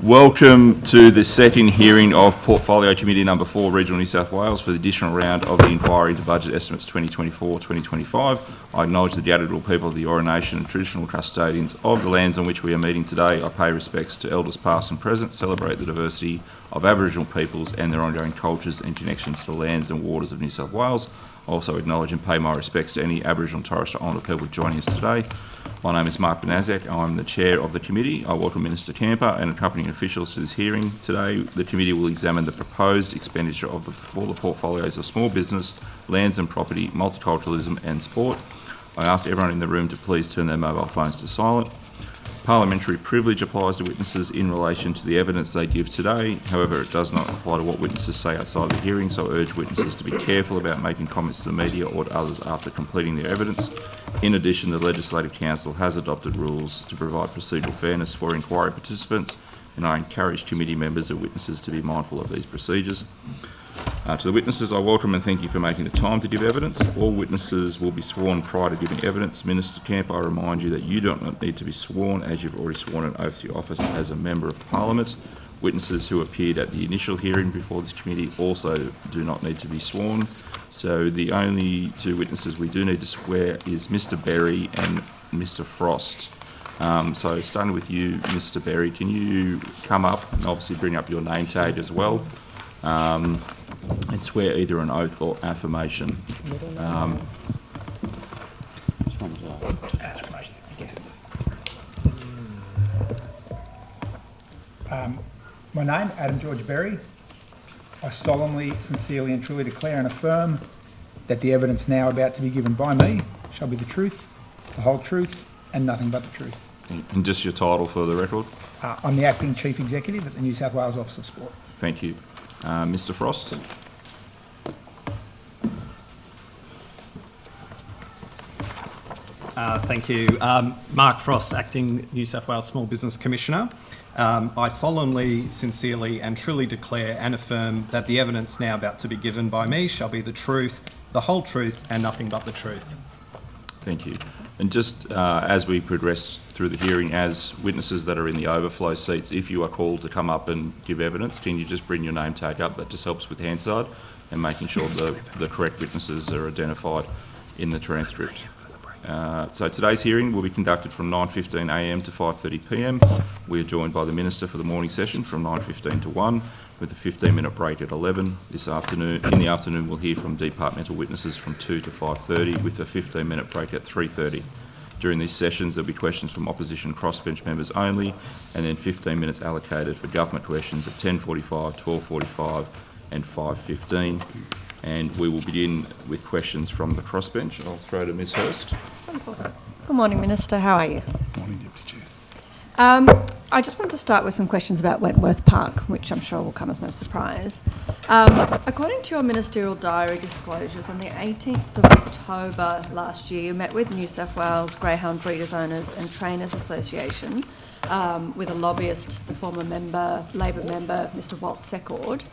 Welcome to the second hearing of Portfolio Committee Number 4, Regional New South Wales, for the additional round of the inquiry into Budget Estimates 2024-2025. I acknowledge the Gadigal people of the Eora Nation and traditional custodians of the lands on which we are meeting today. I pay respects to elders past and present, celebrate the diversity of Aboriginal peoples and their ongoing cultures and connections to the lands and waters of New South Wales. I also acknowledge and pay my respects to any Aboriginal and Torres Strait Islander people joining us today. My name is Mark Benazak. I'm the chair of the committee. I welcome Minister Kamper and accompanying officials to this hearing. Today, the committee will examine the proposed expenditure for the portfolios of small business, lands and property, multiculturalism and sport. I ask everyone in the room to please turn their mobile phones to silent. Parliamentary privilege applies to witnesses in relation to the evidence they give today. However, it does not apply to what witnesses say outside the hearing, so I urge witnesses to be careful about making comments to the media or to others after completing their evidence. In addition, the Legislative Council has adopted rules to provide procedural fairness for inquiry participants, and I encourage committee members and witnesses to be mindful of these procedures. To the witnesses, I welcome and thank you for making the time to give evidence. All witnesses will be sworn prior to giving evidence. Minister Kamper, I remind you that you do not need to be sworn, as you've already sworn an oath to your office as a Member of Parliament. Witnesses who appeared at the initial hearing before this committee also do not need to be sworn. So the only two witnesses we do need to swear is Mr Berry and Mr Frost. So starting with you, Mr Berry, can you come up and obviously bring up your name tag as well? And swear either an oath or affirmation. My name, Adam George Berry. I solemnly, sincerely and truly declare and affirm that the evidence now about to be given by me shall be the truth, the whole truth, and nothing but the truth. And just your title for the record? I'm the Acting Chief Executive at the New South Wales Office of Sport. Thank you. Mr Frost? Thank you. Mark Frost, Acting New South Wales Small Business Commissioner. I solemnly, sincerely and truly declare and affirm that the evidence now about to be given by me shall be the truth, the whole truth and nothing but the truth. Thank you. And just as we progress through the hearing, as witnesses that are in the overflow seats, if you are called to come up and give evidence, can you just bring your name tag up? That just helps with Hansard and making sure the correct witnesses are identified in the transcript. So today's hearing will be conducted from 9:15am to 5:30pm. We are joined by the Minister for the morning session from 9:15 to 1, with a 15-minute break at 11 this afternoon. In the afternoon, we'll hear from departmental witnesses from 2 to 5:30, with a 15-minute break at 3:30. During these sessions, there'll be questions from opposition crossbench members only, and then 15 minutes allocated for government questions at 10:45, 12:45 and 5:15. And we will begin with questions from the crossbench. I'll throw to Ms Hurst. Good morning, Minister. How are you? Morning, Deputy Chair. I just want to start with some questions about Wentworth Park, which I'm sure will come as no surprise. According to your ministerial diary disclosures, on the 18th of October last year, you met with New South Wales Greyhound Breeders, Owners and Trainers Association with a lobbyist, the former Labor member, Mr Walt Secord.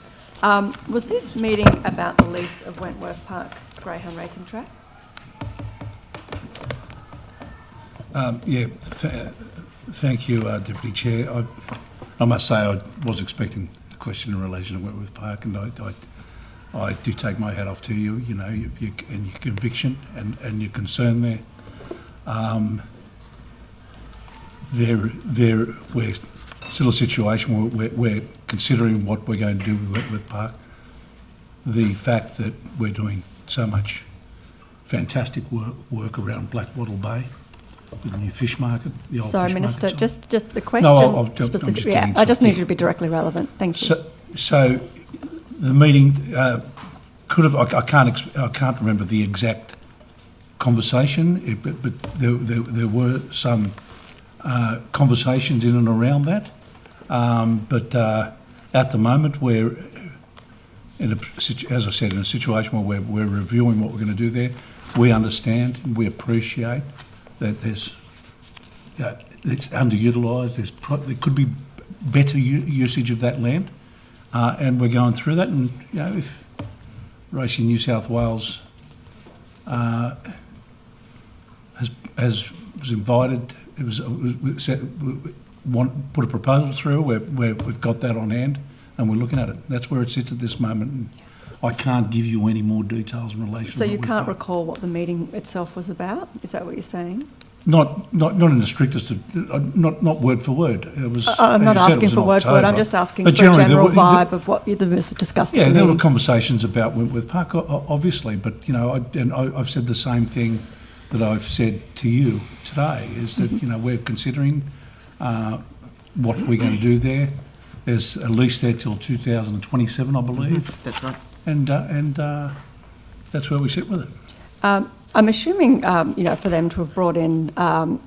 Was this meeting about the lease of Wentworth Park Greyhound Racing Track? Thank you, Deputy Chair. I must say I was expecting a question in relation to Wentworth Park, and I do take my hat off to you, you know, and your conviction and your concern there. We're still a situation where we're considering what we're going to do with Wentworth Park. The fact that we're doing so much fantastic work around Blackwattle Bay, with the new fish market, the old Sorry, fish Minister, market. just the question specifically. Yeah, I just need you to be directly relevant. Thank you. So the meeting could have. I can't remember the exact conversation, but there were some conversations in and around that. But at the moment, we're in as I said, in a situation where we're reviewing what we're going to do there. We understand and we appreciate that it's underutilised. There could be better usage of that land, and we're going through that. And you know, if Racing New South Wales was invited, put a proposal through where we've got that on hand and we're looking at it. That's where it sits at this moment. And I can't give you any more details in relation to So what you we've can't got. recall what the meeting itself was about? Is that what you're saying? Not in the strictest of, not word for word. It was. I'm not as you said, it asking was for in word for word, I'm October. just asking But for a generally general there vibe of what the minister discussed at Yeah, the there were meeting. conversations about Wentworth Park, obviously, but, you know, I've said the same thing that I've said to you today, is that, you know, we're considering what we're going to do there. There's a lease there till 2027, I believe, That's right. and that's where we sit with it. I'm assuming, you know, for them to have brought in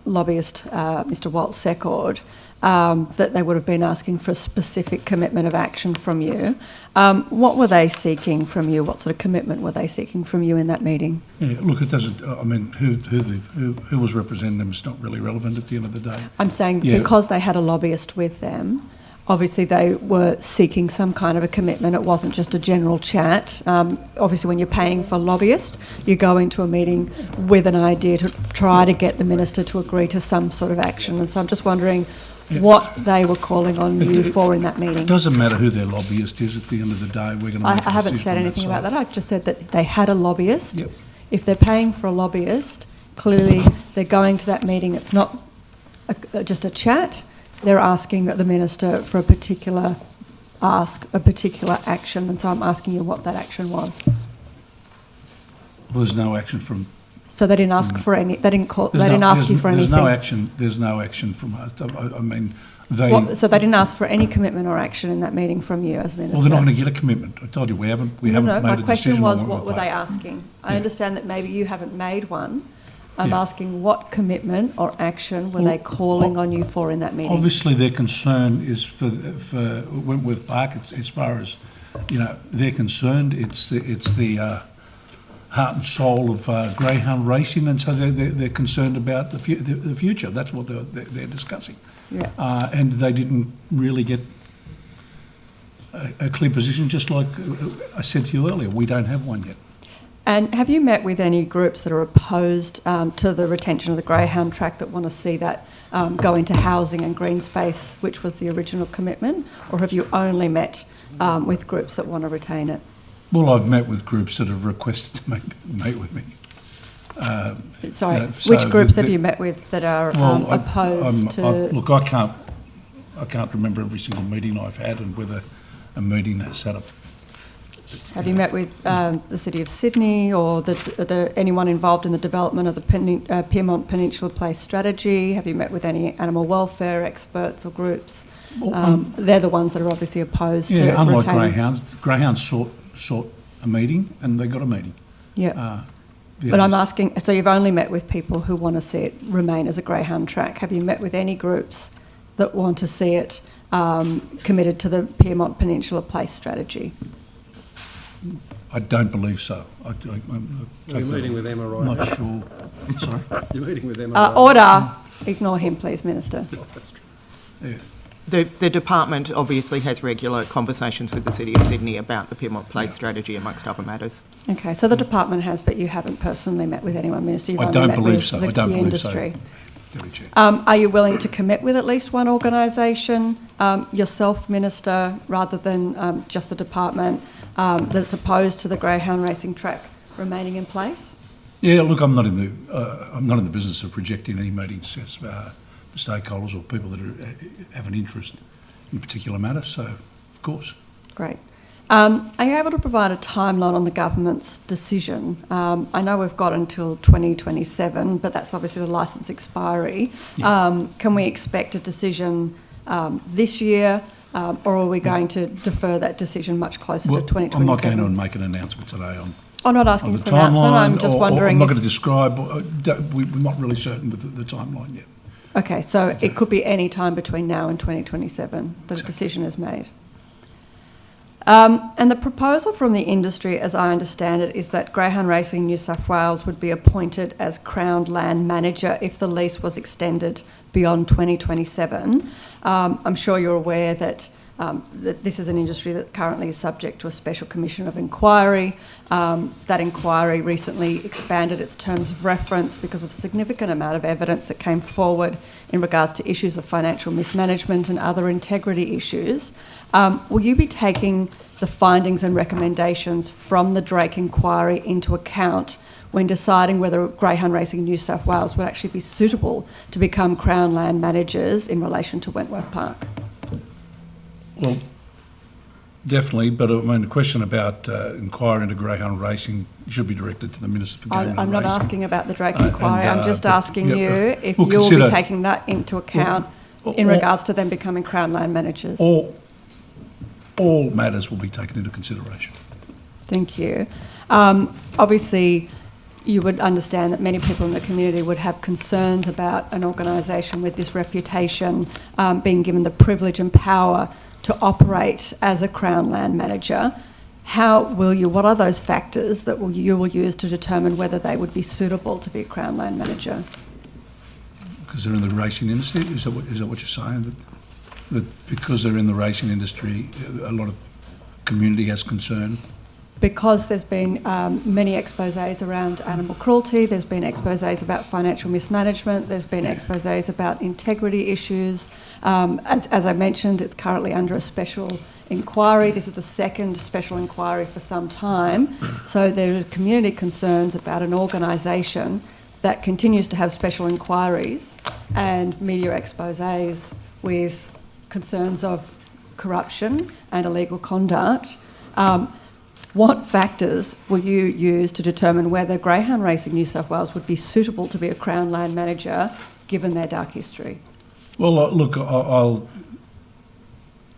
lobbyist Mr. Walt Secord, that they would have been asking for a specific commitment of action from you. What were they seeking from you? What sort of commitment were they seeking from you in that meeting? Yeah, look, it doesn't. I mean, who was representing them is not really relevant at the end of the day. I'm saying Yeah. because they had a lobbyist with them, obviously they were seeking some kind of a commitment. It wasn't just a general chat. Obviously, when you're paying for a lobbyist, you go into a meeting with an idea to try to get the minister to agree to some sort of action. And so I'm just wondering what they were calling on you for in that It meeting. doesn't matter who their lobbyist is at the end of the day. We're going to. I haven't said anything about that. I just said that they had a lobbyist. Yep. If they're paying for a lobbyist, clearly they're going to that meeting. It's not just a chat. They're asking the minister for a particular action, and so I'm asking you what that action was. Well, there's no action from. So they didn't ask for any. They didn't call. They There's didn't no- ask there's- you for anything. There's no action from us. I mean, they. So they didn't ask for any commitment or action in that meeting from you as minister. Well, they're not going to get a commitment. I told you we haven't. We haven't No, made my a question decision was, on what were we're they paying. asking? I Yeah. understand that maybe you haven't made one. I'm Yeah. asking what commitment or action were they calling on you for in that meeting? Obviously, their concern is for Wentworth Park. It's as far as, you know, they're concerned. It's the heart and soul of greyhound racing, and so they're concerned about the future. That's what they're discussing. Yeah. And they didn't really get a clear position, just like I said to you earlier. We don't have one yet. And have you met with any groups that are opposed to the retention of the greyhound track that want to see that go into housing and green space, which was the original commitment? Or have you only met with groups that want to retain it? Well, I've met with groups that have requested to meet with me. Sorry, Yeah, which so groups the- have you met with that are Well, opposed to... look, I can't remember every single meeting I've had and whether a meeting has set up. Have you met with the City of Sydney or anyone involved in the development of the Pyrmont Peninsula Place strategy? Have you met with any animal welfare experts or groups? Well, They're the ones that are obviously opposed to Yeah, unlike retaining. greyhounds sought a meeting and they got a meeting. Yeah. The But I'm others- asking, so you've only met with people who want to see it remain as a greyhound track. Have you met with any groups that want to see it committed to the Pyrmont Peninsula Place strategy? I don't believe so. You're meeting with Emma I'm right not now. sure. Sorry. You're meeting with Emma right Order. Ignore him, please, Minister. now. That's true. Yeah. The department obviously has regular conversations with the City of Sydney about the Pyrmont Place strategy, amongst other matters. Okay, so the department has, but you haven't personally met with anyone, Minister. You've I only don't met believe with so. the I don't believe so. industry. Deputy Chair. Are you willing to commit with at least one organisation, yourself, Minister, rather than just the department, that's opposed to the greyhound racing track remaining in place? Yeah, look, I'm not in the business of rejecting any meetings as stakeholders or people that have an interest in a particular matter. So, of course. Great. Are you able to provide a timeline on the government's decision? I know we've got until 2027, but that's obviously the licence expiry. Yeah. Can we expect a decision this year, or are we going to defer that decision much closer Well, to 2027? I'm not going to make an announcement today on I'm not on asking the for an announcement. I'm timeline, just or wondering. I'm not if- going to describe. We're not really certain with the timeline yet. Okay, so it could be any time between now and 2027 that a decision is made. And the proposal from the industry, as I understand it, is that Greyhound Racing New South Wales would be appointed as Crown Land Manager if the lease was extended beyond 2027. I'm sure you're aware that that this is an industry that currently is subject to a special commission of inquiry. That inquiry recently expanded its terms of reference because of a significant amount of evidence that came forward in regards to issues of financial mismanagement and other integrity issues. Will you be taking the findings and recommendations from the Drake inquiry into account when deciding whether Greyhound Racing New South Wales would actually be suitable to become Crown land managers in relation to Wentworth Park? Well, definitely, but I mean, the question about inquiry into greyhound racing should be directed to the Minister for Game and I'm not Racing. asking about the Drake inquiry, I'm just asking yeah, you if we'll you'll consider- be taking that into account in regards to them becoming Crown land managers. All matters will be taken into consideration. Thank you. Obviously, you would understand that many people in the community would have concerns about an organisation with this reputation being given the privilege and power to operate as a Crown land manager. What are those factors that you will use to determine whether they would be suitable to be a Crown land manager? Because they're in the racing industry, is that what you're saying? That because they're in the racing industry, a lot of community has concern? Because there's been many exposés around animal cruelty, there's been exposés about financial mismanagement, there's been exposés about integrity issues. As I mentioned, it's currently under a special inquiry. This is the second special inquiry for some time. So there are community concerns about an organisation that continues to have special inquiries and media exposés with concerns of corruption and illegal conduct. What factors will you use to determine whether Greyhound Racing New South Wales would be suitable to be a Crown land manager given their dark history? Well, look,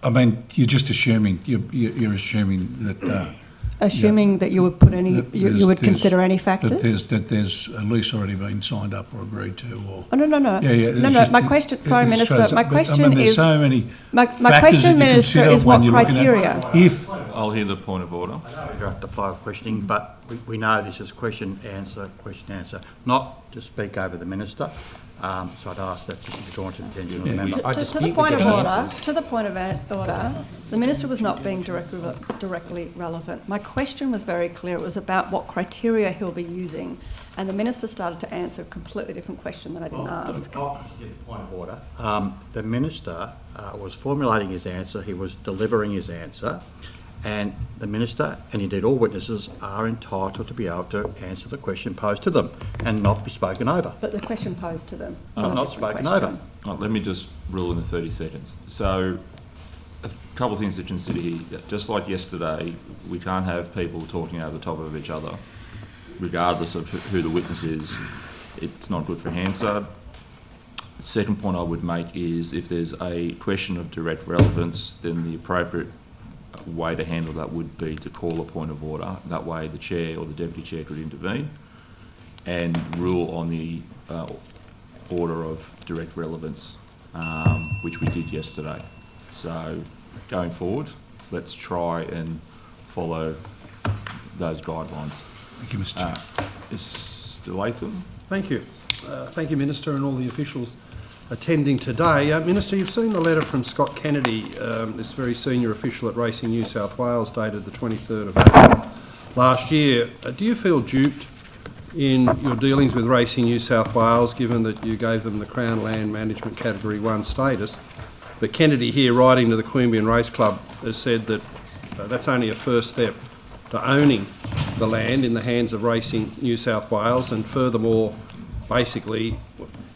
I mean, you're just assuming, you're assuming that... Assuming that you would put any, you would consider any factors? That there's a lease already been signed up or agreed to, or... Oh, no. Yeah, My question, sorry, Minister, my question there's is... so many My factors question, that you Minister, consider is what when you're looking at- criteria? If, I'll hear the point of order. Interrupt the flow of questioning, but we know this is question, answer, not to speak over the Minister. So I'd ask that to be drawn to the attention of the member. To the point of order, the Minister was not being directly relevant. My question was very clear. It was about what criteria he'll be using. And the Minister started to answer a completely different question that I didn't ask. I'll give a point of order. The Minister was formulating his answer, he was delivering his answer, and the Minister, and indeed all witnesses, are entitled to be able to answer the question posed to them and not be spoken over. But the question posed to them. Not spoken over. Let me just rule in the 30 seconds. So, a couple of things to consider here. Just like yesterday, we can't have people talking over the top of each other, regardless of who the witness is. It's not good for Hansard. The second point I would make is if there's a question of direct relevance, then the appropriate way to handle that would be to call a point of order. That way the Chair or the Deputy Chair could intervene and rule on the order of direct relevance, which we did yesterday. So going forward, let's try and follow those guidelines. thank you, Mr Chair. Mr Latham? Thank you. Thank you, Minister, and all the officials attending today. Minister, you've seen the letter from Scott Kennedy, this very senior official at Racing New South Wales, dated the 23rd of April last year. Do you feel duped in your dealings with Racing New South Wales, given that you gave them the Crown Land Management Category 1 status? But Kennedy here, writing to the Queanbeyan Race Club, has said that that's only a first step to owning the land in the hands of Racing New South Wales, and furthermore, basically,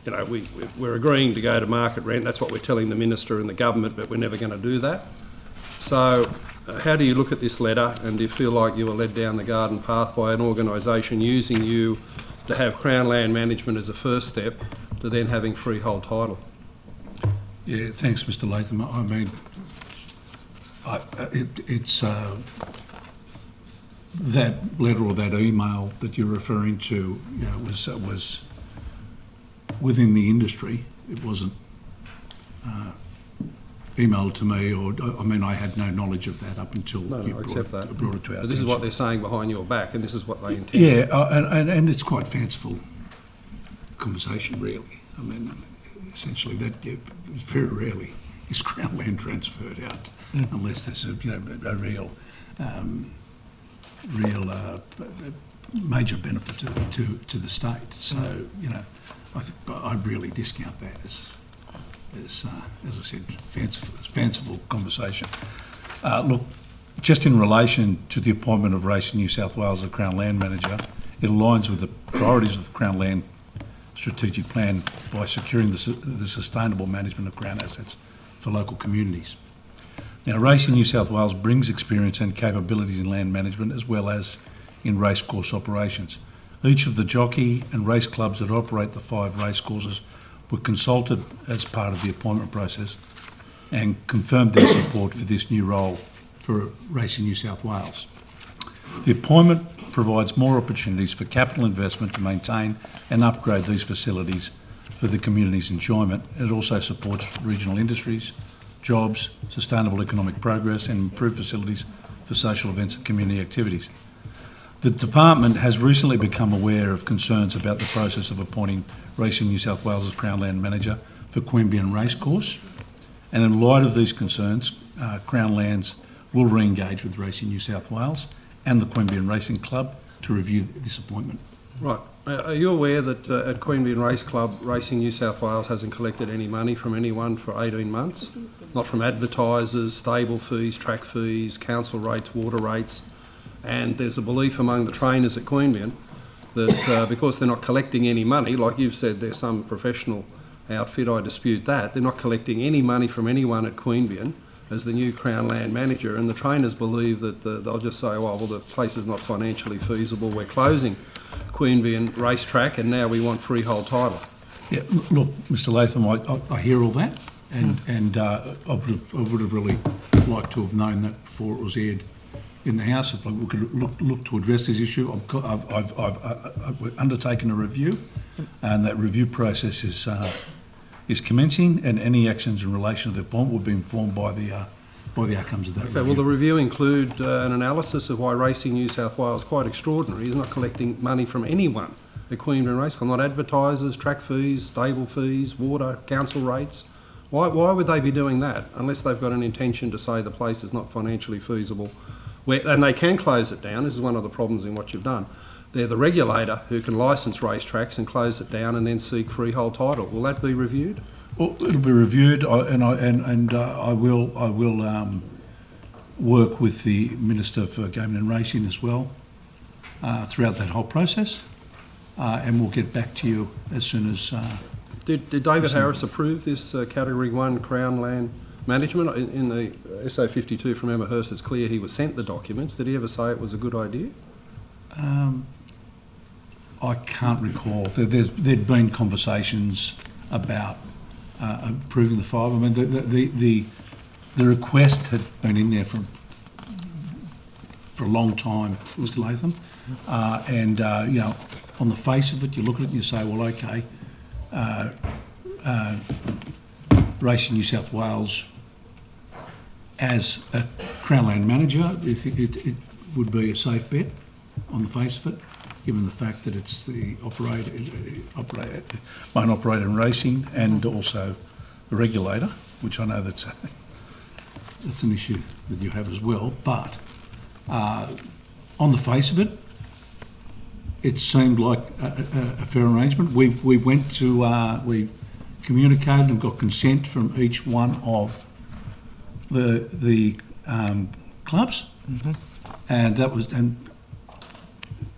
you know, we're agreeing to go to market rent. That's what we're telling the Minister and the government, but we're never going to do that. So how do you look at this letter, and do you feel like you were led down the garden path by an organisation using you to have Crown land management as a first step to then having freehold title? Yeah, thanks, Mr Latham. I mean, it's that letter or that email that you're referring to, you know, was within the industry. It wasn't emailed to me, or I mean, I had no knowledge of that up until you brought it to our attention. But this is what they're saying behind your back, and this is what they intend. Yeah, and it's quite fanciful conversation, really. I mean, essentially, that very rarely is Crown land transferred out unless there's a real major benefit to the state. So I really discount that as I said, fanciful conversation. Look, just in relation to the appointment of Race in New South Wales as Crown Land Manager, it aligns with the priorities of the Crown Land Strategic Plan by securing the sustainable management of Crown assets for local communities. Now, Race in New South Wales brings experience and capabilities in land management as well as in racecourse operations. Each of the jockey and race clubs that operate the 5 racecourses were consulted as part of the appointment process and confirmed their support for this new role for Race in New South Wales. The appointment provides more opportunities for capital investment to maintain and upgrade these facilities for the community's enjoyment. It also supports regional industries, jobs, sustainable economic progress and improved facilities for social events and community activities. The department has recently become aware of concerns about the process of appointing Race in New South Wales as Crown Land Manager for Queanbeyan Racecourse, and in light of these concerns, Crown Lands will re-engage with Race in New South Wales and the Queanbeyan Racing Club to review this appointment. Right. Are you aware that at Queanbeyan Race Club, Racing New South Wales hasn't collected any money from anyone for 18 months? Not from advertisers, stable fees, track fees, council rates, water rates. And there's a belief among the trainers at Queanbeyan that because they're not collecting any money, like you've said, they're some professional outfit, I dispute that, they're not collecting any money from anyone at Queanbeyan as the new Crown Land Manager, and the trainers believe that they'll just say, well, the place is not financially feasible, we're closing Queanbeyan racetrack and now we want freehold title. Yeah, look, Mr. Latham, I hear all that, and I would have really liked to have known that before it was aired in the House. If we could look to address this issue. I've undertaken a review, and that review process is commencing, and any actions in relation to the appointment will be informed by the outcomes of that review. Will the review include an analysis of why Racing New South Wales, quite extraordinary, is not collecting money from anyone at Queanbeyan Race Club, not advertisers, track fees, stable fees, water, council rates? Why would they be doing that unless they've got an intention to say the place is not financially feasible? And they can close it down. This is one of the problems in what you've done. They're the regulator who can licence racetracks and close it down and then seek freehold title. Will that be reviewed? Well, it'll be reviewed, and I will work with the Minister for Gaming and Racing as well throughout that whole process, and we'll get back to you as soon as. Did David Harris approve this Category 1 Crown Land Management? In the SA 52 from Amherst, it's clear he was sent the documents. Did he ever say it was a good idea? I can't recall. There'd been conversations about approving the 5. I mean, the request had been in there for a long time, Mr. Latham, and on the face of it, you look at it and you say, well, okay, Racing New South Wales as a Crown Land Manager, it would be a safe bet on the face of it, given the fact that it's the main operator in racing and also the regulator, which I know that's an issue that you have as well. But on the face of it, it seemed like a fair arrangement. We went to we communicated and got consent from each one of the clubs, and that was, and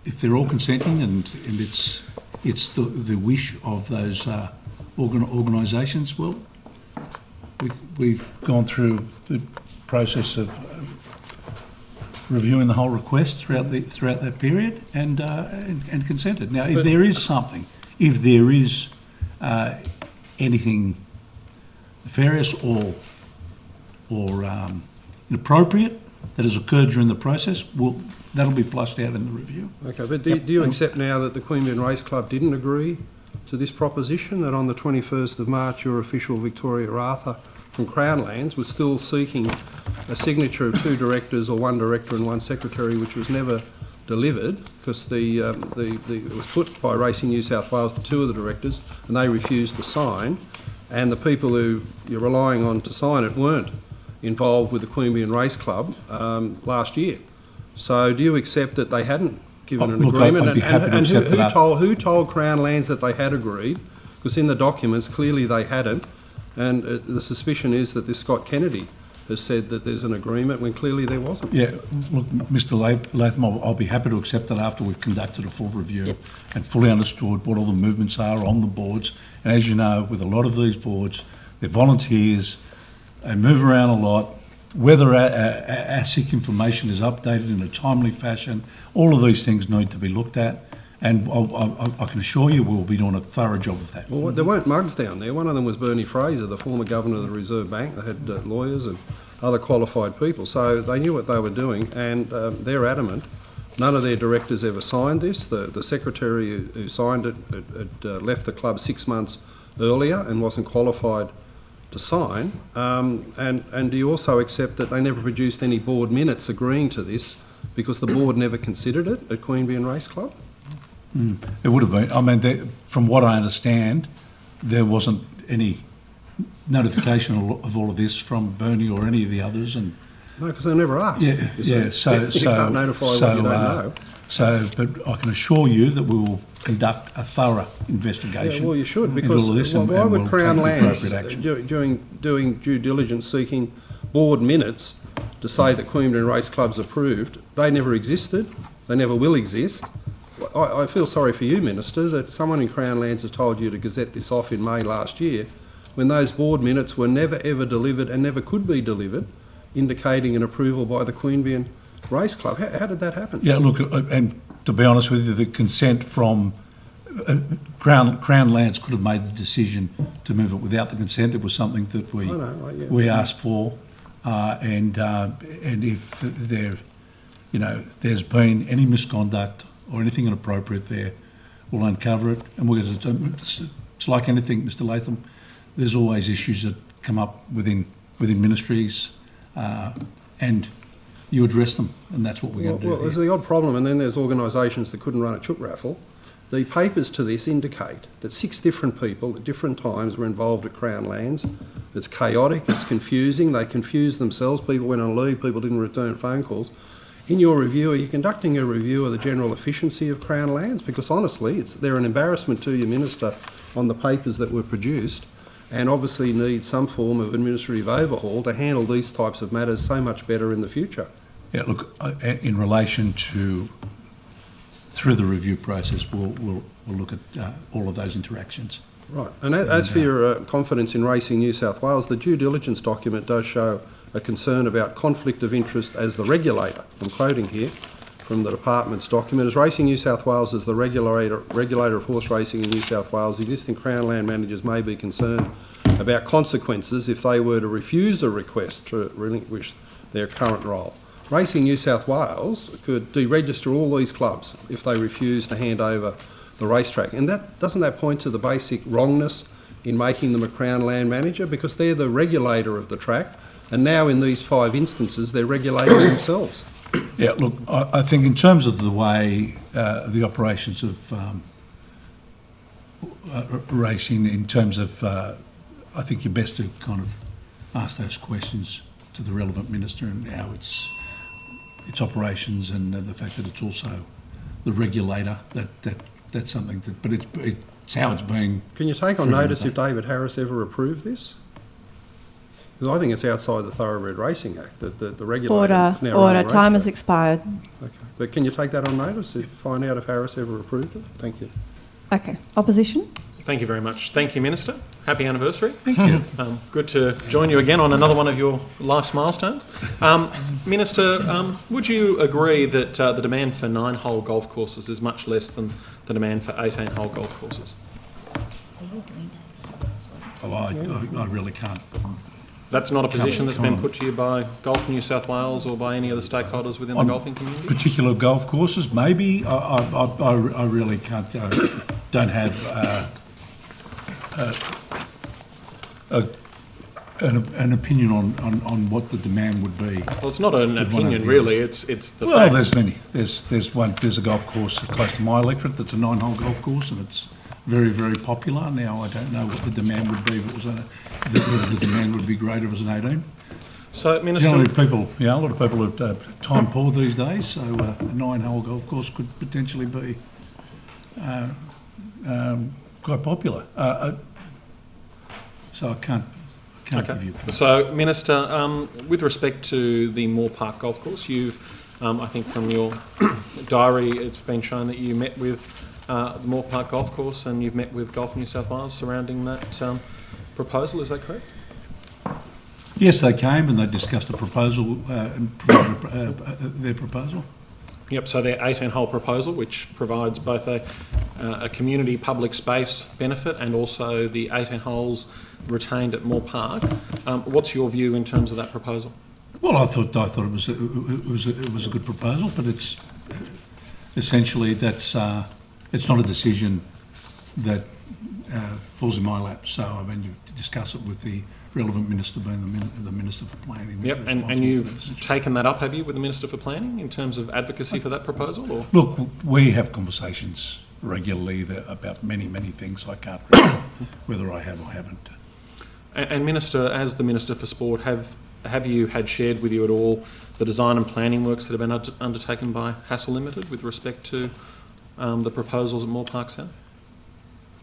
if they're all consenting and it's the wish of those organisations, well, we've gone through the process of reviewing the whole request throughout that period and consented. Now, if there is anything nefarious or inappropriate that has occurred during the process, that'll be flushed out in the review. Okay, but do you accept now that the Queanbeyan Race Club didn't agree to this proposition, that on the 21st of March your official Victoria Arthur from Crown Lands was still seeking a signature of 2 directors or 1 director and 1 secretary, which was never delivered because it was put by Racing New South Wales to 2 of the directors and they refused to sign, and the people who you're relying on to sign it weren't involved with the Queanbeyan Race Club last year. So do you accept that they hadn't given an Look, agreement? I'd be happy to and accept that. who told Crown Lands that they had agreed? Because in the documents, clearly they hadn't. And the suspicion is that this Scott Kennedy has said that there's an agreement when clearly there wasn't. Yeah, look, Mr. Latham, I'll be happy to accept that after we've conducted a full review and fully understood what all the movements are on the boards. And as you know, with a lot of these boards, they're volunteers, they move around a lot. Whether ASIC information is updated in a timely fashion, all of these things need to be looked at. And I can assure you we'll be doing a thorough job of that. Well, there weren't mugs down there. One of them was Bernie Fraser, the former governor of the Reserve Bank. They had lawyers and other qualified people. So they knew what they were doing, and they're adamant. None of their directors ever signed this. The secretary who signed it had left the club 6 months earlier and wasn't qualified to sign. And do you also accept that they never produced any board minutes agreeing to this because the board never considered it at Queanbeyan Race Club? It would have been. I mean, from what I understand, there wasn't any notification of all of this from Bernie or any of the others. And No, because they never asked. yeah, yeah. So you can't notify what you don't know. But I can assure you that we will conduct a thorough investigation. Yeah, well, you should, into because all of this why and would we'll Crown take the Lands, appropriate action. doing due diligence, seeking board minutes to say that Queanbeyan Race Club's approved? They never existed. They never will exist. I feel sorry for you, Minister, that someone in Crown Lands has told you to gazette this off in May last year when those board minutes were never ever delivered and never could be delivered, indicating an approval by the Queanbeyan Race Club. How did that happen? Yeah, look, and to be honest with you, the consent from Crown Lands could have made the decision to move it without the consent. It was something that we asked for, and if there's been any misconduct or anything inappropriate there, we'll uncover it. And it's like anything, Mr. Latham. There's always issues that come up within ministries, and you address them, and that's what we're going to do. Well, there's the odd problem, and then there's organisations that couldn't run a chook raffle. The papers to this indicate that 6 different people at different times were involved at Crown Lands. It's chaotic, it's confusing, they confused themselves, people went on leave, people didn't return phone calls. In your review, are you conducting a review of the general efficiency of Crown Lands? Because honestly, they're an embarrassment to you, Minister, on the papers that were produced, and obviously need some form of administrative overhaul to handle these types of matters so much better in the future. Yeah, look, in relation to, through the review process, we'll look at all of those interactions. Right, and as for your confidence in Racing New South Wales, the due diligence document does show a concern about conflict of interest as the regulator. I'm quoting here from the department's document. As Racing New South Wales is the regulator of horse racing in New South Wales, existing Crown Land managers may be concerned about consequences if they were to refuse a request to relinquish their current role. Racing New South Wales could deregister all these clubs if they refuse to hand over the racetrack. And doesn't that point to the basic wrongness in making them a Crown Land manager? Because they're the regulator of the track, and now in these 5 instances they're regulating themselves. Yeah, look, I think in terms of the way the operations of racing, in terms of, I think you're best to kind of ask those questions to the relevant minister and how its operations and the fact that it's also the regulator. That's something that, but it's how it's being. Can you take on notice if David Harris ever approved this? Because I think it's outside the Thoroughbred Racing Act, that the regulator is now running Order. the Time has racetrack. expired. Okay, but can you take that on notice, find out if Harris ever approved it? Thank you. Okay. Opposition? Thank you very much. Thank you, Minister. Happy anniversary. Thank you. Good to join you again on another one of your life's milestones. Minister, would you agree that the demand for 9-hole golf courses is much less than the demand for 18-hole golf courses? Oh, I really can't. That's not a position that's been put to you by Golf New South Wales or by any of the stakeholders within the golfing community? Particular golf courses, maybe. I really can't. Don't have an opinion on what the demand would be. Well, it's not an opinion, really. It's the Well, fact. there's many. There's a golf course close to my electorate that's a 9-hole golf course, and it's very, very popular. Now, I don't know what the demand would be if it was whether the demand would be greater if it was an 18. So, Minister, Generally, a lot of people are time poor these days, so a 9-hole golf course could potentially be quite popular. So I can't give you. So, Minister, with respect to the Moore Park Golf Course, you've, I think from your diary, it's been shown that you met with the Moore Park Golf Course and you've met with Golf New South Wales surrounding that proposal, is that correct? Yes, they came and they discussed a proposal and provided their proposal. Yep, so their 18-hole proposal, which provides both a community public space benefit and also the 18 holes retained at Moore Park. What's your view in terms of that proposal? Well, I thought it was a good proposal, but it's essentially it's not a decision that falls in my lap. So I mean, you discuss it with the relevant minister, being the Minister for Planning. Yep, and you've taken that up, have you, with the Minister for Planning in terms of advocacy for that proposal? Or? Look, we have conversations regularly about many things. I can't remember whether I have or haven't. And Minister, as the Minister for Sport, have you had shared with you at all the design and planning works that have been undertaken by Hassel Limited with respect to the proposals at Moore Park South?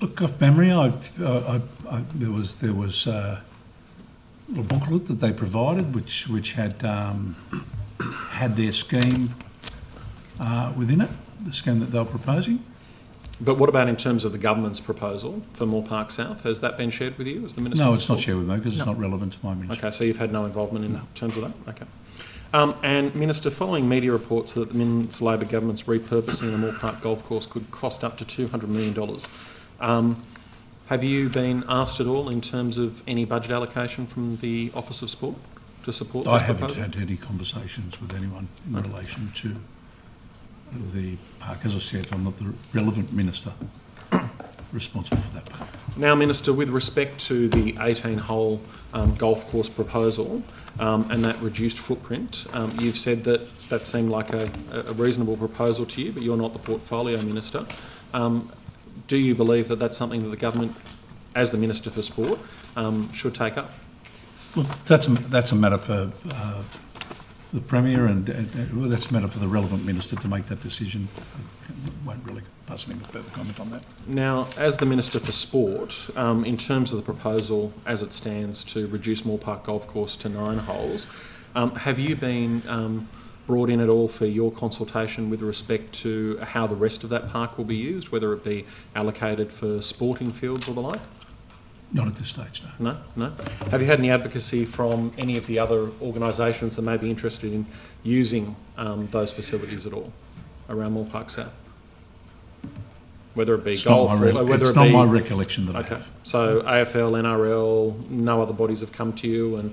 Look, off memory, there was a booklet that they provided, which had their scheme within it, the scheme that they were proposing. But what about in terms of the government's proposal for Moore Park South? Has that been shared with you as the Minister? No, it's not shared with me because it's not relevant to my ministry. Okay, so you've had no involvement in terms of that? Okay. And Minister, following media reports that the Min's Labor government's repurposing the Moore Park Golf Course could cost up to $200 million, have you been asked at all in terms of any budget allocation from the Office of Sport to support this proposal? I haven't had any conversations with anyone in relation to the park. As I said, I'm not the relevant minister responsible for that part. Now, Minister, with respect to the 18-hole golf course proposal and that reduced footprint, you've said that seemed like a reasonable proposal to you, but you're not the portfolio minister. Do you believe that that's something that the government, as the Minister for Sport, should take up? Look, that's a matter for the Premier and that's a matter for the relevant minister to make that decision. I won't really pass any further comment on that. Now, as the Minister for Sport, in terms of the proposal as it stands to reduce Moore Park Golf Course to 9 holes, have you been brought in at all for your consultation with respect to how the rest of that park will be used, whether it be allocated for sporting fields or the like? Not at this stage, no. No? Have you had any advocacy from any of the other organisations that may be interested in using those facilities at all around Moore Park South? Whether it be it's golf not or whether it's it not be... my recollection that I Okay, have. so AFL, NRL, no other bodies have come to you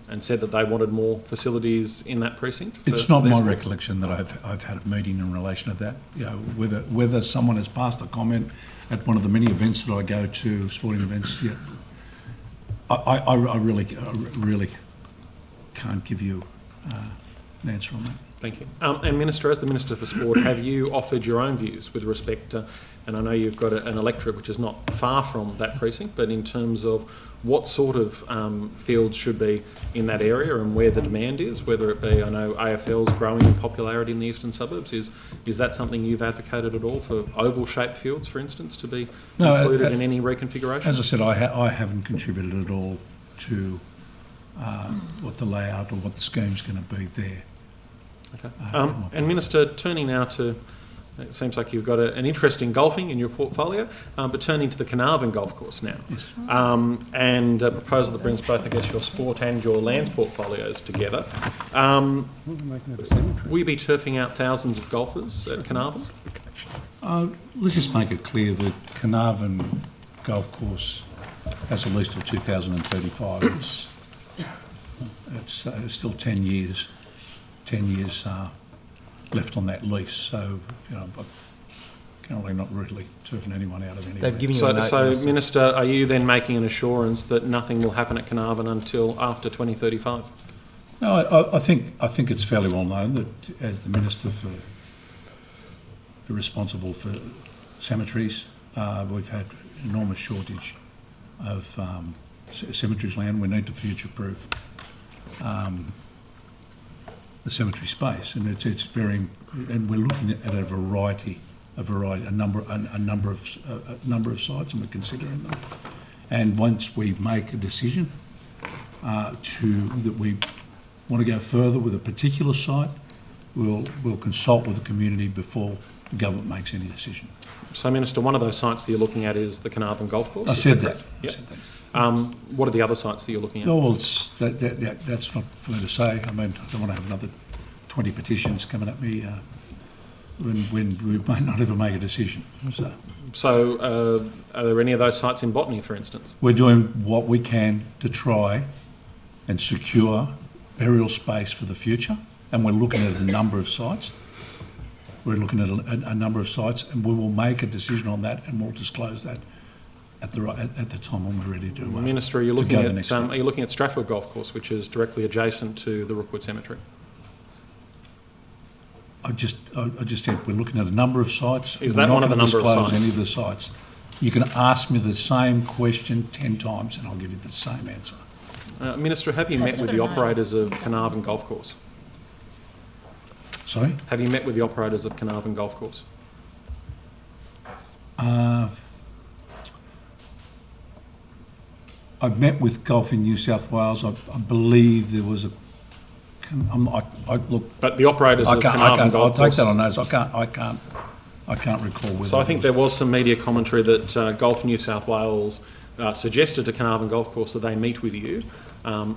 and said that they wanted more facilities in that precinct? It's not my recollection that I've had a meeting in relation to that. You know, whether someone has passed a comment at one of the many events that I go to, sporting events, yeah, I really can't give you an answer on that. Thank you. And Minister, as the Minister for Sport, have you offered your own views with respect to, and I know you've got an electorate which is not far from that precinct, but in terms of what sort of fields should be in that area and where the demand is, whether it be, I know AFL's growing in popularity in the eastern suburbs, is that something you've advocated at all for oval-shaped fields, for instance, to be included in any reconfiguration? As I said, I haven't contributed at all to what the layout or what the scheme's going to be there. Okay. And Minister, turning now to, it seems like you've got an interest in golfing in your portfolio, but turning to the Carnarvon Golf Course now, Yes. and a proposal that brings both, I guess, your sport and your lands portfolios together. Will you be turfing out thousands of golfers at Carnarvon? Let's just make it clear that Carnarvon Golf Course has a lease till 2035. It's still 10 years left on that lease, so you know, I'm currently not really turfing anyone out of anywhere. They've given you a note, So, Minister, are you then making an assurance that nothing will happen at Carnarvon until after 2035? No, I think it's fairly well known that as the Minister responsible for cemeteries, we've had enormous shortage of cemeteries land. We need to future-proof the cemetery space, and it's very, and we're looking at a number of sites, and we're considering them. And once we make a decision that we want to go further with a particular site, we'll consult with the community before the government makes any decision. So, Minister, one of those sites that you're looking at is the Carnarvon Golf Course? I said that. Yep. I said that. What are the other sites that you're looking at? Oh, well, that's not for me to say. I mean, I don't want to have another 20 petitions coming at me when we may not ever make a decision. So, are there any of those sites in Botany, for instance? We're doing what we can to try and secure burial space for the future, and we're looking at a number of sites. We're looking at a number of sites, and we will make a decision on that, and we'll disclose that at the time when we're ready to. Minister, are you looking at Stratford Golf Course, which is directly adjacent to the Rookwood Cemetery? I just said we're looking at a number of sites. Is that one of the number of sites? We're not going to disclose any of the sites. You can ask me the same question 10 times, and I'll give you the same answer. Minister, have you met with the operators of Carnarvon Golf Course? Sorry? Have you met with the operators of Carnarvon Golf Course? I've met with Golf in New South Wales. I believe there was a. Look. But the operators of Carnarvon Golf Course. I'll take that on notice. I can't recall whether. So I think there was some media commentary that Golf New South Wales suggested to Carnarvon Golf Course that they meet with you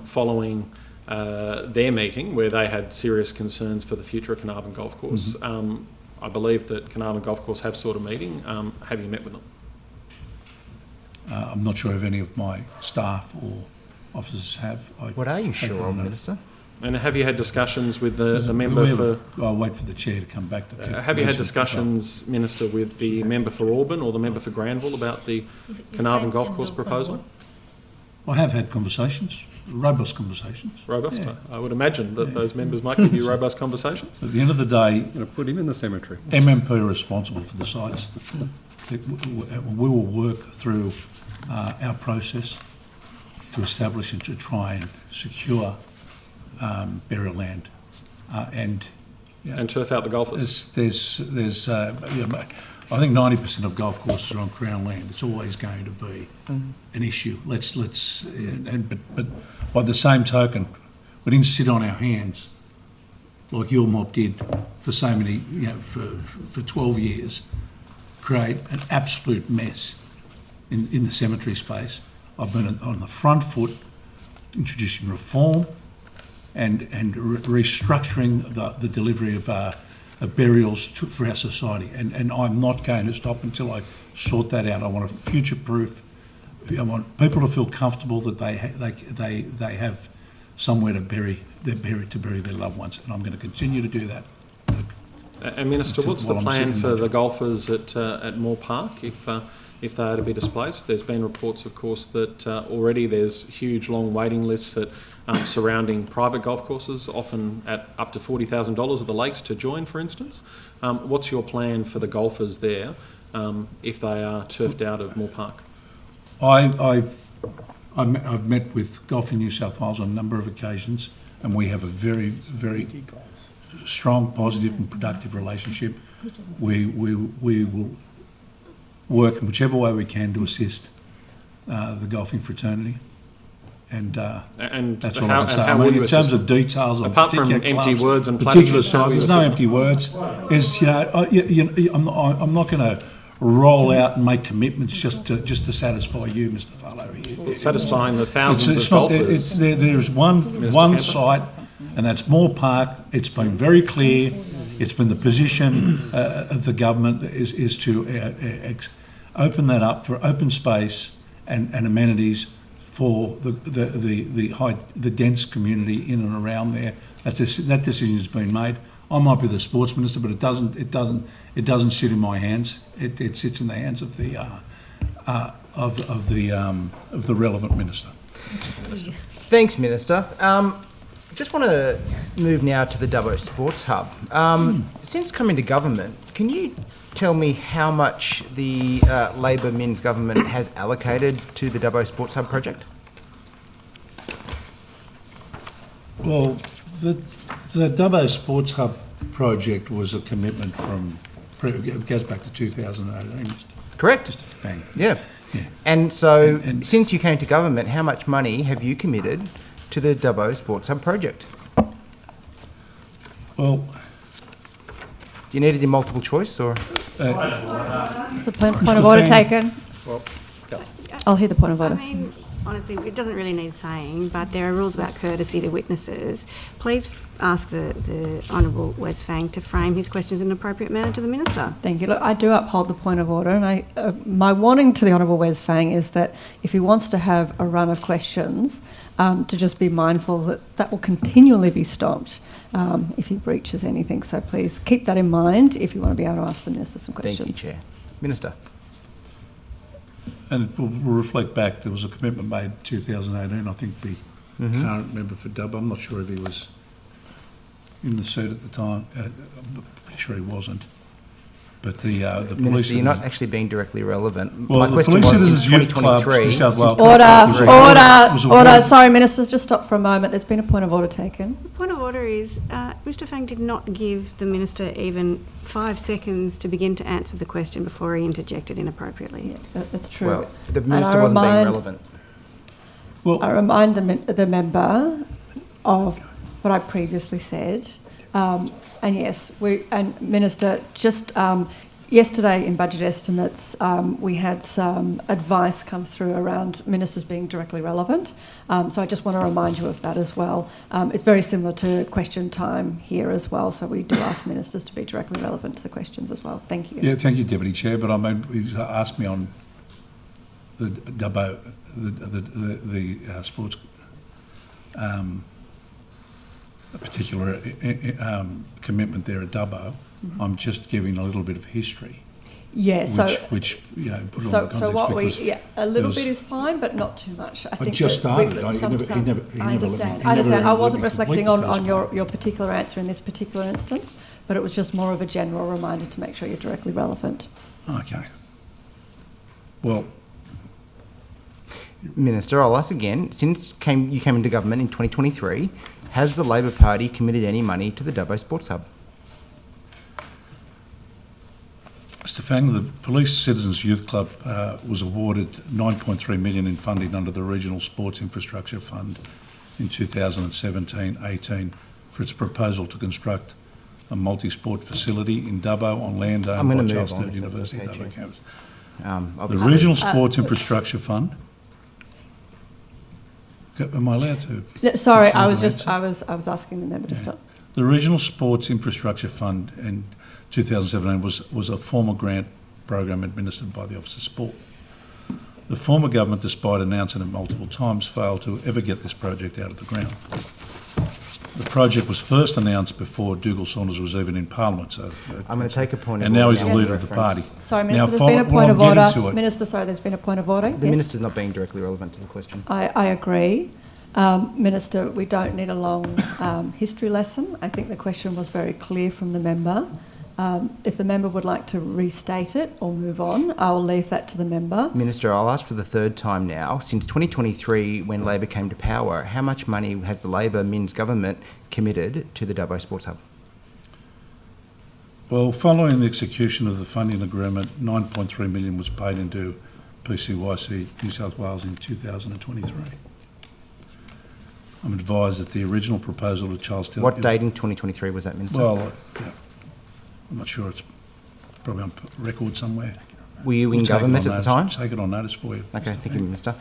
following their meeting where they had serious concerns for the future of Carnarvon Golf Course. Mm-hmm. I believe that Carnarvon Golf Course have sought a meeting. Have you met with them? I'm not sure if any of my staff or officers have. What are you sure of, Minister? And have you had discussions with the member for... I'll wait for the Chair to come back. Have you had discussions, Minister, with the member for Auburn or the member for Granville about the Carnarvon Golf Course proposal? I have had conversations, robust conversations. Robust? Yeah. I would imagine that those members might give you robust conversations. At the end of the day... I'm going to put him in the cemetery. MMP are responsible for the sites. We will work through our process to establish and to try and secure burial land and turf out the golfers. There's I think 90% of golf courses are on Crown land. It's always going to be an issue. But by the same token, we didn't sit on our hands like your mob did for so many, for 12 years, create an absolute mess in the cemetery space. I've been on the front foot introducing reform and restructuring the delivery of burials for our society. And I'm not going to stop until I sort that out. I want to future-proof. I want people to feel comfortable that they have somewhere to bury their loved ones, and I'm going to continue to do that. And Minister, what's the plan for the golfers at Moore Park if they are to be displaced? There's been reports, of course, that already there's huge long waiting lists at surrounding private golf courses, often at up to $40,000 at the lakes to join, for instance. What's your plan for the golfers there if they are turfed out of Moore Park? I've met with Golf in New South Wales on a number of occasions, and we have a very, very strong, positive and productive relationship. We will work in whichever way we can to assist the golfing fraternity. And that's all I can say. In terms of details, apart from empty words and particular sites, there's no empty words. I'm not going to roll out and make commitments just to satisfy you, Mr. Farlow. Satisfying the thousands of golfers. There's one site, and that's Moore Park. It's been very clear. It's been the position of the government is to open that up for open space and amenities for the dense community in and around there. That decision has been made. I might be the sports minister, but it doesn't sit in my hands. It sits in the hands of the relevant minister. Thanks, Minister. Just want to move now to the Dubbo Sports Hub. Since coming to government, can you tell me how much the Labor Minns government has allocated to the Dubbo Sports Hub project? Well, the Dubbo Sports Hub project was a commitment from, it goes back to 2018. Correct. Just a fang. Yeah. Yeah. And so, And- since you came to government, how much money have you committed to the Dubbo Sports Hub project? Well, Do you need it in multiple choice or? So point Mr. of order Fang. taken. I'll hear the point of I order. mean, honestly, it doesn't really need saying, but there are rules about courtesy to witnesses. Please ask the Honourable Wes Fang to frame his questions in an appropriate manner to the Minister. Thank you. Look, I do uphold the point of order, and my warning to the Honourable Wes Fang is that if he wants to have a run of questions, to just be mindful that that will continually be stopped if he breaches anything. So please keep that in mind if you want to be able to ask the Minister some questions. Thank you, Chair. Minister. and we'll reflect back, there was a commitment made in 2018. I think the current member for Dubbo, I'm not sure if he was in the seat at the time. I'm pretty sure he wasn't. But the police... Minister, you're not actually being directly relevant. Well, My the question Police was, Citizens since Youth Club, 2023... New South Wales... was Order. awarded- Sorry, Ministers, just stop for a moment. There's been a point of order taken. The point of order is Mr Fang did not give the Minister even 5 seconds to begin to answer the question before he interjected inappropriately. Yeah, that's true. Well, the And I Minister wasn't being remind- relevant. Well, I remind the member of what I previously said. And yes, Minister, just yesterday in budget estimates, we had some advice come through around ministers being directly relevant. So I just want to remind you of that as well. It's very similar to question time here as well. So we do ask ministers to be directly relevant to the questions as well. Thank you. yeah, thank you, Deputy Chair. But I mean, you've asked me on the Dubbo, the sports, a particular commitment there at Dubbo. I'm just giving a little bit of history, Yeah. So which you know, put it on the context so what we because a little there bit was- is fine, but not too much. I think just that we- started. He never I let me- understand. he I understand. never I let wasn't me complete reflecting the on first your particular answer in this particular instance, but it was just more of a general reminder to make sure you're directly relevant. Okay. Well, Minister, I'll ask again. Since you came into government in 2023, has the Labor Party committed any money to the Dubbo Sports Hub? Mr Fang, the Police Citizens Youth Club was awarded $9.3 million in funding under the Regional Sports Infrastructure Fund in 2017-18 for its proposal to construct a multi-sport facility in Dubbo on land I'm owned going by to move Charles on. Sturt if that's University okay, Dubbo Chair. campus. The Obviously- Regional Sports Infrastructure Fund. Am I allowed to? No, sorry, I continue was to answer? just I was asking the member to stop. The Regional Sports Infrastructure Fund in 2017 was a former grant program administered by the Office of Sport. The former government, despite announcing it multiple times, failed to ever get this project out of the ground. The project was first announced before Dougal Saunders was even in Parliament. So, I'm going to take a point of and now order he's the now leader with of the party. reference. Sorry, Now, Minister, there's been a while point I'm of getting order. to it- Minister, sorry, there's been a point of order. The Yes? Minister's not being directly relevant to the question. I agree. Minister, we don't need a long history lesson. I think the question was very clear from the member. If the member would like to restate it or move on, I'll leave that to the member. Minister, I'll ask for the third time now. Since 2023, when Labor came to power, how much money has the Labor Minns government committed to the Dubbo Sports Hub? Well, following the execution of the funding agreement, $9.3 million was paid into PCYC New South Wales in 2023. I'm advised that the original proposal to Charles Sturt... What date in 2023 was that, Minister? Well, yeah, I'm not sure. It's probably on record somewhere. Were you in We'll take it government on at the notice. time? Take it on notice for you. Okay, Mr. thank you, Fang. Minister.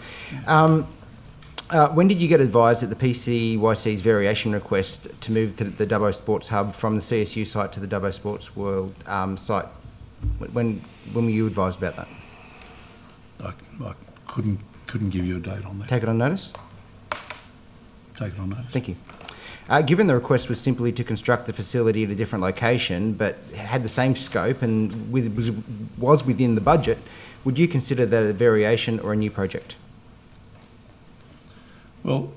When did you get advised that the PCYC's variation request to move to the Dubbo Sports Hub from the CSU site to the Dubbo Sports World site? When were you advised about that? I couldn't give you a date on that. Take it on notice? Take it on notice. Thank you. Given the request was simply to construct the facility at a different location, but had the same scope and was within the budget, would you consider that a variation or a new project? Well,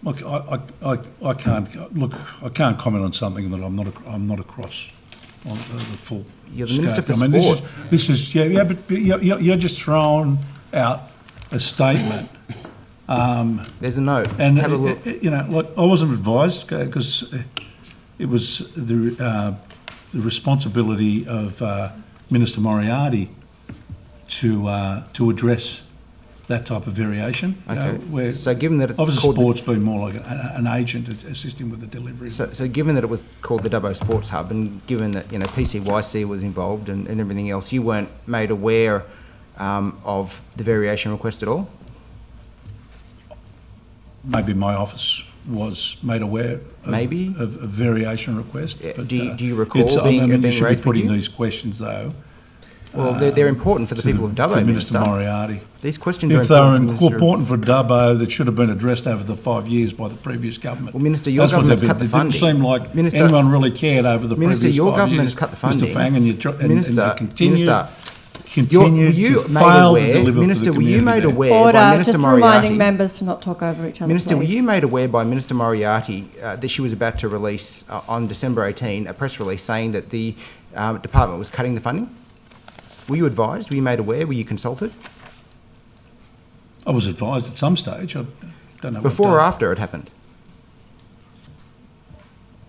look, I can't comment on something that I'm not across on the full. You're the Minister scope. for Sport. This is but you're just throwing out a statement. There's a note. And Have a look. I wasn't advised because it was the responsibility of Minister Moriarty to address that type of variation. Okay. So given that it's obviously called sport's been more like an agent assisting with the delivery. So given that it was called the Dubbo Sports Hub, and given that PCYC was involved and everything else, you weren't made aware of the variation request at all? Maybe my office was made aware of a variation request. Yeah. But, do you recall being you raised should be with putting you? these questions though. Well, they're important for the people of Dubbo, to Minister Moriarty. These questions are If they were important. important for Dubbo, that should have been addressed over the 5 years by the previous government. Well, Minister, your That's what government's they've cut been- the funding. It didn't seem like Minister- anyone really cared over the Minister, previous your 5 government years. has cut the funding. Mr. Fang, and you Minister, continue were you to made fail to aware? deliver Minister, for the were you community made there. aware by Order, Minister just Moriarty? reminding members to not talk over each other, Minister, were please. you made aware by Minister Moriarty that she was about to release on December 18 a press release saying that the department was cutting the funding? Were you advised? Were you made aware? Were you consulted? I was advised at some stage. I don't know. Before what or day. after it happened?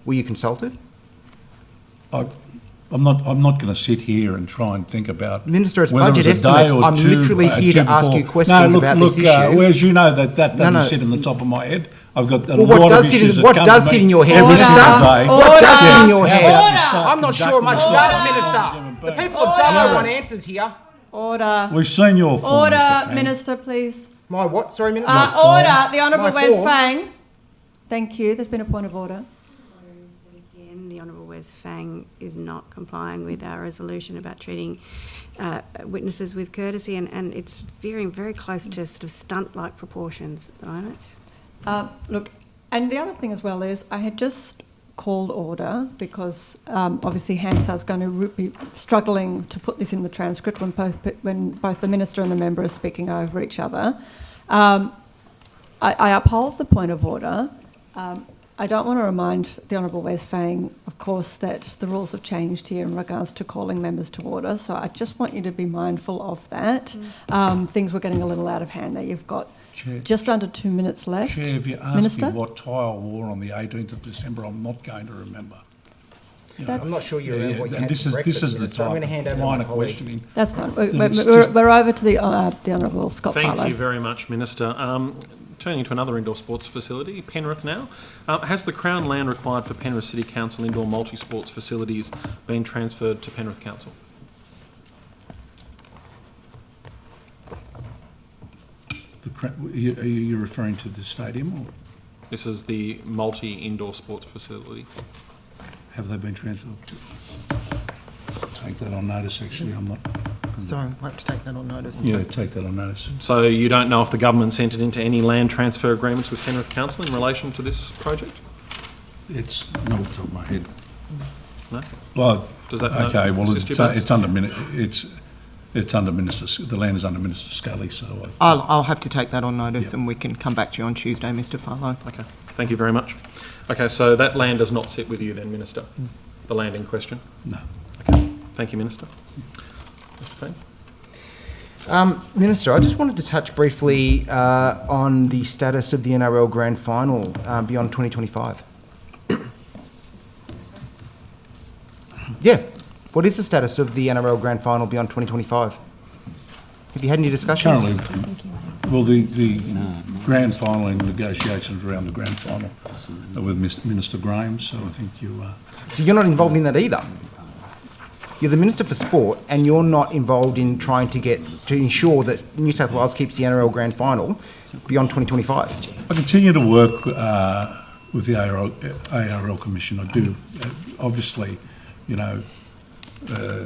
Were you consulted? I'm not going to sit here and try and think about. Minister, it's whether budget it was a day estimates. or I'm two, literally here to ask before. you questions about this issue. Whereas you know that doesn't No. sit in the top of my head. I've got a Well, lot what of does sit issues in, that what come does to sit me in your head, every Minister? single day. What does sit in your How head? about you start I'm not sure much conducting does, yourself Minister. like a human The being? people of Dubbo want answers here. Order. We've seen your form, Order, Mr. Fang. Minister, please. My what? Sorry, Minister? Order. The Honourable My Wes form. Fang. Thank you. There's been a point of order. Again, the Honourable Wes Fang is not complying with our resolution about treating witnesses with courtesy, and it's veering very close to sort of stunt-like proportions at the moment. Look, and the other thing as well is I had just called order because obviously Hansard's going to be struggling to put this in the transcript when both the Minister and the member are speaking over each other. I uphold the point of order. I don't want to remind the Honourable Wes Fang, of course, that the rules have changed here in regards to calling members to order, so I just want you to be mindful of that. Things were getting a little out of hand there. You've got Chair, just under 2 minutes left. Chair, if you ask Minister? me what tie I wore on the 18th of December, I'm not going to remember. You know, That's- I'm not sure you remember what you and had this for is breakfast, the Minister. I'm type going to hand over of to line my of colleague. questioning. That's fine. It's just- We're over to the Honourable Scott Thank Farlow. you very much, Minister. Turning to another indoor sports facility, Penrith now. Has the Crown land required for Penrith City Council indoor multi-sports facilities been transferred to Penrith Council? Are you referring to the stadium, or This is the multi-indoor sports facility. have they been transferred? Take that on notice, actually. I'm not. Sorry, we'll have to take that on notice. Yeah, take that on notice. So you don't know if the government's entered into any land transfer agreements with Penrith Council in relation to this project? It's not off the top of my head. No? Well, Does that okay. Well, assist you both? it's under Minister. The land is under Minister Scully, so I'll have to take that on notice and we can come back to you on Tuesday, Mr Farlow. Okay, thank you very much. Okay, so that land does not sit with you then, Minister? The land in question? no. Okay, thank you, Minister. Mr. Fang? Minister, I just wanted to touch briefly on the status of the NRL Grand Final beyond 2025. Yeah. What is the status of the NRL Grand Final beyond 2025? Have you had any discussions? Currently, well, the grand final and negotiations around the grand final are with Minister Graham, so I think you are. So you're not involved in that either? You're the Minister for Sport and you're not involved in trying to ensure that New South Wales keeps the NRL Grand Final beyond 2025? I continue to work with the ARL Commission. I do. Obviously, you know.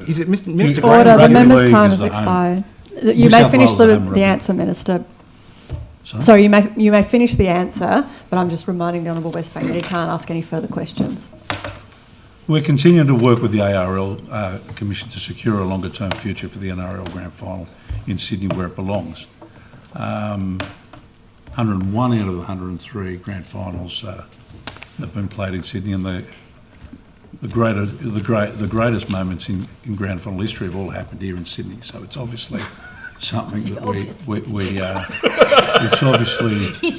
Is it Minister Graham? Order, the Rugby member's league time is has the home. expired. New You may South finish Wales is the home the rugby. answer, Minister. Sorry? Sorry, you may finish the answer, but I'm just reminding the Honourable Wes Fang that he can't ask any further questions. We're continuing to work with the ARL Commission to secure a longer-term future for the NRL Grand Final in Sydney, where it belongs. 101 out of the 103 grand finals have been played in Sydney, and the greatest moments in grand final history have all happened here in Sydney. So it's obviously something that it's obviously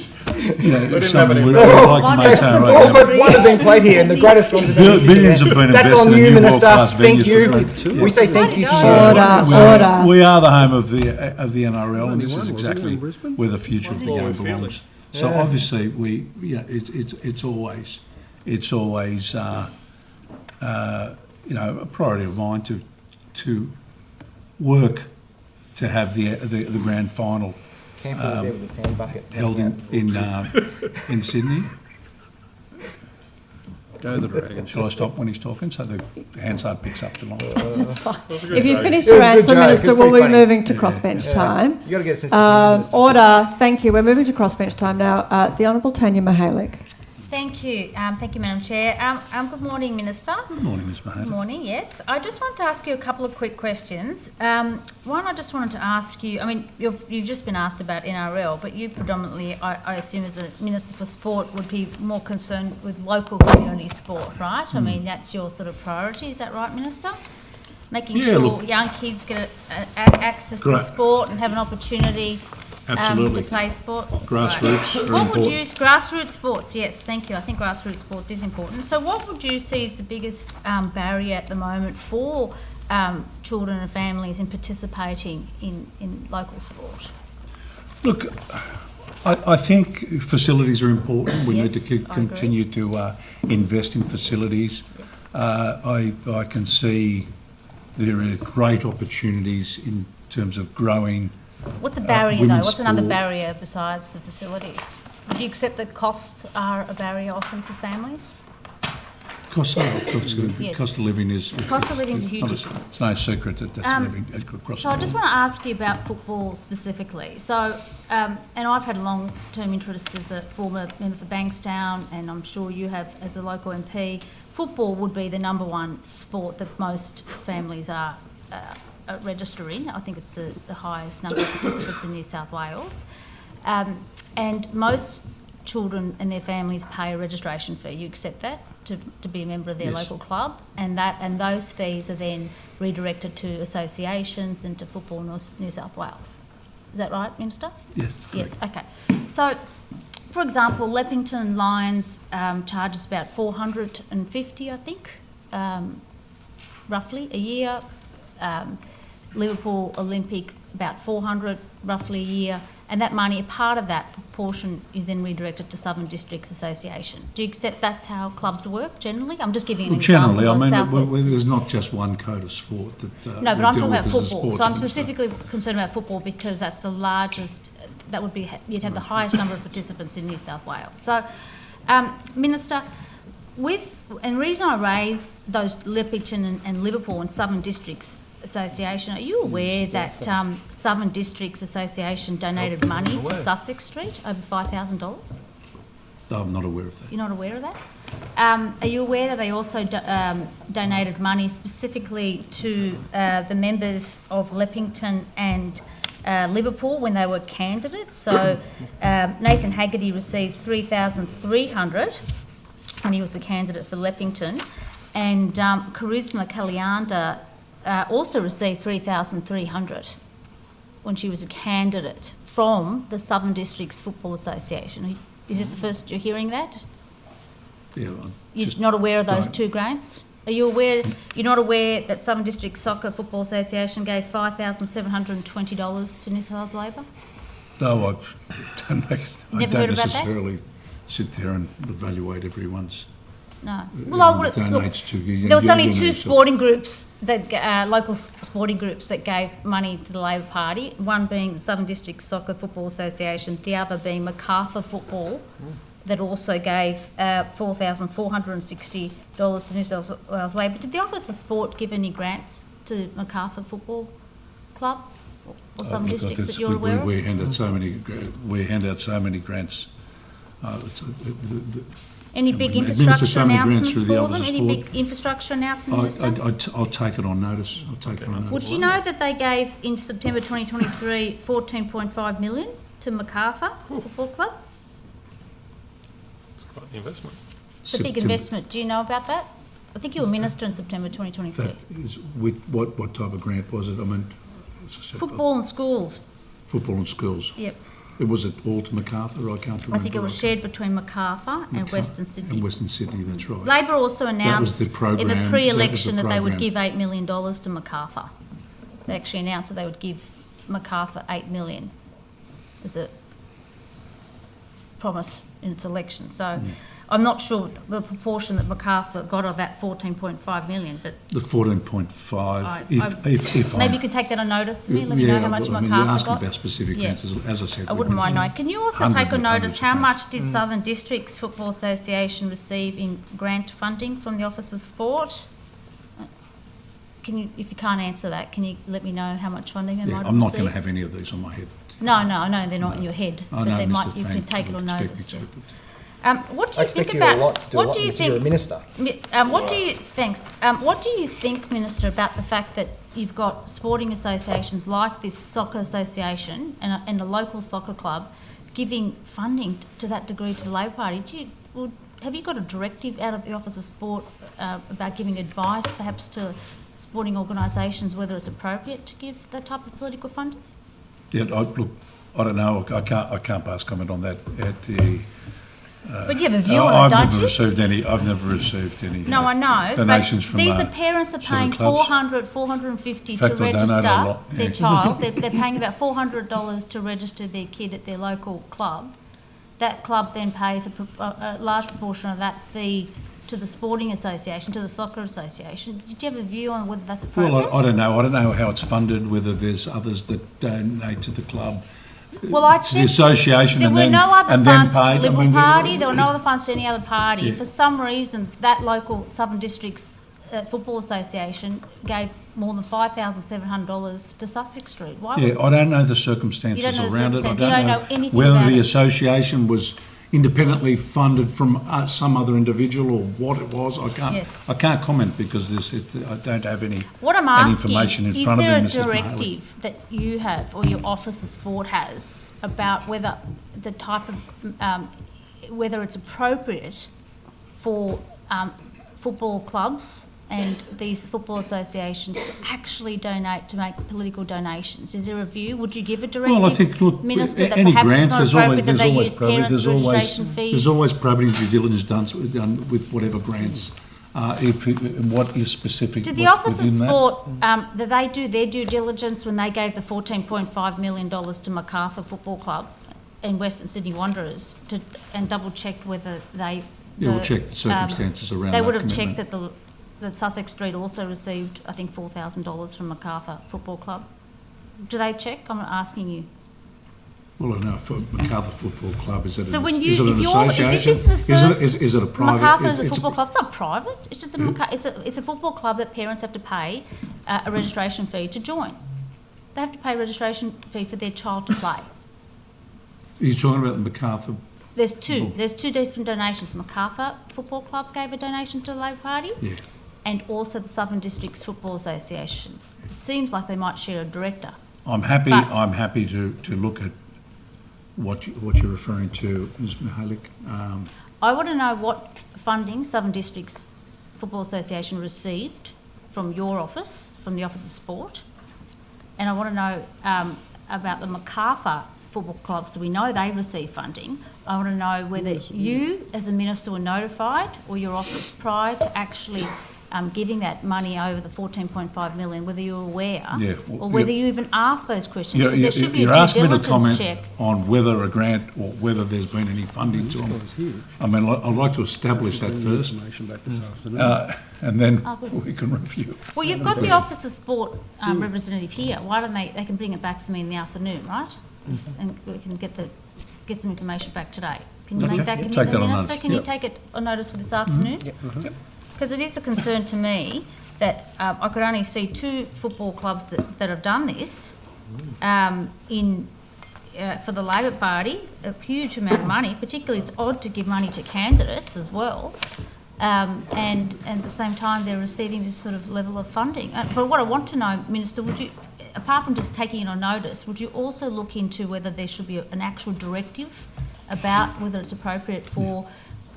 something we'd like to maintain right All now. but one have been played here, and the greatest ones have been in Sydney. Billions have been That's invested on in you, new Minister. world-class Thank venues you. for We say thank you to you. Order. We are the home of the NRL, and this Only is one, exactly wasn't it, in Brisbane? where the future of the game belongs. So obviously, it's always a priority of mine to work to have the grand final Kamper was there with the sand bucket. held in Sydney. Go the Dragons. Shall I stop when he's talking so the Hansard picks up the line? That's fine. If you finish It was your a good answer, joke. Minister, It's we'll pretty be funny. moving to crossbench time. You got to get a sense of Order. Thank you. We're moving to crossbench time now. The Honourable Tanya Mihalik. Thank you. Thank you, Madam Chair. Good morning, Minister. Good morning, Ms. Mahoney. Good morning, yes. I just wanted to ask you a couple of quick questions. One, I just wanted to ask you, I mean, you've just been asked about NRL, but you predominantly, I assume as a Minister for Sport, would be more concerned with local community sport, right? I mean, that's your sort of priority, is that right, Minister? Making sure young kids get access to sport and have an opportunity Absolutely. to play sport. Grassroots, very What would important. you, grassroots sports, yes, thank you. I think grassroots sports is important. So what would you see as the biggest barrier at the moment for children and families in participating in local sport? Look, I think facilities are important. We need Yes, to I continue to invest in facilities. I can see there are great opportunities in terms of growing. What's a barrier though? women's What's another sport. barrier besides the facilities? Would you accept that costs are a barrier often for families? Cost of living is... Cost of living is a huge issue. It's no secret that that's living across So the I just board. want to ask you about football specifically. So, and I've had a long-term interest as a former member for Bankstown, and I'm sure you have as a local MP. Football would be the number one sport that most families are registering. I think it's the highest number of participants in New South Wales. And most children and their families pay a registration fee. You accept that to be a member of their local club, and those fees are then redirected to associations and to Football New South Wales. Is that right, Minister? Yes, Yes, okay. So, for example, Leppington Lions charges about $450, I think, roughly a year. Liverpool Olympic about $400 roughly a year, and that money, a part of that proportion is then redirected to Southern Districts Association. Do you accept that's how clubs work generally? I'm just giving an example. Generally, I mean, Southwest. there's not just one code of sport that No, but we I'm deal talking about with as a football. sports So I'm minister. specifically concerned about football because that's the largest, that would be, you'd have the highest number of participants in New South Wales. So, Minister, and the reason I raise those Leppington and Liverpool and Southern Districts Association, are you aware that Southern Districts Association donated money to Sussex Street, over $5,000? No, I'm not aware of that. You're not aware of that? Are you aware that they also donated money specifically to the members of Leppington and Liverpool when they were candidates? So Nathan Haggerty received $3,300 when he was a candidate for Leppington, and Charisma Kalianda also received $3,300 when she was a candidate from the Southern Districts Football Association. Is this the first you're hearing that? Yeah, You're not aware of those two grants? Are you aware? You're not aware that Southern District Soccer Football Association gave $5,720 to New South Wales Labor? No, I don't Never heard about that? necessarily sit there and evaluate everyone's. No. Well, I would donates to you. There was only you two know, sporting groups that local sporting groups that gave money to the Labor Party. One being the Southern District Soccer Football Association, the other being Macarthur Football, that also gave $4,460 to New South Wales Labor. Did the Office of Sport give any grants to Macarthur Football Club or Southern Districts that you're aware of? We hand out so many grants. Any big we administer infrastructure so many grants announcements through for the them? Office of Any Sport. big infrastructure announcements, Minister? I'll take it on notice. Would you know that they gave in September 2023 $14.5 million to Macarthur Football Club. It's quite an investment. It's a big investment. Do you know about that? I think you were minister in September 2023. That is, with what type of grant was it? I mean, as I said, Football and schools. Football and schools. Yep. Was it all to Macarthur? I can't remember. I think it was shared between Macarthur and Western Sydney. And Western Sydney, that's right. Labor also announced the program, in the pre-election that was the that they would program. give $8 million to Macarthur. They actually announced that they would give Macarthur $8 million as a promise in its election. So I'm not sure the proportion that Macarthur got of that 14.5 million, but The 14.5. If maybe I'm- you could take that on notice for me, let me know how much I mean, Macarthur you're asking got. about specific Yeah. grants, as I said. I wouldn't mind knowing. Can you also hundreds take on and hundreds notice of how grants. much did Southern Districts Football Association receive in grant funding from the Office of Sport? Can you, if you can't answer that, can you let me know how much funding they might Yeah, have I'm not going to received? have any of these on my head. No, I know they're not in your head, I but know they Mr. might. You can Fang take it on would expect notice. me to, Yes. but- What do I you think expect you to about? do a lot, What do you Mr. You're a think? minister. What do you thanks? What do you think, Minister, about the fact that you've got sporting associations like this soccer association and a local soccer club giving funding to that degree to the Labor Party? Have you got a directive out of the Office of Sport about giving advice, perhaps to sporting organisations, whether it's appropriate to give that type of political funding? Yeah, look, I don't know. I can't pass comment on that at the. But you have a view on it, I've don't never you? received any. I've never received any. No, I know, donations but from these are parents are sort of paying clubs. $450 In to fact, I donate a register lot, their yeah. child. They're paying about $400 to register their kid at their local club. That club then pays a large proportion of that fee to the sporting association, to the soccer association. Did you have a view on whether that's appropriate? Well, I don't know. I don't know how it's funded. Whether there's others that donate to the club. Well, I To the checked. association There and were then no other and then funds to paid. the I Liberal mean, Party. There were no other funds to any other party. Yeah. For some reason, that local Southern Districts Football Association gave more than $5,700 to Sussex Street. Why? Yeah, I don't know the circumstances You don't know the around it. I circumstances. don't You don't know anything whether about the it. association was independently funded from some other individual or what it was. Yes. I can't comment because I don't have any What I'm any asking, information in is front there of a me, Mrs. Mahaley. directive that you have or your Office of Sport has about whether the type of, whether it's appropriate for football clubs and these football associations to actually donate, to make political donations? Is there a view? Would you give a directive, Well, I think, look, Minister, that any perhaps grants, it's not appropriate that they use probity, parents' registration fees? there's always probity and due diligence done with whatever grants, what is specific Did the Office of within that. Sport, did they do their due diligence when they gave the $14.5 million to Macarthur Football Club and Western Sydney Wanderers and double-checked whether they... Yeah, we'll check the circumstances around They that would have commitment. checked that Sussex Street also received, I think, $4,000 from Macarthur Football Club. Do they check? I'm not asking you. Well, I know for Macarthur Football Club, is it So an when you, association? if this is the first, Is it a private? Macarthur is a it's football club. It's not private. It's just it's a football club that parents have to pay a registration fee to join. They have to pay a registration fee for their child to play. Are you talking about the Macarthur? There's two different donations. Macarthur Football Club gave a donation to the Labor Party, Yeah. and also the Southern Districts Football Association. It seems like they might share a director. I'm happy. But- I'm happy to look at what you're referring to, Ms. Mihalik. I want to know what funding Southern Districts Football Association received from your office, from the Office of Sport, and I want to know about the Macarthur Football Club, so we know they receive funding. I want to know whether you, as a minister, were notified or your office prior to actually giving that money over the 14.5 million, whether you were aware, Yeah, or whether you even asked those questions. You're, Because there should be a you're due asking me to diligence comment check. on whether a grant or whether there's been any funding to them. I mean, I'd like to establish that first, and then we can review. Well, you've got the Office of Sport representative here. Why don't they can bring it back for me in the afternoon, right? And we can get some information back today. Can you Okay. make that Take commitment, that on Minister? notice. Can you Yep. take it on notice for this afternoon? Because it is a concern to me that I could only see 2 football clubs that have done this for the Labor Party, a huge amount of money. Particularly, it's odd to give money to candidates as well. And at the same time, they're receiving this sort of level of funding. But what I want to know, Minister, apart from just taking it on notice, would you also look into whether there should be an actual directive about whether it's appropriate for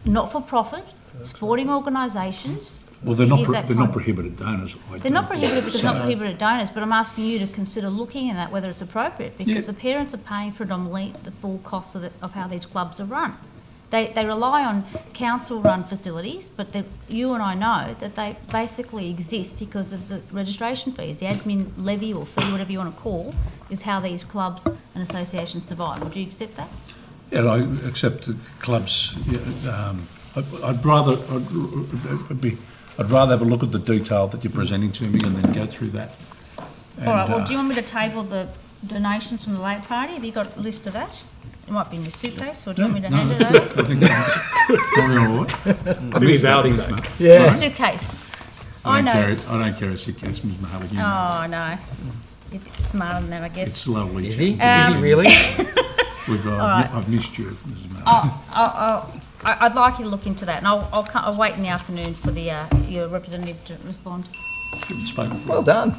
not-for-profit sporting organisations? Well, they're not prohibited donors. They're not prohibited because they're not prohibited donors, but I'm asking you to consider looking at that, whether it's appropriate, because the parents are paying predominantly the full cost of how these clubs are run. They rely on council-run facilities, but you and I know that they basically exist because of the registration fees, the admin levy or fee, whatever you want to call, is how these clubs and associations survive. Would you accept that? Yeah, I accept the clubs. I'd rather have a look at the detail that you're presenting to me and then go through that. All right, well, do you want me to table the donations from the late party? Have you got a list of that? It might be in your suitcase, or do you want me to hand it over? I think that's all right. It's in his outing bag. Yeah. Suitcase. I know. I don't carry a suitcase, Ms. Mahalik. Oh, no. You're smarter than that, I guess. It's lovely. Is he really? I've missed you, Mrs. Mahalik. I'd like you to look into that, and I'll wait in the afternoon for your representative to respond. Well done.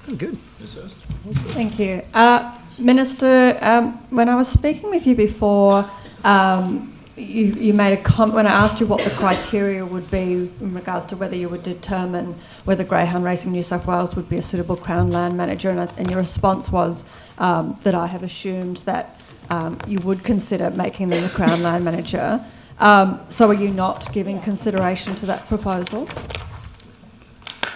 That's good. Thank you. Minister, when I was speaking with you before, you made a comment when I asked you what the criteria would be in regards to whether you would determine whether Greyhound Racing New South Wales would be a suitable Crown land manager, and your response was that I have assumed that you would consider making them the Crown land manager. So are you not giving consideration to that proposal?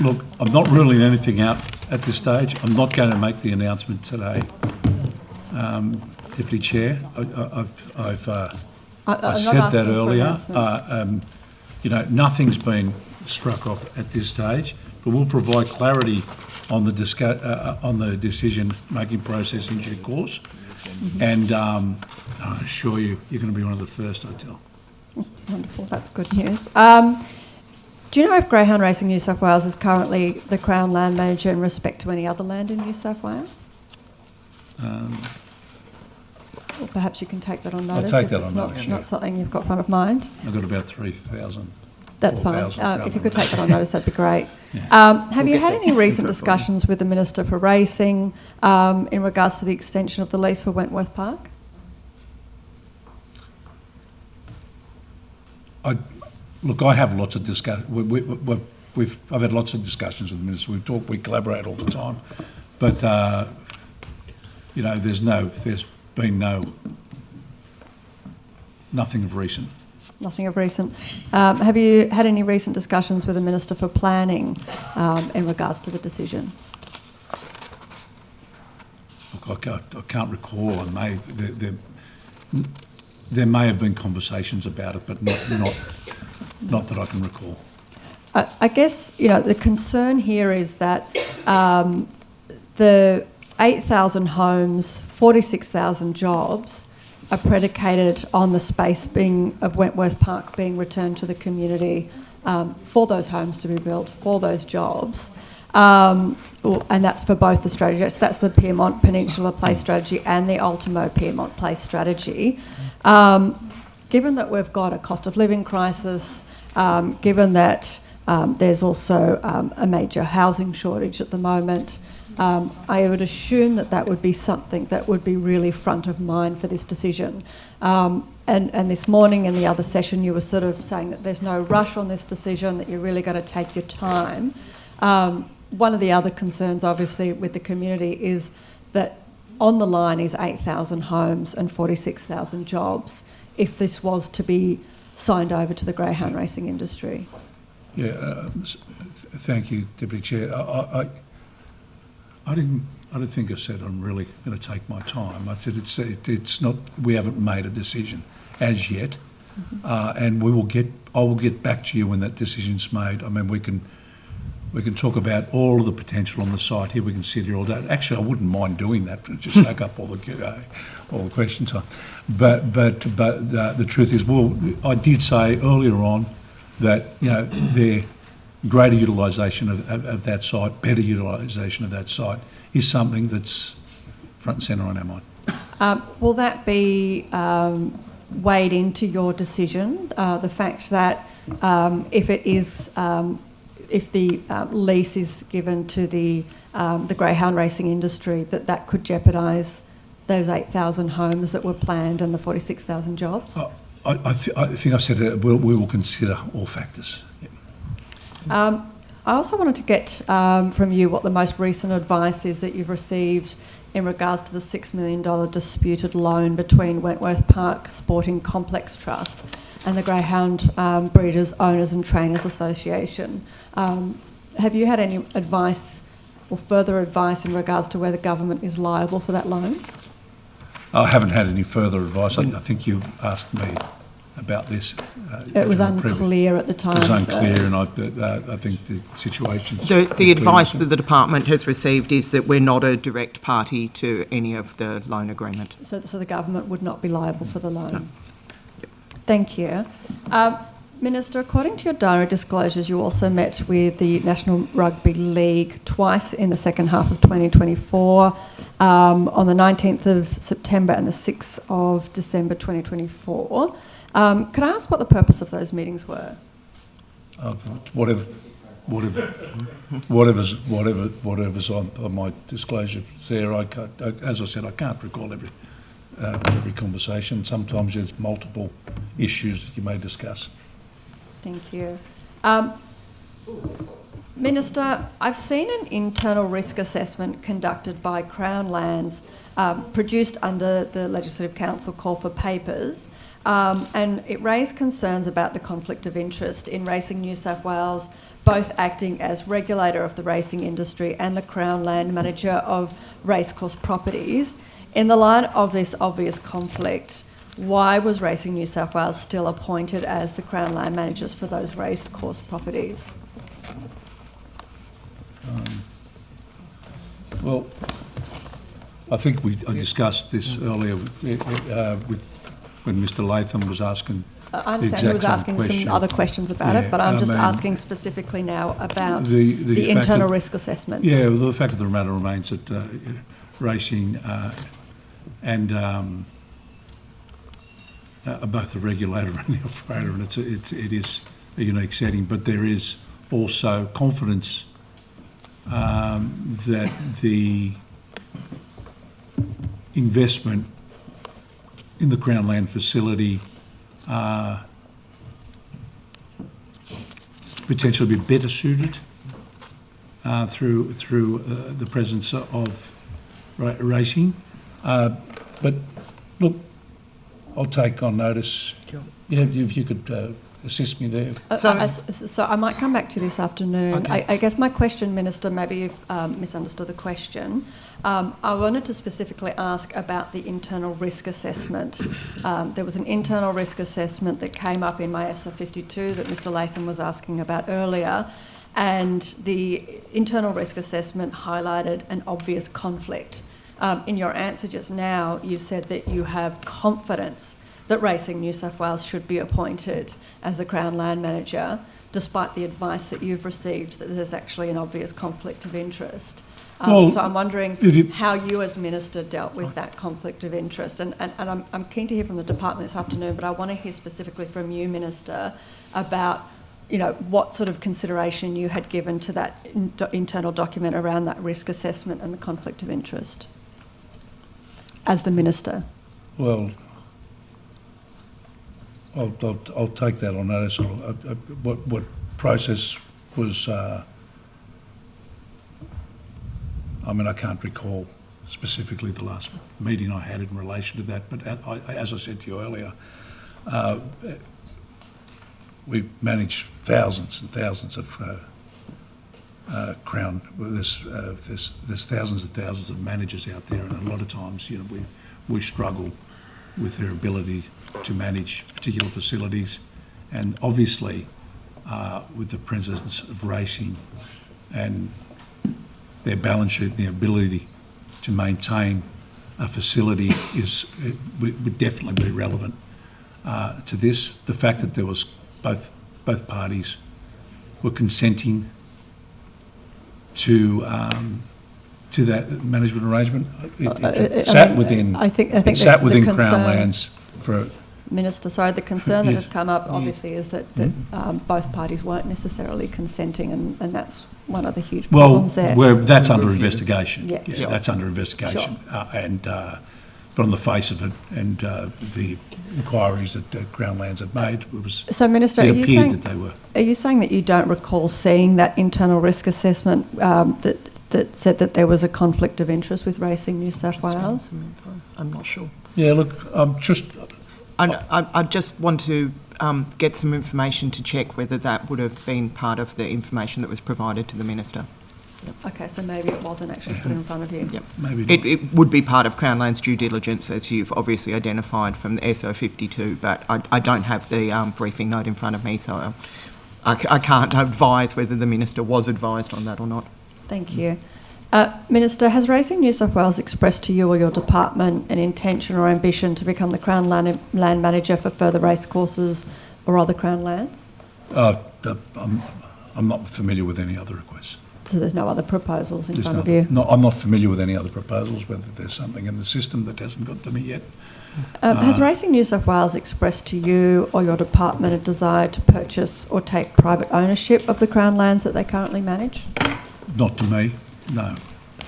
Look, I'm not ruling anything out at this stage. I'm not going to make the announcement today, Deputy Chair. I said that earlier. Nothing's been struck off at this stage, but we'll provide clarity on the decision-making process in due course. And I assure you, you're going to be one of the first, I tell. Wonderful, that's good news. Do you know if Greyhound Racing New South Wales is currently the Crown land manager in respect to any other land in New South Wales? Or perhaps you can take that on notice. I'll take that on notice, not something you've got front of mind. I've got about 3,000. That's fine. If you could take that on notice, that'd be great. Yeah. Have you had any recent discussions with the Minister for Racing in regards to the extension of the lease for Wentworth Park? I have lots of discussions. I've had lots of discussions with the Minister. We've talked, we collaborate all the time. But, there's been nothing of recent. Nothing of recent. Have you had any recent discussions with the Minister for Planning in regards to the decision? Look, I can't recall. There may have been conversations about it, but not that I can recall. I guess, the concern here is that the 8,000 homes, 46,000 jobs are predicated on the space of Wentworth Park being returned to the community for those homes to be built, for those jobs. And that's for both the strategies. That's the Pyrmont Peninsula Place strategy and the Ultimo Pyrmont Place strategy. Given that we've got a cost of living crisis, given that there's also a major housing shortage at the moment, I would assume that would be something that would be really front of mind for this decision. And this morning in the other session, you were sort of saying that there's no rush on this decision, that you're really going to take your time. One of the other concerns, obviously, with the community is that on the line is 8,000 homes and 46,000 jobs if this was to be signed over to the greyhound racing industry. Yeah, thank you, Deputy Chair. I don't think I said I'm really going to take my time. I said it's not. We haven't made a decision as yet, and I will get back to you when that decision's made. I mean, we can talk about all of the potential on the site here. We can sit here all day. Actually, I wouldn't mind doing that, but just soak up all the question time. But the truth is, well, I did say earlier on that their greater utilisation of that site, better utilisation of that site, is something that's front and centre on our mind. Will that be weighed into your decision? The fact that if the lease is given to the the greyhound racing industry, that could jeopardise those 8,000 homes that were planned and the 46,000 jobs? I think I said we will consider all factors. Yeah. I also wanted to get from you what the most recent advice is that you've received in regards to the $6 million disputed loan between Wentworth Park Sporting Complex Trust and the Greyhound Breeders, Owners and Trainers Association. Have you had any advice or further advice in regards to whether government is liable for that loan? I haven't had any further advice. I think you asked me about this. It was unclear at the time. It was unclear, and I think the situation. The advice that the department has received is that we're not a direct party to any of the loan agreement. So the government would not be liable for the loan? No. Yep. Thank you. Minister, according to your diary disclosures, you also met with the National Rugby League twice in the second half of 2024, on the 19th of September and the 6th of December 2024. Can I ask what the purpose of those meetings were? Whatever's on my disclosure there. As I said, I can't recall every conversation. Sometimes there's multiple issues that you may discuss. Thank you. Minister, I've seen an internal risk assessment conducted by Crown Lands, produced under the Legislative Council call for papers, and it raised concerns about the conflict of interest in Racing New South Wales, both acting as regulator of the racing industry and the Crown Land manager of racecourse properties. In the light of this obvious conflict, why was Racing New South Wales still appointed as the Crown Land managers for those racecourse properties? Well, I think I discussed this earlier when Mr. Latham was asking. I understand he was asking some other questions about it, but I'm just asking specifically now about the internal risk assessment. Yeah, well, the fact of the matter remains that racing and both the regulator and the operator, and it is a unique setting, but there is also confidence that the investment in the Crown Land facility potentially be better suited through the presence of racing. But look, I'll take on notice. Yeah, if you could assist me there. So I might come back to this afternoon. Okay. I guess my question, Minister, maybe you've misunderstood the question. I wanted to specifically ask about the internal risk assessment. There was an internal risk assessment that came up in my SO52 that Mr. Latham was asking about earlier, and the internal risk assessment highlighted an obvious conflict. In your answer just now, you said that you have confidence that Racing New South Wales should be appointed as the Crown Land Manager, despite the advice that you've received that there's actually an obvious conflict of interest. So I'm wondering how you as Minister dealt with that conflict of interest. And I'm keen to hear from the department this afternoon, but I want to hear specifically from you, Minister, about what sort of consideration you had given to that internal document around that risk assessment and the conflict of interest as the Minister. Well, I'll take that on notice. What process was? I can't recall specifically the last meeting I had in relation to that. But as I said to you earlier, we manage thousands and thousands of Crown. There's thousands and thousands of managers out there, and a lot of times, we struggle with their ability to manage particular facilities, and obviously with the presence of racing and their balance sheet and their ability to maintain a facility would definitely be relevant to this. The fact that there was both parties were consenting to that management arrangement. It sat within Crown Lands for Minister, sorry, the concern that Yes. has come up obviously is that both parties weren't necessarily consenting, and that's one of the huge Well, problems there. that's under investigation. Yeah. Yeah, that's under investigation. But on the face of it, and the inquiries that Crown Lands had made, it was. So, Minister, it are you appeared saying, that they were. are you saying that you don't recall seeing that internal risk assessment that said that there was a conflict of interest with Racing New South Wales? I'm not sure. Yeah, look, I just want to get some information to check whether that would have been part of the information that was provided to the Minister. Okay, so maybe it wasn't actually put in front of you. Yep. Maybe It would be part of Crown Lands due diligence, as you've obviously identified from the SO52, but I don't have the briefing note in front of me, so I can't advise whether the Minister was advised on that or not. Thank you. Minister, has Racing New South Wales expressed to you or your department an intention or ambition to become the Crown Land Manager for further racecourses or other Crown lands? I'm not familiar with any other requests. So there's no other proposals in There's front of nothing. you? No, I'm not familiar with any other proposals, whether there's something in the system that hasn't got to me yet. Has Racing New South Wales expressed to you or your department a desire to purchase or take private ownership of the Crown lands that they currently manage? Not to me, no.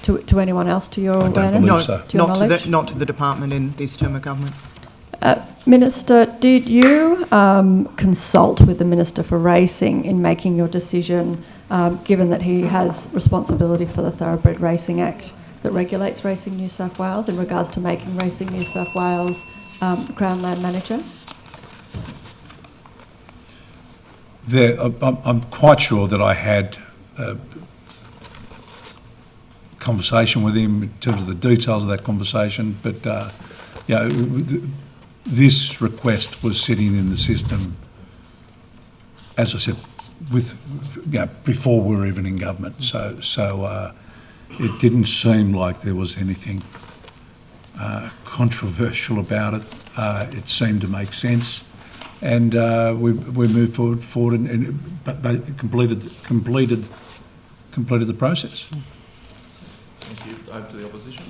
To anyone else, to your I don't awareness? believe so. To your knowledge? Not to the department in this term of government. Minister, did you consult with the Minister for Racing in making your decision, given that he has responsibility for the Thoroughbred Racing Act that regulates Racing New South Wales in regards to making Racing New South Wales Crown Land Manager? I'm quite sure that I had a conversation with him in terms of the details of that conversation, but this request was sitting in the system, as I said, before we were even in government. So it didn't seem like there was anything controversial about it. It seemed to make sense, and we moved forward and completed the process. Thank you. Over to the opposition.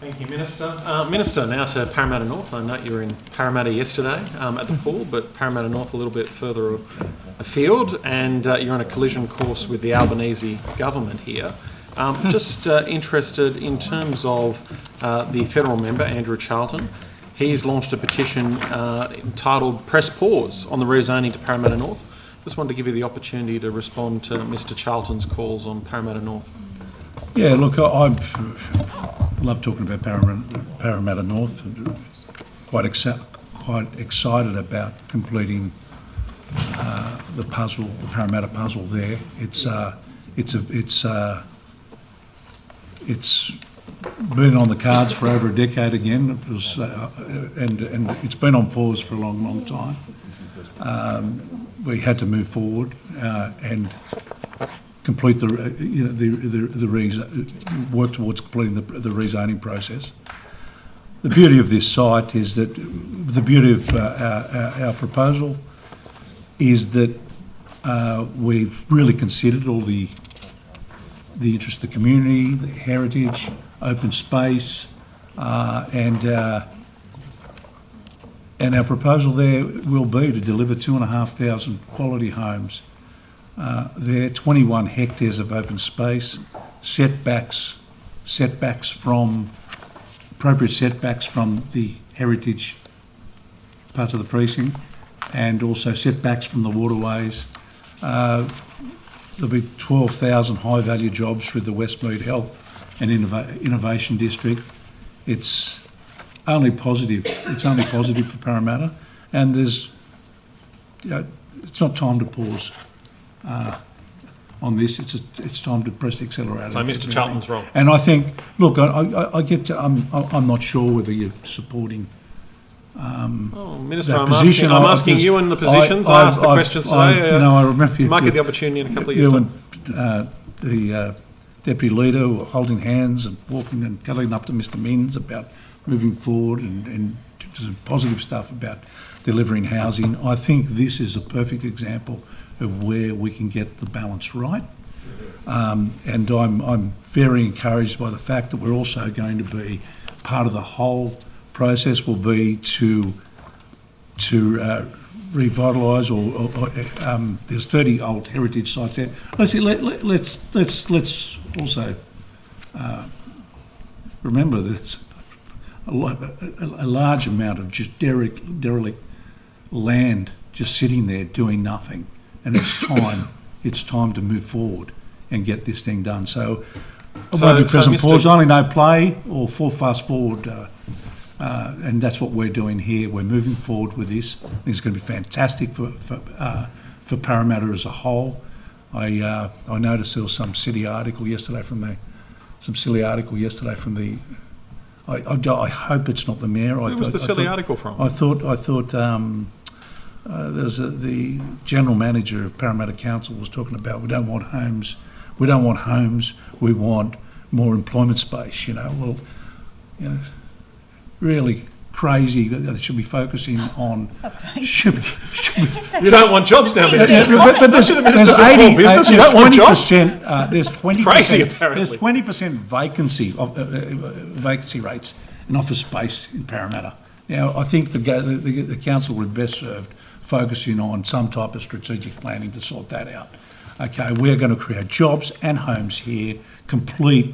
Thank you, Minister. Minister, now to Parramatta North. I note you were in Parramatta yesterday at the pool, but Parramatta North a little bit further afield, and you're on a collision course with the Albanese government here. Just interested in terms of the federal member, Andrew Charlton. He's launched a petition entitled Press Pause on the rezoning to Parramatta North. Just wanted to give you the opportunity to respond to Mr Charlton's calls on Parramatta North. Yeah, look, I love talking about Parramatta North. Quite excited about completing the puzzle, the Parramatta puzzle there. It's been on the cards for over a decade again. It was, and it's been on pause for a long, long time. We had to move forward and complete work towards completing the rezoning process. The beauty of this site is that the beauty of our proposal is that we've really considered all the interest of the community, the heritage, open space, and our proposal there will be to deliver 2,500 quality homes. There, 21 hectares of open space, appropriate setbacks from the heritage parts of the precinct, and also setbacks from the waterways. There'll be 12,000 high-value jobs through the Westmead Health and Innovation District. It's only positive. It's only positive for Parramatta, and it's not time to pause on this. It's time to press the accelerator. So Mr Charlton's wrong. And I think, look, I get to. I'm not sure whether you're supporting. Minister, that I'm position. asking you in the positions. I asked the questions today. I remember you might get the opportunity in a couple of years' you time. and the deputy leader were holding hands and walking and cuddling up to Mr Minns about moving forward and some positive stuff about delivering housing. I think this is a perfect example of where we can get the balance right. And I'm very encouraged by the fact that we're also going to be part of the whole process will be to revitalise or there's 30 old heritage sites there. Let's also remember there's a large amount of just derelict land just sitting there doing nothing, and it's time to move forward and get this thing done. So it won't be present pause, only no play or fast forward. And that's what we're doing here. We're moving forward with this. I think it's going to be fantastic for Parramatta as a whole. I noticed there was some silly article yesterday from the. I hope it's not the mayor. Where was the silly article from? I thought there's the general manager of Parramatta Council was talking about we don't want homes. We want more employment space. Really crazy. They should be focusing on. Should be, you don't want jobs down there. But there's 80. Business, you don't want jobs. There's 20%. Crazy, apparently. There's 20% vacancy rates in office space in Parramatta. Now, I think the council would be best served focusing on some type of strategic planning to sort that out. Okay, we're going to create jobs and homes here, complete.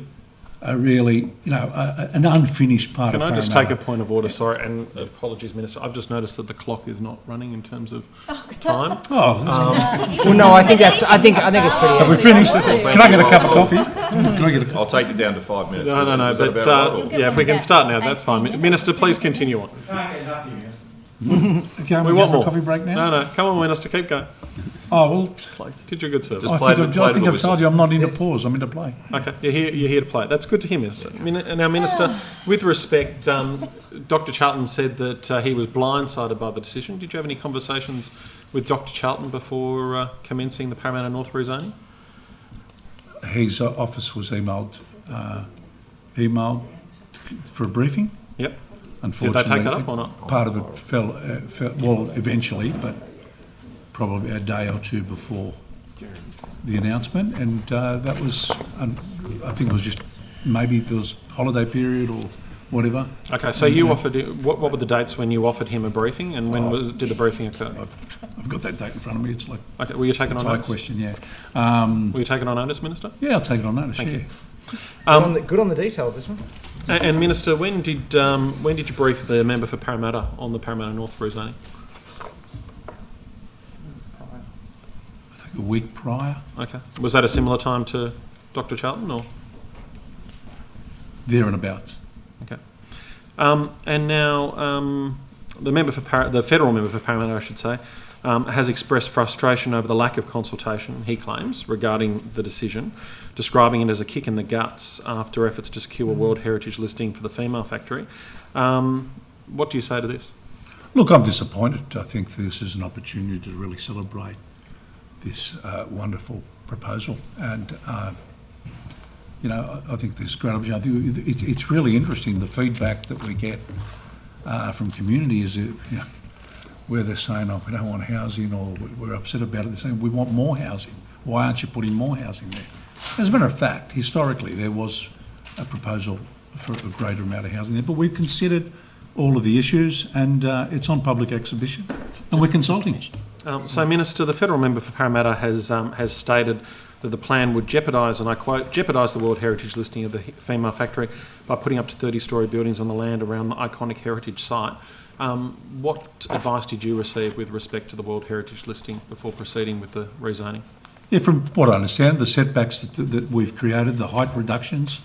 An unfinished part of Parramatta. Can I just take a point of order? Sorry, and apologies, Minister. I've just noticed that the clock is not running in terms of time. Oh, well, no, I think it's pretty. Have we finished? Can I get a cup of coffee? I'll take it down to 5 minutes. No. Is that But about right, or- if we can start now, that's fine. Minister, please continue on. Okay, We want for a more. coffee break now? No. Come on, Minister, keep going. Oh, well, Did your good service. Just I play think the I've whistle. told you I'm not into pause, I'm into play. Okay, you're here to play. That's good to hear, Minister. Now, Minister, with respect, Dr. Charlton said that he was blindsided by the decision. Did you have any conversations with Dr. Charlton before commencing the Parramatta North rezoning? His office was emailed for a briefing. Yep. Did Unfortunately, they take that up or not? Part of it fell well, eventually, but probably a day or two before the announcement, and that was, I think it was just, maybe it was holiday period or whatever. Okay, so you offered, what were the dates when you offered him a briefing, and when did the briefing occur? I've got that date in front of me, it's like Okay, were you taken on a notice? question, yeah. Were you taken on notice, Minister? Yeah, I'll take it on notice, Thank yeah. you. Good on the details, this one. And Minister, when did you brief the member for Parramatta on the Parramatta North rezoning? I think a week prior, Okay. Was that a similar time to Dr. Charlton, or? there and abouts. Okay. And now the federal member for Parramatta, I should say, has expressed frustration over the lack of consultation, he claims, regarding the decision, describing it as a kick in the guts after efforts to secure a World Heritage listing for the female factory. What do you say to this? Look, I'm disappointed. I think this is an opportunity to really celebrate this wonderful proposal, and I think this is great opportunity. I think it's really interesting, the feedback that we get from community is where they're saying, oh, we don't want housing, or we're upset about it. They're saying, we want more housing. Why aren't you putting more housing there? As a matter of fact, historically, there was a proposal for a greater amount of housing there, but we've considered all of the issues, and it's on public exhibition, and we're consulting. So, Minister, the federal member for Parramatta has stated that the plan would jeopardise, and I quote, jeopardise the World Heritage listing of the female factory by putting up to 30-storey buildings on the land around the iconic heritage site. What advice did you receive with respect to the World Heritage listing before proceeding with the rezoning? Yeah, from what I understand, the setbacks that we've created, the height reductions,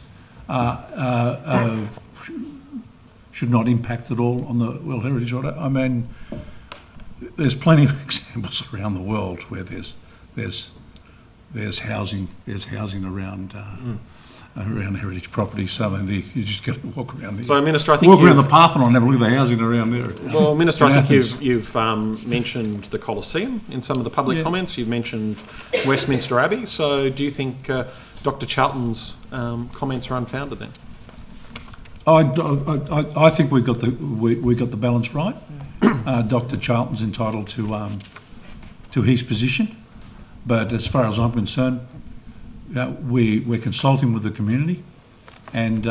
should not impact at all on the World Heritage Order. I mean, there's plenty of examples around the world where there's housing around around heritage property. So you just got to walk around there. So, Minister, I think walk around the Parthenon and have a look at the housing around there. Well, Minister, I think you've mentioned the Colosseum in some of the public comments. You've mentioned Westminster Abbey. So, do you think Dr. Charlton's comments are unfounded then? I think we got the balance right. Dr. Charlton's entitled to his position, but as far as I'm concerned, we're consulting with the community, and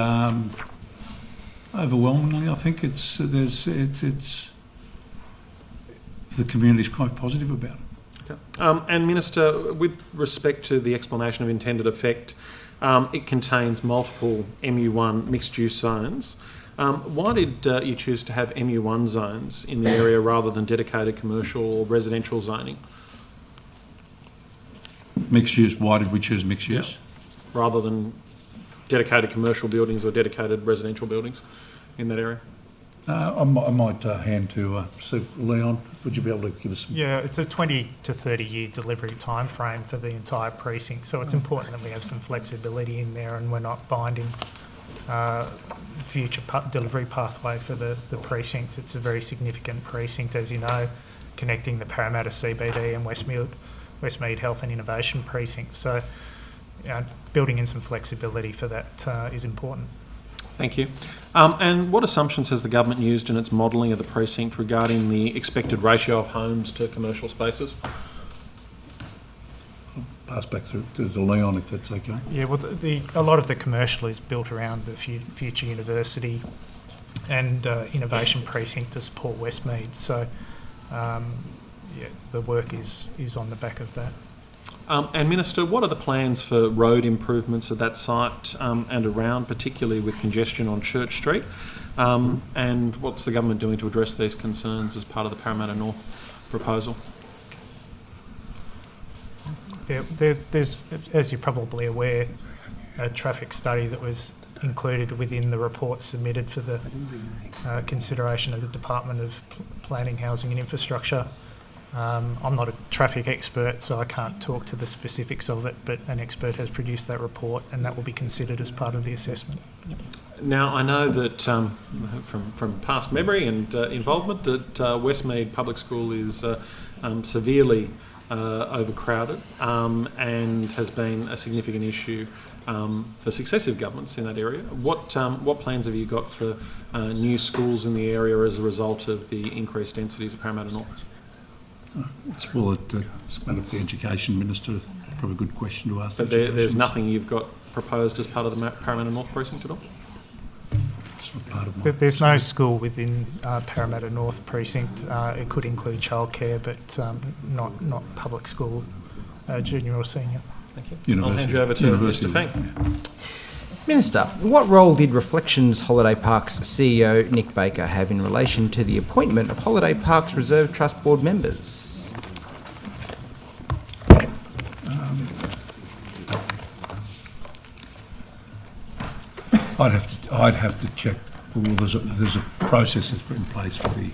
the community is quite positive about it. Okay. And Minister, with respect to the explanation of intended effect, it contains multiple MU1 mixed-use zones. Why did you choose to have MU1 zones in the area rather than dedicated commercial or residential zoning? Mixed use, why did we choose mixed use? Yeah. Rather than dedicated commercial buildings or dedicated residential buildings in that area? I might hand to Leon. Would you be able to give us some? Yeah, it's a 20 to 30 year delivery time frame for the entire precinct, so it's important that we have some flexibility in there and we're not binding future delivery pathway for the precinct. It's a very significant precinct, as you know, connecting the Parramatta CBD and Westmead Health and Innovation Precinct. So building in some flexibility for that is important. Thank you. And what assumptions has the government used in its modelling of the precinct regarding the expected ratio of homes to commercial spaces? Pass back to Leon, if that's okay. Yeah, well, a lot of the commercial is built around the future university and innovation precinct to support Westmead. So, the work is on the back of that. And Minister, what are the plans for road improvements at that site and around, particularly with congestion on Church Street? And what's the government doing to address these concerns as part of the Parramatta North proposal? Yeah, there's, as you're probably aware, a traffic study that was included within the report submitted for the consideration of the Department of Planning, Housing and Infrastructure. I'm not a traffic expert, so I can't talk to the specifics of it, but an expert has produced that report and that will be considered as part of the assessment. Now, I know that from past memory and involvement that Westmead Public School is severely overcrowded and has been a significant issue for successive governments in that area. What plans have you got for new schools in the area as a result of the increased densities of Parramatta North? It's a matter of the Education Minister. Probably a good question to ask. But there's nothing you've got proposed as part of the Parramatta North precinct at all? It's not part of my... There's no school within Parramatta North precinct. It could include childcare, but not public school, junior or senior. Thank you. University. I'll hand you over to Mr. Fang. Minister, what role did Reflections Holiday Parks CEO Nick Baker have in relation to the appointment of Holiday Parks Reserve Trust Board members? I'd have to check. Well, there's a process that's put in place for the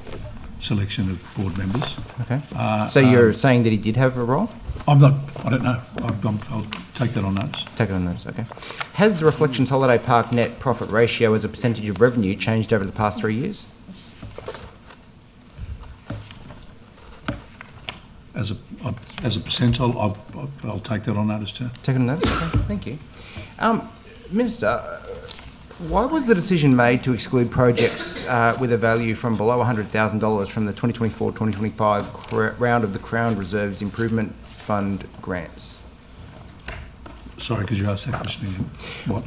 selection of board members. Okay. So you're saying that he did have a role? I don't know. I'll take that on notice. Take it on notice, okay. Has the Reflections Holiday Park net profit ratio as a percentage of revenue changed over the past 3 years? As a percent, I'll take that on notice too. Take it on notice, okay. Thank you. Minister, why was the decision made to exclude projects with a value from below $100,000 from the 2024-2025 round of the Crown Reserves Improvement Fund grants? Sorry, could you ask that question again?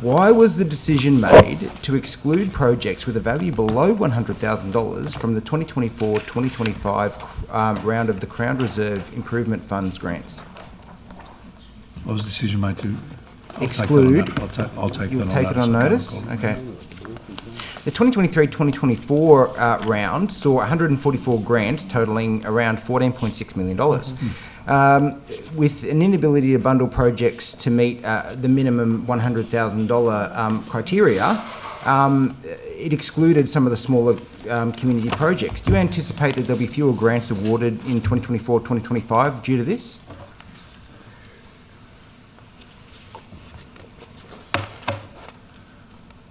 Why was the decision made to exclude projects with a value below $100,000 from the 2024-2025 round of the Crown Reserve Improvement Funds grants? What was the decision made to exclude? I'll take You'll that take it on notice? Okay. The 2023-2024 round saw 144 grants totalling around $14.6 million. With an inability to bundle projects to meet the minimum $100,000 criteria, it excluded some of the smaller community projects. Do you anticipate that there'll be fewer grants awarded in 2024-2025 due to this?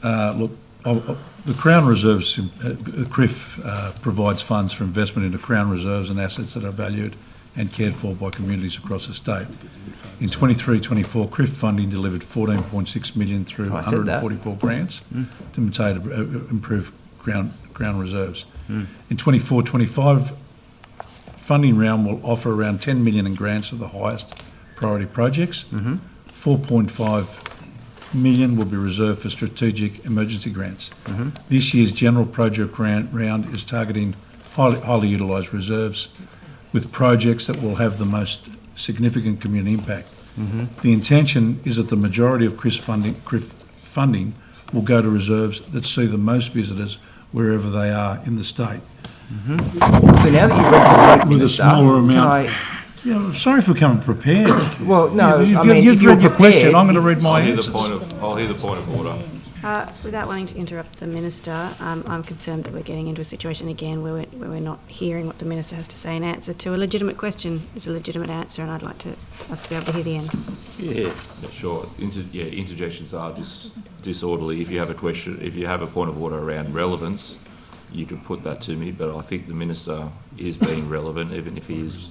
Look, the Crown Reserves, CRIF provides funds for investment into Crown Reserves and assets that are valued and cared for by communities across the state. In 23-24, CRIF funding delivered $14.6 million through 144 grants to improve Crown Reserves. In 24-25, funding round will offer around $10 million in grants for the highest priority projects. 4.5 million will be reserved for strategic emergency grants. This year's general project grant round is targeting highly utilised reserves with projects that will have the most significant community impact. The intention is that the majority of CRIF funding will go to reserves that see the most visitors wherever they are in the state. So now that you've read the note, With a Minister, smaller can amount. I- Yeah, I'm sorry for coming prepared. Well, no, You've I mean, you've if you're read your question, prepared, I'm going to read I'll my hear the answers. I'll hear the point of order. Without wanting to interrupt the minister, I'm concerned that we're getting into a situation again where we're not hearing what the minister has to say in answer to a legitimate question. It's a legitimate answer, and I'd like us to be able to hear the end. Yeah, sure. Interjections are just disorderly. If you have a question, if you have a point of order around relevance, you can put that to me, but I think the minister is being relevant, even if he is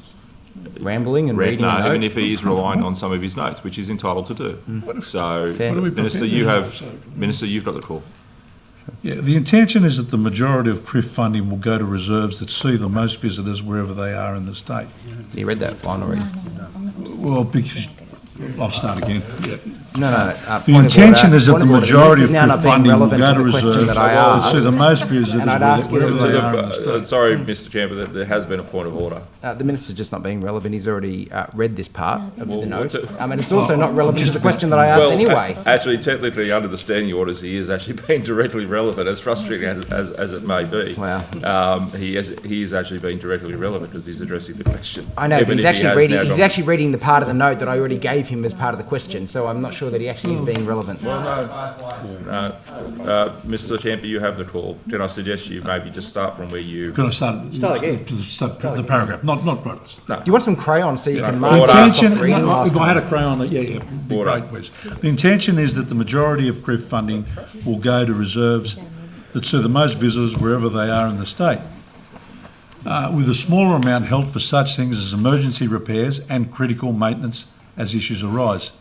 rambling and reading a note? even if he is relying on some of his notes, which he's entitled to do. So, Fair. What are we Minister, you've got the call. Yeah, the intention is that the majority of CRIF funding will go to reserves that see the most visitors wherever they are in the state. You read that line already? Well, because, I'll start again. Yeah. No. The intention is that the Point of order. majority of Minister, now CRIF not being funding will relevant go to to the question reserves that I that see asked. the most visitors And I'd ask you wherever to- they are in the state. Sorry, Mr. Chamber, that there has been a point of order. The minister's just not being relevant. He's already read this part of Well, the note. what's it- I mean, it's also not relevant to the question that I asked anyway. Actually, technically, under the standing orders, he is actually being directly relevant, as frustrating as it may be. Wow. He is actually being directly relevant because he's addressing the question. I know, but Even he's if he actually has reading. now He's gone- actually reading the part of the note that I already gave him as part of the question. So I'm not sure that he actually is being relevant. Mr. Kamper, you have the call. Can I suggest you maybe just start from where you... Can I start again? The paragraph, not right. Do you want some crayon so you can The mark? intention, Stop reading last if I had a time. crayon, it'd be great, please. The intention is that the majority of CRIF funding will go to reserves that see the most visitors wherever they are in the state, with a smaller amount held for such things as emergency repairs and critical maintenance as issues arise.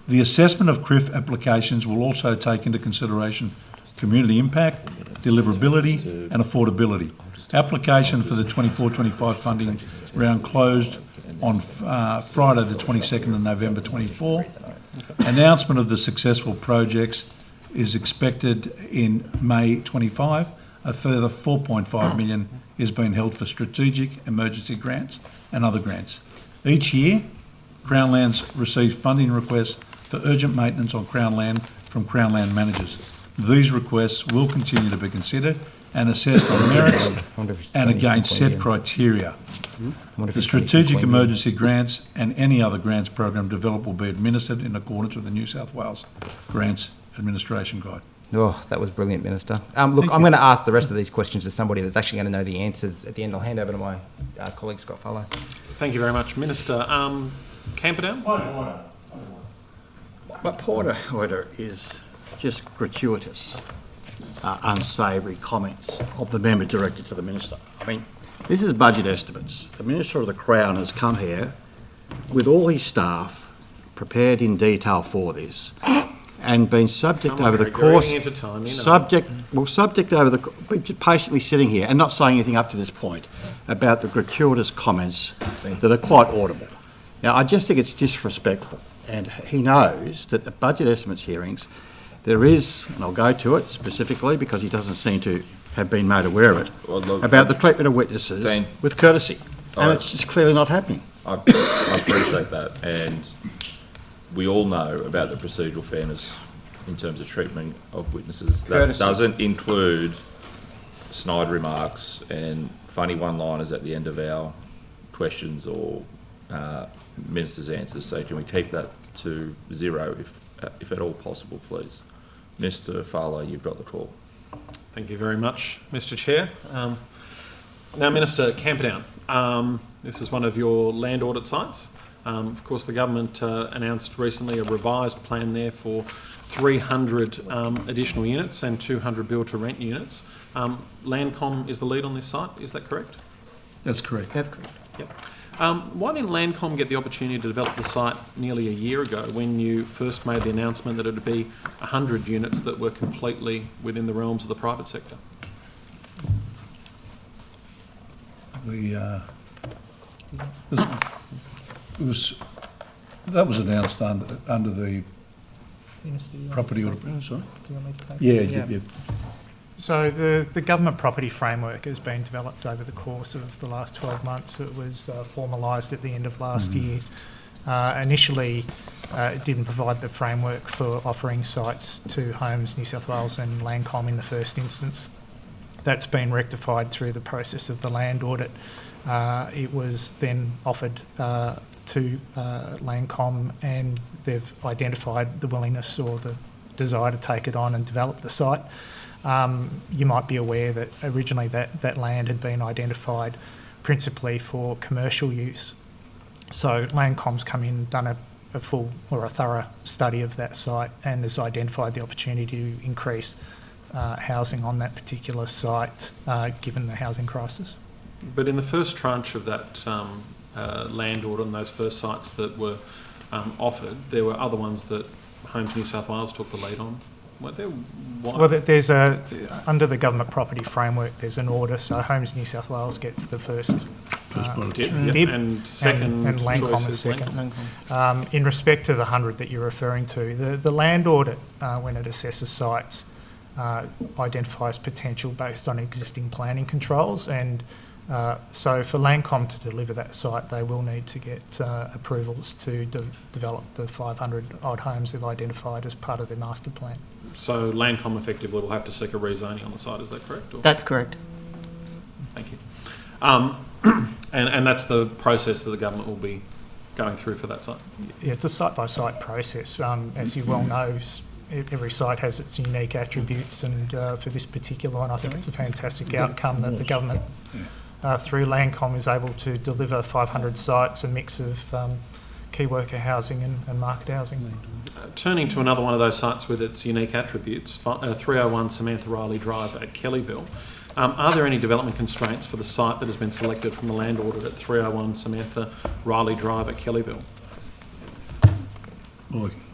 The assessment of CRIF applications will also take into consideration community impact, deliverability and affordability. Application for the 24-25 funding round closed on Friday the 22nd of November 24. Announcement of the successful projects is expected in May 25. A further 4.5 million is being held for strategic emergency grants and other grants. Each year, Crown Lands receives funding requests for urgent maintenance on Crown Land from Crown Land managers. These requests will continue to be considered and assessed on merits and against set criteria. The strategic emergency grants and any other grants program developed will be administered in accordance with the New South Wales Grants Administration Guide. Oh, that was brilliant, Minister. Look, I'm going to ask the rest of these questions to somebody that's actually going to know the answers at the end. I'll hand over to my colleague, Scott Farlow. Thank you very much, Minister. Camperdown? My point of order is just gratuitous, unsavoury comments of the member directed to the minister. I mean, this is budget estimates. The Minister of the Crown has come here with all his staff prepared in detail for this and been subject over the course... Subject over the... patiently sitting here and not saying anything up to this point about the gratuitous comments that are quite audible. Now, I just think it's disrespectful. And he knows that the budget estimates hearings, there is, and I'll go to it specifically because he doesn't seem to have been made aware of it, about the treatment of witnesses with courtesy. And it's just clearly not happening. I appreciate that. And we all know about the procedural fairness in terms of treatment of witnesses. That doesn't include snide remarks and funny one-liners at the end of our questions or Minister's answers. So can we keep that to zero if at all possible, please? Mr. Farlow, you've got the call. Thank you very much, Mr. Chair. Now, Minister Camperdown, this is one of your land audit sites. Of course, the government announced recently a revised plan there for 300 additional units and 200 build-to-rent units. Landcom is the lead on this site, is that correct? That's correct. That's correct. Yep. Why didn't Landcom get the opportunity to develop the site nearly a year ago when you first made the announcement that it would be 100 units that were completely within the realms of the private sector? That was announced under the property order. Sorry. Yeah. So the government property framework has been developed over the course of the last 12 months. It was formalised at the end of last year. Initially, it didn't provide the framework for offering sites to Homes New South Wales and Landcom in the first instance. That's been rectified through the process of the land audit. It was then offered to Landcom, and they've identified the willingness or the desire to take it on and develop the site. You might be aware that originally that land had been identified principally for commercial use. So Landcom's come in, done a full or a thorough study of that site and has identified the opportunity to increase housing on that particular site given the housing crisis. But in the first tranche of that land order and those first sites that were offered, there were other ones that Homes New South Wales took the lead on. Were there? Why? Well, there's under the government property framework, there's an order, so Homes New South Wales gets the first dib, and second and Landcom is second. In respect to the 100 that you're referring to, the land audit, when it assesses sites, identifies potential based on existing planning controls, and so for Landcom to deliver that site, they will need to get approvals to develop the 500 odd homes they've identified as part of their master plan. So Landcom effectively will have to seek a rezoning on the site, is that correct? Or? That's correct. Thank you. And that's the process that the government will be going through for that site? Yeah, it's a site-by-site process. As you well know, every site has its unique attributes, and for this particular one, I think it's a fantastic outcome that the government, through Landcom, is able to deliver 500 sites, a mix of key worker housing and market housing. Turning to another one of those sites with its unique attributes, 301 Samantha Riley Drive at Kellyville. Are there any development constraints for the site that has been selected from the land audit at 301 Samantha Riley Drive at Kellyville?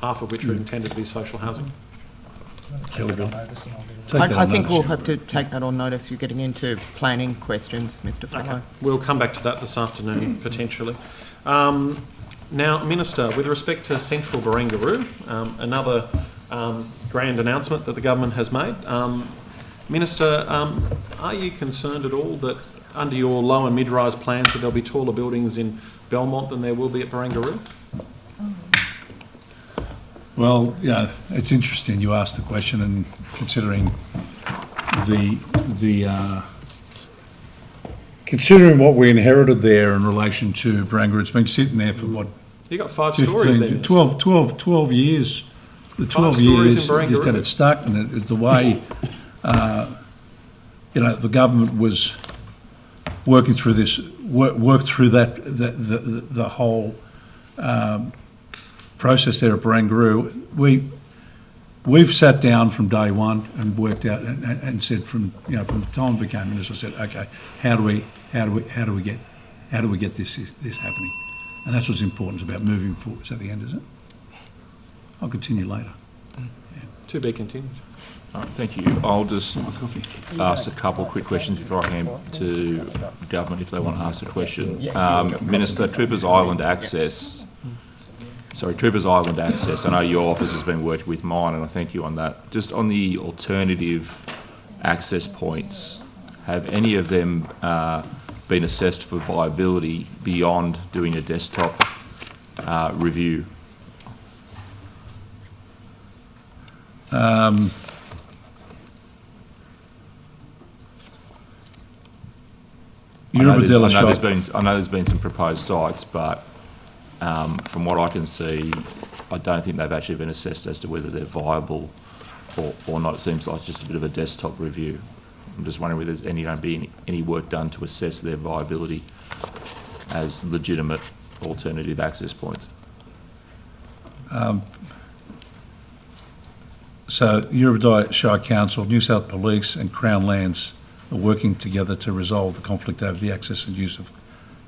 Half of which are intended to be social housing. I think we'll have to take that on notice. You're getting into planning questions, Mr. Fellow. Okay. We'll come back to that this afternoon, potentially. Now, Minister, with respect to Central Barangaroo, another grand announcement that the government has made. Minister, are you concerned at all that under your low and mid-rise plans that there'll be taller buildings in Belmont than there will be at Barangaroo? Well, yeah, it's interesting you asked the question, and considering considering what we inherited there in relation to Barangaroo, it's been sitting there for what? You got 5 stories there. 12 years. The 12 years just had it stuck, and the way the government was working through this, worked through the whole process there at Barangaroo. We've sat down from day one and worked out and said from the time I became minister, I said, okay, how do we get this happening? And that's what's important. It's about moving forward. Is that the end, is it? I'll continue later. Yeah. To be continued. All right, thank you. I'll just ask a couple of quick questions before I hand to government if they want to ask a question. Minister, Troopers Island access. I know your office has been working with mine, and I thank you on that. Just on the alternative access points, have any of them been assessed for viability beyond doing a desktop review? I know there's been some proposed sites, but from what I can see, I don't think they've actually been assessed as to whether they're viable or not. It seems like it's just a bit of a desktop review. I'm just wondering whether there's going to be any work done to assess their viability as legitimate alternative access points. So Eurobodie Shire Council, New South Police and Crown Lands are working together to resolve the conflict over the access and use of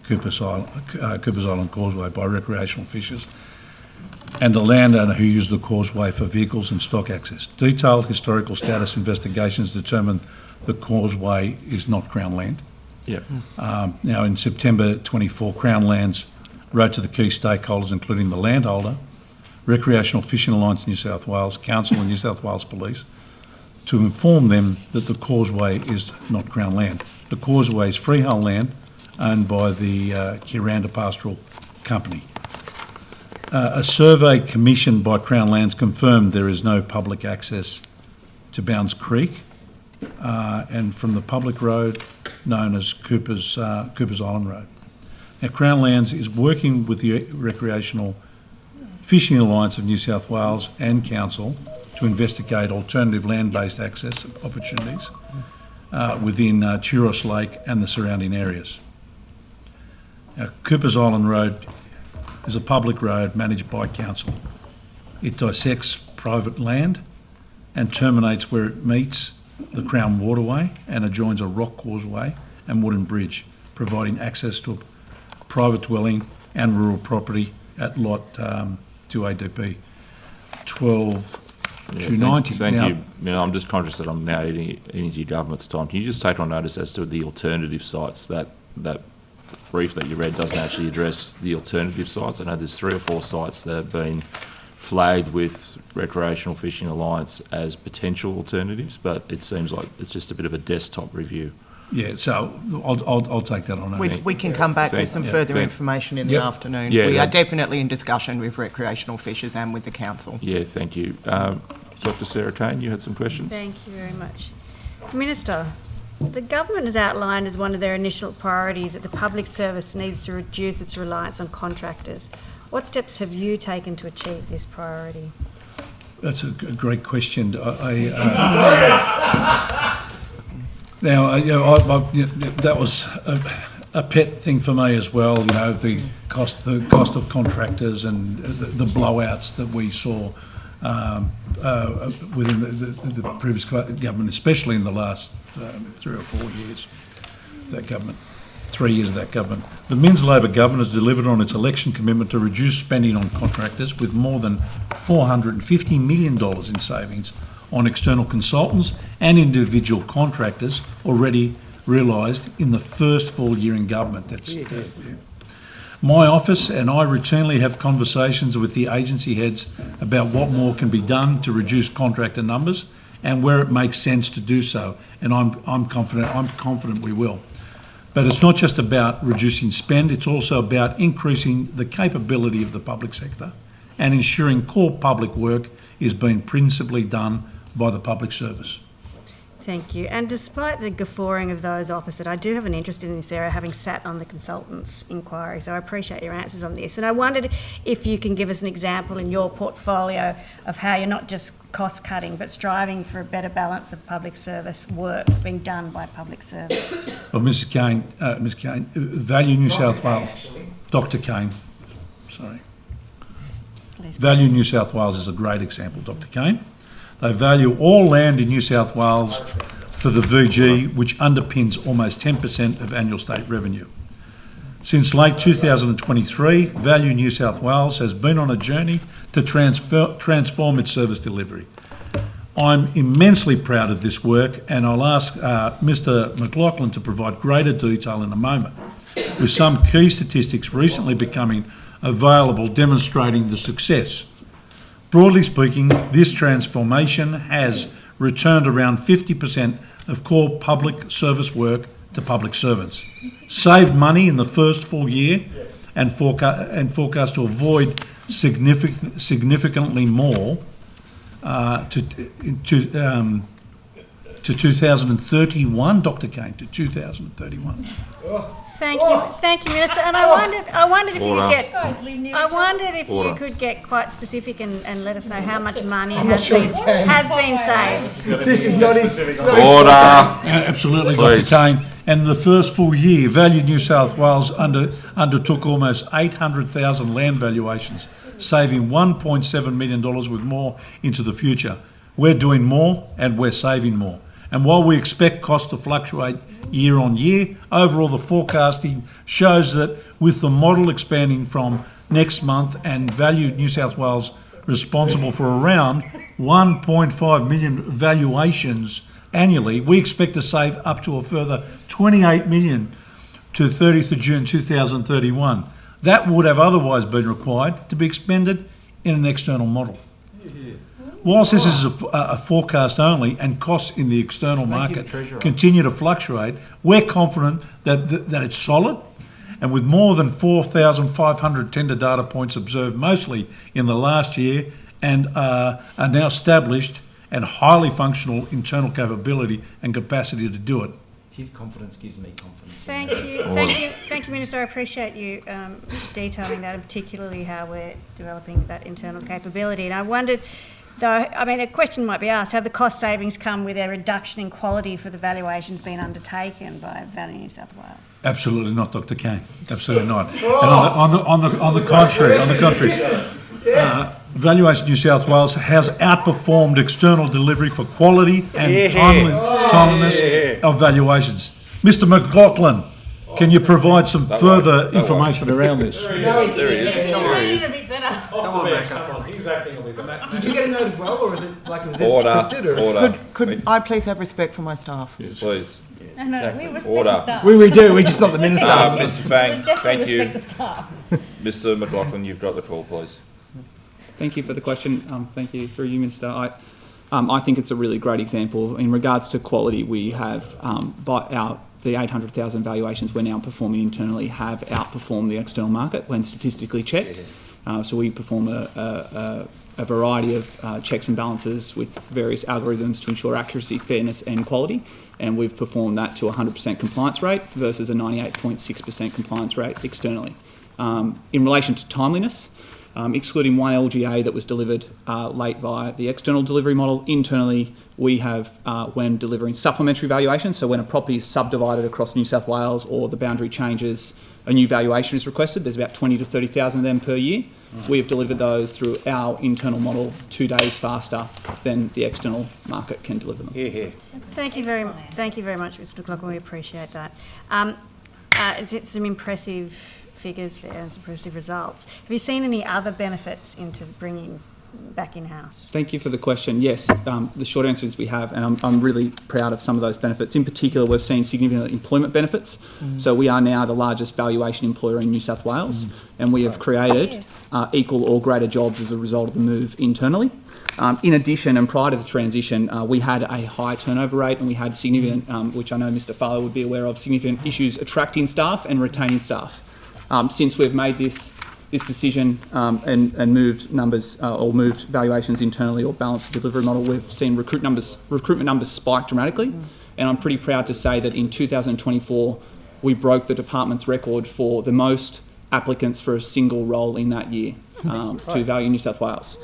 Coopers Island Causeway by recreational fishers and the landowner who used the causeway for vehicles and stock access. Detailed historical status investigations determine the causeway is not Crown land. Yep. Now, in September 24, Crown Lands wrote to the key stakeholders, including the landholder, Recreational Fishing Alliance New South Wales, Council and New South Wales Police, to inform them that the causeway is not Crown land. The causeway is freehold land owned by the Kiranda Pastoral Company. A survey commissioned by Crown Lands confirmed there is no public access to Bounds Creek and from the public road known as Cooper's Island Road. Now, Crown Lands is working with the Recreational Fishing Alliance of New South Wales and Council to investigate alternative land-based access opportunities within Churros Lake and the surrounding areas. Now, Cooper's Island Road is a public road managed by Council. It dissects private land and terminates where it meets the Crown Waterway and adjoins a rock causeway and wooden bridge, providing access to a private dwelling and rural property at lot 2ADP 12-290. Thank you. I'm just conscious that I'm now eating into your government's time. Can you just take on notice as to the alternative sites? That brief that you read doesn't actually address the alternative sites. I know there's 3 or 4 sites that have been flagged with Recreational Fishing Alliance as potential alternatives, but it seems like it's just a bit of a desktop review. Yeah, so I'll take that on. We can come back with some further information in the afternoon. We are definitely in discussion with recreational fishers and with the council. Yeah, thank you. Dr. Sarah Kane, you had some questions? Thank you very much. Minister, the government has outlined as one of their initial priorities that the public service needs to reduce its reliance on contractors. What steps have you taken to achieve this priority? That's a great question. That was a pet thing for me as well. You know, the cost of contractors and the blowouts that we saw within the previous government, especially in the last 3 or 4 years. That government. 3 years of that government. The Minns Labor government has delivered on its election commitment to reduce spending on contractors with more than $450 million in savings on external consultants and individual contractors already realised in the first full year in government. My office and I routinely have conversations with the agency heads about what more can be done to reduce contractor numbers and where it makes sense to do so, and I'm confident we will. But it's not just about reducing spend, it's also about increasing the capability of the public sector and ensuring core public work is being principally done by the public service. Thank you. And despite the guffawing of those opposite, I do have an interest in this area, having sat on the consultants' inquiry, so I appreciate your answers on this. And I wondered if you can give us an example in your portfolio of how you're not just cost-cutting, but striving for a better balance of public service work being done by public service. Well, Ms. Kane, Value New South Wales, Dr. Kane, sorry. Please. Value New South Wales is a great example, Dr. Kane. They value all land in New South Wales for the VG, which underpins almost 10% of annual state revenue. Since late 2023, Value New South Wales has been on a journey to transform its service delivery. I'm immensely proud of this work, and I'll ask Mr. McLaughlin to provide greater detail in a moment, with some key statistics recently becoming available demonstrating the success. Broadly speaking, this transformation has returned around 50% of core public service work to public servants, saved money in the first full year, and forecast to avoid significantly more to 2031, Dr. Kane, to 2031. Thank you, Minister. And I wondered if you could get, you could get quite specific and let us know how much money has been saved. This is not his. Order. Absolutely, Please. Dr. Kane. And the first full year, Value New South Wales undertook almost 800,000 land valuations, saving $1.7 million with more into the future. We're doing more and we're saving more. And while we expect costs to fluctuate year on year, overall the forecasting shows that with the model expanding from next month and Value New South Wales responsible for around 1.5 million valuations annually, we expect to save up to a further 28 million to 30th of June 2031. That would have otherwise been required to be expended in an external model. whilst this is a forecast only and costs in the external market continue to fluctuate, we're confident that it's solid. And with more than 4,500 tender data points observed mostly in the last year and are now established and highly functional internal capability and capacity to do it. His confidence gives me confidence. Thank you, Minister. I appreciate you detailing that, and particularly how we're developing that internal capability. And I wondered, though, I mean, a question might be asked, have the cost savings come with a reduction in quality for the valuations being undertaken by Value New South Wales? Absolutely not, Dr. Kane. Absolutely not. And on the contrary, Valuation New South Wales has outperformed external delivery for quality and timeliness of valuations. Mr. McLaughlin, can you provide some further information around this? There he is. A bit better. Come on, back up. He's acting a little bit. Did you get a note as well, or is it like was this Order. scripted? Or? Order. Could I please have respect for my staff? Please. No, we respect Order. the staff. We do. We're just not the minister. Mr. Fang, We definitely thank you. respect the staff. Mr. McLaughlin, you've got the call, please. Thank you for the question. Thank you through you, Minister. I think it's a really great example. In regards to quality, we have the 800,000 valuations we're now performing internally have outperformed the external market when statistically checked. So we perform a variety of checks and balances with various algorithms to ensure accuracy, fairness and quality. And we've performed that to a 100% compliance rate versus a 98.6% compliance rate externally. In relation to timeliness, excluding one LGA that was delivered late via the external delivery model, internally we have, when delivering supplementary valuations, so when a property is subdivided across New South Wales or the boundary changes, a new valuation is requested. There's about 20 to 30,000 of them per year. We have delivered those through our internal model 2 days faster than the external market can deliver them. Thank you very much, Mr. McLaughlin. We appreciate that. It's some impressive figures there and some impressive results. Have you seen any other benefits into bringing back in-house? Thank you for the question. Yes, the short answer is we have, and I'm really proud of some of those benefits. In particular, we've seen significant employment benefits. So we are now the largest valuation employer in New South Wales, and we have created equal or greater jobs as a result of the move internally. In addition, and prior to the transition, we had a high turnover rate and we had significant, which I know Mr. Farlow would be aware of, significant issues attracting staff and retaining staff. Since we've made this decision and moved numbers or moved valuations internally or balanced the delivery model, we've seen recruitment numbers spike dramatically. And I'm pretty proud to say that in 2024, we broke the department's record for the most applicants for a single role in that year to Value New South Wales.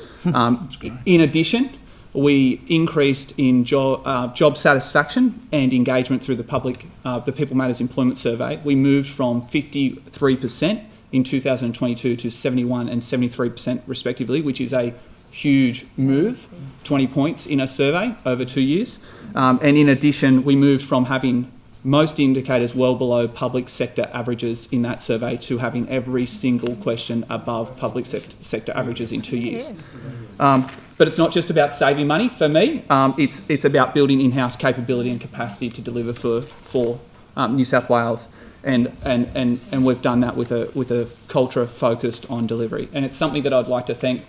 In addition, we increased in job satisfaction and engagement through the People Matters Employment Survey. We moved from 53% in 2022 to 71 and 73% respectively, which is a huge move, 20 points in a survey over 2 years. And in addition, we moved from having most indicators well below public sector averages in that survey to having every single question above public sector averages in 2 years. But it's not just about saving money for me. It's about building in-house capability and capacity to deliver for New South Wales, and we've done that with a culture focused on delivery. And it's something that I'd like to thank,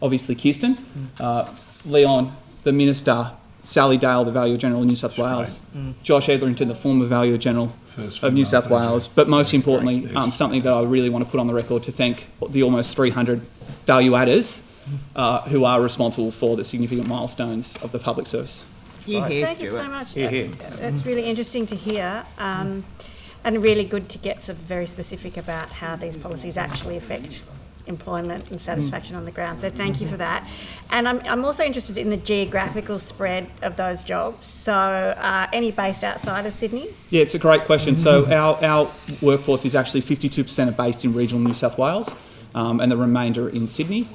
obviously Kirsten, Leon, the Minister, Sally Dale, the Valuer General of New South Wales, Josh Etherington, the former Valuer General of New South Wales, but most importantly, something that I really want to put on the record to thank the almost 300 value who are responsible for the significant milestones of the public service. Thank you so much. That's really interesting to hear, and really good to get sort of very specific about how these policies actually affect employment and satisfaction on the ground. So thank you for that. And I'm also interested in the geographical spread of those jobs. So any based outside of Sydney? Yeah, it's a great question. So our workforce is actually 52% are based in regional New South Wales, and the remainder in Sydney.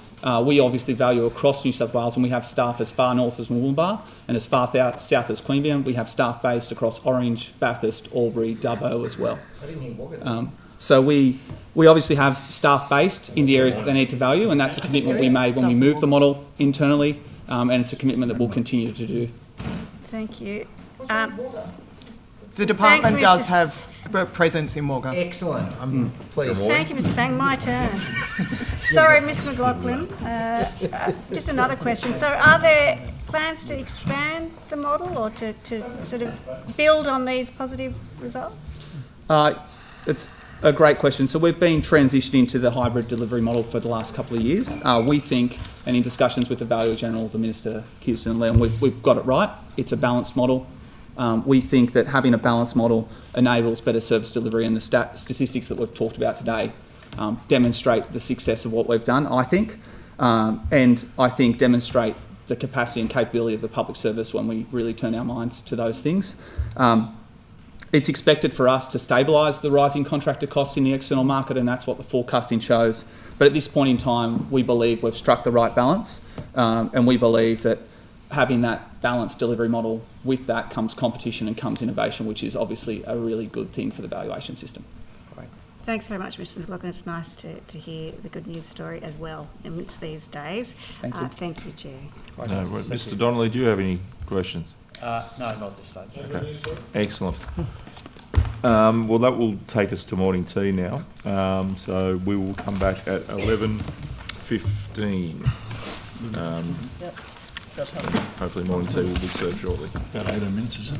We obviously value across New South Wales, and we have staff as far north as Mooloolaba and as far south as Queanbeyan. We have staff based across Orange, Bathurst, Albury, Dubbo as well. So we obviously have staff based in the areas that they need to value, and that's a commitment we made when we moved the model internally, and it's a commitment that we'll continue to do. Thank you. The department Mr. does have a presence in Wagga. Excellent. I'm pleased. Thank you, Mr. Fang. My turn. Sorry, Mr. McLaughlin. Just another question. So are there plans to expand the model or to sort of build on these positive results? It's a great question. So we've been transitioning to the hybrid delivery model for the last couple of years. We think, and in discussions with the Valuer General, the Minister, Kirsten and Leon, we've got it right. It's a balanced model. We think that having a balanced model enables better service delivery, and the statistics that we've talked about today demonstrate the success of what we've done, I think, and I think demonstrate the capacity and capability of the public service when we really turn our minds to those things. It's expected for us to stabilise the rising contractor costs in the external market, and that's what the forecasting shows. But at this point in time, we believe we've struck the right balance, and we believe that having that balanced delivery model, with that comes competition and comes innovation, which is obviously a really good thing for the valuation system. Thanks very much, Mr. McLaughlin. It's nice to hear the good news story as well amidst these days. Thank you. Thank you, Chair. No, Mr. Donnelly, do you have any questions? No, not at this stage. Okay. Excellent. Well, that will take us to morning tea now. So we will come back at 11:15. Hopefully morning tea will be served shortly. About 18 minutes, is it?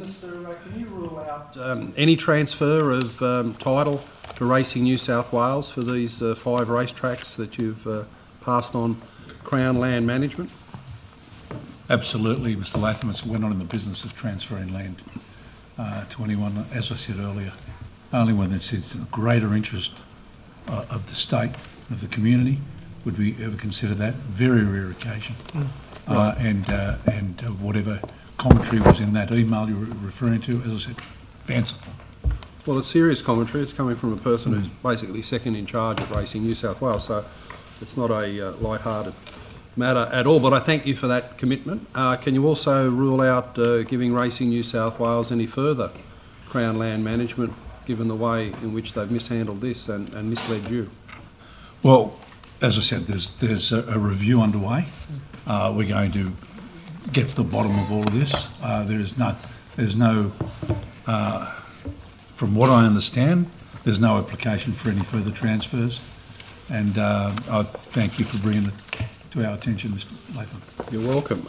Minister, can you rule out any transfer of title to Racing New South Wales for these 5 racetracks that you've passed on Crown Land Management? Absolutely, Mr. Latham. We're not in the business of transferring land to anyone, as I said earlier. Only when it's in the greater interest of the state, of the community, would we ever consider that. Very rare occasion. And whatever commentary was in that email you were referring to, as I said, fanciful. Well, it's serious commentary. It's coming from a person who's basically second in charge of Racing New South Wales, so it's not a light-hearted matter at all. But I thank you for that commitment. Can you also rule out giving Racing New South Wales any further Crown Land Management, given the way in which they've mishandled this and misled you? Well, as I said, there's a review underway. We're going to get to the bottom of all of this. There's no, from what I understand, there's no application for any further transfers. And I thank you for bringing it to our attention, Mr. Latham. You're welcome.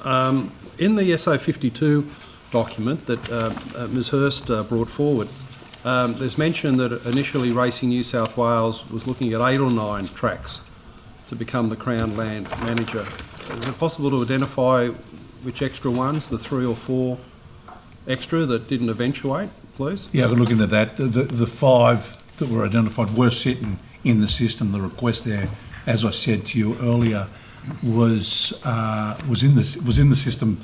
In the SO52 document that Ms Hurst brought forward, there's mention that initially Racing New South Wales was looking at 8 or 9 tracks to become the Crown Land Manager. Is it possible to identify which extra ones, the 3 or 4 extra that didn't eventuate, please? Yeah, I could look into that. The 5 that were identified were sitting in the system. The request there, as I said to you earlier, was in the system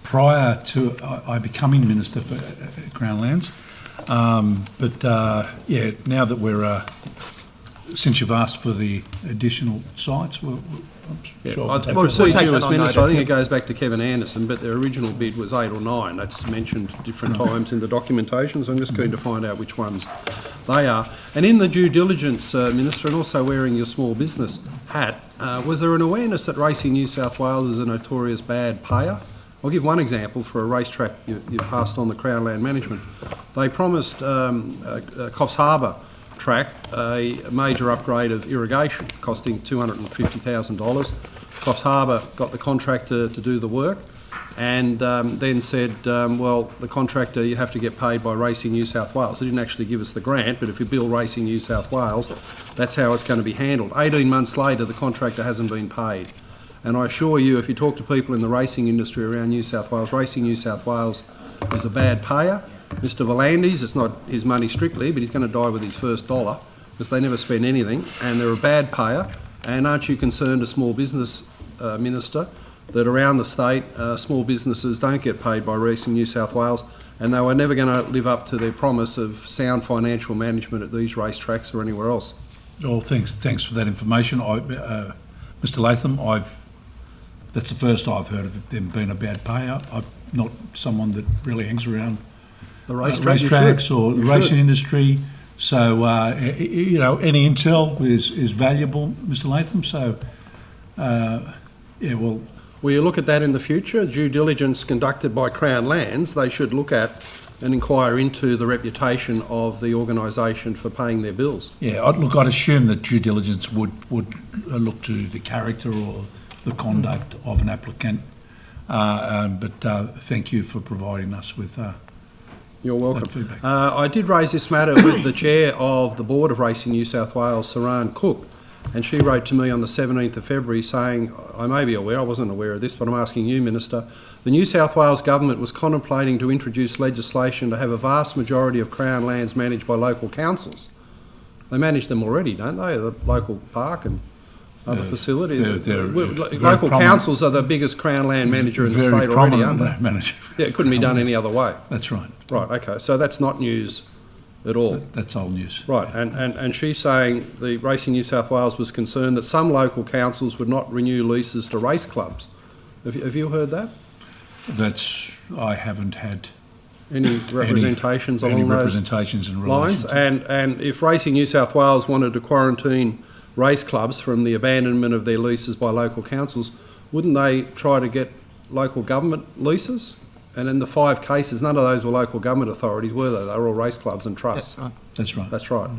prior to I becoming Minister for Crown Lands. Yeah, now that we're since you've asked for the additional sites, I'm sure. I'll proceed to you as Minister. I think it goes back to Kevin Anderson, but their original bid was 8 or 9. That's mentioned different times in the documentation, so I'm just keen to find out which ones they are. And in the due diligence, Minister, and also wearing your small business hat, was there an awareness that Racing New South Wales is a notorious bad payer? I'll give one example for a racetrack you passed on the Crown Land Management. They promised Coffs Harbour track a major upgrade of irrigation costing $250,000. Coffs Harbour got the contractor to do the work and then said, well, the contractor, you have to get paid by Racing New South Wales. They didn't actually give us the grant, but if you bill Racing New South Wales, that's how it's going to be handled. 18 months later, the contractor hasn't been paid. And I assure you, if you talk to people in the racing industry around New South Wales, Racing New South Wales is a bad payer. Mr Volandis, it's not his money strictly, but he's going to die with his first dollar because they never spend anything, and they're a bad payer. And aren't you concerned, as small business minister, that around the state, small businesses don't get paid by Racing New South Wales, and they were never going to live up to their promise of sound financial management at these racetracks or anywhere else? Well, thanks for that information. Mr Latham, that's the first I've heard of them being a bad payer. I'm not someone that really hangs around the racetracks or the racing industry. So, any intel is valuable, Mr Latham. So, well... Will you look at that in the future? Due diligence conducted by Crown Lands, they should look at and inquire into the reputation of the organisation for paying their bills. Yeah, I'd assume that due diligence would look to the character or the conduct of an applicant. But thank you for providing us with You're welcome. that feedback. I did raise this matter with the chair of the Board of Racing New South Wales, Saran Cook, and she wrote to me on the 17th of February saying, I may be aware, I wasn't aware of this, but I'm asking you, Minister, the New South Wales Government was contemplating to introduce legislation to have a vast majority of Crown lands managed by local councils. They manage them already, don't they? The local park and other facilities. Local councils are the biggest Crown land manager in the state already, aren't they? Manager. Yeah, it couldn't be done any other way. That's right. Right, okay, so that's not news at all. That's old news. Right, and she's saying the Racing New South Wales was concerned that some local councils would not renew leases to race clubs. Have you heard that? I haven't had any representations any along representations those in lines. relation to And if Racing New South Wales wanted to quarantine race clubs from the abandonment of their leases by local councils, wouldn't they try to get local government leases? And in the 5 cases, none of those were local government authorities, were they? They were all race clubs and trusts. That's right. That's right.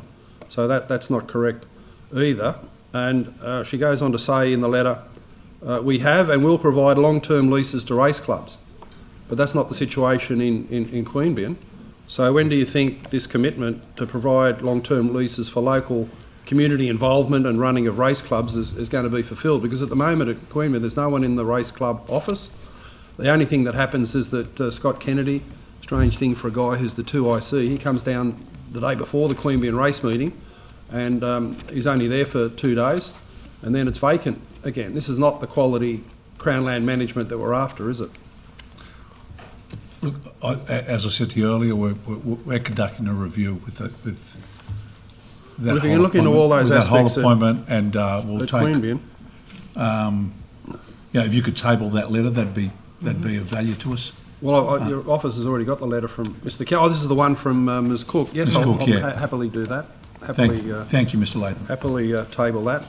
So that's not correct either. And she goes on to say in the letter, we have and will provide long-term leases to race clubs. but that's not the situation in Queanbeyan. So when do you think this commitment to provide long-term leases for local community involvement and running of race clubs is going to be fulfilled? Because at the moment at Queanbeyan, there's no one in the race club office. The only thing that happens is that Scott Kennedy, strange thing for a guy who's the 2IC, he comes down the day before the Queanbeyan race meeting and he's only there for 2 days and then it's vacant again. This is not the quality Crown land management that we're after, is it? Look, as I said to you earlier, we're conducting a review with that. Well, if you can look into all those aspects that whole appointment, and we'll take. Queanbeyan. If you could table that letter, that'd be of value to us. Well, your office has already got the letter from Mr. Kelly. Oh, this is the one from Ms. Cook. Yes, Ms. Cook, I'll happily do that. Thank you, Mr. Latham. Happily table that.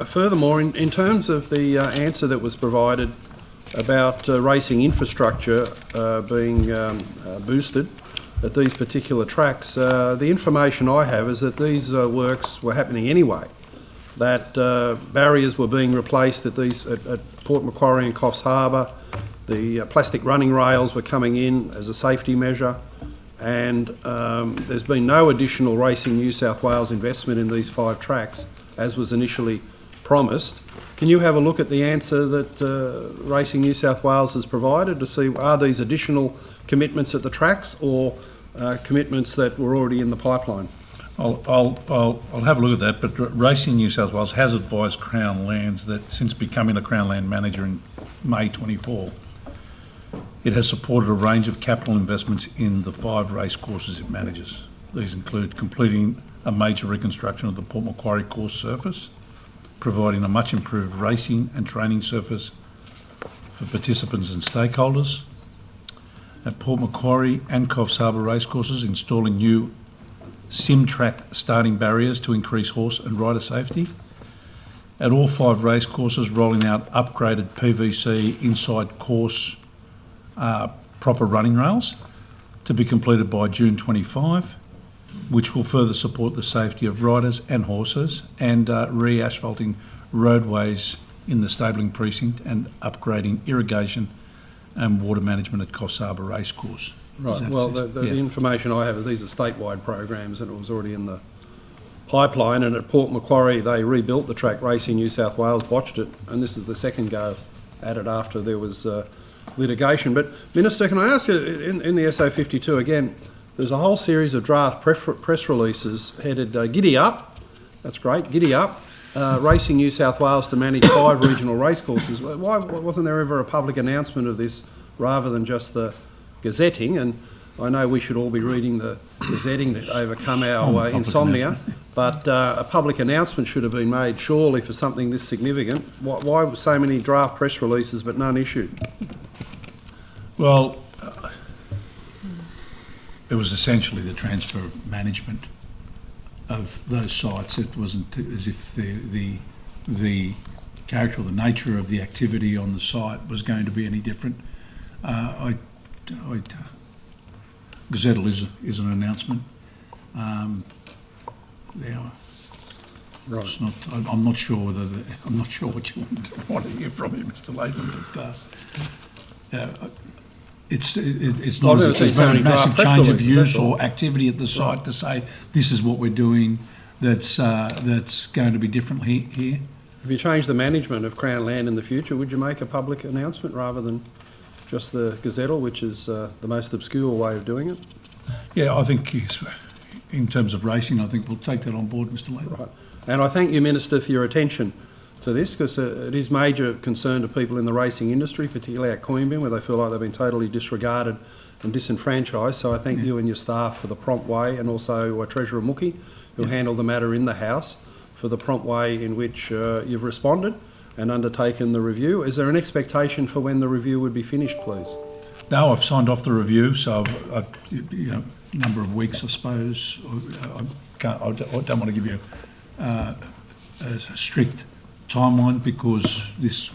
Furthermore, in terms of the answer that was provided about racing infrastructure being boosted at these particular tracks, the information I have is that these works were happening anyway, that barriers were being replaced at Port Macquarie and Coffs Harbour, the plastic running rails were coming in as a safety measure, and there's been no additional Racing New South Wales investment in these 5 tracks as was initially promised. Can you have a look at the answer that Racing New South Wales has provided to see are these additional commitments at the tracks or commitments that were already in the pipeline? I'll have a look at that, but Racing New South Wales has advised Crown Lands that since becoming a Crown Land manager in May 24, it has supported a range of capital investments in the 5 race courses it manages. These include completing a major reconstruction of the Port Macquarie course surface, providing a much improved racing and training surface for participants and stakeholders. At Port Macquarie and Coffs Harbour racecourses, installing new sim track starting barriers to increase horse and rider safety. At all 5 racecourses, rolling out upgraded PVC inside course proper running rails to be completed by June 25, which will further support the safety of riders and horses, and re-asphalting roadways in the stabling precinct and upgrading irrigation and water management at Coffs Harbour Racecourse. Right, well, the information I have is these are statewide programs and it was already in the pipeline, and at Port Macquarie they rebuilt the track. Racing New South Wales botched it, and this is the second go at it after there was litigation. But Minister, can I ask you, in the SO52 again, there's a whole series of draft press releases headed Giddy Up, that's great, Giddy Up, Racing New South Wales to manage 5 regional racecourses. Why wasn't there ever a public announcement of this rather than just the gazetting? And I know we should all be reading the gazetting to overcome our insomnia, but a public announcement should have been made surely for something this significant. Why were so many draft press releases but none issued? Well, it was essentially the transfer of management of those sites. It wasn't as if the character or the nature of the activity on the site was going to be any different. Gazettal is an announcement. Right. It's not. I'm not sure whether I'm not sure what you want to hear from me, Mr. Latham. But it's not as if there's been a massive change of use or activity at the site to say this is what we're doing. That's going to be different here. If you change the management of Crown Land in the future, would you make a public announcement rather than just the Gazettal, which is the most obscure way of doing it? Yeah, I think in terms of racing, I think we'll take that on board, Mr. Latham. Right. And I thank you, Minister, for your attention to this, because it is major concern to people in the racing industry, particularly at Queanbeyan, where they feel like they've been totally disregarded and disenfranchised. So I thank you and your staff for the prompt way, and also Treasurer Mookie, who handled the matter in the House, for the prompt way in which you've responded and undertaken the review. Is there an expectation for when the review would be finished, please? No, I've signed off the review, so number of weeks, I suppose. I don't want to give you a strict timeline because there's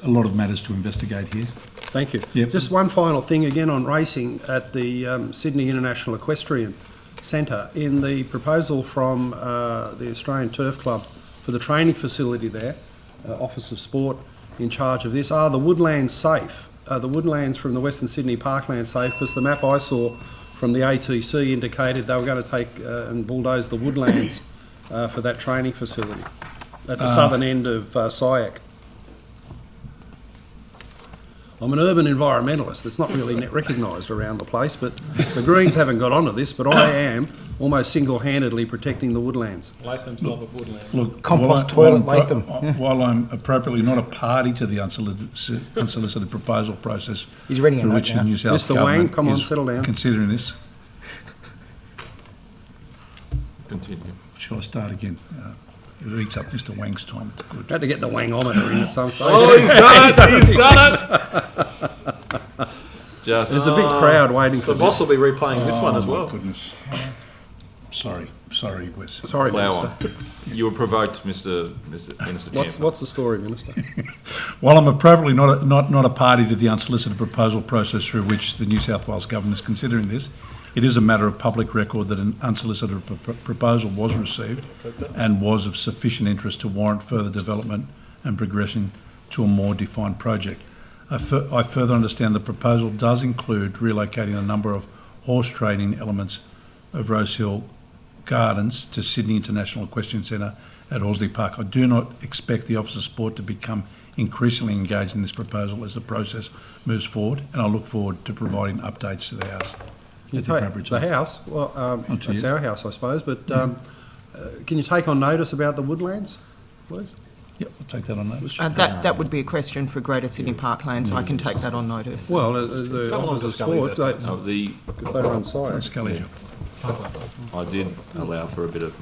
a lot of matters to investigate here. Thank you. Yep. Just one final thing again on racing at the Sydney International Equestrian Centre. In the proposal from the Australian Turf Club for the training facility there, Office of Sport in charge of this. Are the woodlands safe? Are the woodlands from the Western Sydney Parkland safe? Because the map I saw from the ATC indicated they were going to take and bulldoze the woodlands for that training facility at the southern end of SIAC. I'm an urban environmentalist. It's not really recognised around the place, but the Greens haven't got onto this, but I am almost single-handedly protecting the woodlands. Latham's love of woodland. Look, Compost toilet, Latham. While I'm appropriately not a party to the unsolicited proposal process He's reading a through note which now. the New South Mr. Wang, Government come on, is settle down. considering this, Continue. shall I start again? It eats up Mr. Wang's time. It's good. Had to get the Wangometer in at some stage. Oh, he's done it! He's done it! Just There's a big crowd waiting for The boss this. will be replaying this one as Oh, well. my goodness. Sorry, Wes. Sorry, allow Minister. on. You were provoked, Minister Champ. What's the story, Minister? While I'm appropriately not a party to the unsolicited proposal process through which the New South Wales Government is considering this, it is a matter of public record that an unsolicited proposal was received and was of sufficient interest to warrant further development and progression to a more defined project. I further understand the proposal does include relocating a number of horse trading elements of Rosehill Gardens to Sydney International Equestrian Centre at Horsley Park. I do not expect the Office of Sport to become increasingly engaged in this proposal as the process moves forward, and I look forward to providing updates to the House. at the appropriate The time. house, well, to it's you. our house, I suppose, but can you take on notice about the woodlands, please? Yep, I'll take that on notice. That would be a question for Greater Sydney Parklands. I can take that on notice. Well, the Come along Office to of Scully's, Sport, No, the, because they run SIAC. That's Scully's job. I did allow for a bit of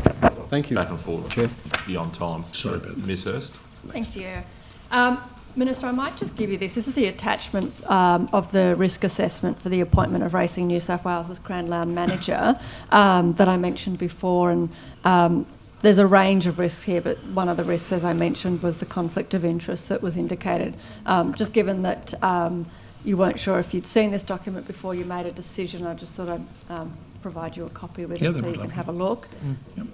Thank you. back and forth Chair. beyond time. Sorry about that. Ms Hurst. Thank you. Minister, I might just give you this. This is the attachment of the risk assessment for the appointment of Racing New South Wales as Crown Land Manager that I mentioned before. And there's a range of risks here, but one of the risks, as I mentioned, was the conflict of interest that was indicated. Just given that you weren't sure if you'd seen this document before you made a decision, I just thought I'd provide you a copy with Yeah, it so that'd you be can lovely. have a look. Yep.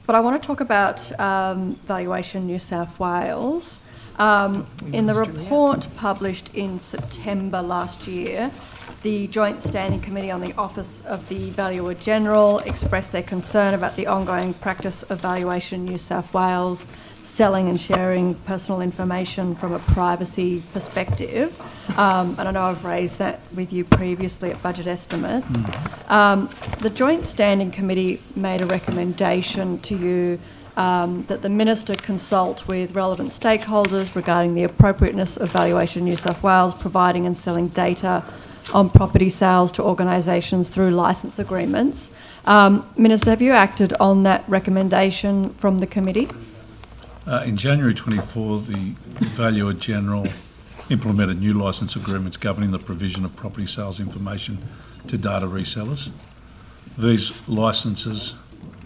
But I want to talk about Valuation New South Wales. In the report published in September last year, the Joint Standing Committee on the Office of the Valuer General expressed their concern about the ongoing practice of Valuation New South Wales selling and sharing personal information from a privacy perspective. And I know I've raised that with you previously at budget estimates. The Joint Standing Committee made a recommendation to you that the Minister consult with relevant stakeholders regarding the appropriateness of Valuation New South Wales providing and selling data on property sales to organisations through licence agreements. Minister, have you acted on that recommendation from the committee? In January 24, the Valuer General implemented new licence agreements governing the provision of property sales information to data resellers. These licences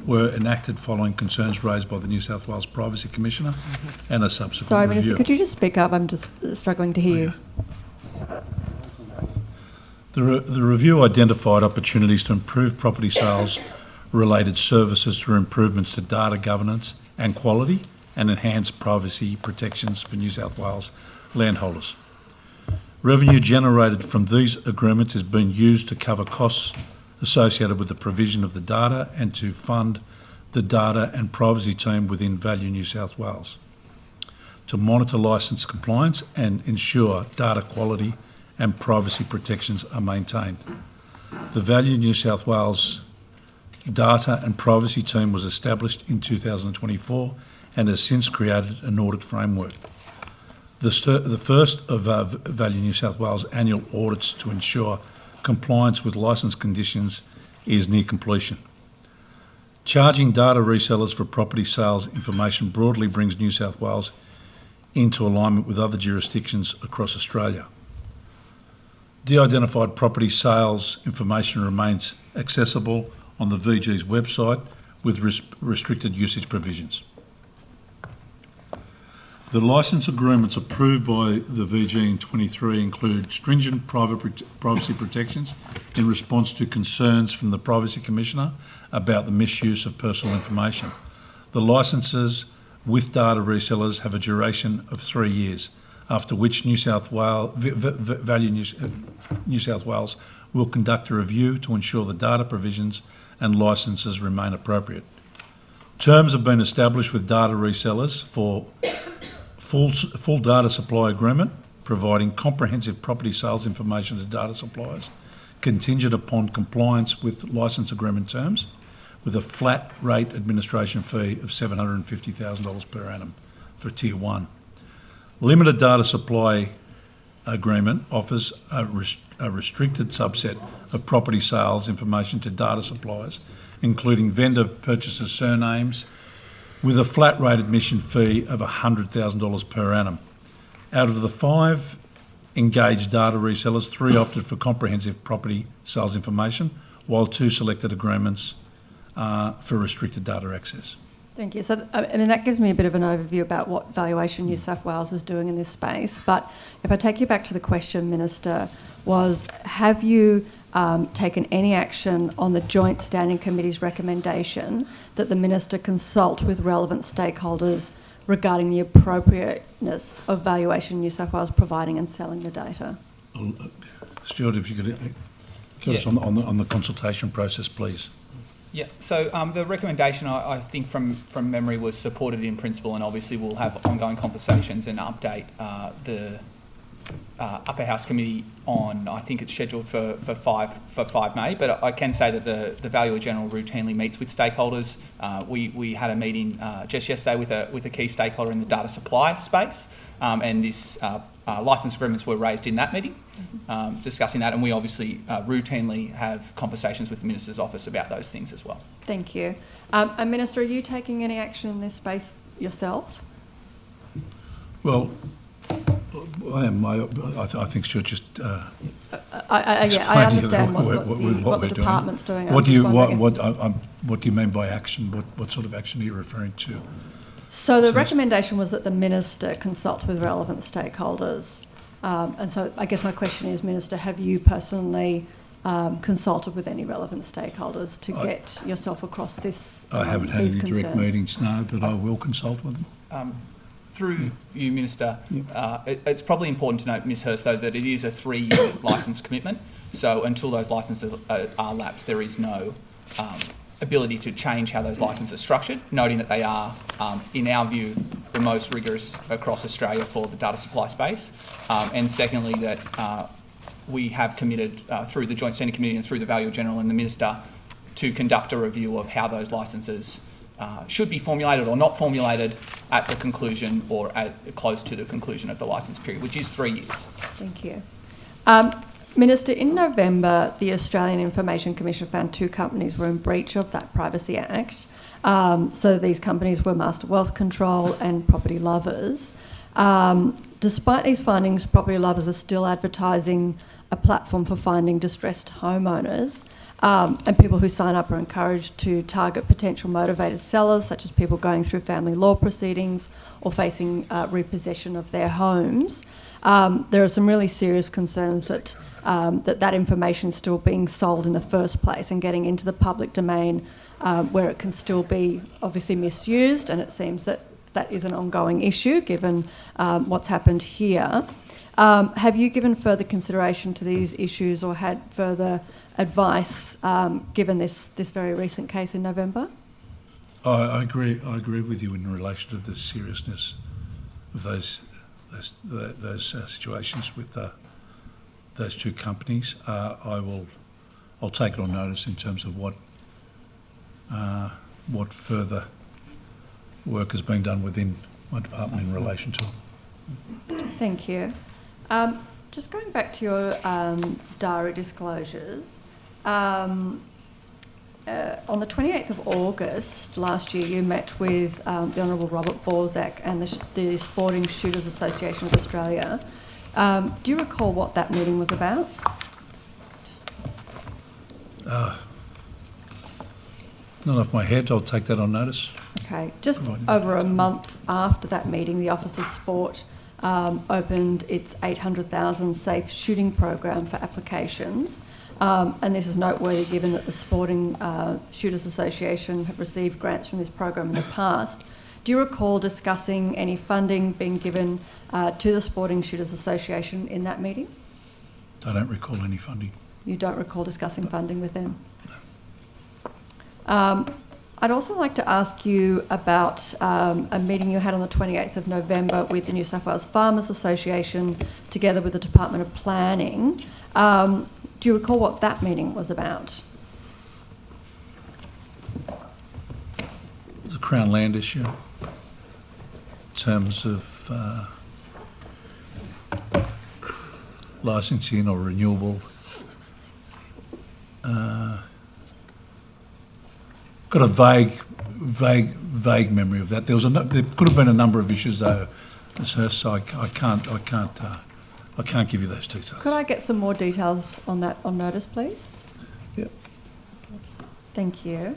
were enacted following concerns raised by the New South Wales Privacy Commissioner and a subsequent Sorry, review. Minister, could you just speak up? I'm just struggling to hear you. The review identified opportunities to improve property sales related services through improvements to data governance and quality and enhanced privacy protections for New South Wales landholders. Revenue generated from these agreements is being used to cover costs associated with the provision of the data and to fund the data and privacy team within Value New South Wales to monitor licence compliance and ensure data quality and privacy protections are maintained. The Value New South Wales data and privacy team was established in 2024 and has since created an audit framework. The first of Value New South Wales annual audits to ensure compliance with licence conditions is near completion. Charging data resellers for property sales information broadly brings New South Wales into alignment with other jurisdictions across Australia. De-identified property sales information remains accessible on the VG's website with restricted usage provisions. The licence agreements approved by the VG in 23 include stringent privacy protections in response to concerns from the Privacy Commissioner about the misuse of personal information. The licences with data resellers have a duration of 3 years, after which New South Wales will conduct a review to ensure the data provisions and licences remain appropriate. Terms have been established with data resellers for full data supply agreement, providing comprehensive property sales information to data suppliers, contingent upon compliance with licence agreement terms, with a flat rate administration fee of $750,000 per annum for Tier 1. Limited data supply agreement offers a restricted subset of property sales information to data suppliers, including vendor purchasers' surnames, with a flat rate admission fee of $100,000 per annum. Out of the 5 engaged data resellers, 3 opted for comprehensive property sales information, while 2 selected agreements for restricted data access. Thank you. So, I mean, that gives me a bit of an overview about what Valuation New South Wales is doing in this space. But if I take you back to the question, Minister, was have you taken any action on the Joint Standing Committee's recommendation that the Minister consult with relevant stakeholders regarding the appropriateness of Valuation New South Wales providing and selling the data? Stuart, if you could get us on the consultation process, please. Yeah, so the recommendation, I think from memory, was supported in principle, and obviously we'll have ongoing conversations and update the Upper House Committee on, I think it's scheduled for 5 May, but I can say that the Valuer General routinely meets with stakeholders. We had a meeting just yesterday with a key stakeholder in the data supply space, and this licence agreements were raised in that meeting, discussing that, and we obviously routinely have conversations with the Minister's office about those things as well. Thank you. And Minister, are you taking any action in this space yourself? Well, I am. I think Stuart just. I understand what the department's doing. What do you mean by action? What sort of action are you referring to? So the recommendation was that the Minister consult with relevant stakeholders. And so I guess my question is, Minister, have you personally consulted with any relevant stakeholders to get yourself across this? I haven't had any concerns? direct meetings, no, but I will consult with them. Through you, Minister, it's probably important to note, Ms Hurst, though, that it is a 3-year licence commitment. So until those licences are lapsed, there is no ability to change how those licences are structured, noting that they are, in our view, the most rigorous across Australia for the data supply space. And secondly, that we have committed through the Joint Standing Committee and through the Valuer General and the Minister to conduct a review of how those licences should be formulated or not formulated at the conclusion or close to the conclusion of the licence period, which is 3 years. Thank you. Minister, in November, the Australian Information Commission found 2 companies were in breach of that Privacy Act. So these companies were Master Wealth Control and Property Lovers. Despite these findings, Property Lovers are still advertising a platform for finding distressed homeowners. And people who sign up are encouraged to target potential motivated sellers, such as people going through family law proceedings or facing repossession of their homes. There are some really serious concerns that that information is still being sold in the first place and getting into the public domain, where it can still be obviously misused, and it seems that that is an ongoing issue given what's happened here. Have you given further consideration to these issues or had further advice given this very recent case in November? I agree with you in relation to the seriousness of those situations with those 2 companies. I'll take it on notice in terms of what further work is being done within my department in relation to it. Thank you. Just going back to your diary disclosures, on the 28th of August last year, you met with the Honourable Robert Borzak and the Sporting Shooters Association of Australia. Do you recall what that meeting was about? Not off my head. I'll take that on notice. Okay. Just over a month after that meeting, the Office of Sport opened its 800,000 safe shooting program for applications. And this is noteworthy given that the Sporting Shooters Association have received grants from this program in the past. Do you recall discussing any funding being given to the Sporting Shooters Association in that meeting? I don't recall any funding. You don't recall discussing funding with them? No. I'd also like to ask you about a meeting you had on the 28th of November with the New South Wales Farmers Association together with the Department of Planning. Do you recall what that meeting was about? It's a Crown land issue in terms of licensing or renewable. Got a vague memory of that. There could have been a number of issues though, so I can't give you those details. Could I get some more details on that on notice, please? Yep. Thank you.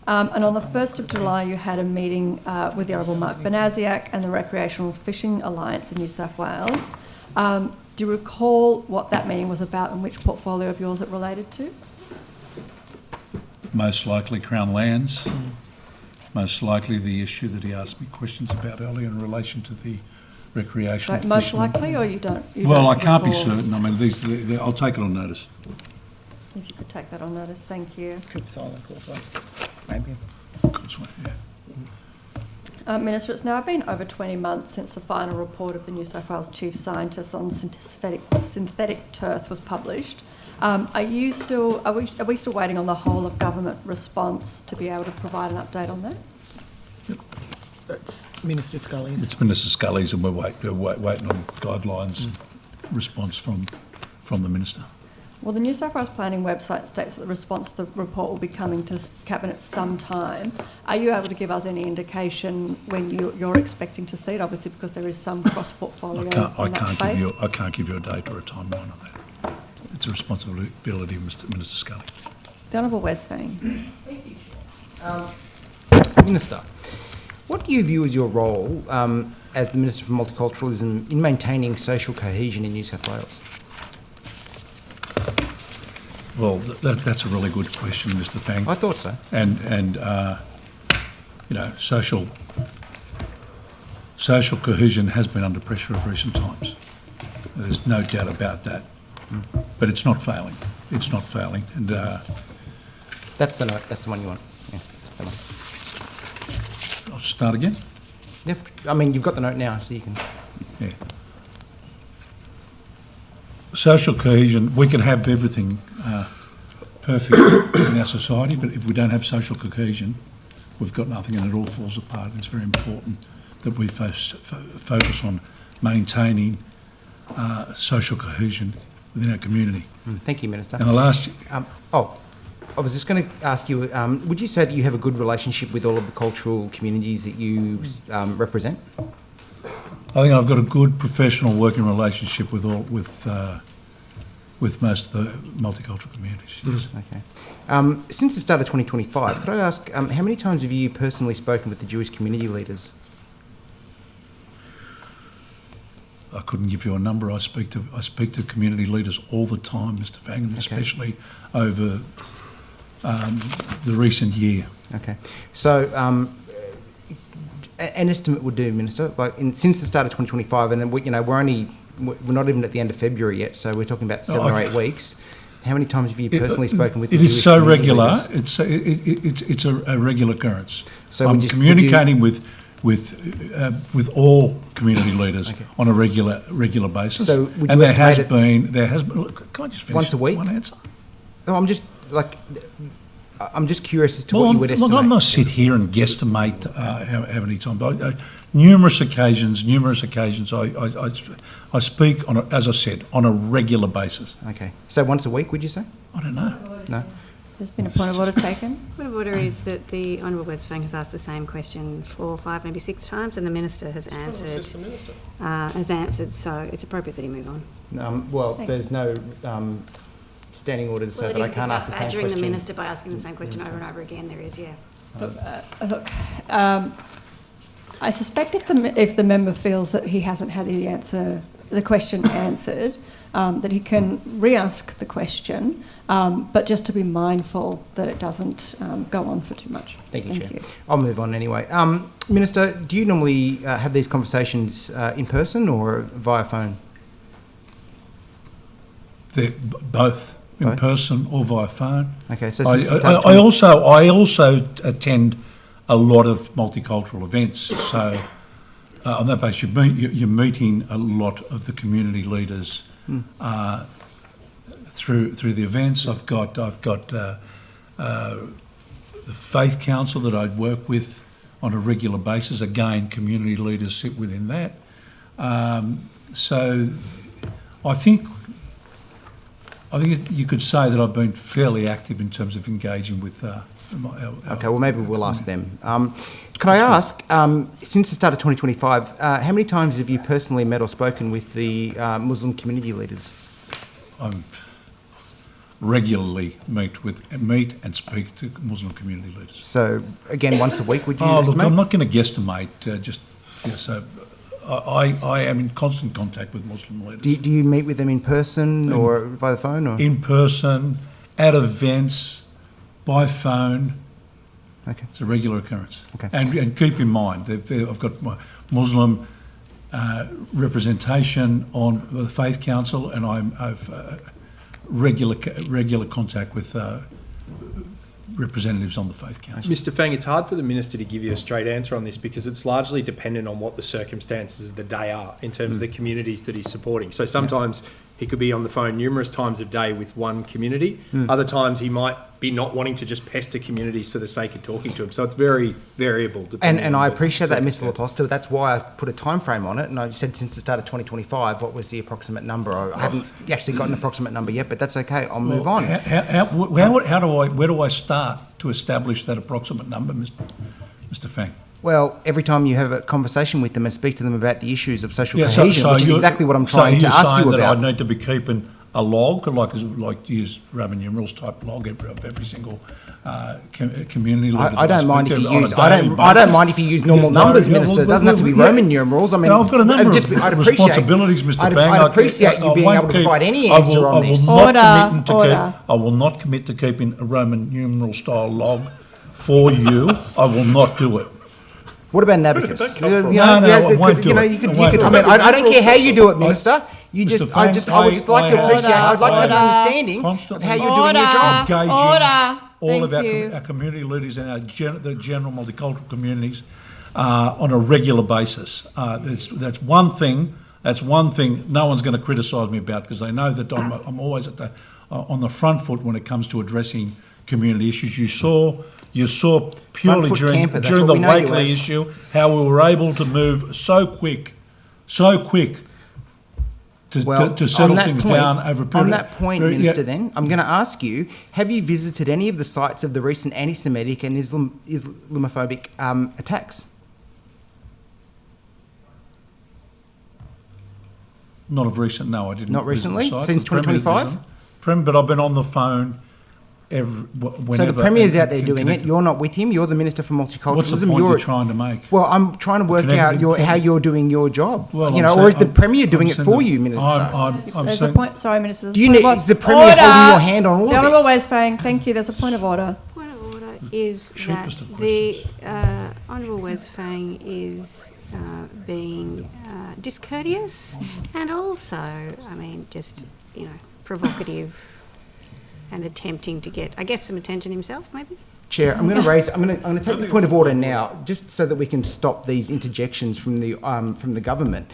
And on the 1st of July, you had a meeting with the Honourable Mark Banasiak and the Recreational Fishing Alliance in New South Wales. Do you recall what that meeting was about and which portfolio of yours it related to? Most likely Crown lands. Most likely the issue that he asked me questions about earlier in relation to the recreational So most fishermen. likely, or you don't? Well, I can't be recall? certain. I mean, I'll take it on notice. If you could take that on notice, thank you. Keep silent, Causeway. Maybe. Causeway, yeah. Minister, it's now been over 20 months since the final report of the New South Wales Chief Scientist on synthetic turf was published. Are we still waiting on the whole of government response to be able to provide an update on that? It's Minister Scully's. It's Minister Scully's, and we're waiting on guidelines response from the Minister. Well, the New South Wales Planning website states that the response to the report will be coming to Cabinet sometime. Are you able to give us any indication when you're expecting to see it? Obviously, because there is some cross-portfolio I can't give you a date or a timeline on that. It's a responsibility of Minister Scully. The Honourable Wes Fang. Minister, what do you view as your role as the Minister for Multiculturalism in maintaining social cohesion in New South Wales? Well, that's a really good question, Mr. Fang. I thought so. And social cohesion has been under pressure of recent times. There's no doubt about that. But it's not failing. It's not failing. And that's the note. That's the one you want. Yeah, that one. I'll start again. Yep. I mean, you've got the note now, so you can. Yeah. Social cohesion. We can have everything perfect in our society, but if we don't have social cohesion, we've got nothing, and it all falls apart. It's very important that we focus on maintaining social cohesion within our community. Thank you, Minister. And the last... I was just going to ask you, would you say that you have a good relationship with all of the cultural communities that you represent? I think I've got a good professional working relationship with most of the multicultural communities, yes. Okay. Since the start of 2025, could I ask, how many times have you personally spoken with the Jewish community leaders? I couldn't give you a number. I speak to community leaders all the time, Mr. Fang, especially over the recent year. Okay. So, an estimate would do, Minister. Since the start of 2025, and we're not even at the end of February yet, so we're talking about 7 or 8 weeks. How many times have you personally spoken with the Jewish community leaders? It is so regular. It's a regular occurrence. So I'm communicating with all community leaders on a regular basis. So would and you there has estimate been. Look, can I just finish once a week? one answer? Oh, I'm just curious as to what you would estimate. Look, I'm not sit here and guesstimate how many times. Numerous occasions. I speak on, as I said, on a regular basis. Okay. So once a week, would you say? I don't know. No. There's been a point of order taken. Point of order is that the Honourable Wes Fang has asked the same question 4, 5, maybe 6 times, and the Minister has answered. So it's appropriate that he move on. There's no standing orders, so that I can't ask the same question. Badgering the Minister by asking the same question over and over again, there is, yeah. I suspect if the member feels that he hasn't had the question answered, that he can re-ask the question, but just to be mindful that it doesn't go on for too much. Thank you, Chair. I'll move on anyway. Minister, do you normally have these conversations in person or via phone? They're both in person or via phone. Okay, so I also attend a lot of multicultural events. So on that basis, you're meeting a lot of the community leaders through the events. I've got the Faith Council that I work with on a regular basis. Again, community leaders sit within that. So I think you could say that I've been fairly active in terms of engaging with Okay, well, maybe we'll ask them. Can I ask, since the start of 2025, how many times have you personally met or spoken with the Muslim community leaders? I regularly meet and speak to Muslim community leaders. So, again, once a week, would you Look, estimate? I'm not going to guesstimate, so I am in constant contact with Muslim leaders. Do you meet with them in person or via the phone? Or? In person, at events, by phone. Okay. It's a regular occurrence. Okay. And keep in mind, I've got my Muslim representation on the Faith Council, and I've regular contact with representatives on the Faith Council. Mr. Fang, it's hard for the Minister to give you a straight answer on this because it's largely dependent on what the circumstances of the day are in terms of the communities that he's supporting. So sometimes he could be on the phone numerous times a day with one community. Other times he might be not wanting to just pester communities for the sake of talking to them. So it's very variable. And I appreciate that, Mr. Laposta. That's why I put a time frame on it. And I said since the start of 2025, what was the approximate number? I haven't actually got an approximate number yet, but that's okay. I'll move on. Where do I start to establish that approximate number, Mr. Fang? Well, every time you have a conversation with them and speak to them about the issues of social cohesion, which is exactly what I'm trying to ask you about. So I need to be keeping a log, like use Roman numerals type log of every single community. I don't mind if you use. I don't mind if you use normal numbers, Minister. It doesn't have to be Roman numerals. I mean, I've got a number of responsibilities, Mr. Fang. I'd appreciate you being able to provide any answer on this. I will not commit to keeping a Roman numeral style log for you. I will not do it. What about an abacus? I won't do it. I don't care how you do it, Minister. I would just like to appreciate. I'd like to have an understanding of how you're doing your job. Engaging all of our community leaders and the general multicultural communities on a regular basis. That's one thing. That's one thing no one's going to criticise me about because they know that I'm always on the front foot when it comes to addressing community issues. You saw purely during the Wakely issue how we were able to move so quick to settle things down over a period. On that point, Minister, then, I'm going to ask you, have you visited any of the sites of the recent anti-Semitic and Islamophobic attacks? Not of recent, no, I didn't. Not recently? Since 2025? But I've been on the phone whenever. So the Premier's out there doing it, you're not with him, you're the Minister for Multiculturalism. What's the point you're trying to make? Well, I'm trying to work out how you're doing your job. Well, or is the Premier doing it for you, Minister? There's a point, sorry, Minister. Is the Premier holding your hand on all of this? The Honourable Wes Fang, thank you. There's a point of order. Point of order is that the Honourable Wes Fang is being discourteous and also, just, provocative and attempting to get, some attention himself, maybe. Chair, I'm going to take the point of order now, just so that we can stop these interjections from the government.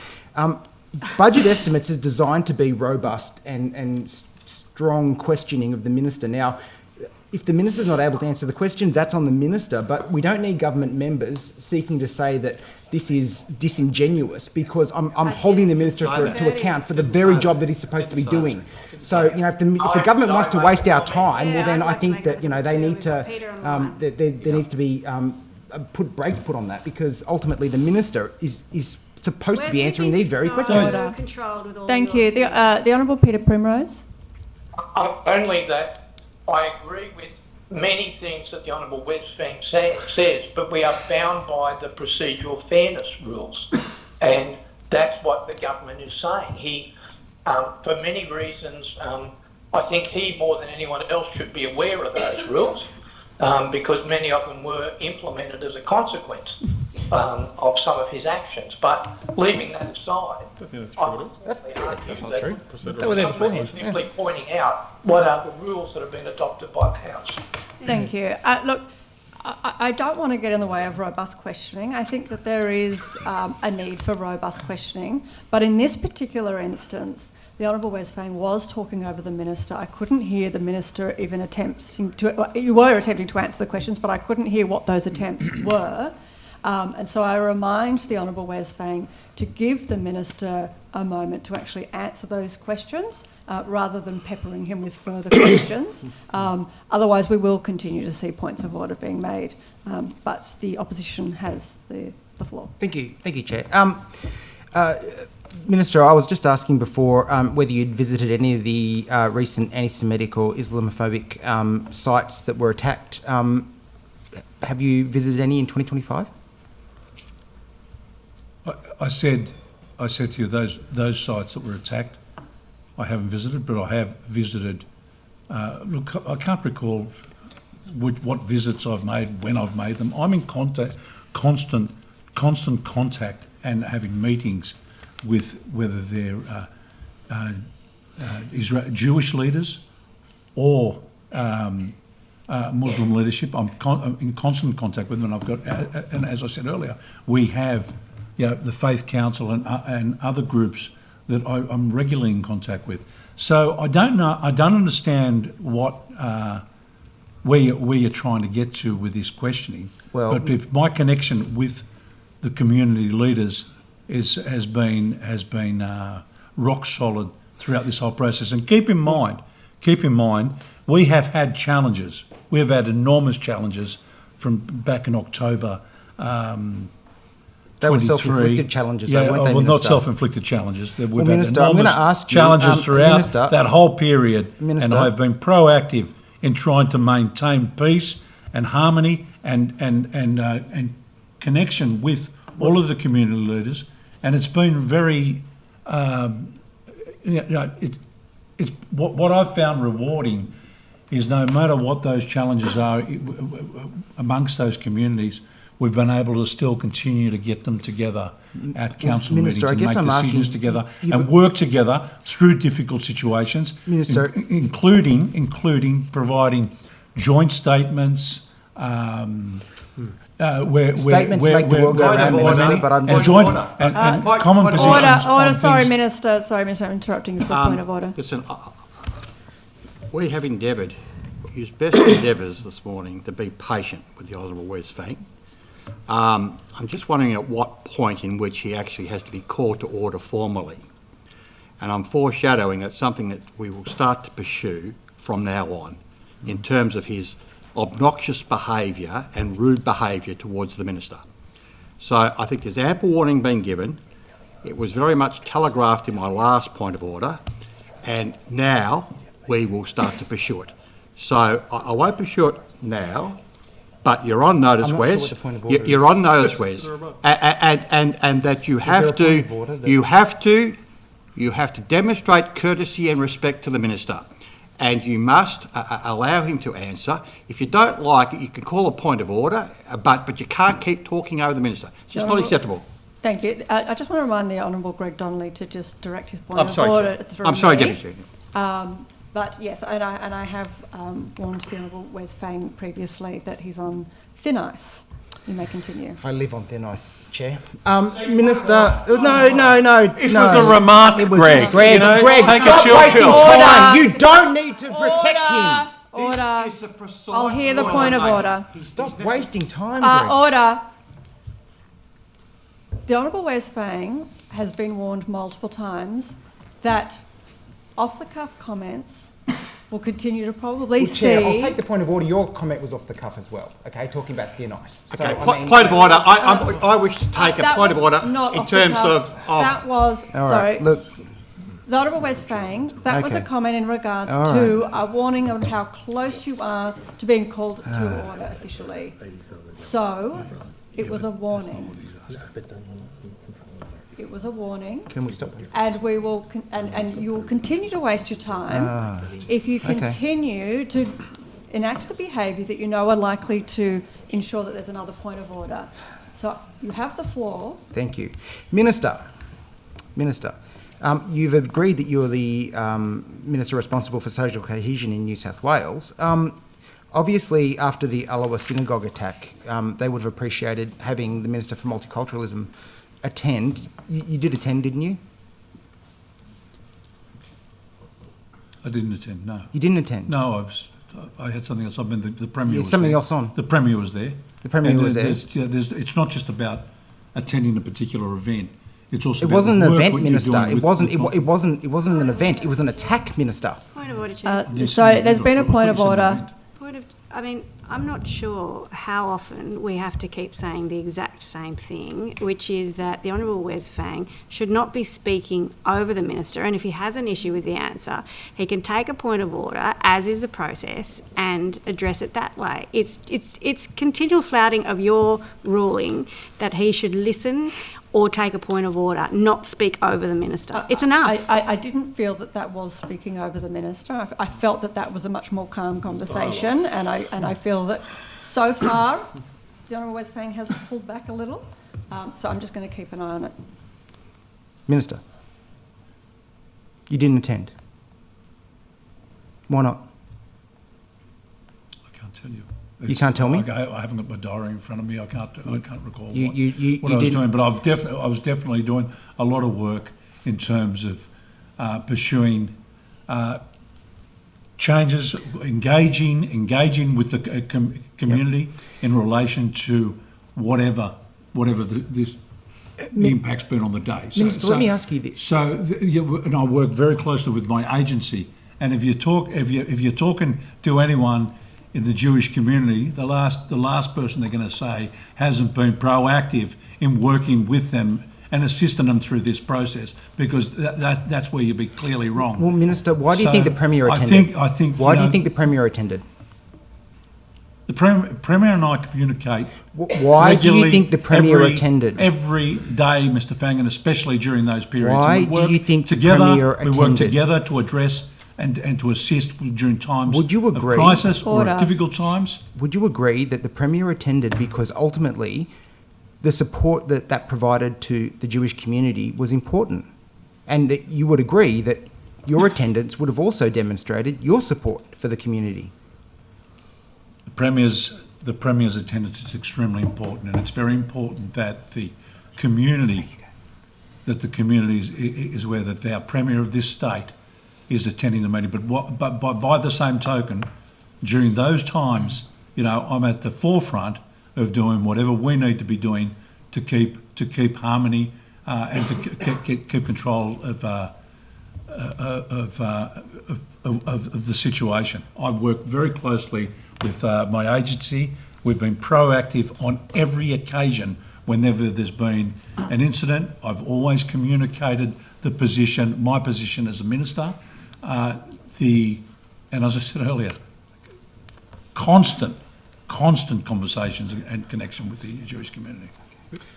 Budget estimates is designed to be robust and strong questioning of the minister. Now, if the minister's not able to answer the questions, that's on the minister, but we don't need government members seeking to say that this is disingenuous, because I'm holding the minister to account for the very job that he's supposed to be doing. So, if the government wants to waste our time, well then I think that, they need to, there needs to be brakes put on that, because ultimately the minister is supposed to be answering these very questions. Thank you. The Honourable Peter Primrose. Only that I agree with many things that the Honourable Wes Fang says, but we are bound by the procedural fairness rules. And that's what the government is saying. He, for many reasons, I think he more than anyone else should be aware of those rules, because many of them were implemented as a consequence of some of his actions. But leaving that aside, I would simply argue that the government is simply pointing out what are the rules that have been adopted by the House. Thank you. Look, I don't want to get in the way of robust questioning. I think that there is a need for robust questioning, but in this particular instance, the Honourable Wes Fang was talking over the Minister. I couldn't hear the Minister even attempting to... You were attempting to answer the questions, but I couldn't hear what those attempts were. And so I remind the Honourable Wes Fang to give the Minister a moment to actually answer those questions rather than peppering him with further questions. Otherwise, we will continue to see points of order being made. But the opposition has the floor. Thank you, Chair. Minister, I was just asking before whether you'd visited any of the recent anti-Semitic or Islamophobic sites that were attacked. Have you visited any in 2025? I said to you those sites that were attacked, I haven't visited, but I have visited. Look, I can't recall what visits I've made, when I've made them. I'm in constant contact and having meetings with whether they're Jewish leaders or Muslim leadership. I'm in constant contact with them, and I've got, and as I said earlier, we have, the Faith Council and other groups that I'm regularly in contact with. So I don't know. I don't understand what where you're trying to get to with this questioning. Well, but if my connection with the community leaders has been rock solid throughout this whole process. And keep in mind, we have had challenges. We have had enormous challenges from back in October. They were self-inflicted challenges, though, weren't they, well, Minister? not self-inflicted challenges. We've had Minister, I'm going to enormous ask you, challenges throughout Minister, that whole period, Minister, and I've been proactive in trying to maintain peace and harmony and connection with all of the community leaders. And it's been very, it's what I've found rewarding is no matter what those challenges are amongst those communities, we've been able to still continue to get them together at council Minister, meetings and make decisions together and work together through difficult situations, Minister, including providing joint statements. Statements make the world go round, Minister, but I'm just... And common positions. Order, sorry, Minister, I'm interrupting you for a point of order. Listen, we have endeavoured, used best endeavours this morning to be patient with the Honourable Wes Fang. I'm just wondering at what point in which he actually has to be called to order formally. And I'm foreshadowing that's something that we will start to pursue from now on in terms of his obnoxious behaviour and rude behaviour towards the Minister. So I think there's ample warning being given. It was very much telegraphed in my last point of order, and now we will start to pursue it. So I won't pursue it now, but you're on notice, Wes. Sure you're on notice, Wes, and that you have to demonstrate courtesy and respect to the Minister. And you must allow him to answer. If you don't like it, you can call a point of order, but you can't keep talking over the Minister. It's just not acceptable. Thank you. I just want to remind the Honourable Greg Donnelly to just direct his point of order through I'm sorry, me. Deputy Chair. But yes, and I have warned the Honourable Wes Fang previously that he's on thin ice. You may continue. I live on thin ice, Chair. Minister, no. It was a remark, Greg. Greg, take stop a chill wasting pill. time. You don't need to protect him. Order. I'll hear the point of order. Stop wasting time, Greg. Order. The Honourable Wes Fang has been warned multiple times that off-the-cuff comments will continue to probably see... Chair, I'll take the point of order. Your comment was off the cuff as well, okay, talking about thin ice. Okay, point of order. I wish to take a point of order in terms of... That was... All sorry. right, look... The Honourable Wes Fang, that was a Okay. comment in regards All to a warning on how close you are to being called to order officially. So, it was a warning. It was a warning. Can we stop? And we will, and you will continue to waste your time if you okay. continue to enact the behaviour that you know are likely to ensure that there's another point of order. So you have the floor. Thank you. Minister, you've agreed that you're the Minister responsible for social cohesion in New South Wales. Obviously, after the Ulloa Synagogue attack, they would have appreciated having the Minister for Multiculturalism attend. You did attend, didn't you? I didn't attend, no. You didn't attend? No, I had something else. I mean, the Premier was something there. else on? The Premier was there. The Premier And was there? It's not just about attending a particular event. It's also It about wasn't the an work event, what you're Minister. doing It with- wasn't. with- It wasn't an event. It was an attack, Minister. Point of order, Chair. So there's been a point of order. I mean, I'm not sure how often we have to keep saying the exact same thing, which is that the Honourable Wes Fang should not be speaking over the Minister, and if he has an issue with the answer, he can take a point of order, as is the process, and address it that way. It's continual flouting of your ruling that he should listen or take a point of order, not speak over the Minister. It's enough. I didn't feel that that was speaking over the Minister. I felt that that was a much more calm conversation, and I feel that so far the Honourable Wes Fang has pulled back a little. So I'm just going to keep an eye on it. Minister, you didn't attend. Why not? I can't tell you. You can't tell me? I haven't got my diary in front of me. I can't recall what I you was didn't- doing. But I was definitely doing a lot of work in terms of pursuing changes, engaging with the community in relation to whatever the impact's been on the day. Minister, let me ask you this. And I work very closely with my agency. And if you're talking to anyone in the Jewish community, the last person they're going to say hasn't been proactive in working with them and assisting them through this process, because that's where you'd be clearly wrong. Well, Minister, why do you think the Premier attended? I think. Why do you think the Premier attended? The Premier and I communicate. Why do you think the Premier attended? Every day, Mr. Fang, and especially during those periods. Why And we work do you think the together, Premier We work attended? together to address and to assist during times Would you agree? of crisis or Order. at difficult times. Would you agree that the Premier attended because ultimately the support that provided to the Jewish community was important, and that you would agree that your attendance would have also demonstrated your support for the community? The Premier's attendance is extremely important, and it's very important that the community is aware that our Premier of this state is attending the meeting. But by the same token, during those times, I'm at the forefront of doing whatever we need to be doing to keep harmony and to keep control of the situation. I work very closely with my agency. We've been proactive on every occasion. Whenever there's been an incident, I've always communicated my position as a minister. And as I said earlier, constant conversations and connection with the Jewish community.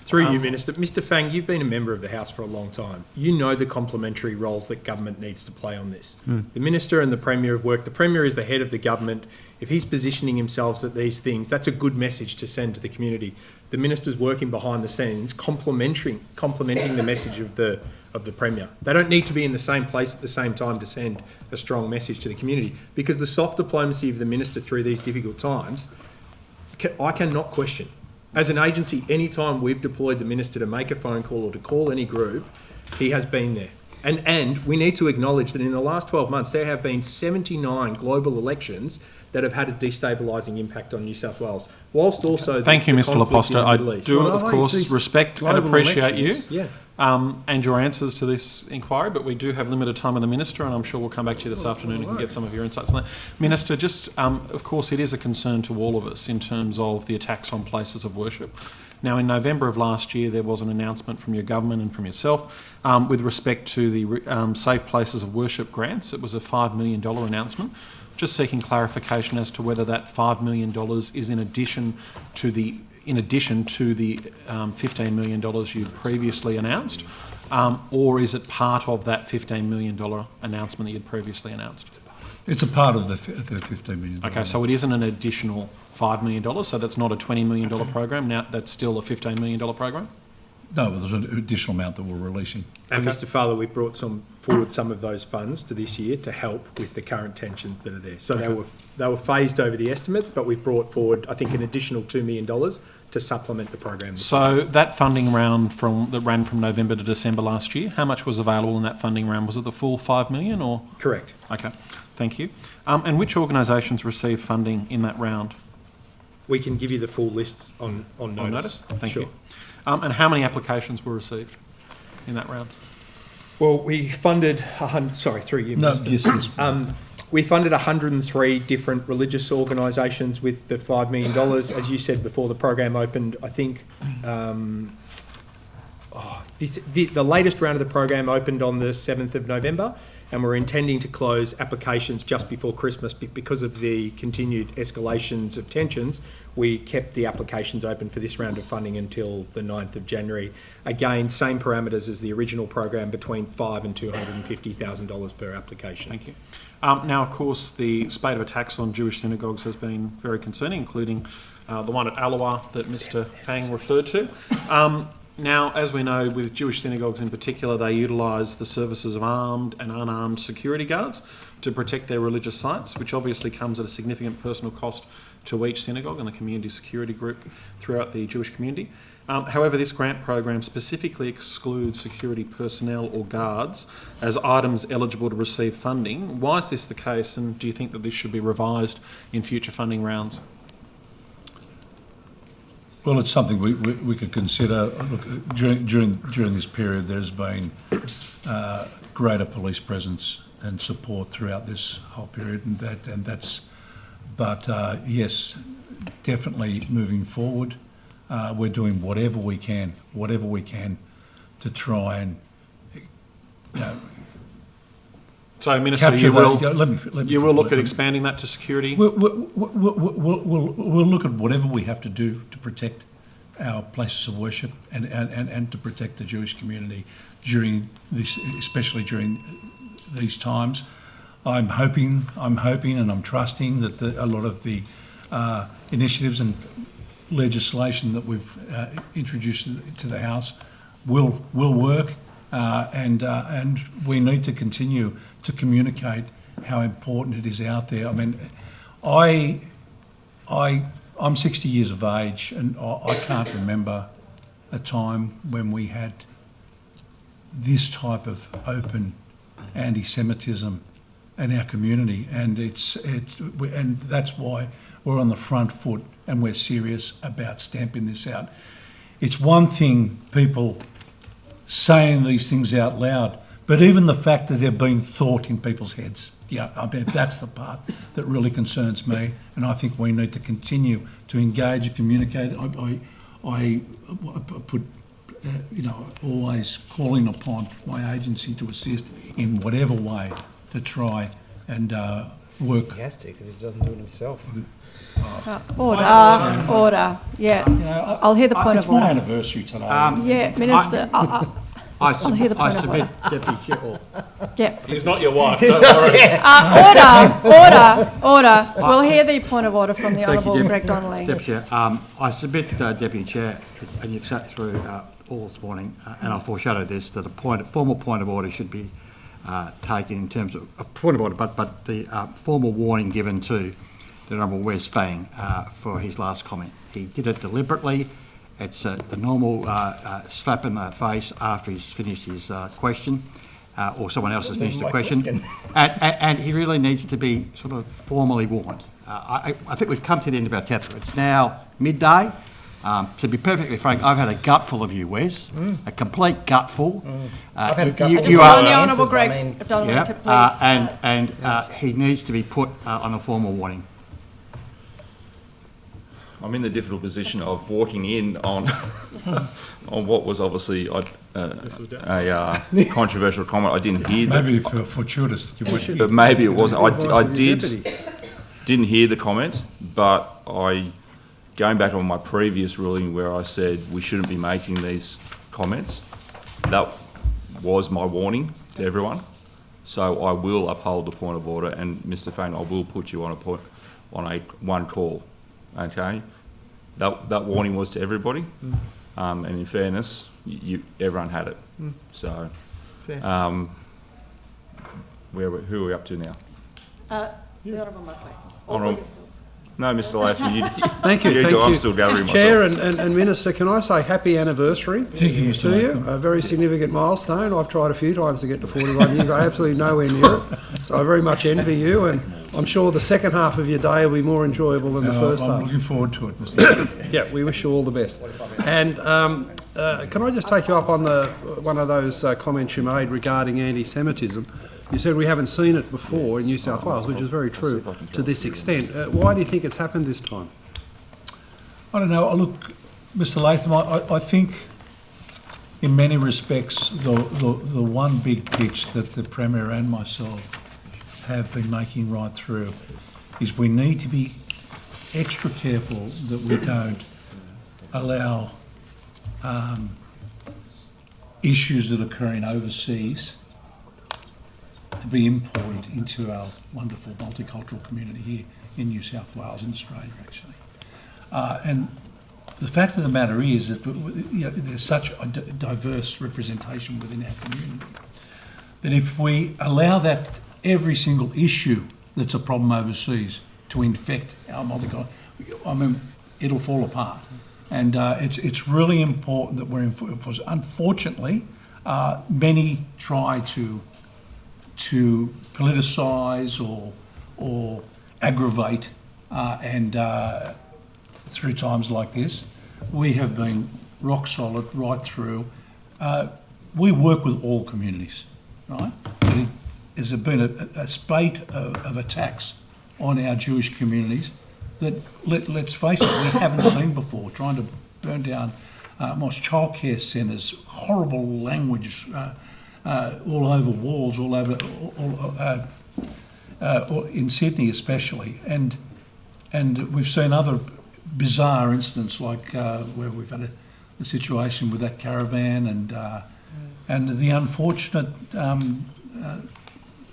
Through you, Minister. Mr. Fang, you've been a member of the House for a long time. You know the complementary roles that government needs to play on this. The Minister and the Premier have worked. The Premier is the head of the government. If he's positioning himself at these things, that's a good message to send to the community. The Minister's working behind the scenes, complementing the message of the Premier. They don't need to be in the same place at the same time to send a strong message to the community, because the soft diplomacy of the Minister through these difficult times, I cannot question. As an agency, any time we've deployed the Minister to make a phone call or to call any group, he has been there. And we need to acknowledge that in the last 12 months, there have been 79 global elections that have had a destabilising impact on New South Wales, whilst also... Thank you, Mr. conflict in Laposta. the Middle I East. do, of course, respect and appreciate you. Yeah. and your answers to this inquiry, but we do have limited time with the Minister, and I'm sure we'll come back to you this afternoon and can get some of your insights on that. Minister, just, of course, it is a concern to all of us in terms of the attacks on places of worship. Now, in November of last year, there was an announcement from your government and from yourself with respect to the Safe Places of Worship grants. It was a $5 million announcement. Just seeking clarification as to whether that $5 million is in addition to the $15 million you previously announced, or is it part of that $15 million announcement that you'd previously announced? It's a part of the $15 million. Okay, so it isn't an additional $5 million, so that's not a $20 million program. Now that's still a $15 million program? No, but there's an additional amount that we're releasing. And Mr. Farley, we brought forward some of those funds to this year to help with the current tensions that are there. So they were phased over the estimates, but we've brought forward, I think, an additional $2 million to supplement the program. So that funding round that ran from November to December last year, how much was available in that funding round? Was it the full $5 million or? Correct. Okay, thank you. And which organisations received funding in that round? We can give you the full list on notice. On notice? Thank Sure. you. And how many applications were received in that round? Well, we funded, through you, No, Minister. yes. We funded 103 different religious organisations with the $5 million. As you said before the program opened, I think the latest round of the program opened on the 7th of November, and we're intending to close applications just before Christmas. Because of the continued escalations of tensions, we kept the applications open for this round of funding until the 9th of January. Again, same parameters as the original program, between $5,000 and $250,000 per application. Thank you. Now, of course, the spate of attacks on Jewish synagogues has been very concerning, including the one at Alawa that Mr. Fang referred to. Now, as we know, with Jewish synagogues in particular, they utilise the services of armed and unarmed security guards to protect their religious sites, which obviously comes at a significant personal cost to each synagogue and the community security group throughout the Jewish community. However, this grant program specifically excludes security personnel or guards as items eligible to receive funding. Why is this the case, and do you think that this should be revised in future funding rounds? Well, it's something we could consider. Look, during this period, there's been greater police presence and support throughout this whole period, and that's. But yes, definitely moving forward, we're doing whatever we can to try and. So, Minister, you will look at expanding that to security? We'll look at whatever we have to do to protect our places of worship and to protect the Jewish community during this, especially during these times. I'm hoping and I'm trusting that a lot of the initiatives and legislation that we've introduced to the House will work. And we need to continue to communicate how important it is out there. I mean, I'm 60 years of age, and I can't remember a time when we had this type of open anti-Semitism in our community, and and that's why we're on the front foot and we're serious about stamping this out. It's one thing people saying these things out loud, but even the fact that they're being thought in people's heads, I mean, that's the part that really concerns me, and I think we need to continue to engage and communicate. I put, always calling upon my agency to assist in whatever way to try and work. He has to, because he doesn't do it himself. Order. Yes. I'll hear the point of order. It's my order. anniversary today. Yeah, Minister. I'll hear the point of order. Deputy Chair. Yep. He's not your wife, don't worry. Order. We'll hear the point of order from the Honourable Greg Donnelly. Deputy Chair, I submit, Deputy Chair, and you've sat through all this morning, and I foreshadow this, that a formal point of order should be taken in terms of a point of order, but the formal warning given to the Honourable Wes Fang for his last comment. He did it deliberately. It's the normal slap in the face after he's finished his question, or someone else has finished the question. And he really needs to be sort of formally warned. I think we've come to the end of our tether. It's now midday. To be perfectly frank, I've had a gutful of you, Wes, a complete gutful. I've had a gutful. You On are, the Honourable Greg, if don't want to please. and he needs to be put on a formal warning. I'm in the difficult position of walking in on on what was obviously a controversial comment. I didn't hear that. Maybe fortuitous that you went. But maybe it wasn't. I didn't hear the comment, but going back on my previous ruling where I said we shouldn't be making these comments, that was my warning to everyone. So I will uphold the point of order, and Mr. Fang, I will put you on one call. Okay, that warning was to everybody, and in fairness, everyone had it. So, who are we up to now? The Honourable Mark Latham. Honourable. No, Mr. Latham, you. Thank you. Thank you. I'm still gathering myself. Chair and Minister, can I say happy anniversary Thank you, Mr. to you? Latham. A very significant milestone. I've tried a few times to get to 41. You got absolutely nowhere near it. So I very much envy you, and I'm sure the second half of your day will be more enjoyable than the first I'm half. looking forward to it, Mr. Yeah, we wish you all the best. And can I just take you up on one of those comments you made regarding anti-Semitism? You said we haven't seen it before in New South Wales, which is very true to this extent. Why do you think it's happened this time? I don't know. Look, Mr. Latham, I think in many respects the one big pitch that the Premier and myself have been making right through is we need to be extra careful that we don't allow issues that are occurring overseas to be imported into our wonderful multicultural community here in New South Wales, in Australia actually. And the fact of the matter is that there's such a diverse representation within our community that if we allow that every single issue that's a problem overseas to infect our multicultural, I mean, it'll fall apart. And it's really important that we're enforced. Unfortunately, many try to politicise or aggravate, and through times like this, we have been rock solid right through. We work with all communities, right? But there's been a spate of attacks on our Jewish communities that, let's face it, we haven't seen before, trying to burn down mosque childcare centres, horrible language, all over walls, all over in Sydney especially, and we've seen other bizarre incidents like where we've had a situation with that caravan and the unfortunate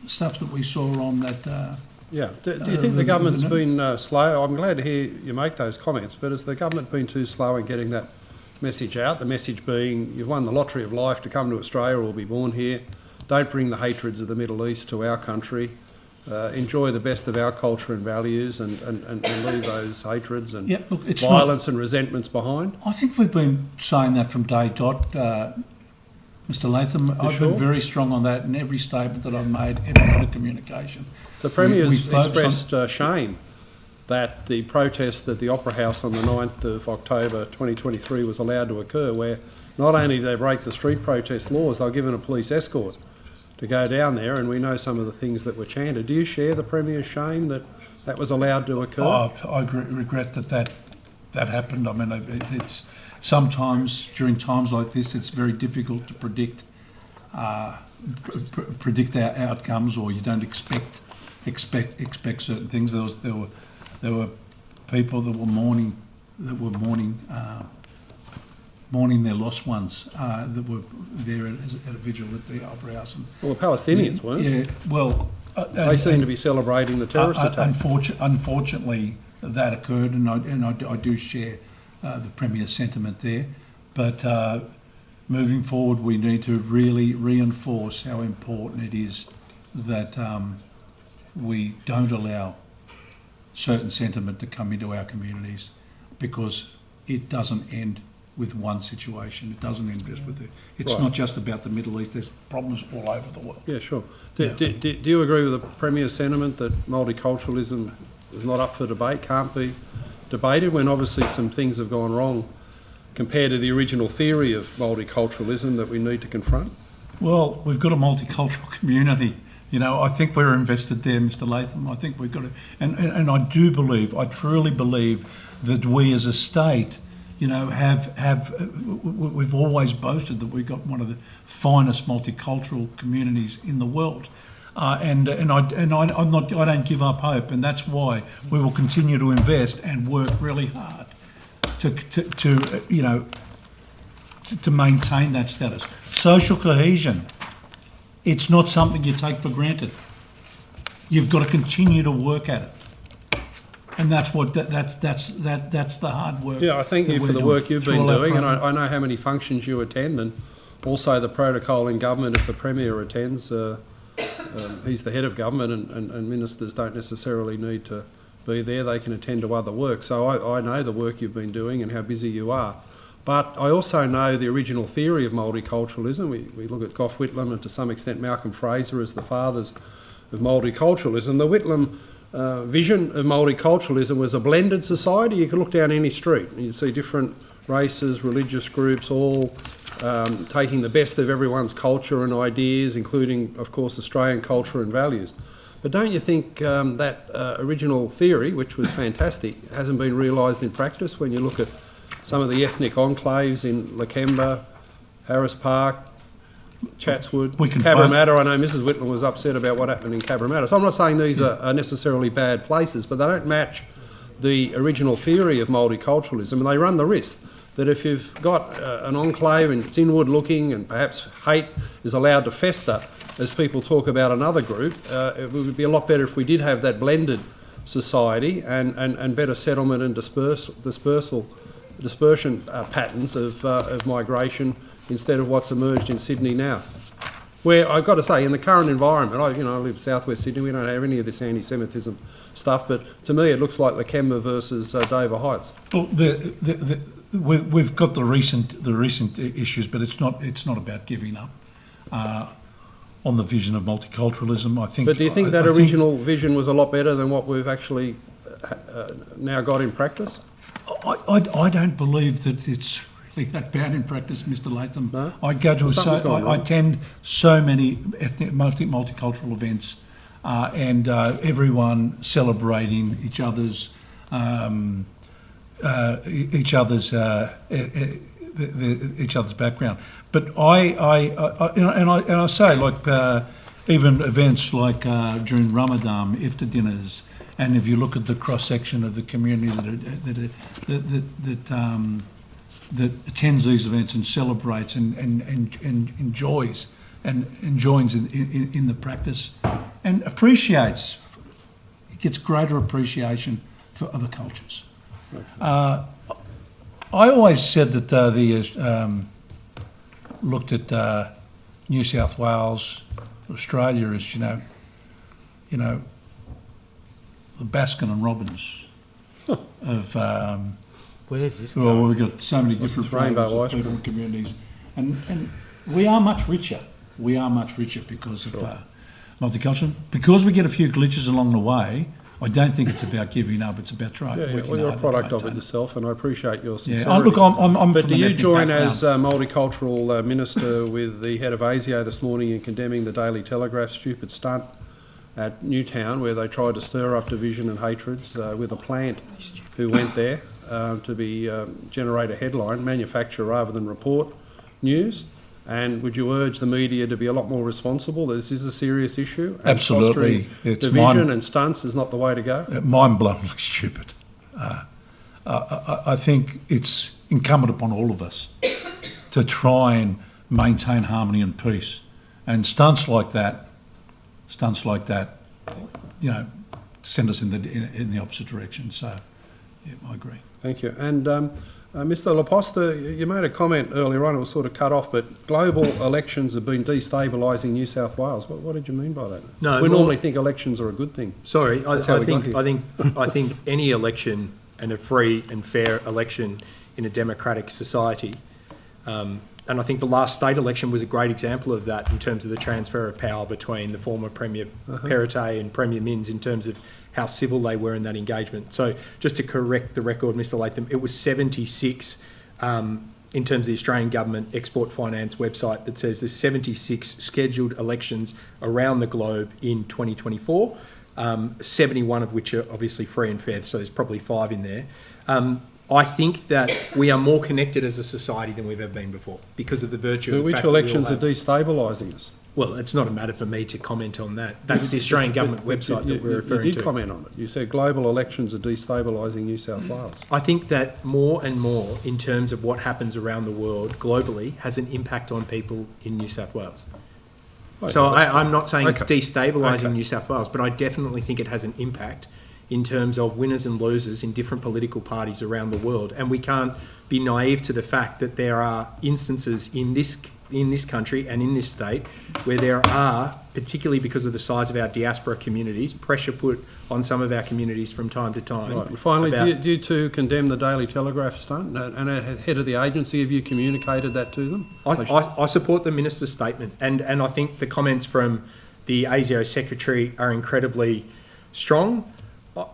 stuff that we saw on that. Yeah. Do you think the government's been slow? I'm glad to hear you make those comments, but has the government been too slow in getting that message out? The message being, you've won the lottery of life to come to Australia or be born here. Don't bring the hatreds of the Middle East to our country. Enjoy the best of our culture and values and leave those hatreds and violence and resentments behind. I think we've been saying that from day dot, Mr. Latham. I've been very strong on that in every statement that I've made, every bit of communication. The Premier's expressed shame that the protest at the Opera House on the 9th of October 2023 was allowed to occur, where not only did they break the street protest laws, they were given a police escort to go down there, and we know some of the things that were chanted. Do you share the Premier's shame that that was allowed to occur? I regret that happened. I mean, it's sometimes during times like this, it's very difficult to predict predict our outcomes, or you don't expect certain things. There were people that were mourning their lost ones that were there at a vigil at the Opera House. Well, the Palestinians weren't. Yeah, well... they seem to be celebrating the terrorist attack. Unfortunately, that occurred, and I do share the Premier's sentiment there. But moving forward, we need to really reinforce how important it is that we don't allow certain sentiment to come into our communities, because it doesn't end with one situation. It doesn't end just with it's not just about the Middle East. There's problems all over the world. Yeah, sure. Do you agree with the Premier's sentiment that multiculturalism is not up for debate, can't be debated, when obviously some things have gone wrong compared to the original theory of multiculturalism that we need to confront? Well, we've got a multicultural community. I think we're invested there, Mr. Latham. I think we've got to, and I do believe, I truly believe that we as a state, we've always boasted that we've got one of the finest multicultural communities in the world. I don't give up hope, and that's why we will continue to invest and work really hard to maintain that status. Social cohesion, it's not something you take for granted. You've got to continue to work at it, and that's the hard work. Yeah, I thank you for the work you've been doing, and I know how many functions you attend, and also the protocol in government. If the Premier attends, he's the head of government, and ministers don't necessarily need to be there. They can attend to other work. So I know the work you've been doing and how busy you are. But I also know the original theory of multiculturalism. We look at Gough Whitlam and to some extent Malcolm Fraser as the fathers of multiculturalism. The Whitlam vision of multiculturalism was a blended society. You could look down any street and you'd see different races, religious groups, all taking the best of everyone's culture and ideas, including, of course, Australian culture and values. But don't you think that original theory, which was fantastic, hasn't been realised in practice when you look at some of the ethnic enclaves in Lakemba, Harris Park, Chatswood, Cabramatta? I know Mrs Whitlam was upset about what happened in Cabramatta. So I'm not saying these are necessarily bad places, but they don't match the original theory of multiculturalism, and they run the risk that if you've got an enclave and it's inward looking and perhaps hate is allowed to fester as people talk about another group, it would be a lot better if we did have that blended society and better settlement and dispersion patterns of migration instead of what's emerged in Sydney now. Where I've got to say, in the current environment, I live southwest Sydney, we don't have any of this anti-Semitism stuff, but to me it looks like Lakemba versus Dover Heights. Well, we've got the recent issues, but it's not about giving up on the vision of multiculturalism. I think. But do you think that original vision was a lot better than what we've actually now got in practice? I don't believe that it's really that bad in practice, Mr. Latham. No? I go to I attend so many ethnic multicultural events, and everyone celebrating each other's background. But I say, like even events like during Ramadan, iftar dinners. And if you look at the cross section of the community that attends these events and celebrates and enjoys and joins in the practice and appreciates, it gets greater appreciation for other cultures. Okay. I always said that looked at New South Wales, Australia as the Baskin and Robbins of. Where's this? Well, we've got so many different flavours of people and communities, and we are much richer. We are much richer because of multiculturalism. Because we get a few glitches along the way, I don't think it's about giving up. It's about trying. Yeah, well, you're a product of it yourself, and I appreciate your sincerity. Yeah, look, I'm but from do you join background. as multicultural minister with the head of ASIO this morning in condemning the Daily Telegraph's stupid stunt at Newtown, where they tried to stir up division and hatreds with a plant who went there to generate a headline, manufacture rather than report news? And would you urge the media to be a lot more responsible? This is a serious issue. And absolutely. It's division and stunts is not the way to go. Mind-blowingly stupid. I think it's incumbent upon all of us to try and maintain harmony and peace. And stunts like that, send us in the opposite direction. So, yeah, I agree. Thank you. And Mr. Laposta, you made a comment earlier on, it was sort of cut off, but global elections have been destabilising New South Wales. What did you mean by that? No, we normally think elections are a good thing. Sorry, I think any election and a free and fair election in a democratic society, and I think the last state election was a great example of that in terms of the transfer of power between the former Premier Perrottet and Premier Minns in terms of how civil they were in that engagement. So just to correct the record, Mr. Latham, it was 76 in terms of the Australian Government Export Finance website that says there's 76 scheduled elections around the globe in 2024, 71 of which are obviously free and fair, so there's probably 5 in there. I think that we are more connected as a society than we've ever been before because of the virtue of the Which fact that we all elections are have- destabilising us? Well, it's not a matter for me to comment on that. That's the Australian Government website that we're referring to. You did comment on it. You said global elections are destabilising New South Wales. I think that more and more, in terms of what happens around the world globally, has an impact on people in New South Wales. So I'm not saying it's destabilising New South Wales, but I definitely think it has an impact in terms of winners and losers in different political parties around the world. And we can't be naive to the fact that there are instances in this country and in this state where there are, particularly because of the size of our diaspora communities, pressure put on some of our communities from time to time. Right. And finally, do you two condemn the Daily Telegraph stunt? And head of the agency, have you communicated that to them? I support the Minister's statement, and I think the comments from the ASIO Secretary are incredibly strong.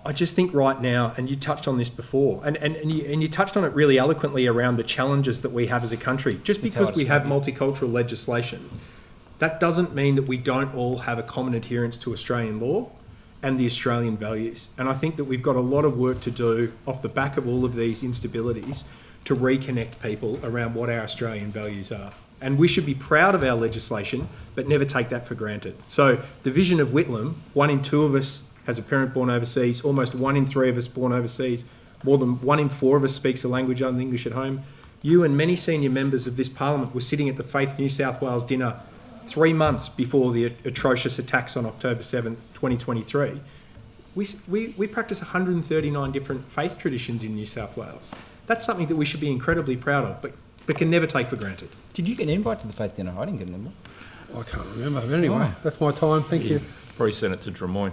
I just think right now, and you touched on this before, and you touched on it really eloquently around the challenges that we have as a country. Just because we have multicultural legislation, that doesn't mean that we don't all have a common adherence to Australian law and the Australian values. And I think that we've got a lot of work to do off the back of all of these instabilities to reconnect people around what our Australian values are. And we should be proud of our legislation, but never take that for granted. So the vision of Whitlam, 1 in 2 of us has a parent born overseas, almost 1 in 3 of us born overseas, more than 1 in 4 of us speaks a language other than English at home. You and many senior members of this parliament were sitting at the Faith New South Wales dinner 3 months before the atrocious attacks on October 7th, 2023. We practice 139 different faith traditions in New South Wales. That's something that we should be incredibly proud of, but can never take for granted. Did you get an invite to the Faith dinner? I didn't get an invite. I can't remember. But anyway, that's my time. Thank you. Probably sent it to Drummoyne.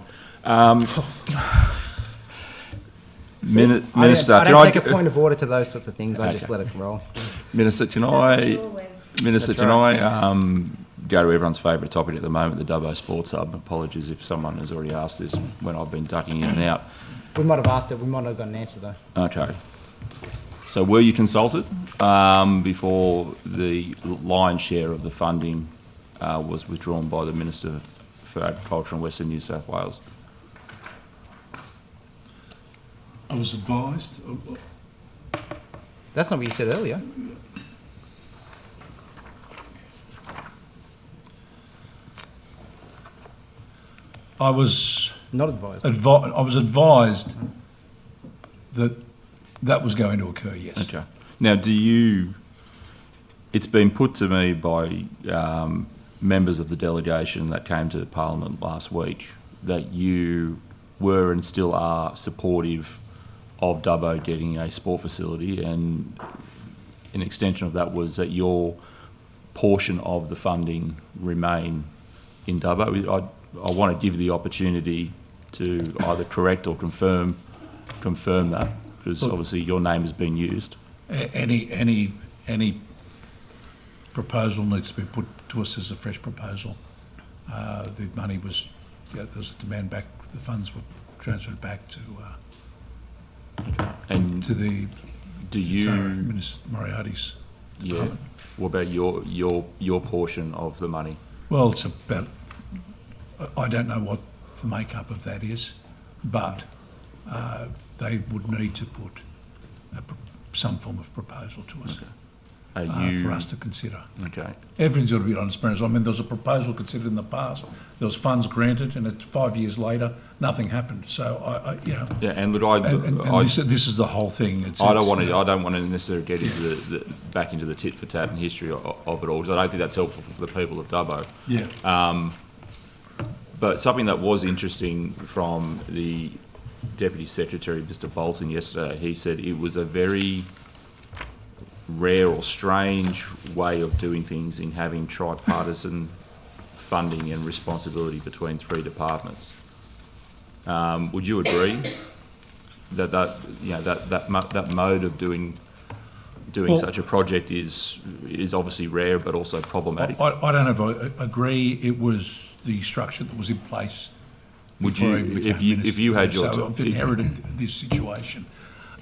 Minister, I don't take a point of order to those sorts of things. I just let it roll. Minister, can I go to everyone's favourite topic at the moment, the Dubbo Sports Hub? Apologies if someone has already asked this when I've been ducking in and out. We might have asked it. We might not have got an answer though. Okay. So were you consulted before the lion's share of the funding was withdrawn by the Minister for Agriculture in Western New South Wales? I was advised. That's not what you said earlier. I was not advised. I was advised that that was going to occur. Yes. Okay. Now, it's been put to me by members of the delegation that came to Parliament last week that you were and still are supportive of Dubbo getting a sport facility, and an extension of that was that your portion of the funding remain in Dubbo. I want to give you the opportunity to either correct or confirm that, because obviously your name has been used. Any proposal needs to be put to us as a fresh proposal. The money was, there was a demand back. The funds were transferred back to the Minister Moriarty's department. What about your portion of the money? Well, it's about. I don't know what the makeup of that is, but they would need to put some form of proposal to us. Okay. For us to consider. Okay. Everything's got to be transparent. I mean, there was a proposal considered in the past. There was funds granted, and 5 years later, nothing happened. So Yeah, and look, this is the whole thing. I don't want to necessarily get into back into the tit for tat and history of it all, because I don't think that's helpful for the people of Dubbo. Yeah. But something that was interesting from the Deputy Secretary, Mr. Bolton, yesterday, he said it was a very rare or strange way of doing things in having tripartisan funding and responsibility between 3 departments. Would you agree that mode of doing such a project is obviously rare but also problematic? I don't know if I agree. It was the structure that was in place. Would you, if you had your... So I've inherited this situation.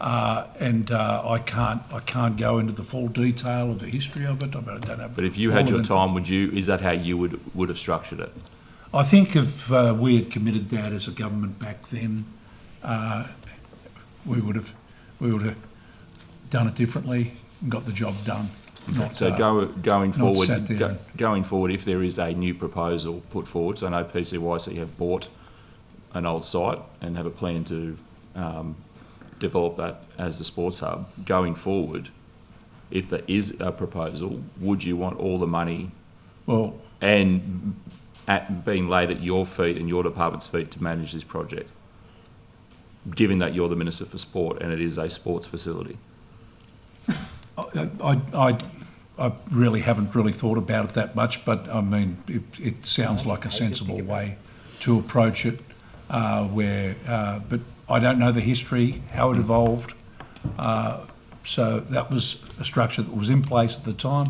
I can't go into the full detail of the history of it. I don't have. But if you had your time, is that how you would have structured it? I think if we had committed that as a government back then, we would have done it differently and got the job done. Going forward, if there is a new proposal put forward, so I know PCYC have bought an old site and have a plan to develop that as the sports hub. Going forward, if there is a proposal, would you want all the money and being laid at your feet and your department's feet to manage this project, given that you're the Minister for Sport and it is a sports facility? I really haven't really thought about it that much, but I mean, it sounds like a sensible way to approach it. But I don't know the history, how it evolved. So that was a structure that was in place at the time.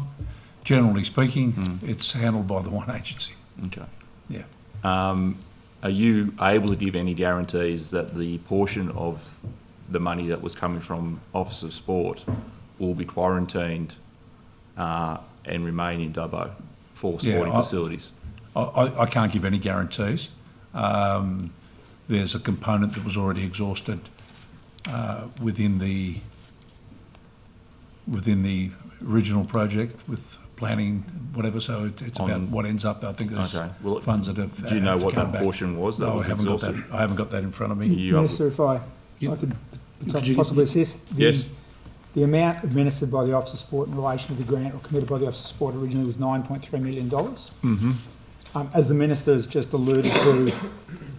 Generally speaking, it's handled by the one agency. Okay. Yeah. Are you able to give any guarantees that the portion of the money that was coming from Office of Sport will be quarantined and remain in Dubbo for sporting facilities? I can't give any guarantees. There's a component that was already exhausted within the original project with planning, whatever. So it's about what ends up. I think there's funds that have. Do you know what that back. portion was? That was exhausted? I haven't got that in front of me. Minister, if I could possibly assist. The amount administered by the Office of Sport in relation to the grant or committed by the Office of Sport originally was $9.3 million. As the Minister has just alluded to,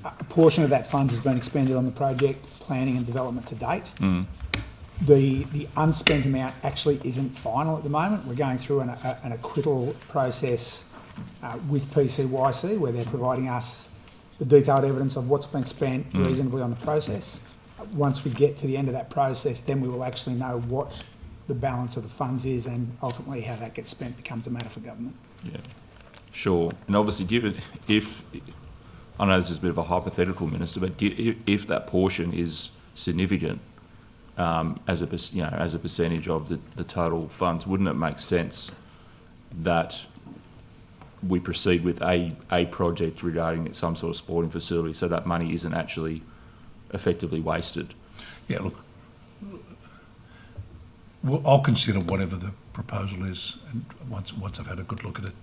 a portion of that funds has been expended on the project planning and development to date. The unspent amount actually isn't final at the moment. We're going through an acquittal process with PCYC where they're providing us the detailed evidence of what's been spent reasonably on the process. Once we get to the end of that process, then we will actually know what the balance of the funds is, and ultimately how that gets spent becomes a matter for government. Yeah, sure. And obviously, if I know this is a bit of a hypothetical, Minister, but if that portion is significant as a percentage of the total funds, wouldn't it make sense that we proceed with a project regarding some sort of sporting facility, so that money isn't actually effectively wasted? Yeah, look, I'll consider whatever the proposal is, and once I've had a good look at it,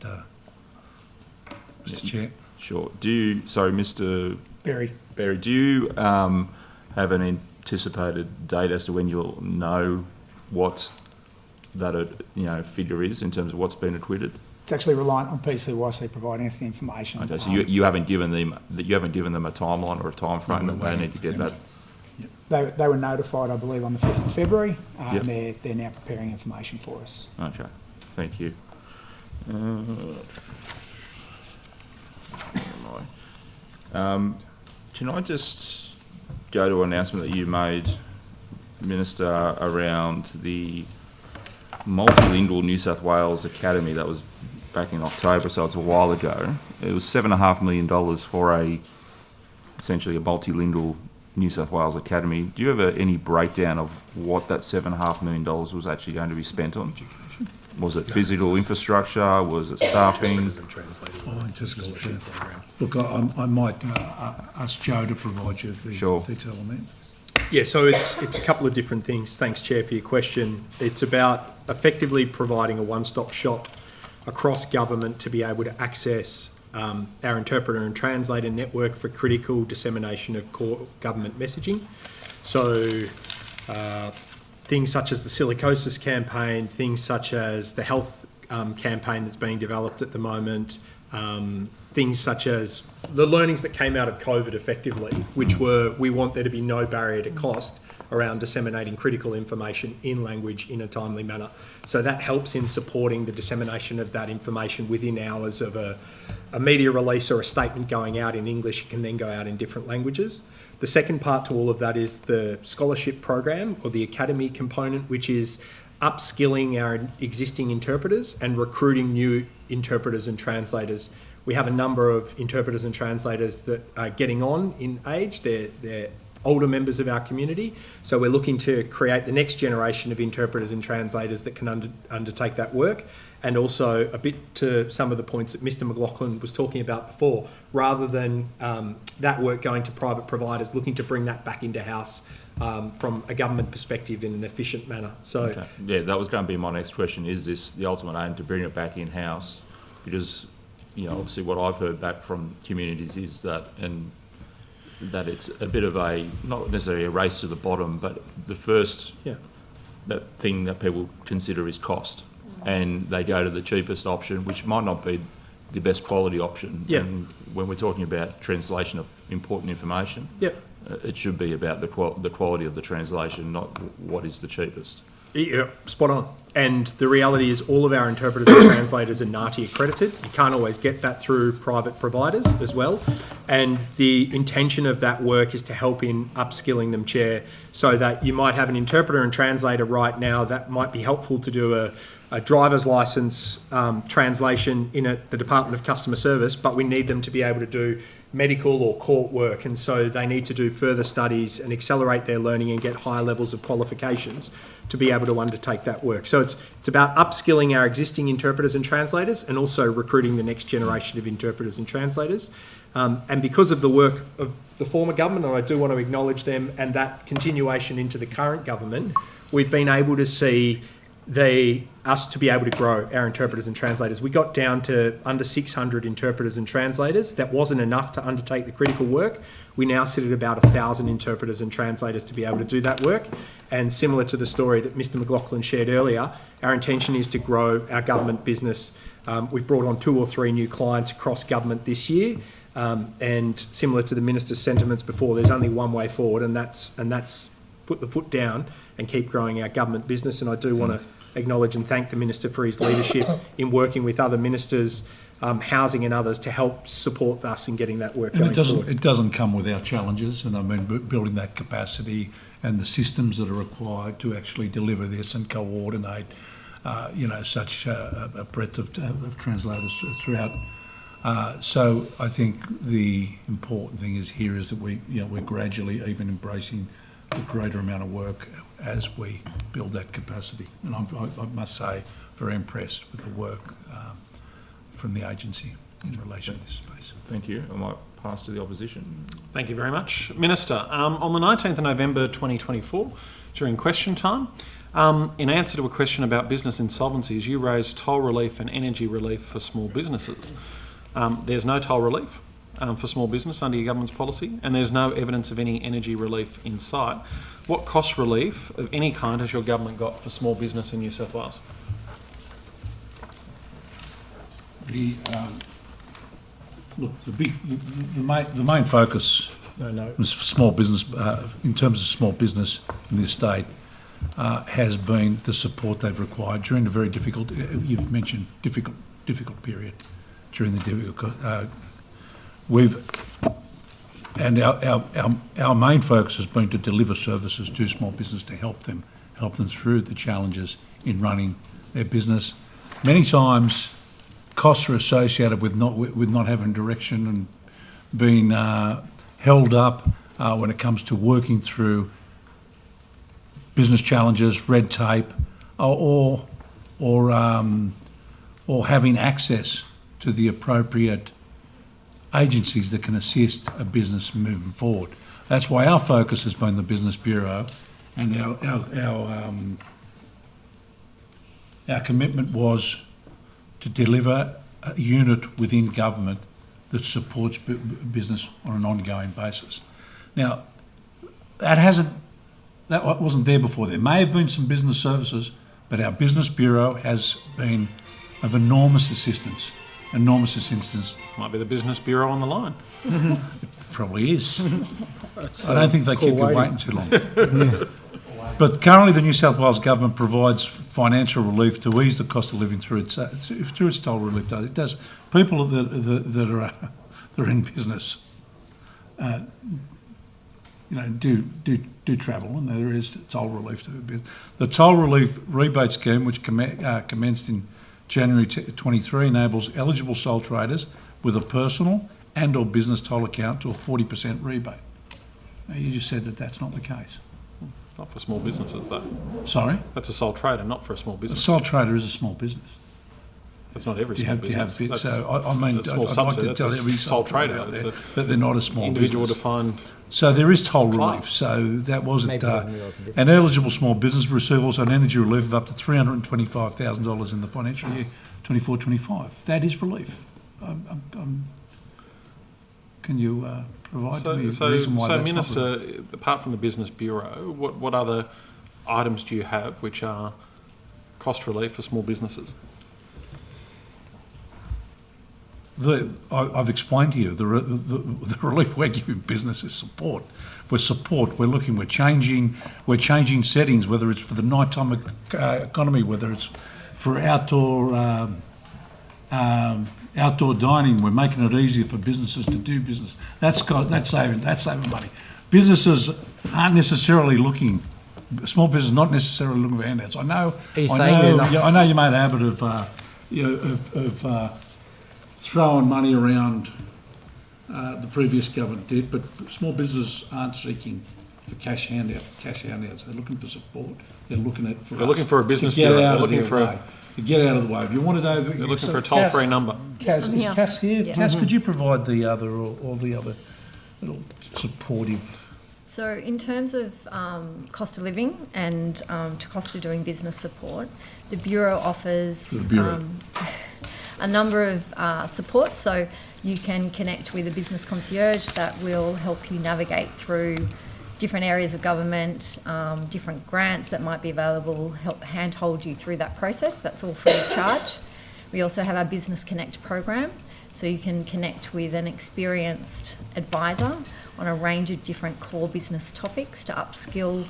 Mr. Chair. Sure. Mr. Berry, do you have an anticipated date as to when you'll know what that figure is in terms of what's been acquitted? it's actually reliant on PCYC providing us the information. Okay, so you haven't given them a timeline or a time frame that they need to get that. They were notified, I believe, on the 5th of February, and they're now preparing information for us. Okay, thank you. Can I just go to an announcement that you made, Minister, around the Multilingual New South Wales Academy? That was back in October, so it's a while ago. It was $7.5 million for essentially a multilingual New South Wales Academy. Do you have any breakdown of what that $7.5 million was actually going to be spent on? Was it physical infrastructure? Was it staffing? Look, I might ask Joe to provide you the detail on that. Yeah, so it's a couple of different things. Thanks, Chair, for your question. It's about effectively providing a one-stop shop across government to be able to access our interpreter and translator network for critical dissemination of core government messaging. So things such as the silicosis campaign, things such as the health campaign that's being developed at the moment, things such as the learnings that came out of COVID effectively, which were we want there to be no barrier to cost around disseminating critical information in language in a timely manner. So that helps in supporting the dissemination of that information within hours of a media release or a statement going out in English. It can then go out in different languages. The second part to all of that is the scholarship program or the academy component, which is upskilling our existing interpreters and recruiting new interpreters and translators. We have a number of interpreters and translators that are getting on in age. They're older members of our community. So we're looking to create the next generation of interpreters and translators that can undertake that work. And also a bit to some of the points that Mr. McLaughlin was talking about before, rather than that work going to private providers, looking to bring that back into house from a government perspective in an efficient manner. So, Okay. Yeah, that was going to be my next question. Is this the ultimate aim, to bring it back in-house? Because, obviously what I've heard back from communities is that it's a bit of a, not necessarily a race to the bottom, but the first that thing that people consider is cost. And they go to the cheapest option, which might not be the best quality option. Yeah. And when we're talking about translation of important information, it should be about the quality of the translation, not what is the cheapest. Yeah, spot on. And the reality is all of our interpreters and translators are NATI accredited. You can't always get that through private providers as well. And the intention of that work is to help in upskilling them, Chair, so that you might have an interpreter and translator right now that might be helpful to do a driver's licence translation in the Department of Customer Service, but we need them to be able to do medical or court work, and so they need to do further studies and accelerate their learning and get higher levels of qualifications to be able to undertake that work. So it's about upskilling our existing interpreters and translators, and also recruiting the next generation of interpreters and translators. And because of the work of the former government, and I do want to acknowledge them, and that continuation into the current government, we've been able to see us to be able to grow our interpreters and translators. We got down to under 600 interpreters and translators. That wasn't enough to undertake the critical work. We now sit at about 1,000 interpreters and translators to be able to do that work. And similar to the story that Mr. McLaughlin shared earlier, our intention is to grow our government business. We've brought on 2 or 3 new clients across government this year. And similar to the Minister's sentiments before, there's only one way forward, and that's put the foot down and keep growing our government business. And I do want to acknowledge and thank the Minister for his leadership in working with other ministers, housing and others, to help support us in getting that work going forward. It doesn't come without challenges, and I mean building that capacity and the systems that are required to actually deliver this and coordinate, such a breadth of translators throughout. So I think the important thing is that we're gradually even embracing a greater amount of work as we build that capacity. And I must say, very impressed with the work from the agency in relation to this space. Thank you. I might pass to the opposition. Thank you very much. Minister, on the 19th of November 2024, during question time, in answer to a question about business insolvencies, you raised toll relief and energy relief for small businesses. There's no toll relief for small business under your government's policy, and there's no evidence of any energy relief in sight. What cost relief of any kind has your government got for small business in New South Wales? The main focus was for small business, in terms of small business in this state, has been the support they've required during the very difficult, you mentioned difficult period, during the difficult. Our main focus has been to deliver services to small business to help them through the challenges in running their business. Many times, costs are associated with not having direction and being held up when it comes to working through business challenges, red tape, or having access to the appropriate agencies that can assist a business moving forward. That's why our focus has been the Business Bureau, and our commitment was to deliver a unit within government that supports business on an ongoing basis. Now, that wasn't there before. There may have been some business services, but our Business Bureau has been of enormous assistance. Might be the Business Bureau on the line. It probably is. I don't think they keep you waiting too long. Yeah. But currently the New South Wales government provides financial relief to ease the cost of living through its toll relief. It does. People that are in business, do travel, and there is toll relief to it. The toll relief rebate scheme, which commenced in January 23, enables eligible sole traders with a personal and or business toll account to a 40% rebate. Now, you just said that that's not the case. Not for small businesses, though. Sorry? That's a sole trader, not for a small A business. sole trader is a small business. That's not every small business. That's I mean, a small I'd like subset. to That's tell a every sole trader. out That's there a that they're not a small individual business. defined. So there is toll class. relief. So that wasn't. Maybe it doesn't result in An eligible small business will receive also an energy relief of up to $325,000 in the financial year 24-25. That is relief. Can you provide to me a reason why that's Minister, not relief? apart from the Business Bureau, what other items do you have which are cost relief for small businesses? I've explained to you the relief we're giving business is support. We're changing settings, whether it's for the nighttime economy, whether it's for outdoor dining. We're making it easier for businesses to do business. That's saving money. Businesses aren't necessarily looking. Small business not necessarily looking for handouts. I know you made a habit of throwing money around the previous government did, but small businesses aren't seeking for cash handouts. They're looking for support. They're looking for a business bureau. They're looking for to get out of the way. If you want to know, they're looking for a toll-free number. Kaz, is Cass here? Yeah. Cass, could you provide the other or the other little supportive? So in terms of cost of living and to cost of doing business support, the Bureau offers a number of supports. So you can connect with a business concierge that will help you navigate through different areas of government, different grants that might be available, help handhold you through that process. That's all free of charge. We also have our Business Connect program, so you can connect with an experienced advisor on a range of different core business topics to upskill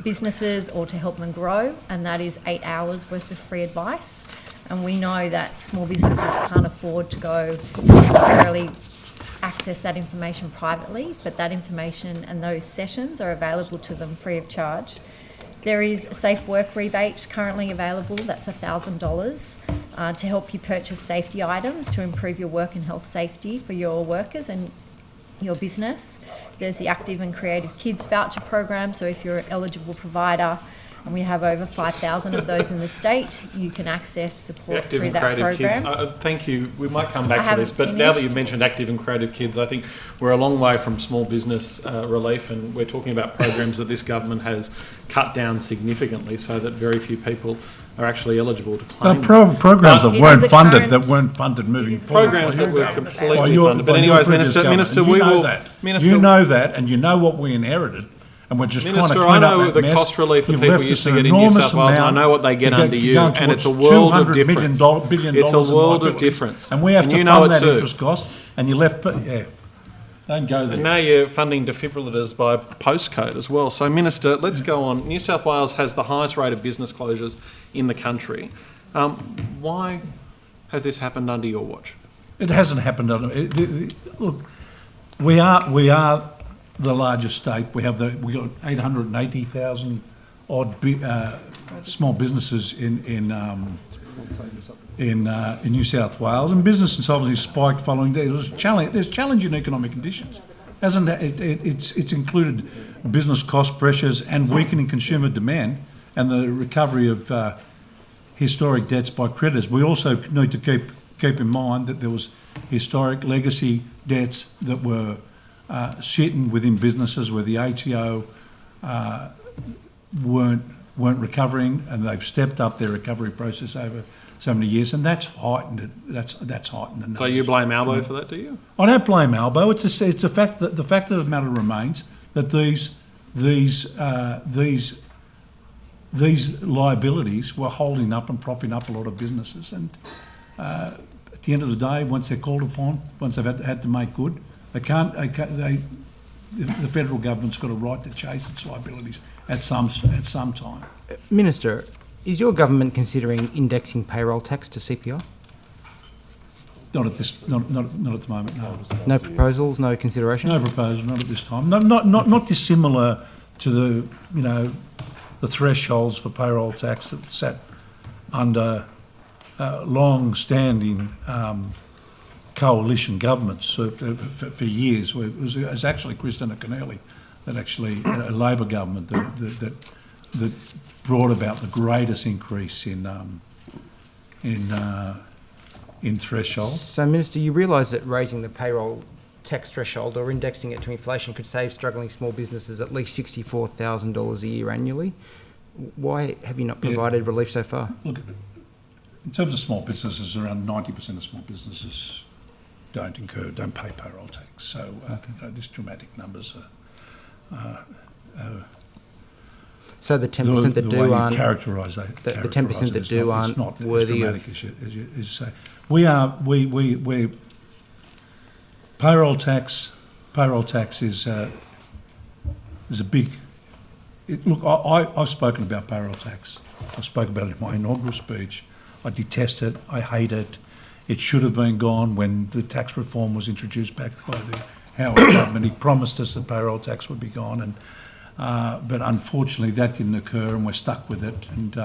businesses or to help them grow, and that is 8 hours worth of free advice. And we know that small businesses can't afford to go necessarily access that information privately, but that information and those sessions are available to them free of charge. There is a safe work rebate currently available, that's $1,000 to help you purchase safety items to improve your work and health safety for your workers and your business. There's the Active and Creative Kids voucher program, so if you're an eligible provider, and we have over 5,000 of those in the state, you can access support Active through and that Creative program. Kids, thank you. We might come back to this, but now that you've mentioned Active and Creative Kids, I think we're a long way from small business relief, and we're talking about programs that this government has cut down significantly so that very few people are actually eligible to claim. Programs that weren't funded moving forward. Programs that were completely funded. But anyways, Minister, we will... You know that, and you know what we inherited. And we're just Minister, trying to clean I know up that the mess. cost relief that You've people left used us to an get in New enormous South Wales, and I amount. know what they get You're under you, going and it's a towards world of $200 difference. billion It's a in world of liabilities. difference. And we have to you know fund it that too. interest cost, and you left... Yeah, don't go there. And now you're funding defibrillators by postcode as well. So, Minister, let's go on. New South Wales has the highest rate of business closures in the country. Why has this happened under your watch? It hasn't happened. Look, we are the largest state. We got 880,000 odd small businesses in New South Wales, and business insolvency spiked following that. There's challenging economic conditions, hasn't it? It's included business cost pressures and weakening consumer demand, and the recovery of historic debts by creditors. We also need to keep in mind that there was historic legacy debts that were sitting within businesses where the ATO weren't recovering, and they've stepped up their recovery process over so many years, and that's heightened it. That's heightened the numbers. So you blame Albo for that, do you? I don't blame Albo. It's a fact that the fact of the matter remains that these liabilities were holding up and propping up a lot of businesses, and at the end of the day, once they're called upon, once they've had to make good, the federal government's got a right to chase its liabilities at some time. Minister, is your government considering indexing payroll tax to CPI? Not at the moment, no. No proposals, no consideration? No proposal, not at this time. Not dissimilar to the thresholds for payroll tax that sat under long-standing coalition governments for years. It was actually Christina Keneally actually a Labor government that brought about the greatest increase in threshold. So, Minister, you realise that raising the payroll tax threshold or indexing it to inflation could save struggling small businesses at least $64,000 a year annually. Why have you not provided relief so far? Look, in terms of small businesses, around 90% of small businesses don't pay payroll tax. So these dramatic numbers are so the 10% that do aren't characterise that. The 10% that do aren't worthy of. As you say, we payroll tax is a big. Look, I've spoken about payroll tax. I spoke about it in my inaugural speech. I detest it. I hate it. It should have been gone when the tax reform was introduced back by the Howard government. He promised us that payroll tax would be gone, and but unfortunately that didn't occur, and we're stuck with it. And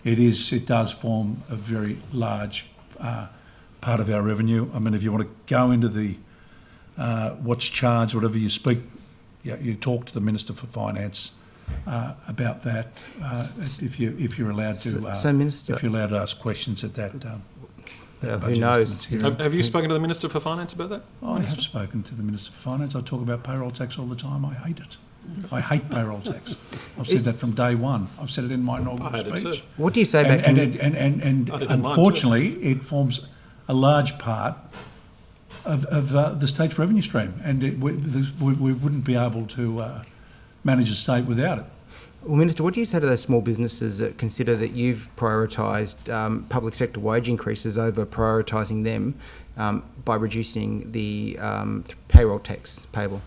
it does form a very large part of our revenue. I mean, if you want to go into the what's charged, whatever you speak, you talk to the Minister for Finance about that. If you're allowed to, so Minister, if you're allowed to ask questions at that. Who knows? Have you spoken to the Minister for Finance about that? I have spoken to the Minister for Finance. I talk about payroll tax all the time. I hate it. I hate payroll tax. I've said that from day one. I've said it in my inaugural speech. What do you say about? And unfortunately, it forms a large part of the state's revenue stream, and we wouldn't be able to manage a state without it. Well, Minister, what do you say to those small businesses that consider that you've prioritised public sector wage increases over prioritising them by reducing the payroll tax payable?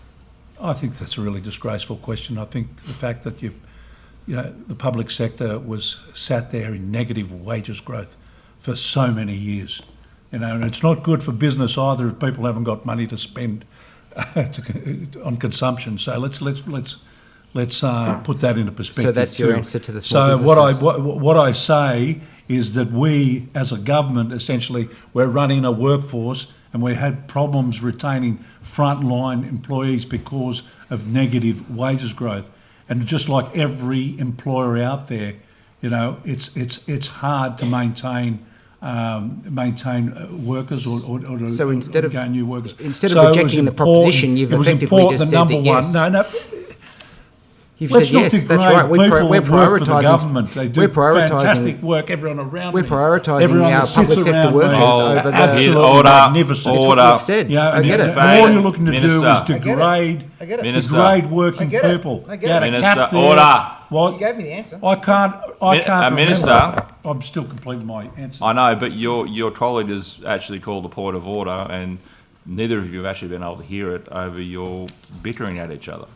I think that's a really disgraceful question. I think the fact that the public sector was sat there in negative wages growth for so many years, and it's not good for business either if people haven't got money to spend on consumption. So let's put that into perspective. So that's your answer to the small businesses. So what I say is that we, as a government, essentially, we're running a workforce, and we had problems retaining frontline employees because of negative wages growth. And just like every employer out there, it's hard to maintain workers or to gain new workers. Instead of rejecting the proposition, you've effectively just said that yes. No. You've said yes, that's right. We're prioritising. Government. They do fantastic work. Everyone around me. We're prioritising our public sector workers over the absolutely magnificent. Order. We've said. I get it. All you're looking to do is degrade working people. Minister, order. Well, you gave me the answer. I can't. Minister, I'm still completing my answer. I know, but your colleague has actually called a point of order, and neither of you have actually been able to hear it over your bickering at each other.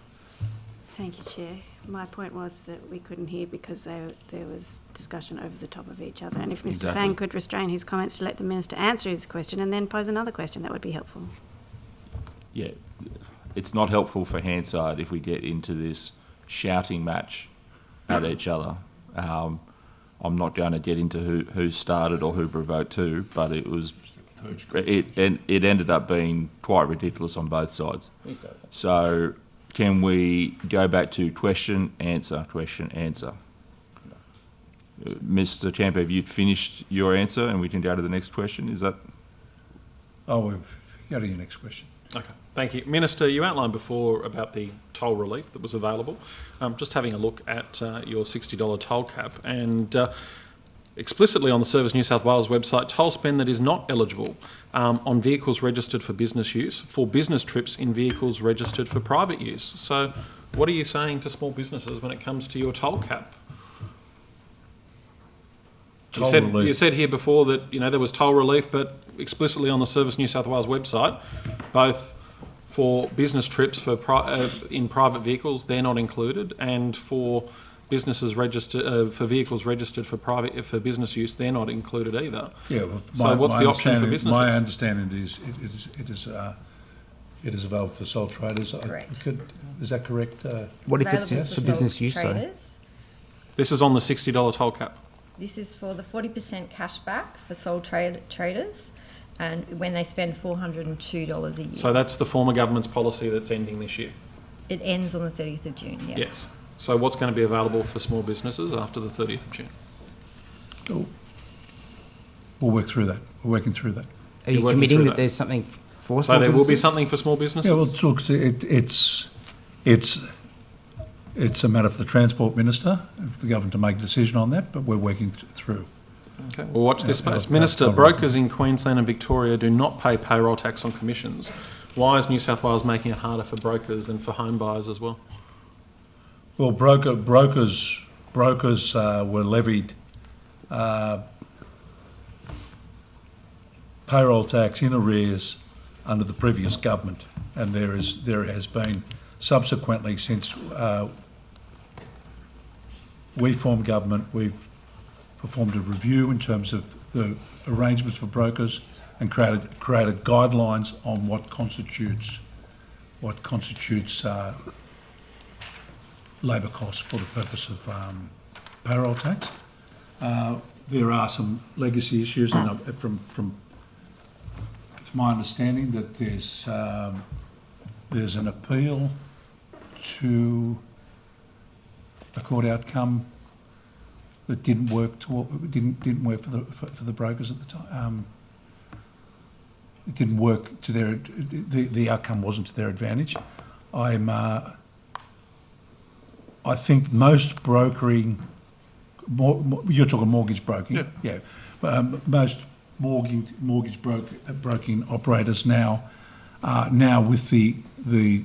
Thank you, Chair. My point was that we couldn't hear because there was discussion over the top of each other. And if Mr. Fang could restrain his comments to let the Minister answer his question and then pose another question, that would be helpful. Yeah, it's not helpful for Hansard if we get into this shouting match at each other. I'm not going to get into who started or who provoked who, but it ended up being quite ridiculous on both sides. So can we go back to question, answer? Mr. Kamper, have you finished your answer and we can go to the next question? Is that? We'll go to your next question. Okay, thank you. Minister, you outlined before about the toll relief that was available. Just having a look at your $60 toll cap, and explicitly on the Service New South Wales website, toll spend that is not eligible on vehicles registered for business use, for business trips in vehicles registered for private use. So what are you saying to small businesses when it comes to your toll cap? You said here before that there was toll relief, but explicitly on the Service New South Wales website, both for business trips for in private vehicles, they're not included, and for businesses registered for vehicles registered for business use, they're not included either. Yeah. Well, so what's the option for businesses? My understanding is it is available for sole traders. Correct. Is that correct? What if it's for business use? This is on the $60 toll cap. This is for the 40% cash back for sole traders, and when they spend $402 a year. So that's the former government's policy that's ending this year. It ends on the 30th of June, yes. Yes. So what's going to be available for small businesses after the 30th of June? Oh, we'll work through that. We're working through that. Are you committing that there's something for small So there will be businesses? something for small businesses? Yeah, well, look, it's a matter for the Transport Minister, for the government to make a decision on that, but we're working through. Okay, well, watch this space. Minister, brokers in Queensland and Victoria do not pay payroll tax on commissions. Why is New South Wales making it harder for brokers and for home buyers as well? Well, brokers were levied payroll tax in arrears under the previous government, and there has been subsequently, since we formed government, we've performed a review in terms of the arrangements for brokers and created guidelines on what constitutes labour costs for the purpose of payroll tax. There are some legacy issues, and from it's my understanding that there's an appeal to a court outcome that didn't work for the brokers at the time. It didn't work to their. The outcome wasn't to their advantage. I think most brokering. You're talking mortgage broking. Yeah. Most mortgage broking operators now with the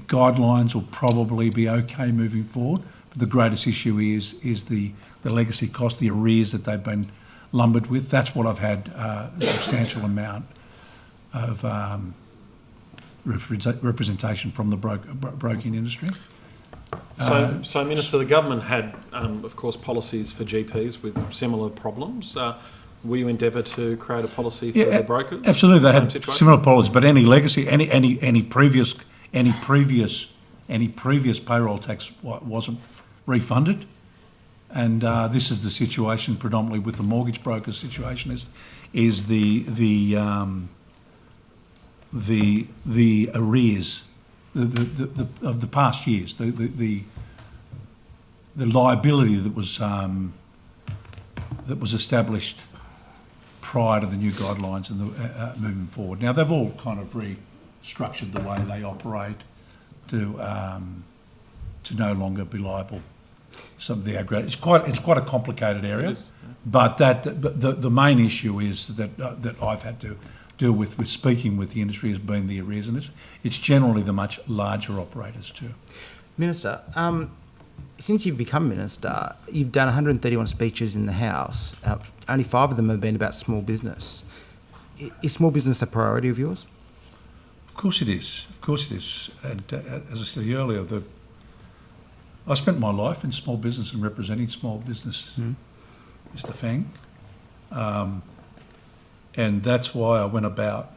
guidelines will probably be okay moving forward. But the greatest issue is the legacy cost, the arrears that they've been lumbered with. That's what I've had a substantial amount of representation from the broking industry. So, Minister, the government had, of course, policies for GPs with similar problems. Will you endeavour to create a policy for the brokers? Absolutely, they had situation? similar policies, but any legacy, any previous payroll tax wasn't refunded, and this is the situation predominantly with the mortgage brokers situation is the arrears of the past years, the liability that was established prior to the new guidelines and moving forward. Now they've all kind of restructured the way they operate to no longer be liable. Some of the it's quite a complicated area, but the main issue is that I've had to deal with speaking with the industry has been the arrears, and it's generally the much larger operators too. Minister, since you've become Minister, you've done 131 speeches in the House. Only 5 of them have been about small business. Is small business a priority of yours? Of course it is. Of course it is. And as I said earlier, I spent my life in small business and representing small business, Mr. Fang. And that's why I went about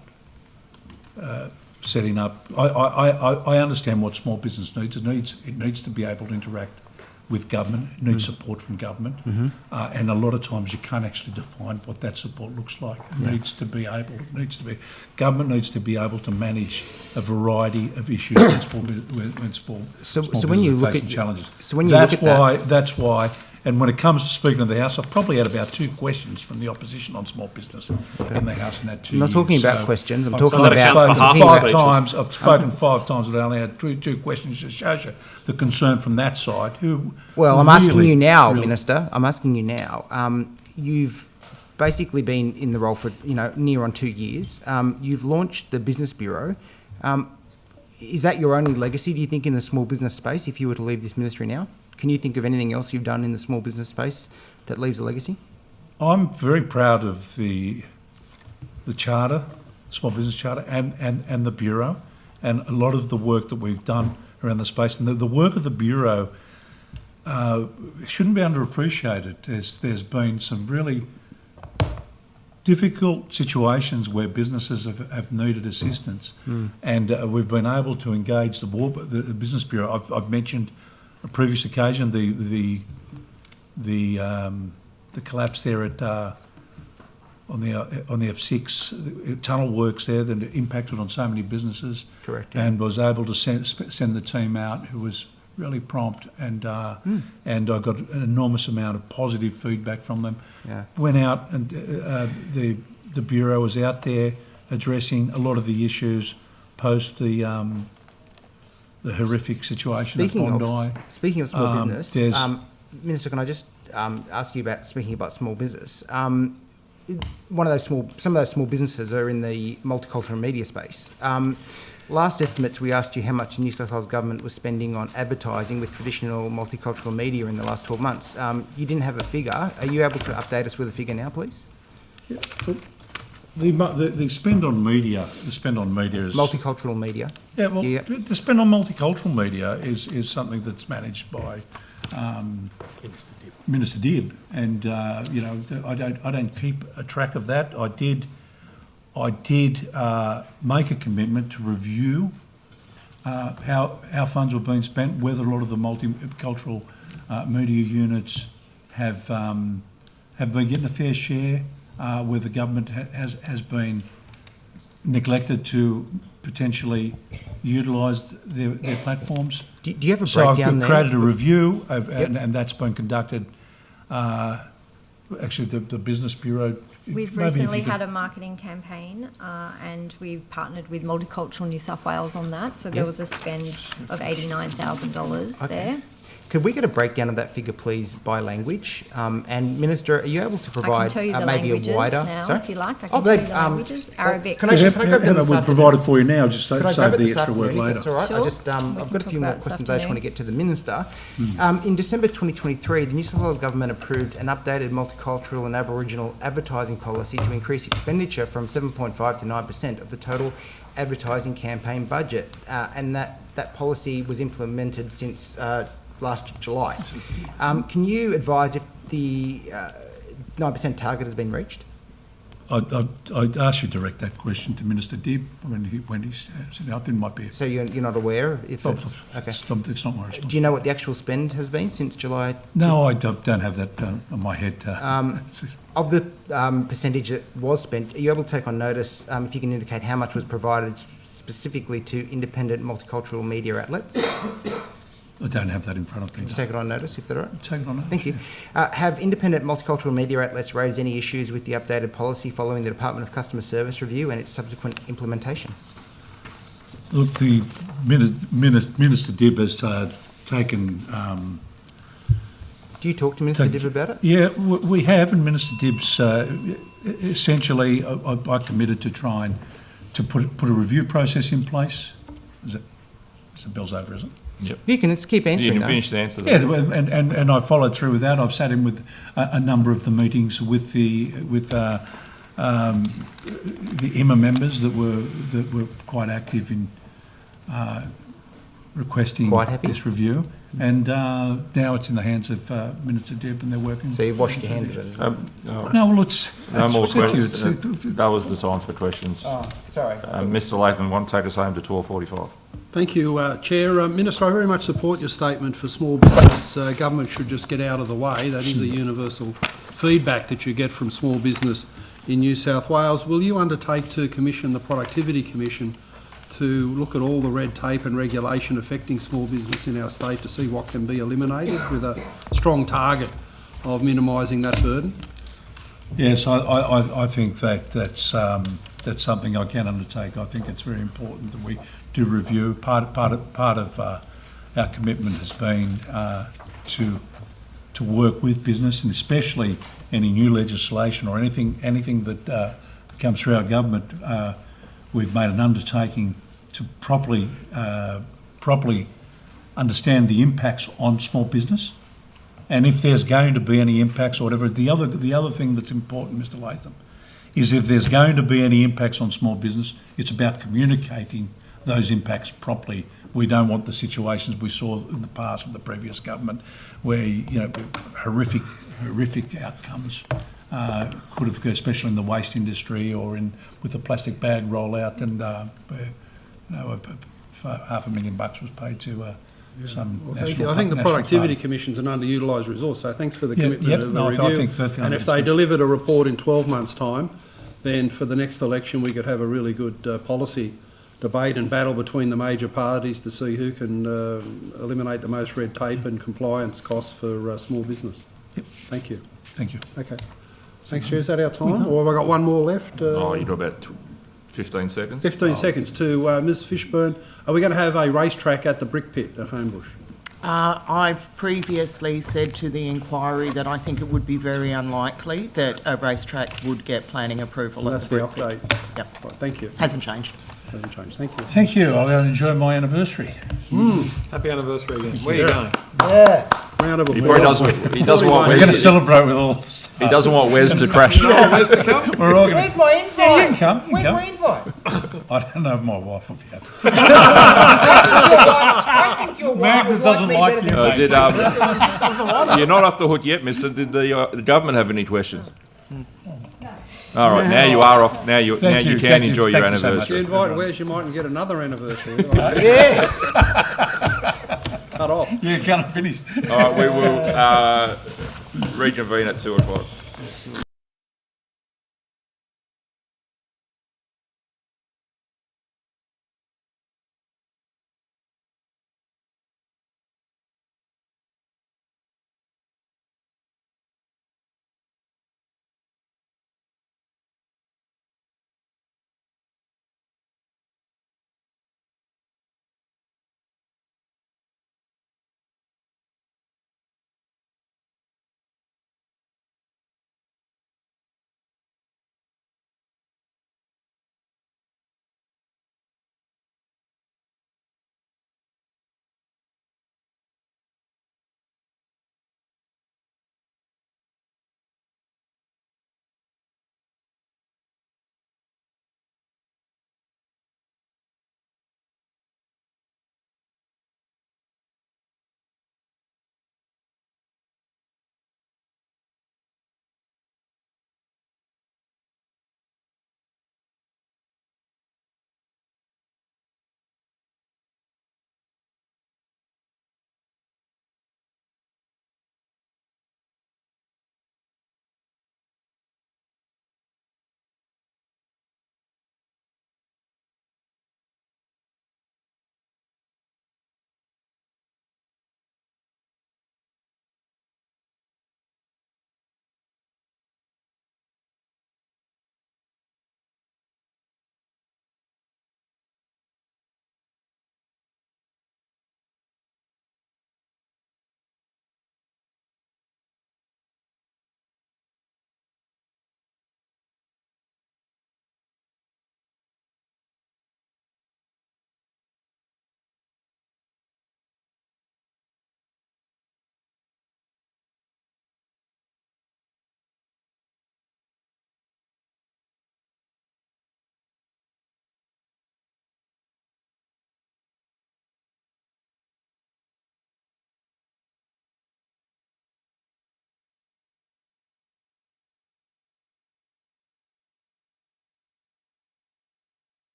setting up. I understand what small business needs. It needs to be able to interact with government. It needs support from government, and a lot of times you can't actually define what that support looks like. Government needs to be able to manage a variety of issues when small when you look at challenges. So when you look at that's why. And when it comes to speaking to the House, I've probably had about 2 questions from the opposition on small business in the House in that 2 years. I'm not talking about questions. I'm talking about I've spoken 5 times, and I only had 2 questions. Just shows you the concern from that side. I'm asking you now, Minister. I'm asking you now. You've basically been in the role for near on 2 years. You've launched the Business Bureau. Is that your only legacy, do you think, in the small business space if you were to leave this ministry now? Can you think of anything else you've done in the small business space that leaves a legacy? I'm very proud of the charter, small business charter, and the bureau, and a lot of the work that we've done around the space. And the work of the bureau shouldn't be underappreciated. There's been some really difficult situations where businesses have needed assistance, and we've been able to engage the Business Bureau. I've mentioned a previous occasion the collapse there at on the F6 tunnel works there that impacted on so many businesses. Correct. And was able to send the team out, who was really prompt, and I got an enormous amount of positive feedback from them. Yeah. Went out and the Bureau was out there addressing a lot of the issues post the horrific situation at Bondi. Speaking of small business, there's Minister, can I just ask you about speaking about small business? Some of those small businesses are in the multicultural media space. Last estimates, we asked you how much the New South Wales government was spending on advertising with traditional multicultural media in the last 12 months. You didn't have a figure. Are you able to update us with a figure now, please? The spend on media, is multicultural media. Yeah, well, the spend on multicultural media is something that's managed by Minister Dibb, and I don't keep a track of that. I did make a commitment to review how funds were being spent, whether a lot of the multicultural media units have been getting a fair share, where the government has been neglected to potentially utilise their platforms. Do you have a So breakdown I've created there? a review, and that's been conducted. Actually, the Business Bureau. We've maybe if you recently could- had a marketing campaign and we've partnered with Multicultural New South Wales on that. So there Yes. was a spend of $89,000 there. Could we get a breakdown of that figure, please, by language? And Minister, are you able to I can provide tell you the maybe languages a wider? now, Sorry? if you like. I Oh, can tell you babe, the languages. Arabic. Can I grab them we'll this provide afternoon? it for you now, just Could I save grab it the this extra work afternoon, if later. that's all right? Sure. I just, We I've can got a talk few more about it this questions I just want to afternoon. get to the Minister. In December 2023, the New South Wales Government approved an updated multicultural and Aboriginal advertising policy to increase expenditure from 7.5 to 9% of the total advertising campaign budget, and that policy was implemented since last July. Can you advise if the 9% target has been reached? I'd ask you to direct that question to Minister Dibb when he's sitting up. There might be. So you're not aware if it's... Okay. It's not my responsibility. Do you know what the actual spend has been since July? No, I don't have that on my head. Of the percentage that was spent, are you able to take on notice if you can indicate how much was provided specifically to independent multicultural media outlets? I don't have that in front of me. Just take it on notice, if they're all right. Take it on notice. Thank you. Have independent multicultural media outlets raised any issues with the updated policy following the Department of Customer Service review and its subsequent implementation? Look, the Minister Dibb has taken... Do you talk to Minister Dibb about it? Yeah, we have, and Minister Dibb's essentially, I committed to try and to put a review process in place. Is it? Mr. Bell's over, isn't it? Yep. You can keep answering. You can finish the answer. Yeah, and I followed through with that. I've sat in with a number of the meetings with the IMA members that were quite active in requesting this review, and now it's in the hands of Minister Dibb, and they're working. So you've washed your hands of it. No, well, it's no more questions. questions. That was the time for questions. Oh, sorry. Mr. Latham, want to take us home to 12:45? Thank you, Chair. Minister, I very much support your statement for small business. Government should just get out of the way. That is a universal feedback that you get from small business in New South Wales. Will you undertake to commission the Productivity Commission to look at all the red tape and regulation affecting small business in our state to see what can be eliminated with a strong target of minimising that burden? Yes, I think that's something I can undertake. I think it's very important that we do review. Part of our commitment has been to work with business, and especially any new legislation or anything that comes through our government. We've made an undertaking to properly understand the impacts on small business, and if there's going to be any impacts or whatever. The other thing that's important, Mr. Latham, is if there's going to be any impacts on small business, it's about communicating those impacts properly. We don't want the situations we saw in the past with the previous government, where horrific outcomes could have, especially in the waste industry or with the plastic bag rollout, and where $500,000 was paid to some Well, national thank you. I think the national Productivity party. Commission's an underutilised resource, so thanks for the Yeah, commitment yep, of no, a I review. think And if it's they good. delivered a report in 12 months' time, then for the next election we could have a really good policy debate and battle between the major parties to see who can eliminate the most red tape and compliance costs for small business. Yep. Thank you. Thank you. Okay. Thanks, Chair. Is that our time? Or have I got one more left? Oh, you've got about 15 seconds. 15 seconds to Ms Fishburn. Are we going to have a racetrack at the Brick Pit at Homebush? I've previously said to the inquiry that I think it would be very unlikely that a racetrack would get planning approval. Well, at that's the Brick Pit. update. Yep. Right, thank you. Hasn't changed. Hasn't changed. Thank you. Thank you. I'll go and enjoy my anniversary. Happy anniversary again. Where are you going? Yeah. Round of He applause. probably doesn't want We're Wes going to to, celebrate with all the stuff. he doesn't want Wes to crash. We're all going to... my invite? Yeah, you can come. You Where's can my invite? I don't know if my wife will be happy. I think your wife Magda would doesn't me like better you, than Did, me. you're not off the hook yet, mister. Did the government have any questions? All right, now you are off. Now you Thank you, can thank you, enjoy your thank you so much. You anniversary. invite Wes, you mightn't get another anniversary. Yeah. Cut off. Yeah, kind of finished. All right, we will reconvene at 2 o'clock.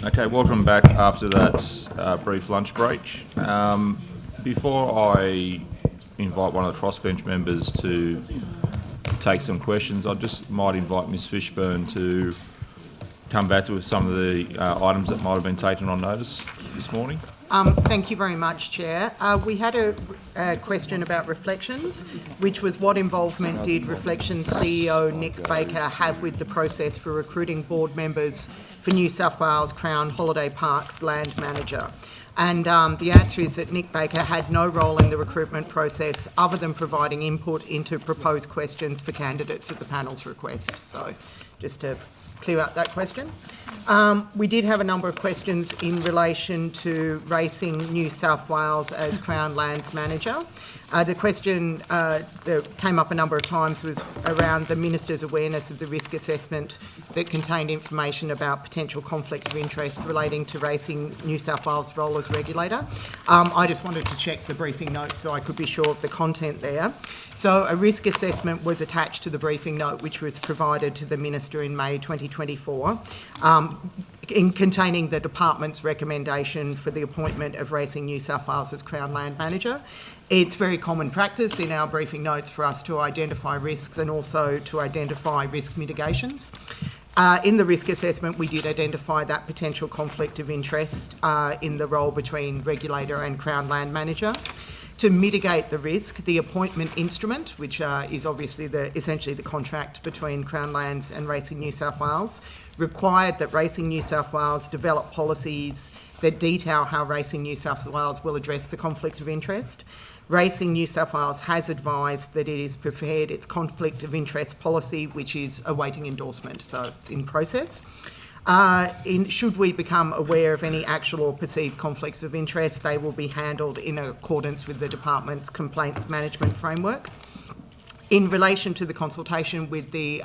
Okay, welcome back after that brief lunch break. Before I invite one of the crossbench members to take some questions, I just might invite Ms Fishburn to come back with some of the items that might have been taken on notice this morning. Thank you very much, Chair. We had a question about Reflections, which was what involvement did Reflections CEO Nick Baker have with the process for recruiting board members for New South Wales Crown Holiday Parks land manager? And the answer is that Nick Baker had no role in the recruitment process other than providing input into proposed questions for candidates at the panel's request. So just to clear up that question. We did have a number of questions in relation to Racing New South Wales as Crown Lands Manager. The question that came up a number of times was around the Minister's awareness of the risk assessment that contained information about potential conflict of interest relating to Racing New South Wales' role as regulator. I just wanted to check the briefing note so I could be sure of the content there. So a risk assessment was attached to the briefing note which was provided to the Minister in May 2024, in containing the Department's recommendation for the appointment of Racing New South Wales as Crown Land Manager. It's very common practice in our briefing notes for us to identify risks and also to identify risk mitigations. In the risk assessment, we did identify that potential conflict of interest in the role between regulator and Crown Land Manager. To mitigate the risk, the appointment instrument, which is obviously essentially the contract between Crown Lands and Racing New South Wales, required that Racing New South Wales develop policies that detail how Racing New South Wales will address the conflict of interest. Racing New South Wales has advised that it is prepared its conflict of interest policy, which is awaiting endorsement, so it's in process. Should we become aware of any actual or perceived conflicts of interest, they will be handled in accordance with the Department's complaints management framework. In relation to the consultation with the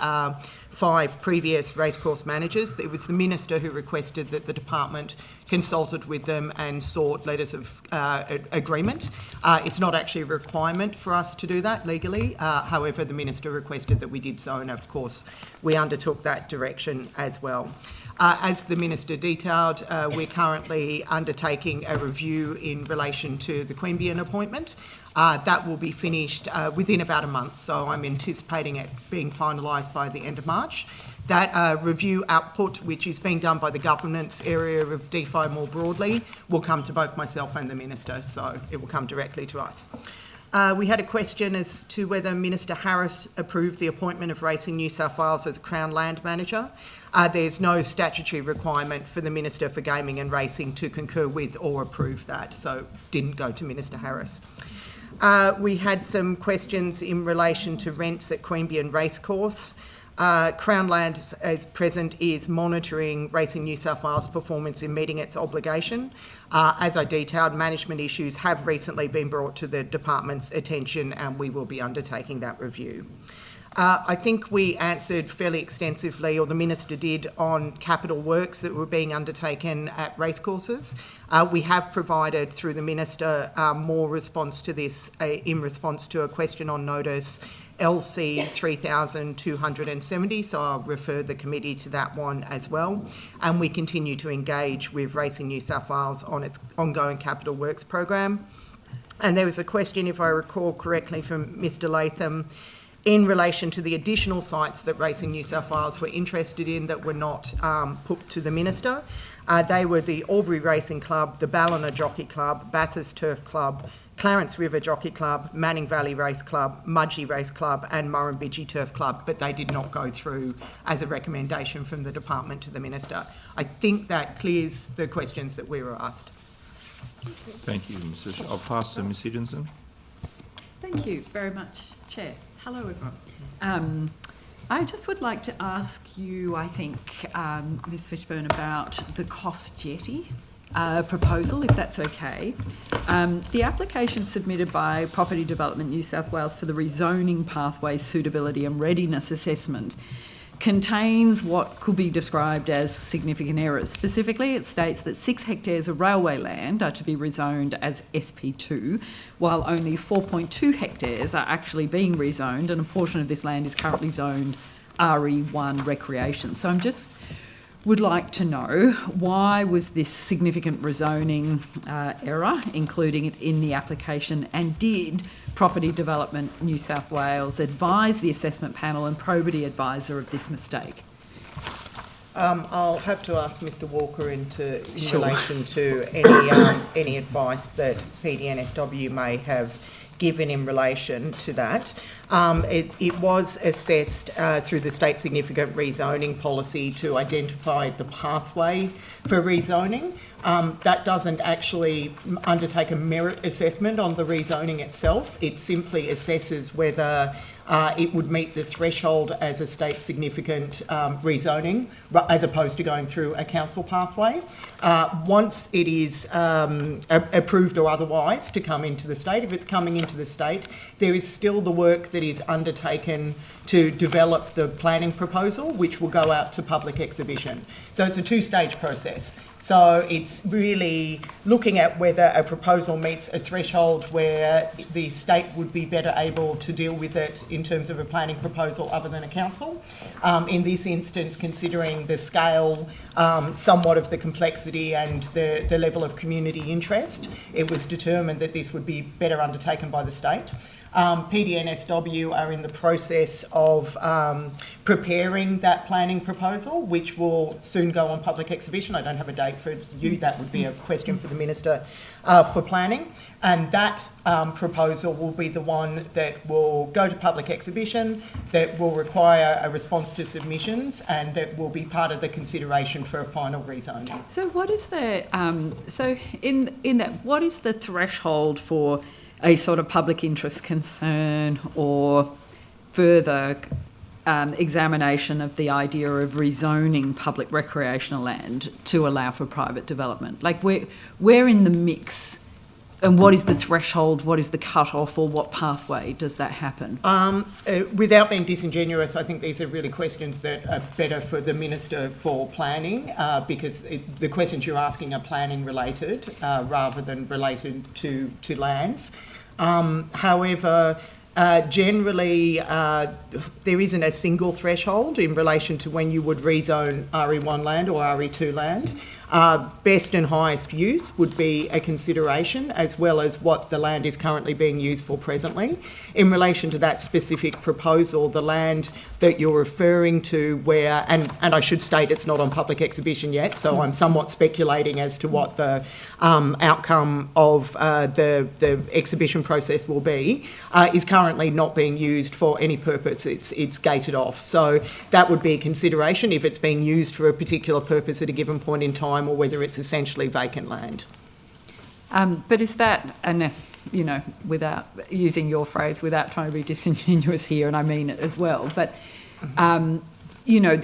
5 previous racecourse managers, it was the Minister who requested that the Department consulted with them and sought letters of agreement. It's not actually a requirement for us to do that legally. However, the Minister requested that we did so, and of course we undertook that direction as well. As the Minister detailed, we're currently undertaking a review in relation to the Queanbeyan appointment. That will be finished within about a month, so I'm anticipating it being finalised by the end of March. That review output, which is being done by the governance area of DeFi more broadly, will come to both myself and the Minister, so it will come directly to us. We had a question as to whether Minister Harris approved the appointment of Racing New South Wales as Crown Land Manager. There's no statutory requirement for the Minister for Gaming and Racing to concur with or approve that, so it didn't go to Minister Harris. We had some questions in relation to rents at Queanbeyan Racecourse. Crown Land, as present, is monitoring Racing New South Wales' performance in meeting its obligation. As I detailed, management issues have recently been brought to the Department's attention and we will be undertaking that review. I think we answered fairly extensively, or the Minister did, on capital works that were being undertaken at racecourses. We have provided, through the Minister, more response to this in response to a question on notice LC 3270, so I'll refer the committee to that one as well. And we continue to engage with Racing New South Wales on its ongoing capital works program. And there was a question, if I recall correctly, from Mr Latham, in relation to the additional sites that Racing New South Wales were interested in that were not put to the Minister. They were the Albury Racing Club, the Ballina Jockey Club, Bathurst Turf Club, Clarence River Jockey Club, Manning Valley Race Club, Mudgee Race Club and Murrumbidgee Turf Club, but they did not go through as a recommendation from the Department to the Minister. I think that clears the questions that we were asked. Thank you, Mrs. I'll pass to Ms Higginson. Thank you very much, Chair. Hello, everyone. I just would like to ask you, I think, Ms Fishburn, about the cost jetty proposal, if that's okay. The application submitted by Property Development New South Wales for the rezoning pathway suitability and readiness assessment contains what could be described as significant errors. Specifically, it states that 6 hectares of railway land are to be rezoned as SP2, while only 4.2 hectares are actually being rezoned, and a portion of this land is currently zoned RE1 recreation. So I'm just would like to know, why was this significant rezoning error, including it in the application, and did Property Development New South Wales advise the assessment panel and probity advisor of this mistake? I'll have to ask Mr Walker in Sure. relation to any advice that PDNSW may have given in relation to that. It was assessed through the state significant rezoning policy to identify the pathway for rezoning. That doesn't actually undertake a merit assessment on the rezoning itself. It simply assesses whether it would meet the threshold as a state significant rezoning, as opposed to going through a council pathway. Once it is approved or otherwise to come into the state, if it's coming into the state, there is still the work that is undertaken to develop the planning proposal, which will go out to public exhibition. So it's a two-stage process. So it's really looking at whether a proposal meets a threshold where the state would be better able to deal with it in terms of a planning proposal other than a council. In this instance, considering the scale, somewhat of the complexity and the level of community interest, it was determined that this would be better undertaken by the state. PDNSW are in the process of preparing that planning proposal, which will soon go on public exhibition. I don't have a date for you. That would be a question for the Minister for Planning. And that proposal will be the one that will go to public exhibition, that will require a response to submissions, and that will be part of the consideration for a final rezoning. So what is the, in that, what is the threshold for a sort of public interest concern or further examination of the idea of rezoning public recreational land to allow for private development? Like where in the mix, and what is the threshold, what is the cut-off, or what pathway does that happen? Without being disingenuous, I think these are really questions that are better for the Minister for Planning, because the questions you're asking are planning related rather than related to lands. However, generally, there isn't a single threshold in relation to when you would rezone RE1 land or RE2 land. Best and highest use would be a consideration, as well as what the land is currently being used for presently. In relation to that specific proposal, the land that you're referring to where, and I should state it's not on public exhibition yet, so I'm somewhat speculating as to what the outcome of the exhibition process will be, is currently not being used for any purpose. It's gated off. So that would be a consideration if it's being used for a particular purpose at a given point in time, or whether it's essentially vacant land. But is that, and you know, without using your phrase, without trying to be disingenuous here, and I mean it as well, but you know,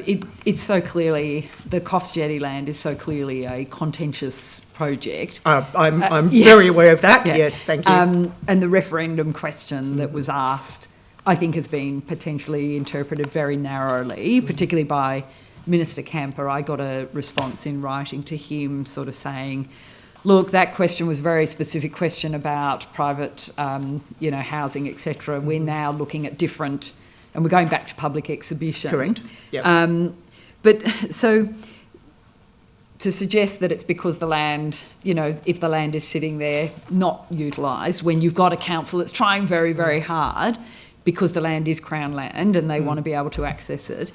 it's so clearly, the Coffs Jetty land is so clearly a contentious project. I'm very aware of that, yes, thank you. And the referendum question that was asked, I think, has been potentially interpreted very narrowly, particularly by Minister Kamper. I got a response in writing to him sort of saying, look, that question was a very specific question about private, you know, housing, etc. We're now looking at different, and we're going back to public exhibition. Correct. Yep. But so to suggest that it's because the land, you know, if the land is sitting there not utilised, when you've got a council that's trying very, very hard, because the land is Crown land and they want to be able to access it.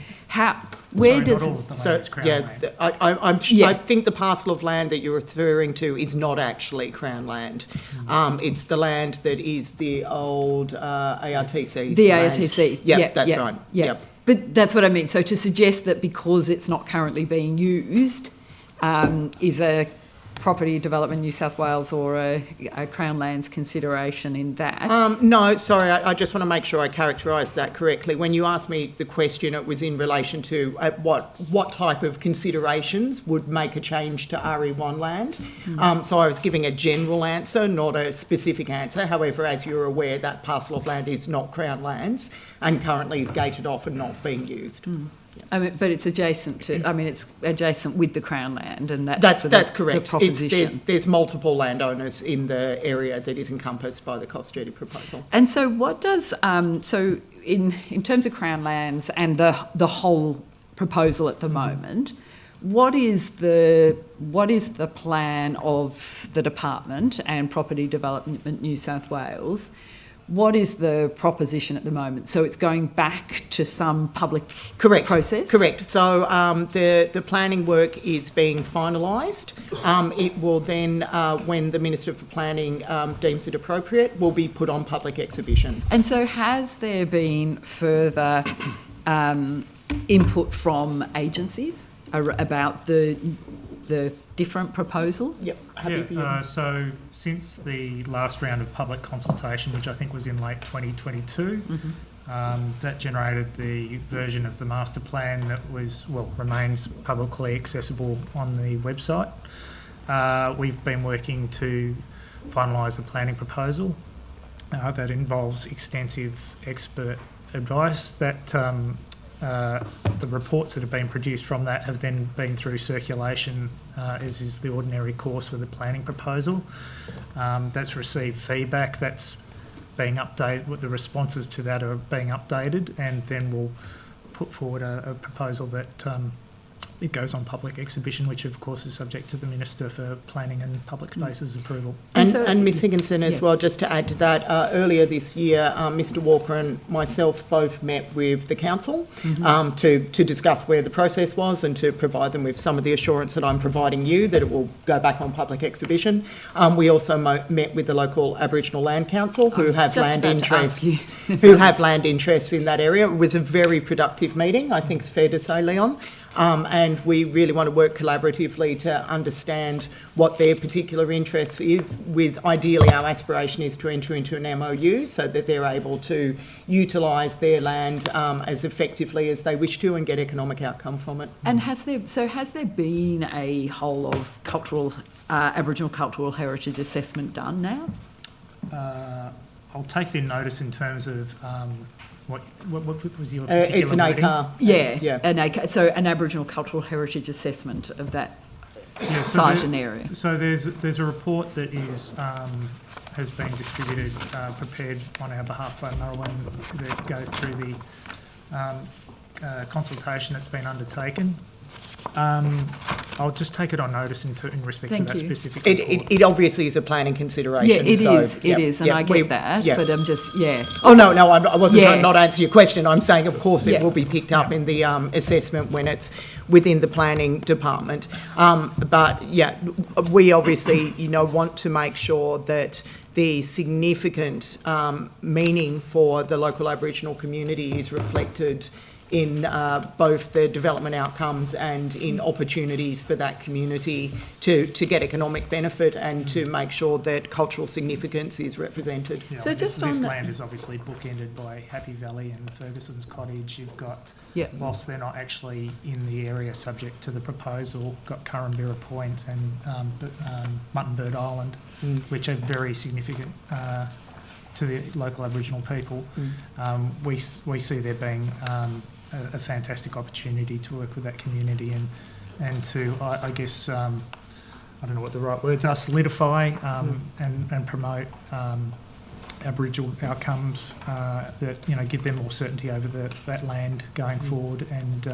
Where does not all of the land's Crown land. I think the parcel of land that you're referring to is not actually Crown land. It's the land that is the old ARTC. The land. ARTC. Yeah, that's right. Yeah. Yep. But that's what I mean. So to suggest that because it's not currently being used is a Property Development New South Wales or a Crown Lands consideration in that? No, sorry, I just want to make sure I characterise that correctly. When you asked me the question, it was in relation to what type of considerations would make a change to RE1 land. So I was giving a general answer, not a specific answer. However, as you're aware, that parcel of land is not Crown lands and currently is gated off and not being used. I mean, but it's adjacent to, I mean, it's adjacent with the Crown land, and that's correct. The proposition. There's multiple landowners in the area that is encompassed by the Coffs Jetty proposal. And so what does, so in terms of Crown Lands and the whole proposal at the moment, what is the plan of the department and Property Development New South Wales? What is the proposition at the moment? So it's going back to some public process? Correct. So the planning work is being finalised. It will then, when the Minister for Planning deems it appropriate, will be put on public exhibition. And so has there been further input from agencies about the different proposal? Yep. So since the last round of public consultation, which I think was in late 2022, that generated the version of the master plan that remains publicly accessible on the website. We've been working to finalise the planning proposal that involves extensive expert advice that the reports that have been produced from that have then been through circulation, as is the ordinary course for the planning proposal. That's received feedback, that's being updated, the responses to that are being updated, and then we'll put forward a proposal that it goes on public exhibition, which of course is subject to the Minister for Planning and Public Spaces approval. And Ms Higginson as well, just to add to that, earlier this year Mr Walker and myself both met with the council to discuss where the process was and to provide them with some of the assurance that I'm providing you that it will go back on public exhibition. We also met with the local Aboriginal Land Council who have land interests in that area. It was a very productive meeting, I think it's fair to say, Leon. And we really want to work collaboratively to understand what their particular interest is, with ideally our aspiration is to enter into an MOU so that they're able to utilise their land as effectively as they wish to and get economic outcome from it. And has there been a whole of Aboriginal cultural heritage assessment done now? I'll take the notice in terms of what was your particular it's an ACAR. Yeah. An ACAR, so an Aboriginal cultural heritage assessment of that site and area. So there's a report that has been distributed, prepared on our behalf by Merwin, that goes through the consultation that's been undertaken. I'll just take it on notice in respect to that specific report. It obviously is a planning consideration. Yeah, it is, and I get that, but I'm just, Oh, no, I wasn't trying not to answer your question. I'm saying, of course, it will be picked up in the assessment when it's within the planning department. But, we obviously, want to make sure that the significant meaning for the local Aboriginal community is reflected in both the development outcomes and in opportunities for that community to get economic benefit and to make sure that cultural significance is represented. So this land is obviously bookended by Happy Valley and Ferguson's Cottage. You've got, whilst they're not actually in the area subject to the proposal, got Currumbira Point and Muttonbird Island, which are very significant to the local Aboriginal people. We see there being a fantastic opportunity to work with that community and to, I guess, I don't know what the right words are, solidify and promote Aboriginal outcomes that, give them more certainty over that land going forward, and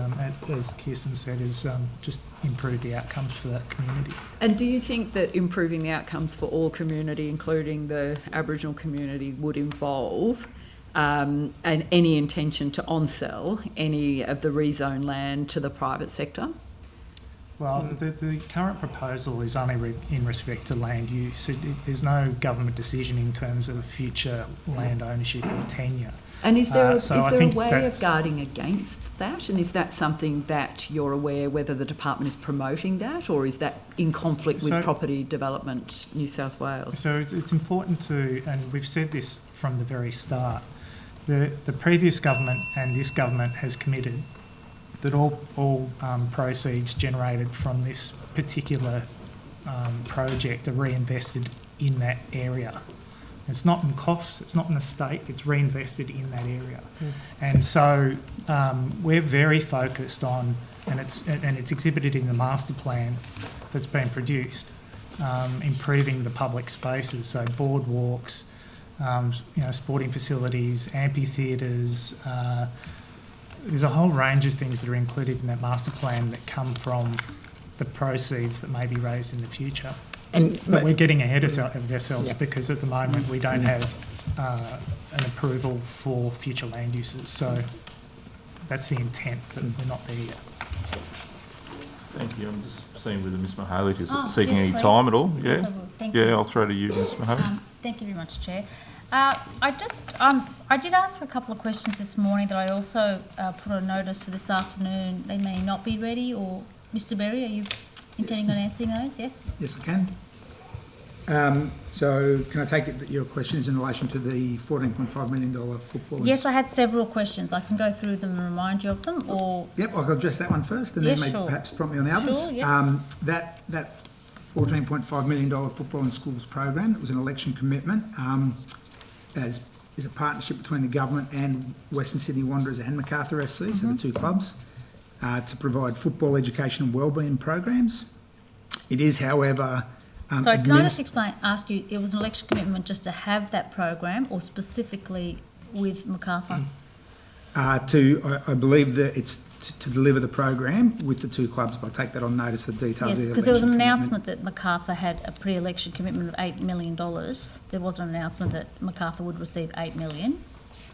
as Kirsten said, is just improve the outcomes for that community. And do you think that improving the outcomes for all community, including the Aboriginal community, would involve and any intention to on-sell any of the rezone land to the private sector? Well, the current proposal is only in respect to land use. There's no government decision in terms of future land ownership or tenure. And is there a way of guarding against that? And is that something that you're aware whether the department is promoting that, or is that in conflict with Property Development New South Wales? So it's important to, and we've said this from the very start, the previous government and this government has committed that all proceeds generated from this particular project are reinvested in that area. It's not in costs, it's not in the state, it's reinvested in that area. And so we're very focused on, and it's exhibited in the master plan that's been produced, improving the public spaces, so boardwalks, sporting facilities, amphitheatres. There's a whole range of things that are included in that master plan that come from the proceeds that may be raised in the future. But we're getting ahead of ourselves because at the moment we don't have an approval for future land uses. So that's the intent, but we're not there yet. Thank you. I'm just seeing whether Ms Mahaley is seeking yes, any please. time at all. Yeah, Yes, I will. Thank you. I'll throw to you, Ms Mahaley. Thank you very much, Chair. I did ask a couple of questions this morning that I also put on notice for this afternoon. They may not be ready, or Mr Berry, are you intending on answering those? Yes? Yes, I can. So can I take it that your question is in relation to the $14.5 million football? Yes, I had several questions. I can go through them and remind you of them, or... Yep, I'll address that one first and then maybe perhaps prompt me on the others. Sure, yes. That $14.5 million football and schools program, that was an election commitment, is a partnership between the government and Western Sydney Wanderers and Macarthur FC, so the two clubs, to provide football education and wellbeing programs. It is, however... Sorry, can I just ask you, it was an election commitment just to have that program or specifically with Macarthur? I believe that it's to deliver the program with the two clubs, but I'll take that on notice, the details Yes, of the because there was an election announcement that Macarthur had a pre-election commitment of $8 million. There was an announcement that Macarthur would receive $8 million.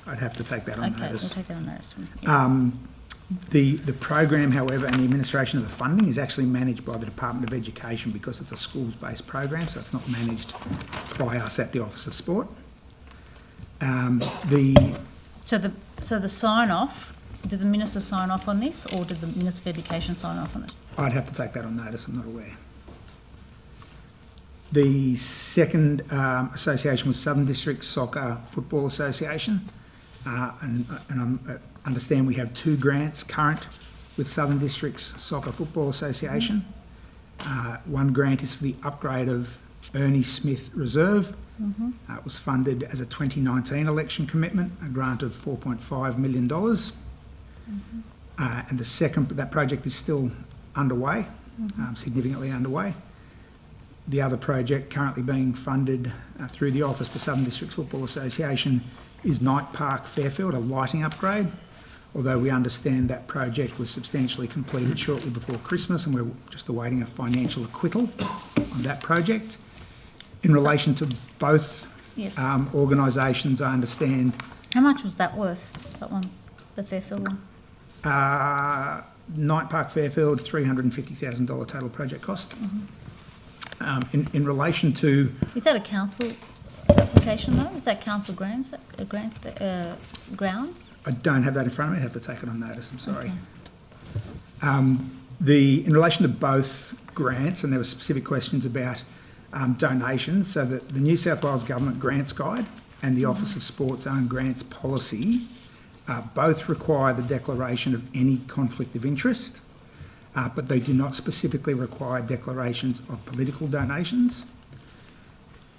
I'd have to take that on Okay, notice. we'll take that on notice. The program, however, and the administration of the funding is actually managed by the Department of Education because it's a schools-based program, so it's not managed by us at the Office of Sport. So the sign-off, did the Minister sign off on this, or did the Minister of Education sign off on it? I'd have to take that on notice, I'm not aware. The second association was Southern District Soccer Football Association, and I understand we have 2 grants current with Southern Districts Soccer Football Association. One grant is for the upgrade of Ernie Smith Reserve. It was funded as a 2019 election commitment, a grant of $4.5 million. And the second, that project is still underway, significantly underway. The other project currently being funded through the Office to Southern Districts Football Association is Night Park Fairfield, a lighting upgrade. Although we understand that project was substantially completed shortly before Christmas and we're just awaiting a financial acquittal on that project. In relation to both organisations, I understand... How much was that worth, that one, the Fairfield one? Night Park Fairfield, $350,000 total project cost. In relation to... Is that a council application though? Is that council grounds? I don't have that in front of me. I have to take it on notice. I'm sorry. In relation to both grants, and there were specific questions about donations, so that the New South Wales Government Grants Guide and the Office of Sport's own grants policy both require the declaration of any conflict of interest, but they do not specifically require declarations of political donations.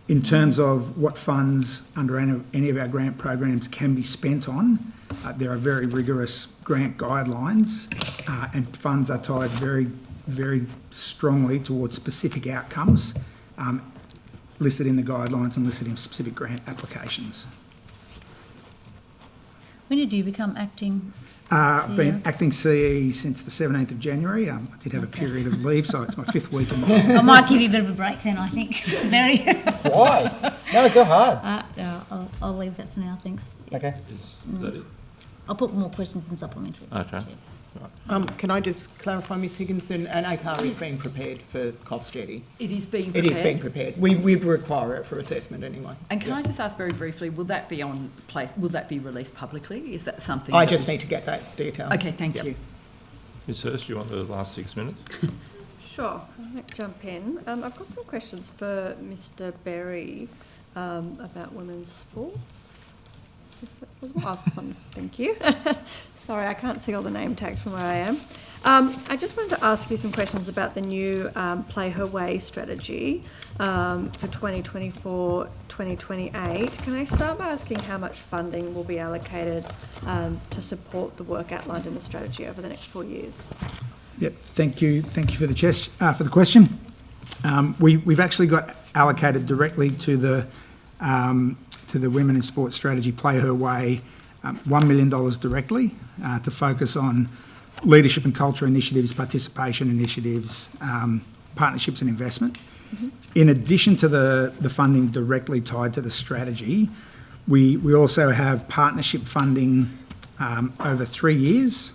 In terms of what funds under any of our grant programs can be spent on, there are very rigorous grant guidelines and funds are tied very, very strongly towards specific outcomes listed in the guidelines and listed in specific grant applications. When did you become acting I've been acting CE since the 17th of January. I did have a period of leave, so it's my 5th week in the... I might give you a bit of a break then, I think, Mr Berry. Why? No, go hard. No, I'll leave that for now, thanks. Okay. Is that it? I'll put more questions in supplementary. Okay. Can I just clarify, Ms Higginson, an ACAR is being prepared for Coffs Jetty? It is being It prepared. is being prepared. We'd require it for assessment anyway. And can I just ask very briefly, will that be on place? Will that be released publicly? Is that something? I just need to get that detail. Okay, thank you. Ms Hurst, do you want the last 6 minutes? Sure, I'll jump in. I've got some questions for Mr Berry about women's sports. If that's possible. Thank you. Sorry, I can't see all the name tags from where I am. I just wanted to ask you some questions about the new Play Her Way strategy for 2024-2028. Can I start by asking how much funding will be allocated to support the work outlined in the strategy over the next 4 years? Yep, thank you for the question. We've actually got allocated directly to the to the Women in Sport strategy, Play Her Way, $1 million directly to focus on leadership and culture initiatives, participation initiatives, partnerships and investment. In addition to the funding directly tied to the strategy, we also have partnership funding over 3 years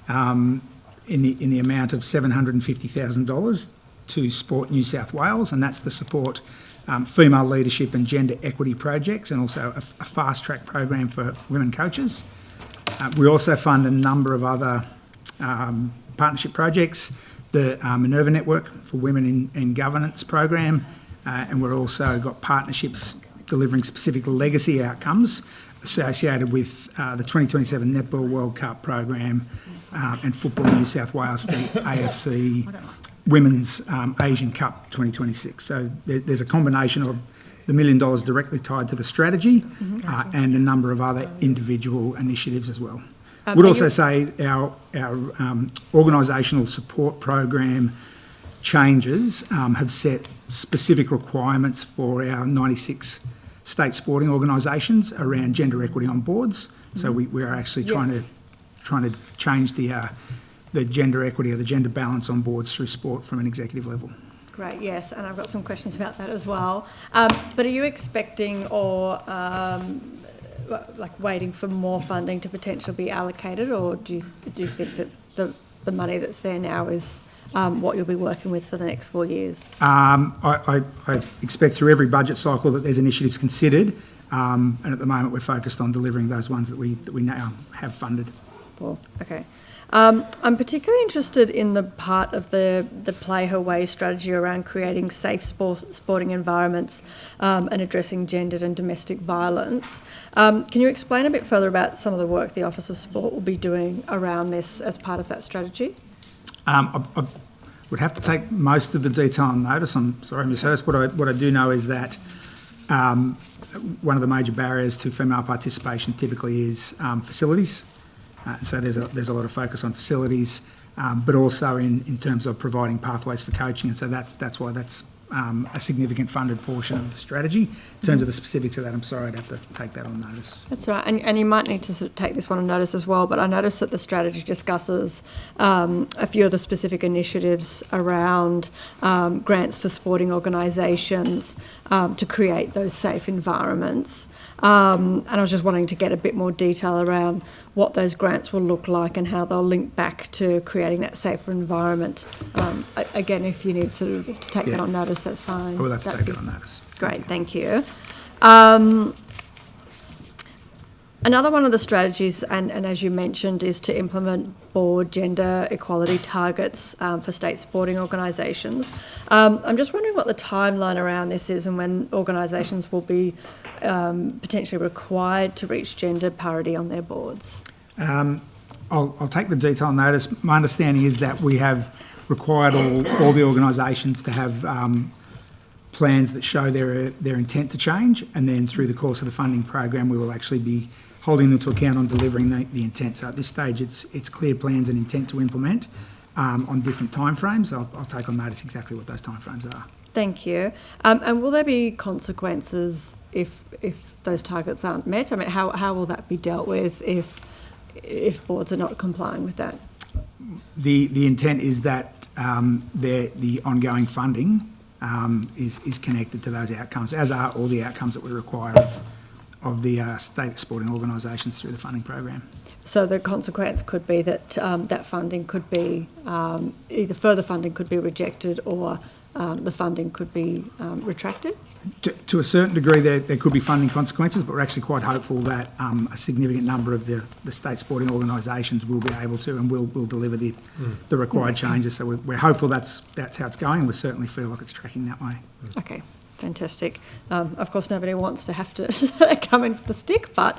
in the amount of $750,000 to Sport New South Wales, and that's to support female leadership and gender equity projects, and also a fast track program for women coaches. We also fund a number of other partnership projects, the Minerva Network for Women in Governance program, and we've also got partnerships delivering specific legacy outcomes associated with the 2027 Netball World Cup program and Football New South Wales for the AFC Women's Asian Cup 2026. So there's a combination of the $1 million directly tied to the strategy and a number of other individual initiatives as well. Would also say our organisational support program changes have set specific requirements for our 96 state sporting organisations around gender equity on boards. So we are actually trying to change the gender equity or the gender balance on boards through sport from an executive level. Great, yes, and I've got some questions about that as well. But are you expecting or like waiting for more funding to potentially be allocated, or do you think that the money that's there now is what you'll be working with for the next 4 years? I expect through every budget cycle that there's initiatives considered, and at the moment we're focused on delivering those ones that we now have funded. Cool. Okay. I'm particularly interested in the part of the Play Her Way strategy around creating safe sporting environments and addressing gendered and domestic violence. Can you explain a bit further about some of the work the Office of Sport will be doing around this as part of that strategy? I would have to take most of the detail on notice. I'm sorry, Ms. Hurst. What I do know is that one of the major barriers to female participation typically is facilities. So there's a lot of focus on facilities, but also in terms of providing pathways for coaching, and so that's why that's a significant funded portion of the strategy. In terms of the specifics of that, I'm sorry, I'd have to take that on notice. That's right, and you might need to sort of take this one on notice as well, but I noticed that the strategy discusses a few of the specific initiatives around grants for sporting organisations to create those safe environments. And I was just wanting to get a bit more detail around what those grants will look like and how they'll link back to creating that safer environment. Again, if you need sort of to take that on notice, that's fine. I will have to take it on notice. Great, thank you. Another one of the strategies, and as you mentioned, is to implement board gender equality targets for state sporting organisations. I'm just wondering what the timeline around this is and when organisations will be potentially required to reach gender parity on their boards. I'll take the detail on notice. My understanding is that we have required all the organisations to have plans that show their intent to change, and then through the course of the funding program we will actually be holding them to account on delivering the intent. So at this stage it's clear plans and intent to implement on different timeframes. I'll take on notice exactly what those timeframes are. Thank you. And will there be consequences if those targets aren't met? I mean, how will that be dealt with if boards are not complying with that? The intent is that the ongoing funding is connected to those outcomes, as are all the outcomes that we require of the state sporting organisations through the funding program. So the consequence could be that that funding could be either further funding could be rejected or the funding could be retracted? To a certain degree there could be funding consequences, but we're actually quite hopeful that a significant number of the state sporting organisations will be able to and will deliver the required changes. So we're hopeful that's how it's going, and we certainly feel like it's tracking that way. Okay. Fantastic. Of course, nobody wants to have to come in for the stick, but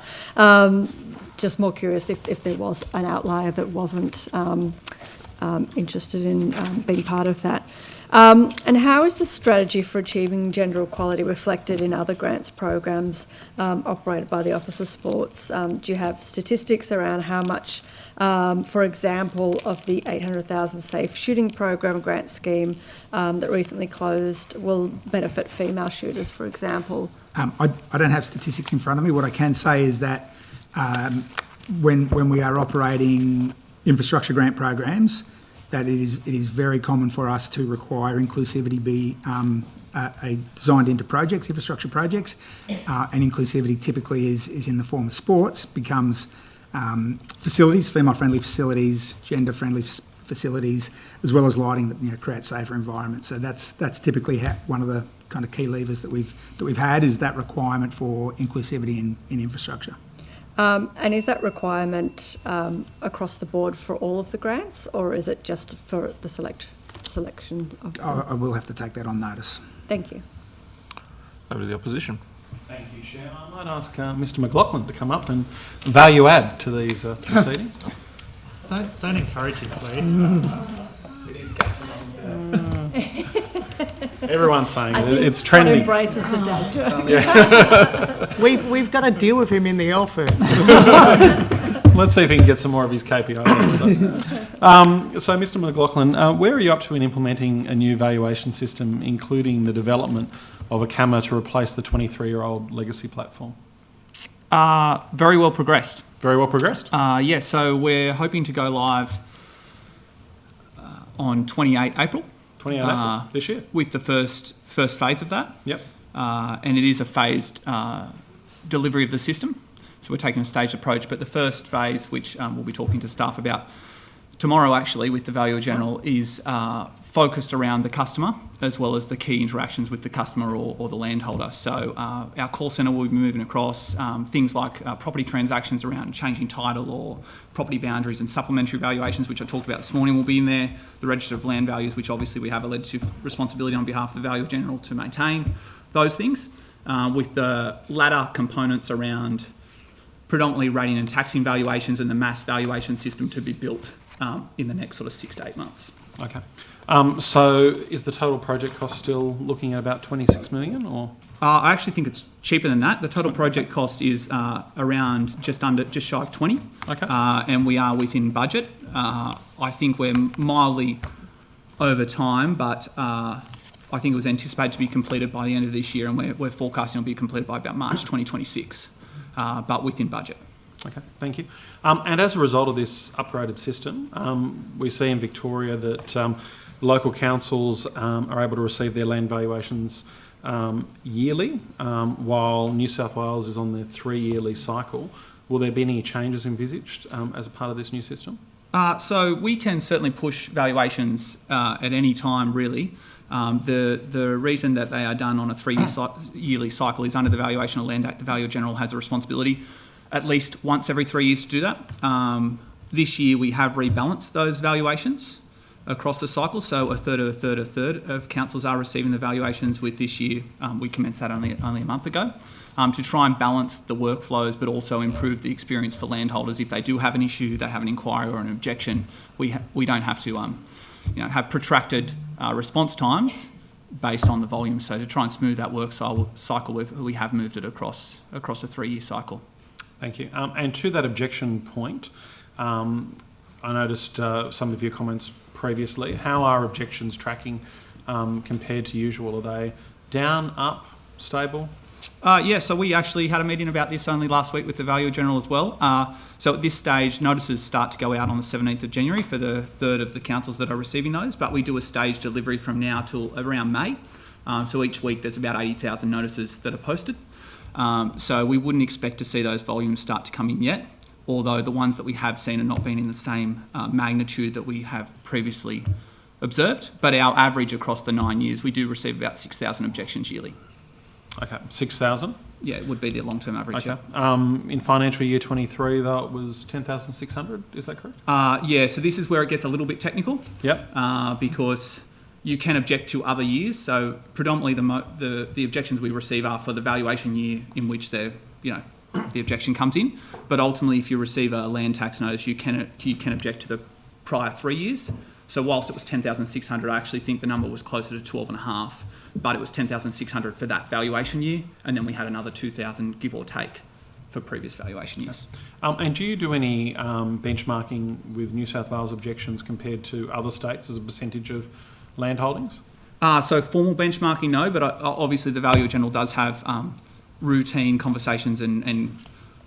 just more curious if there was an outlier that wasn't interested in being part of that. And how is the strategy for achieving gender equality reflected in other grants programs operated by the Office of Sports? Do you have statistics around how much, for example, of the $800,000 Safe Shooting Program grant scheme that recently closed will benefit female shooters, for example, I don't have statistics in front of me. What I can say is that when we are operating infrastructure grant programs, that it is very common for us to require inclusivity be designed into projects, infrastructure projects, and inclusivity typically is in the form of sports, becomes facilities, female-friendly facilities, gender-friendly facilities, as well as lighting that create safer environments. So that's typically one of the kind of key levers that we've had, is that requirement for inclusivity in infrastructure. And is that requirement across the board for all of the grants, or is it just for the selection of? I will have to take that on notice. Thank you. Over to the opposition. Thank you, Chair. I might ask Mr McLaughlin to come up and value add to these proceedings. Don't encourage it, please. Everyone's saying I it. think It's trending. God embraces the dad joke. Yeah. We've got to deal with him in the office. Let's see if he can get some more of his KPIs. So, Mr McLaughlin, where are you up to in implementing a new valuation system, including the development of a Kamper to replace the 23-year-old legacy platform? Very well progressed. Very well progressed? Yeah, so we're hoping to go live on 28 April. 28 April this year? With the first phase of that. Yep. And it is a phased delivery of the system. So we're taking a staged approach. But the first phase, which we'll be talking to staff about tomorrow actually with the Valuer General, is focused around the customer as well as the key interactions with the customer or the landholder. So our call centre will be moving across things like property transactions around changing title or property boundaries, and supplementary valuations, which I talked about this morning, will be in there. The Register of Land Values, which obviously we have a legislative responsibility on behalf of the Valuer General to maintain those things, with the latter components around predominantly rating and taxing valuations and the mass valuation system to be built in the next sort of 6 to 8 months. Okay. So is the total project cost still looking at about 26 million, or? I actually think it's cheaper than that. The total project cost is around just shy of 20. Okay. And we are within budget. I think we're mildly over time, but I think it was anticipated to be completed by the end of this year, and we're forecasting it'll be completed by about March 2026, but within budget. Okay, thank you. And as a result of this upgraded system, we see in Victoria that local councils are able to receive their land valuations yearly, while New South Wales is on their 3-yearly cycle. Will there be any changes envisaged as a part of this new system? So we can certainly push valuations at any time, really. The reason that they are done on a 3-yearly cycle is under the Valuation of Land Act, the Valuer General has a responsibility at least once every 3 years to do that. This year we have rebalanced those valuations across the cycle, so a third of councils are receiving the valuations, with this year, we commenced that only a month ago, to try and balance the workflows but also improve the experience for landholders. If they do have an issue, they have an inquiry or an objection, we don't have to have protracted response times based on the volume. So to try and smooth that work cycle, we have moved it across a 3-year cycle. Thank you. And to that objection point, I noticed some of your comments previously. How are objections tracking compared to usual? Are they down, up, stable? Yeah, so we actually had a meeting about this only last week with the Valuer General as well. So at this stage, notices start to go out on the 17th of January for the third of the councils that are receiving those, but we do a staged delivery from now till around May. So each week there's about 80,000 notices that are posted. So we wouldn't expect to see those volumes start to come in yet, although the ones that we have seen are not been in the same magnitude that we have previously observed. But our average across the 9 years, we do receive about 6,000 objections yearly. Okay, 6,000? Yeah, it would be the long-term average. Okay. In financial year 23, though, it was 10,600, is that correct? Yeah, so this is where it gets a little bit technical. Yep. Because you can object to other years. So predominantly the objections we receive are for the valuation year in which the objection comes in. But ultimately, if you receive a land tax notice, you can object to the prior 3 years. So whilst it was 10,600, I actually think the number was closer to 12.5, but it was 10,600 for that valuation year, and then we had another 2,000, give or take, for previous valuation years. And do you do any benchmarking with New South Wales objections compared to other states as a percentage of land holdings? So formal benchmarking, no, but obviously the Valuer General does have routine conversations and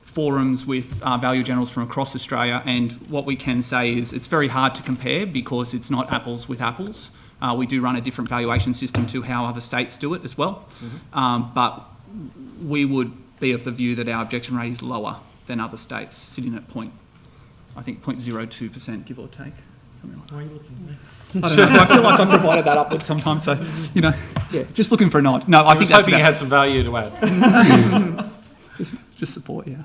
forums with value generals from across Australia, and what we can say is it's very hard to compare because it's not apples with apples. We do run a different valuation system to how other states do it as well. But we would be of the view that our objection rate is lower than other states, sitting at 0.02%, give or take. Something like that. Why are you looking at me? I don't know. I feel like I've provided that upwards sometimes, so, just looking for a nod. No, I think that's hoping you had some value to add. Just support, yeah.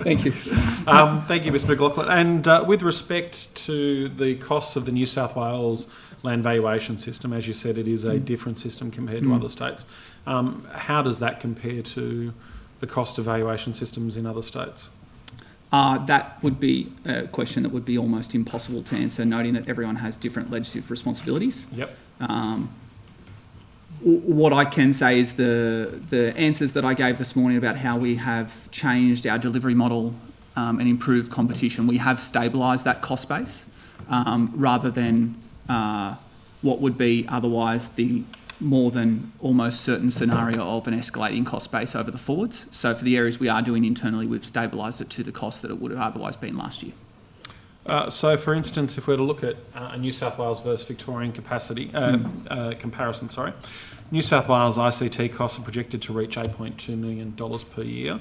Thank you. Thank you, Mr. McLaughlin. And with respect to the costs of the New South Wales land valuation system, as you said, it is a different system compared to other states. How does that compare to the cost of valuation systems in other states? That would be a question that would be almost impossible to answer, noting that everyone has different legislative responsibilities. Yep. What I can say is the answers that I gave this morning about how we have changed our delivery model and improved competition, we have stabilised that cost base rather than what would be otherwise the more than almost certain scenario of an escalating cost base over the forwards. So for the areas we are doing internally, we've stabilised it to the cost that it would have otherwise been last year. So, for instance, if we were to look at a New South Wales versus Victorian comparison, New South Wales ICT costs are projected to reach $8.2 million per year,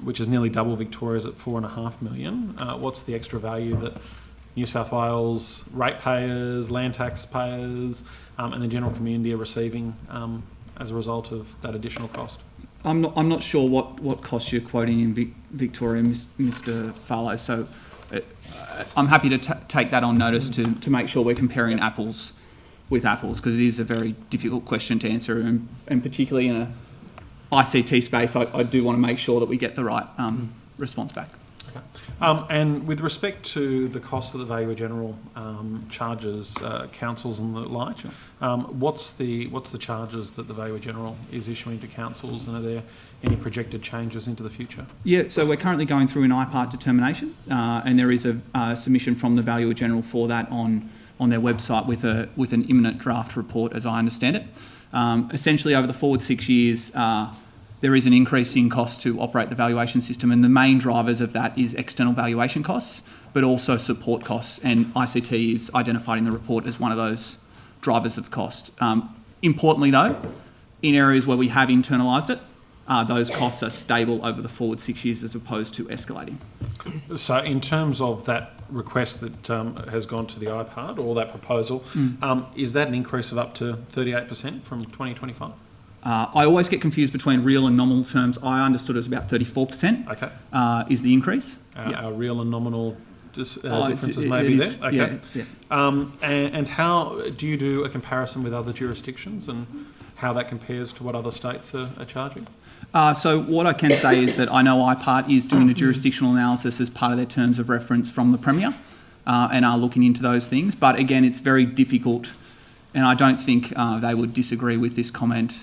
which is nearly double Victoria's at $4.5 million. What's the extra value that New South Wales ratepayers, land taxpayers, and the general community are receiving as a result of that additional cost? I'm not sure what costs you're quoting in Victoria, Mr. Farlow. So I'm happy to take that on notice to make sure we're comparing apples with apples, because it is a very difficult question to answer, and particularly in a ICT space, I do want to make sure that we get the right response back. Okay. And with respect to the cost that the Valuer General charges councils and the like, what's the charges that the Valuer General is issuing to councils, and are there any projected changes into the future? Yeah, so we're currently going through an IPART determination, and there is a submission from the Valuer General for that on their website with an imminent draft report, as I understand it. Essentially, over the forward 6 years, there is an increase in cost to operate the valuation system, and the main drivers of that is external valuation costs, but also support costs, and ICT is identified in the report as one of those drivers of cost. Importantly though, in areas where we have internalised it, those costs are stable over the forward 6 years as opposed to escalating. So in terms of that request that has gone to the IPART, or that proposal, is that an increase of up to 38% from 2025? I always get confused between real and nominal terms. I understood it was about 34%. Okay. Is the increase. Are real and nominal differences maybe there? Okay. Yeah. And how do you do a comparison with other jurisdictions, and how that compares to what other states are charging? So what I can say is that I know IPART is doing a jurisdictional analysis as part of their terms of reference from the Premier, and are looking into those things. But again, it's very difficult, and I don't think they would disagree with this comment.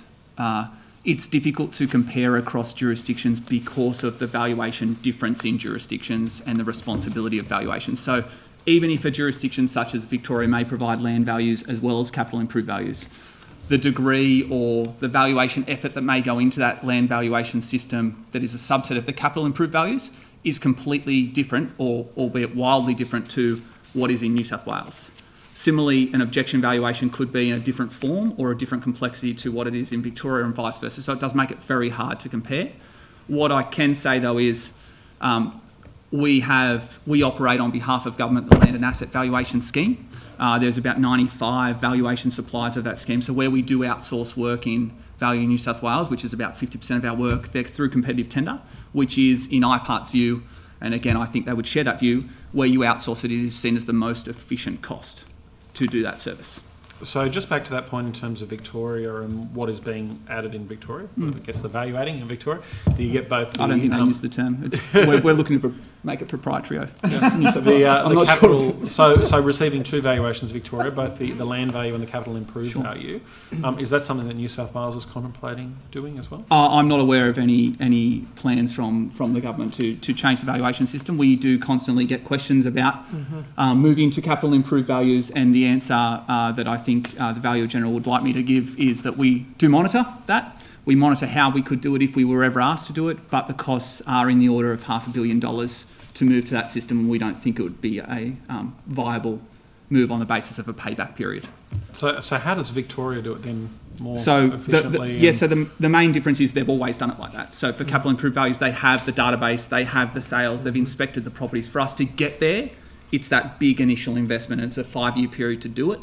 It's difficult to compare across jurisdictions because of the valuation difference in jurisdictions and the responsibility of valuations. So even if a jurisdiction such as Victoria may provide land values as well as capital improved values, the degree or the valuation effort that may go into that land valuation system that is a subset of the capital improved values is completely different, or albeit wildly different, to what is in New South Wales. Similarly, an objection valuation could be in a different form or a different complexity to what it is in Victoria, and vice versa. So it does make it very hard to compare. What I can say though is we operate on behalf of government the Land and Asset Valuation Scheme. There's about 95 valuation suppliers of that scheme. So where we do outsource work in Value New South Wales, which is about 50% of our work, they're through competitive tender, which is, in IPART's view, and again I think they would share that view, where you outsource it is seen as the most efficient cost to do that service. So just back to that point in terms of Victoria and what is being added in Victoria, I guess the value adding in Victoria, do you get both? I don't think they use the term. We're looking to make it proprietary. The capital, so receiving two valuations, Victoria, both the land value and the capital improved value. Is that something that New South Wales is contemplating doing as well? I'm not aware of any plans from the government to change the valuation system. We do constantly get questions about moving to capital improved values, and the answer that I think the Valuer General would like me to give is that we do monitor that. We monitor how we could do it if we were ever asked to do it, but the costs are in the order of $500 million to move to that system, and we don't think it would be a viable move on the basis of a payback period. So how does Victoria do it then more So efficiently? so the main difference is they've always done it like that. So for capital improved values, they have the database, they have the sales, they've inspected the properties. For us to get there, it's that big initial investment, and it's a 5-year period to do it.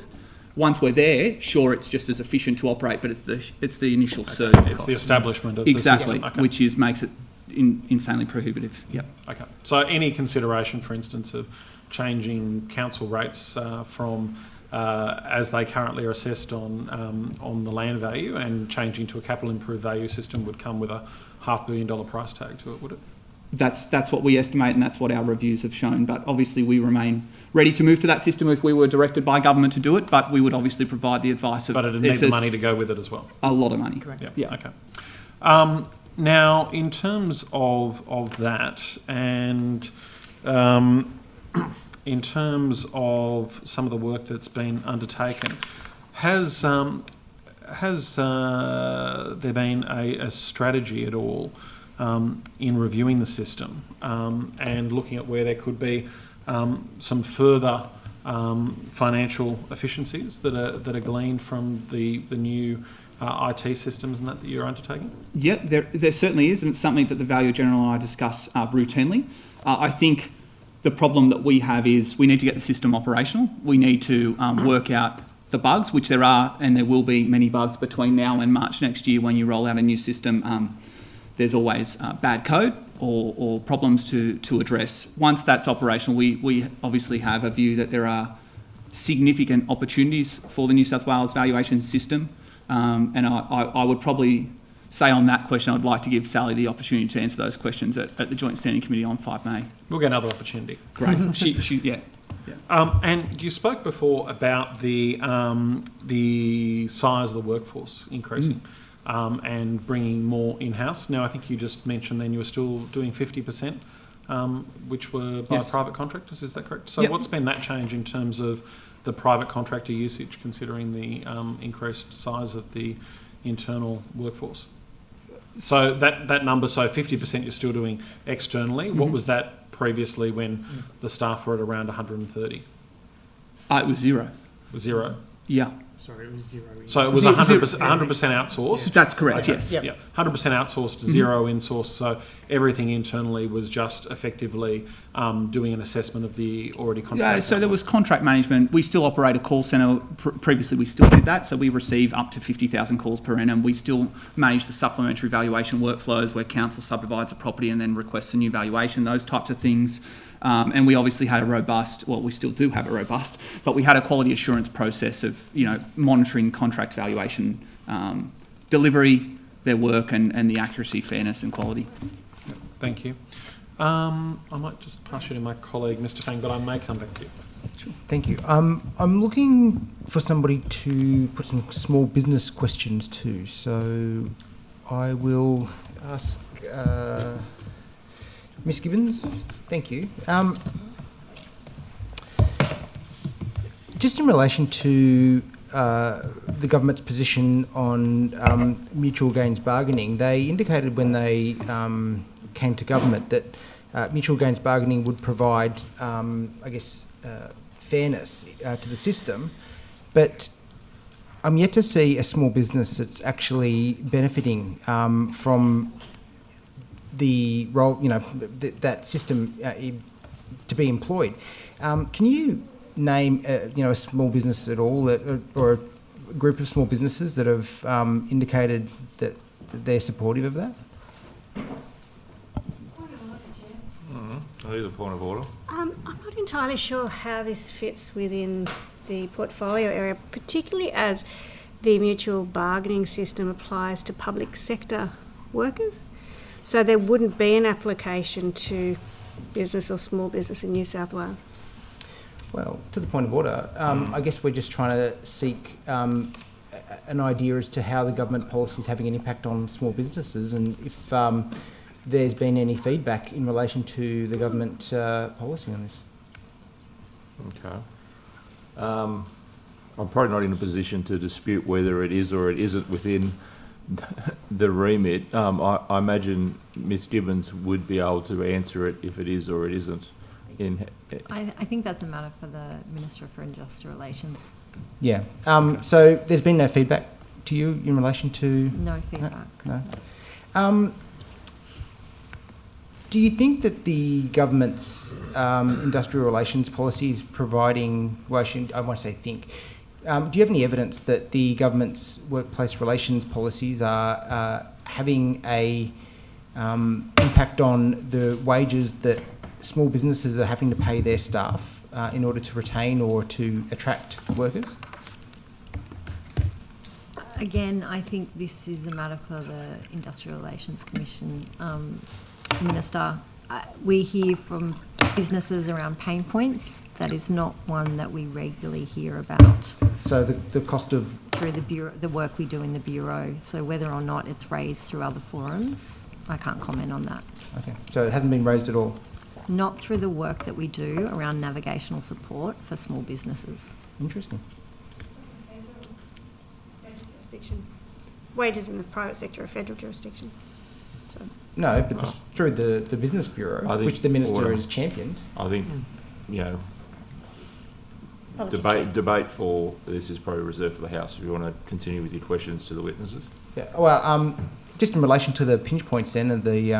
Once we're there, sure, it's just as efficient to operate, but it's the initial surge. It's the establishment of exactly, the system. Okay. which makes it insanely prohibitive. Yep. Okay. So any consideration, for instance, of changing council rates from as they currently are assessed on the land value, and changing to a capital improved value system would come with a $500 million price tag to it, would it? That's what we estimate, and that's what our reviews have shown. But obviously, we remain ready to move to that system if we were directed by government to do it. But we would obviously provide the advice of. But it'd need the money to go with it as well. A lot of money. Correct. Yeah. Okay. Now, in terms of that, and in terms of some of the work that's been undertaken, has there been a strategy at all in reviewing the system and looking at where there could be some further financial efficiencies that are gleaned from the new IT systems and that you're undertaking? Yeah, there certainly is, and it's something that the Value General and I discuss routinely. I think the problem that we have is we need to get the system operational. We need to work out the bugs, which there are, and there will be many bugs between now and March next year when you roll out a new system. There's always bad code or problems to address. Once that's operational, we obviously have a view that there are significant opportunities for the New South Wales valuation system. And I would probably say on that question, I'd like to give Sally the opportunity to answer those questions at the Joint Standing Committee on 5 May. We'll get another opportunity. Great. Yeah. And you spoke before about the size of the workforce increasing and bringing more in-house. Now, I think you just mentioned then you were still doing 50%, which were by private contractors. Is that correct? So what's been that change in terms of the private contractor usage, considering the increased size of the internal workforce? So that number, so 50% you're still doing externally. What was that previously when the staff were at around 130? It was zero. It was zero? Yeah. Sorry, it was zero. So it was 100% outsourced? That's correct, okay. yes. Yeah, 100% outsourced, zero in-source, so everything internally was just effectively doing an assessment of the already contracted. Yeah, so there was contract management. We still operate a call centre. Previously, we still did that, so we receive up to 50,000 calls per annum. We still manage the supplementary valuation workflows where council subdivides a property and then requests a new valuation, those types of things. And we obviously had we still do have a robust, but we had a quality assurance process of, monitoring contract valuation, delivery, their work, and the accuracy, fairness and quality. Thank you. I might just pass you to my colleague, Mr. Fang, but I may come back to you. Sure. Thank you. I'm looking for somebody to put some small business questions to, so I will ask... Ms Gibbons, thank you. Just in relation to the government's position on mutual gains bargaining, they indicated when they came to government that mutual gains bargaining would provide, fairness to the system, but I'm yet to see a small business that's actually benefiting from the role, that system to be employed. Can you name, a small business at all, or a group of small businesses that have indicated that they're supportive of that? I think a point of order. I'm not entirely sure how this fits within the portfolio area, particularly as the mutual bargaining system applies to public sector workers. So there wouldn't be an application to business or small business in New South Wales. Well, to the point of order, I guess we're just trying to seek an idea as to how the government policy is having an impact on small businesses, and if there's been any feedback in relation to the government policy on this. Okay. I'm probably not in a position to dispute whether it is or it isn't within the remit. I imagine Ms Gibbons would be able to answer it if it is or it isn't. I think that's a matter for the Minister for Industrial Relations. Yeah. So there's been no feedback to you in relation to... No feedback. No. Do you think that the government's industrial relations policy is providing... Well, I want to say think. Do you have any evidence that the government's workplace relations policies are having a impact on the wages that small businesses are having to pay their staff in order to retain or to attract workers? Again, I think this is a matter for the Industrial Relations Commission. Minister, we hear from businesses around pain points. That is not one that we regularly hear about. So the cost of... Through the bureau, the work we do in the Bureau. So whether or not it's raised through other forums, I can't comment on that. Okay, so it hasn't been raised at all? Not through the work that we do around navigational support for small businesses. Interesting. Wages in the private sector are federal jurisdiction. So. No, but through the Business Bureau, which the Minister has championed. I think, debate for this is probably reserved for the House. If you want to continue with your questions to the witnesses. Yeah. Well, just in relation to the pinch points then, and the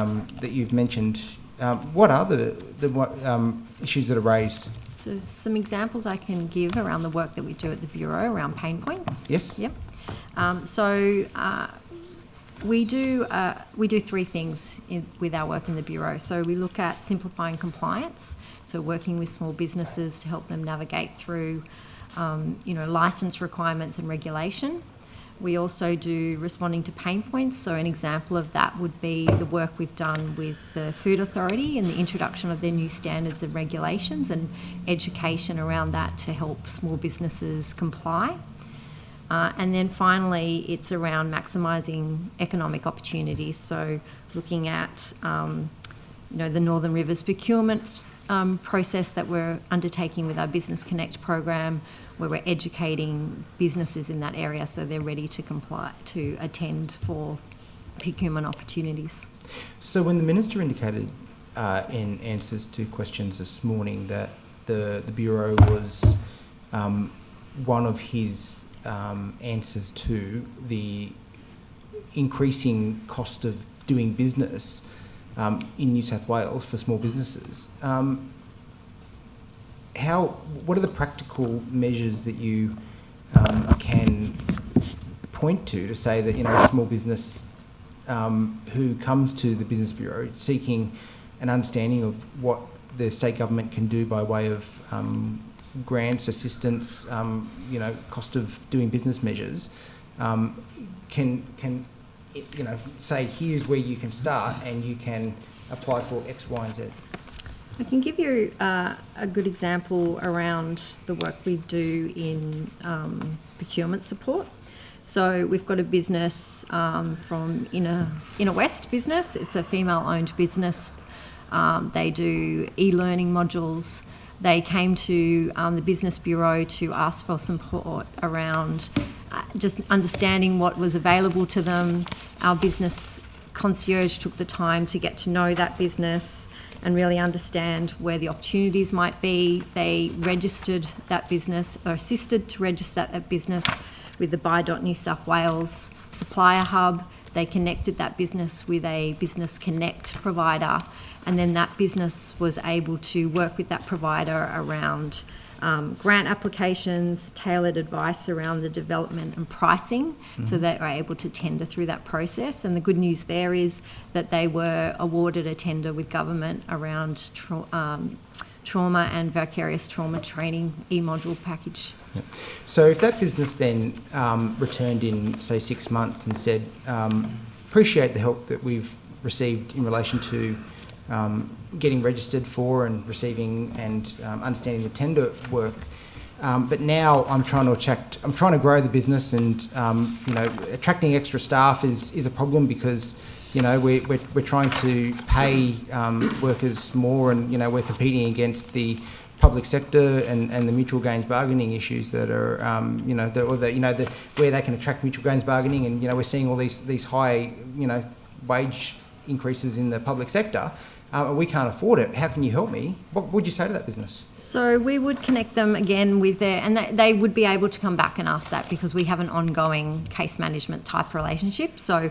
that you've mentioned, what are the issues that are raised? So some examples I can give around the work that we do at the Bureau around pain points. Yes. Yep. We do three things with our work in the Bureau. So we look at simplifying compliance, so working with small businesses to help them navigate through, licence requirements and regulation. We also do responding to pain points. So an example of that would be the work we've done with the Food Authority and the introduction of their new standards and regulations and education around that to help small businesses comply. And then finally, it's around maximising economic opportunities. So looking at, the Northern Rivers procurement process that we're undertaking with our Business Connect program, where we're educating businesses in that area so they're ready to comply, to attend for procurement opportunities. So when the Minister indicated in answers to questions this morning that the Bureau was one of his answers to the increasing cost of doing business in New South Wales for small businesses, what are the practical measures that you can point to say that a small business who comes to the Business Bureau seeking an understanding of what the state government can do by way of grants, assistance, cost of doing business measures, can say here's where you can start and you can apply for X, Y, and Z? I can give you a good example around the work we do in procurement support. So we've got a business from Inner West business. It's a female-owned business. They do e-learning modules. They came to the Business Bureau to ask for support around just understanding what was available to them. Our business concierge took the time to get to know that business and really understand where the opportunities might be. They registered that business, or assisted to register that business with the Buy.New South Wales supplier hub. They connected that business with a Business Connect provider, and then that business was able to work with that provider around grant applications, tailored advice around the development and pricing, so they were able to tender through that process. And the good news there is that they were awarded a tender with government around trauma and vicarious trauma training e-module package. Yeah. So if that business then returned in, say, 6 months and said, appreciate the help that we've received in relation to getting registered for and receiving and understanding the tender work, but now I'm trying to grow the business, and attracting extra staff is a problem because we're trying to pay workers more, and we're competing against the public sector and the mutual gains bargaining issues that are, where they can attract mutual gains bargaining, and we're seeing all these high, wage increases in the public sector. We can't afford it. How can you help me? What would you say to that business? So we would connect them again with and they would be able to come back and ask that, because we have an ongoing case management type relationship. So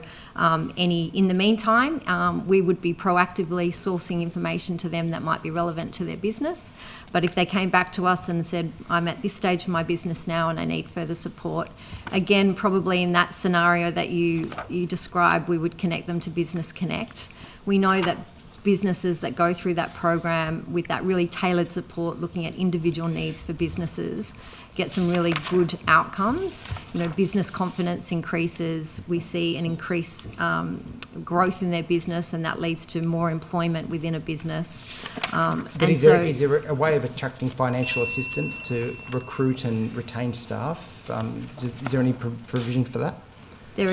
in the meantime, we would be proactively sourcing information to them that might be relevant to their business. But if they came back to us and said, I'm at this stage of my business now and I need further support, again, probably in that scenario that you described, we would connect them to Business Connect. We know that businesses that go through that program with that really tailored support, looking at individual needs for businesses, get some really good outcomes. Business confidence increases. We see an increased growth in their business, and that leads to more employment within a business. But is there a way of attracting financial assistance to recruit and retain staff? Is there any provision for that? There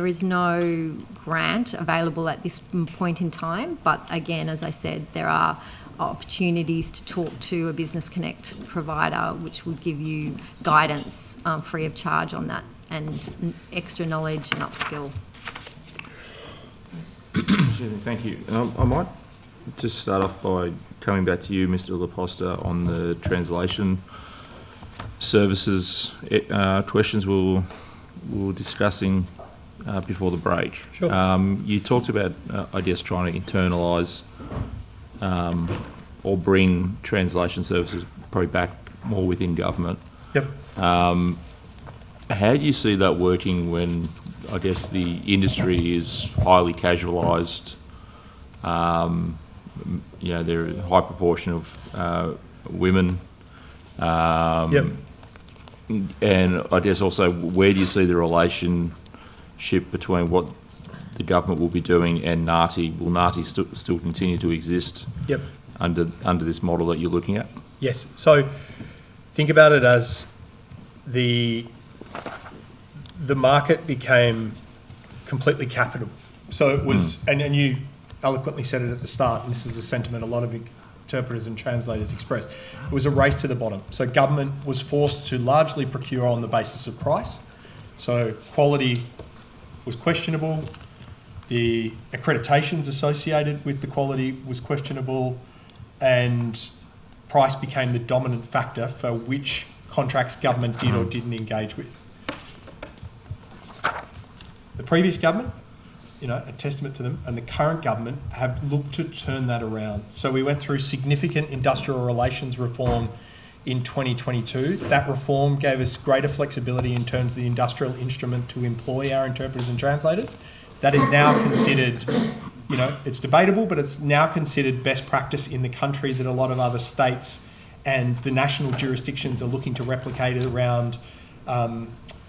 is no grant available at this point in time, but again, as I said, there are opportunities to talk to a Business Connect provider, which would give you guidance free of charge on that, and extra knowledge and upskill. Thank you. I might just start off by coming back to you, Mr. Laposta, on the translation services questions we were discussing before the break. Sure. You talked about, I guess, trying to internalise or bring translation services probably back more within government. Yep. How do you see that working when, I guess, the industry is highly casualised? There are a high proportion of women. Yep. And I guess also, where do you see the relationship between what the government will be doing and NAATI? Will NAATI still continue to exist? Yep. Under this model that you're looking at? Yes. So think about it as the market became completely capital. So it was, and you eloquently said it at the start, and this is a sentiment a lot of interpreters and translators expressed. It was a race to the bottom. So government was forced to largely procure on the basis of price. So quality was questionable. The accreditations associated with the quality was questionable, and price became the dominant factor for which contracts government did or didn't engage with. The previous government, a testament to them, and the current government have looked to turn that around. So we went through significant industrial relations reform in 2022. That reform gave us greater flexibility in terms of the industrial instrument to employ our interpreters and translators. That is now considered, it's debatable, but it's now considered best practice in the country that a lot of other states and the national jurisdictions are looking to replicate it around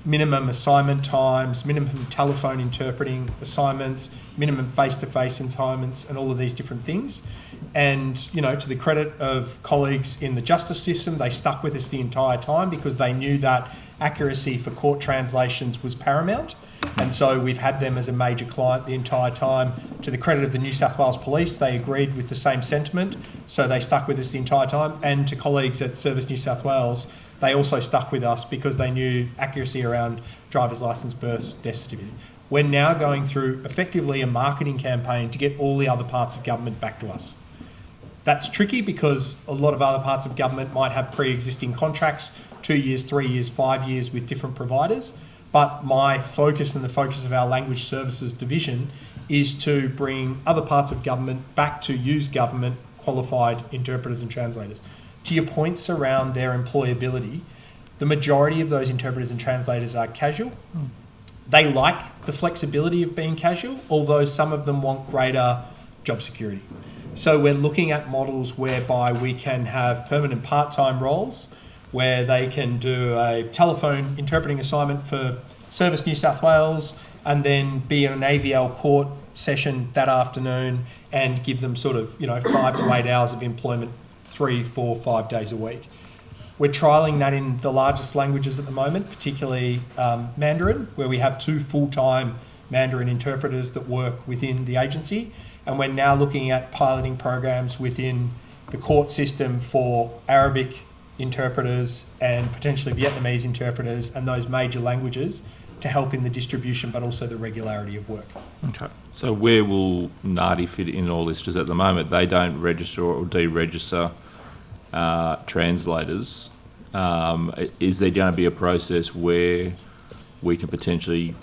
minimum assignment times, minimum telephone interpreting assignments, minimum face-to-face assignments, and all of these different things. And, to the credit of colleagues in the justice system, they stuck with us the entire time because they knew that accuracy for court translations was paramount. And so we've had them as a major client the entire time. To the credit of the New South Wales Police, they agreed with the same sentiment, so they stuck with us the entire time. And to colleagues at Service New South Wales, they also stuck with us because they knew accuracy around driver's licence, birth, death certificate. We're now going through effectively a marketing campaign to get all the other parts of government back to us. That's tricky because a lot of other parts of government might have pre-existing contracts, 2 years, 3 years, 5 years with different providers. But my focus and the focus of our language services division is to bring other parts of government back to use government qualified interpreters and translators. To your points around their employability, the majority of those interpreters and translators are casual. They like the flexibility of being casual, although some of them want greater job security. So we're looking at models whereby we can have permanent part-time roles where they can do a telephone interpreting assignment for Service New South Wales and then be in an AVL court session that afternoon and give them 5 to 8 hours of employment 3, 4, 5 days a week. We're trialling that in the largest languages at the moment, particularly Mandarin, where we have 2 full-time Mandarin interpreters that work within the agency. And we're now looking at piloting programs within the court system for Arabic interpreters and potentially Vietnamese interpreters and those major languages to help in the distribution but also the regularity of work. Okay. So where will NARTI fit in all this? Because at the moment they don't register or deregister translators. Is there going to be a process where we can potentially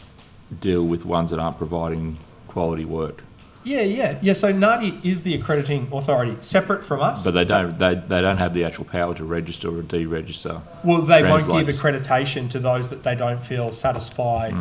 deal with ones that aren't providing quality work? Yeah. So NARTI is the accrediting authority, separate from us. But they don't have the actual power to register or deregister. Well, they won't translators. give accreditation to those that they don't feel satisfy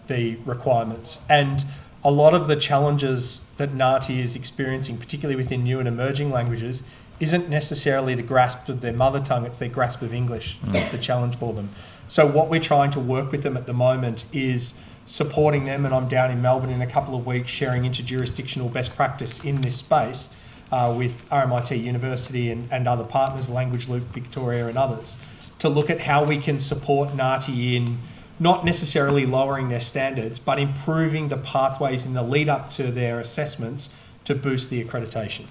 the requirements. And a lot of the challenges that NARTI is experiencing, particularly within new and emerging languages, isn't necessarily the grasp of their mother tongue, it's their grasp of English. That's the challenge for them. So what we're trying to work with them at the moment is supporting them, and I'm down in Melbourne in a couple of weeks sharing interjurisdictional best practice in this space with RMIT University and other partners, Language Loop, Victoria and others, to look at how we can support NARTI in not necessarily lowering their standards, but improving the pathways in the lead up to their assessments to boost the accreditation.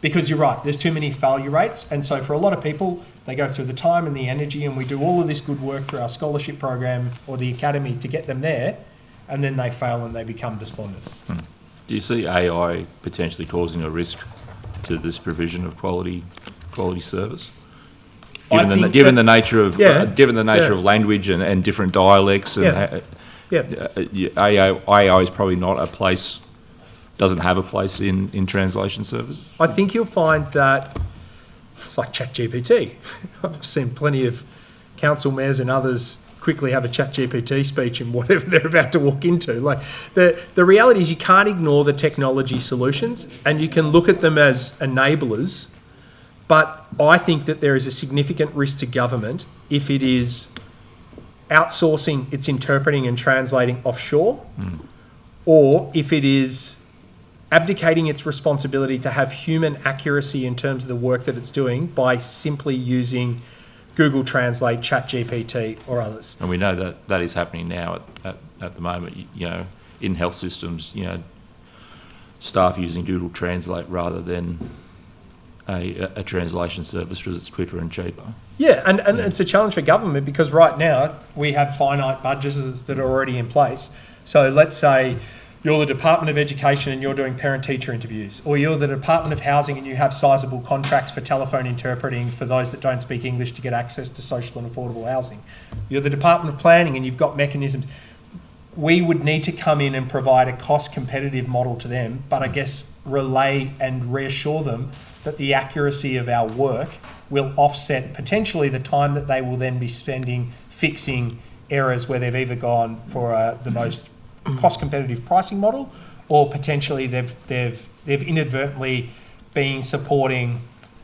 Because you're right, there's too many failure rates, and so for a lot of people, they go through the time and the energy, and we do all of this good work through our scholarship program or the academy to get them there, and then they fail and they become despondent. Do you see AI potentially causing a risk to this provision of quality service? Given the nature of language and different dialects, and AI is probably not a place. Doesn't have a place in translation services? I think you'll find that it's like ChatGPT. I've seen plenty of council mayors and others quickly have a ChatGPT speech in whatever they're about to walk into. Like the reality is you can't ignore the technology solutions, and you can look at them as enablers, but I think that there is a significant risk to government if it is outsourcing its interpreting and translating offshore, or if it is abdicating its responsibility to have human accuracy in terms of the work that it's doing by simply using Google Translate, ChatGPT or others. And we know that is happening now at the moment, in health systems, staff using Google Translate rather than a translation service because it's quicker and cheaper. Yeah, and it's a challenge for government because right now we have finite budgets that are already in place. So let's say you're the Department of Education and you're doing parent-teacher interviews, or you're the Department of Housing and you have sizable contracts for telephone interpreting for those that don't speak English to get access to social and affordable housing. You're the Department of Planning and you've got mechanisms. We would need to come in and provide a cost-competitive model to them, but I guess relay and reassure them that the accuracy of our work will offset potentially the time that they will then be spending fixing errors where they've either gone for the most cost-competitive pricing model, or potentially they've inadvertently been supporting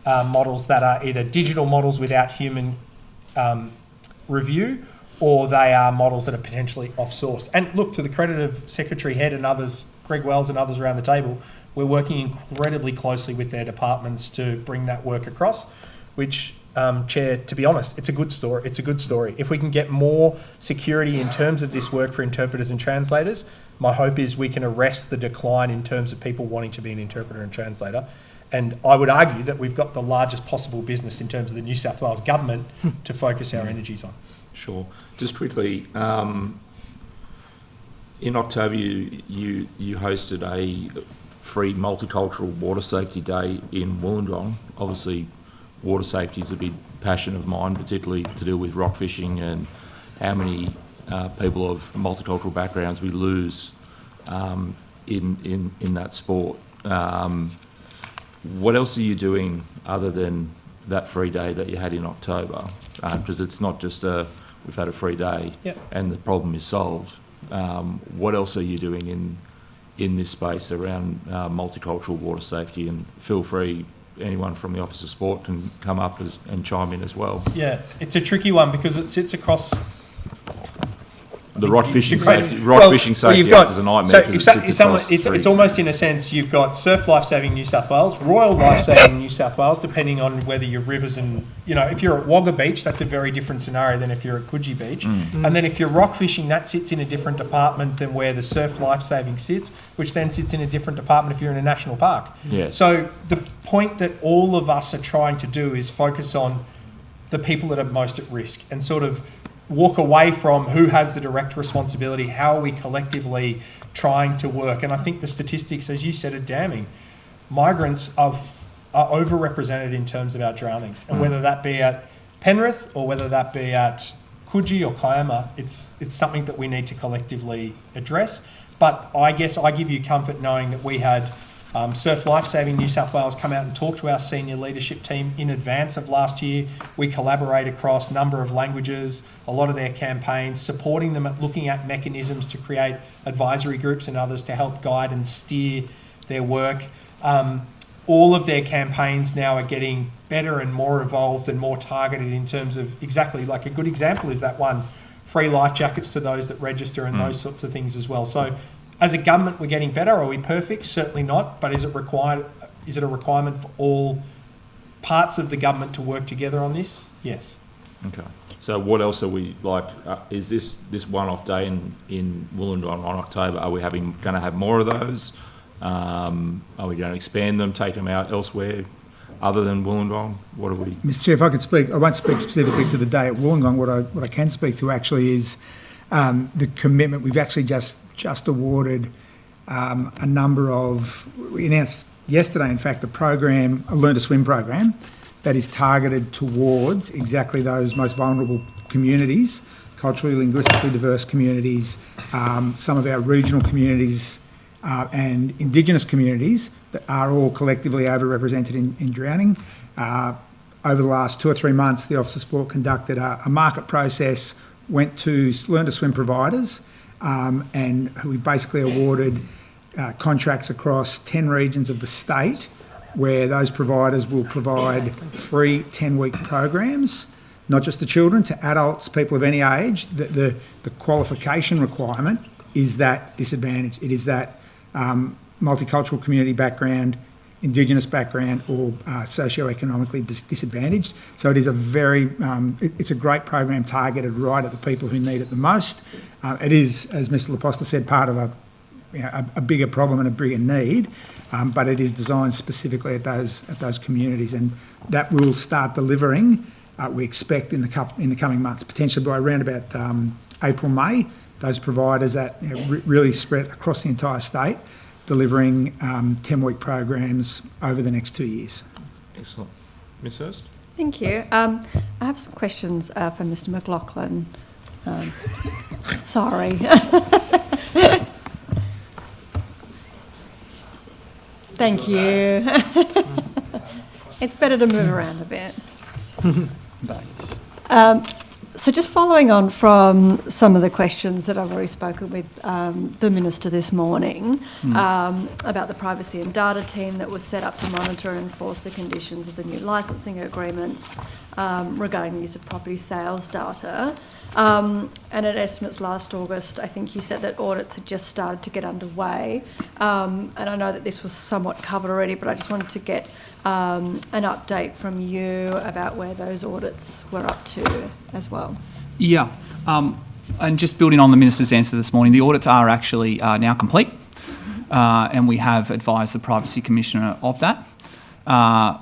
models that are either digital models without human review, or they are models that are potentially off-sourced. And look, to the credit of Secretary Head and others, Greg Wells and others around the table, we're working incredibly closely with their departments to bring that work across, which, Chair, to be honest, it's a good story. It's a good story. If we can get more security in terms of this work for interpreters and translators, my hope is we can arrest the decline in terms of people wanting to be an interpreter and translator. And I would argue that we've got the largest possible business in terms of the New South Wales government to focus our energies on. Sure. Just quickly, in October you hosted a free multicultural water safety day in Wollongong. Obviously, water safety is a big passion of mine, particularly to do with rock fishing and how many people of multicultural backgrounds we lose in that sport. What else are you doing other than that free day that you had in October? Because it's not just we've had a free day and the problem is solved. What else are you doing in this space around multicultural water safety? And feel free, anyone from the Office of Sport can come up and chime in as well. Yeah, it's a tricky one because it sits across The Rod Fishing Well, Safety you've Act is a nightmare So because if it so- sits if someone, across three. it's almost in a sense you've got Surf Life Saving New South Wales, Royal Life Saving New South Wales, depending on whether you're rivers and, if you're at Wagga Beach, that's a very different scenario than if you're at Coogee Beach. And then if you're rock fishing, that sits in a different department than where the Surf Life Saving sits, which then sits in a different department if you're in a national park. Yes. So the point that all of us are trying to do is focus on the people that are most at risk and sort of walk away from who has the direct responsibility, how are we collectively trying to work. And I think the statistics, as you said, are damning. Migrants are overrepresented in terms of our drownings. And whether that be at Penrith or whether that be at Coogee or Kiama, it's something that we need to collectively address. But I guess I give you comfort knowing that we had Surf Life Saving New South Wales come out and talk to our senior leadership team in advance of last year. We collaborate across a number of languages, a lot of their campaigns, supporting them at looking at mechanisms to create advisory groups and others to help guide and steer their work. All of their campaigns now are getting better and more evolved and more targeted in terms of exactly, like a good example is that one, free life jackets to those that register and those sorts of things as well. So as a government, we're getting better. Are we perfect? Certainly not. But is it a requirement for all parts of the government to work together on this? Yes. Okay. So what else are we like? Is this one-off day in Wollongong on October? Are we going to have more of those? Are we going to expand them, take them out elsewhere, other than Wollongong? What are we? Mr. Chair, if I could speak, I won't speak specifically to the day at Wollongong. What I can speak to actually is the commitment. We've actually just awarded a number of. We announced yesterday, in fact, a Learn to Swim program that is targeted towards exactly those most vulnerable communities, culturally, linguistically diverse communities, some of our regional communities and Indigenous communities that are all collectively overrepresented in drowning. Over the last 2 or 3 months, the Office of Sport conducted a market process, went to Learn to Swim providers, and we basically awarded contracts across 10 regions of the state where those providers will provide free 10-week programs, not just to children, to adults, people of any age. The qualification requirement is that disadvantage. It is that multicultural community background, Indigenous background, or socioeconomically disadvantaged. So it is it's a great program targeted right at the people who need it the most. It is, as Mr. Laposta said, part of a bigger problem and a bigger need, but it is designed specifically at those communities, and that will start delivering. We expect in the coming months, potentially by around about April, May. Those providers that really spread across the entire state, delivering 10-week programs over the next 2 years. Excellent. Ms. Hurst? Thank you. I have some questions for Mr. McLaughlin. Sorry. Thank you. It's better to move around a bit. So just following on from some of the questions that I've already spoken with the Minister this morning about the privacy and data team that was set up to monitor and enforce the conditions of the new licensing agreements regarding the use of property sales data. And at estimates last August, I think you said that audits had just started to get underway. And I know that this was somewhat covered already, but I just wanted to get an update from you about where those audits were up to as well. Yeah, and just building on the Minister's answer this morning, the audits are actually now complete, and we have advised the Privacy Commissioner of that. I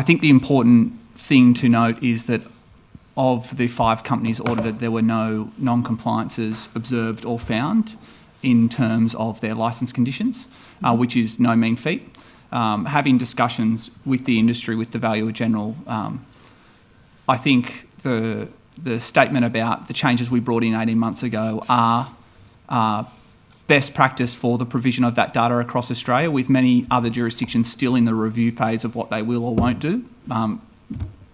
think the important thing to note is that of the 5 companies audited, there were no non-compliances observed or found in terms of their licence conditions, which is no mean feat. Having discussions with the industry, with the Valuer General, I think the statement about the changes we brought in 18 months ago are best practice for the provision of that data across Australia, with many other jurisdictions still in the review phase of what they will or won't do.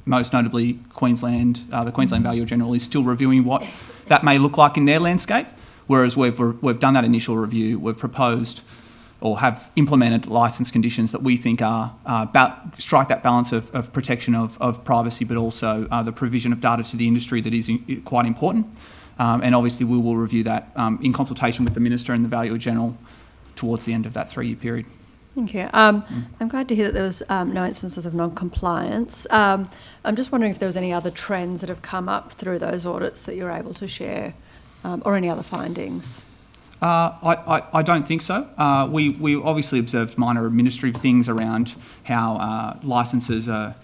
Most notably, Queensland, the Queensland Valuer General is still reviewing what that may look like in their landscape, whereas we've done that initial review, we've proposed or have implemented licence conditions that we think are strike that balance of protection of privacy, but also the provision of data to the industry that is quite important. And obviously we will review that in consultation with the Minister and the Valuer General towards the end of that 3-year period. Thank you. I'm glad to hear that there was no instances of non-compliance. I'm just wondering if there was any other trends that have come up through those audits that you're able to share, or any other findings. I don't think so. We obviously observed minor administrative things around how licences are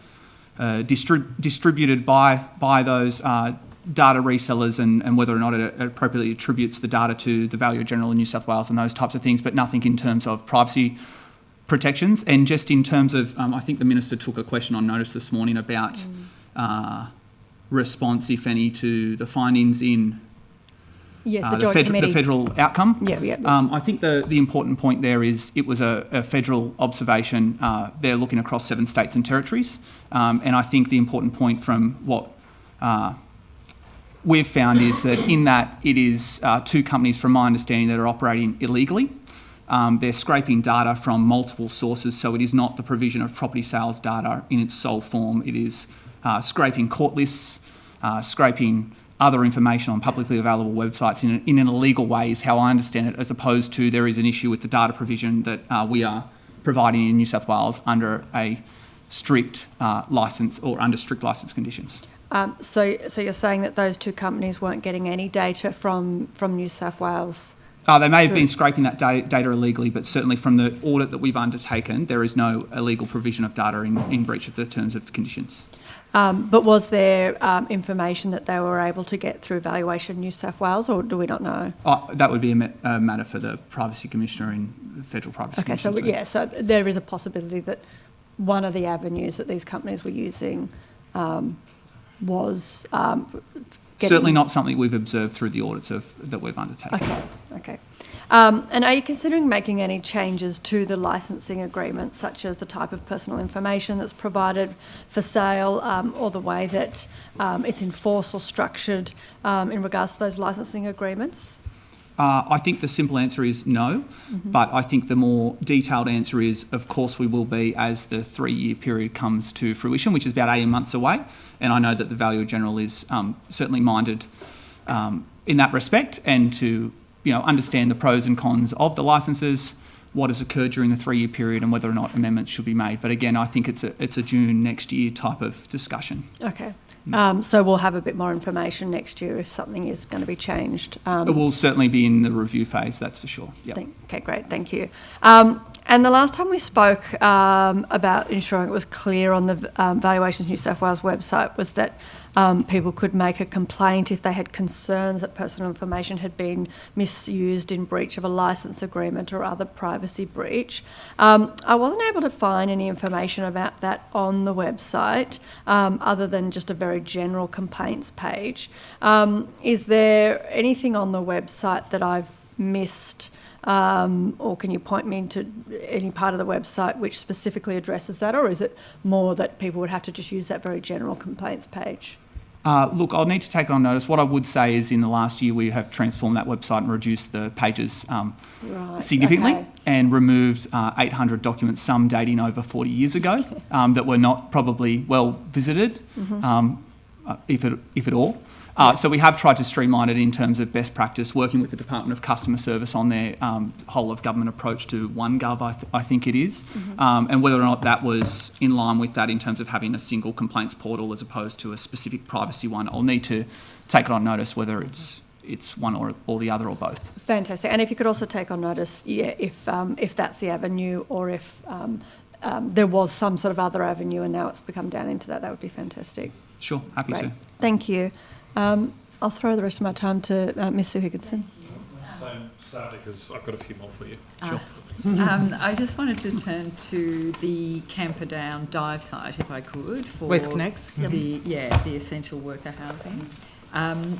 distributed by those data resellers and whether or not it appropriately attributes the data to the Valuer General in New South Wales and those types of things, but nothing in terms of privacy protections. And just in terms of, I think the Minister took a question on notice this morning about response, if any, to the findings in the federal outcome. I think the important point there is it was a federal observation. They're looking across 7 states and territories. And I think the important point from what we've found is that in that it is 2 companies, from my understanding, that are operating illegally. They're scraping data from multiple sources, so it is not the provision of property sales data in its sole form. It is scraping court lists, scraping other information on publicly available websites in an illegal way is how I understand it, as opposed to there is an issue with the data provision that we are providing in New South Wales under a strict licence or under strict licence conditions. So you're saying that those 2 companies weren't getting any data from New South Wales? They may have been scraping that data illegally, but certainly from the audit that we've undertaken, there is no illegal provision of data in breach of the terms of conditions. But was there information that they were able to get through Valuation New South Wales, or do we not know? That would be a matter for the Privacy Commissioner in the Federal Privacy Commission. So there is a possibility that one of the avenues that these companies were using was certainly not something we've observed through the audits that we've undertaken. Okay. And are you considering making any changes to the licensing agreement, such as the type of personal information that's provided for sale, or the way that it's enforced or structured in regards to those licensing agreements? I think the simple answer is no, but I think the more detailed answer is, of course, we will be as the 3-year period comes to fruition, which is about 18 months away. And I know that the Valuer General is certainly minded in that respect, and to understand the pros and cons of the licences, what has occurred during the 3-year period, and whether or not amendments should be made. But again, I think it's a June next year type of discussion. Okay. So we'll have a bit more information next year if something is going to be changed. It will certainly be in the review phase, that's for sure. Yep. Okay, great, thank you. And the last time we spoke about ensuring it was clear on the Valuations New South Wales website was that people could make a complaint if they had concerns that personal information had been misused in breach of a licence agreement or other privacy breach. I wasn't able to find any information about that on the website, other than just a very general complaints page. Is there anything on the website that I've missed, or can you point me to any part of the website which specifically addresses that, or is it more that people would have to just use that very general complaints page? Look, I'll need to take it on notice. What I would say is in the last year we have transformed that website and reduced the pages significantly, and removed 800 documents, some dating over 40 years ago, that were not probably well visited, if at all. So we have tried to streamline it in terms of best practice, working with the Department of Customer Service on their whole of government approach to OneGov, I think it is, and whether or not that was in line with that in terms of having a single complaints portal as opposed to a specific privacy one. I'll need to take it on notice whether it's one or the other or both. Fantastic. And if you could also take on notice, if that's the avenue, or if there was some sort of other avenue and now it's become down into that would be fantastic. Sure, happy to. Thank you. I'll throw the rest of my time to Ms. Sue Higginson. Start because I've got a few more for you. Sure. I just wanted to turn to the Kamper Down dive site, if I could, for West Connects. the essential worker housing.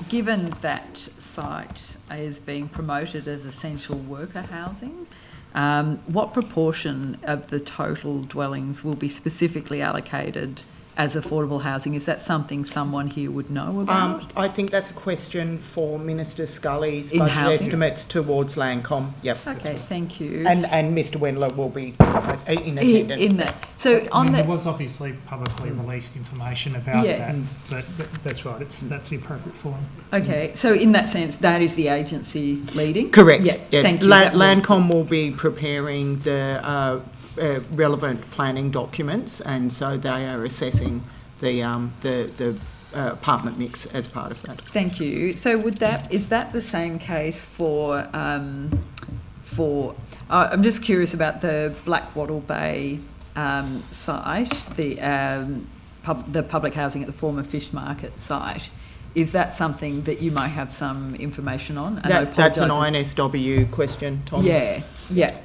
Given that site is being promoted as essential worker housing, what proportion of the total dwellings will be specifically allocated as affordable housing? Is that something someone here would know about? I think that's a question for Minister Scully's In budget housing? estimates towards Landcom. Yep. Okay, thank you. And Mr Wendler will be in attendance. In that. So on there the... was obviously publicly released information about Yeah. that, but that's right, that's the appropriate forum. Okay, so in that sense, that is the agency leading? Correct, Yeah, yes. thank you. That was Landcom will be preparing the relevant planning documents, and so they are assessing the apartment mix as part of that. Thank you. So is that the same case for I'm just curious about the Blackwattle Bay site, the public housing at the former fish market site. Is that something that you might have some information on? And That's an INSW question, Tom. Yeah. Yeah.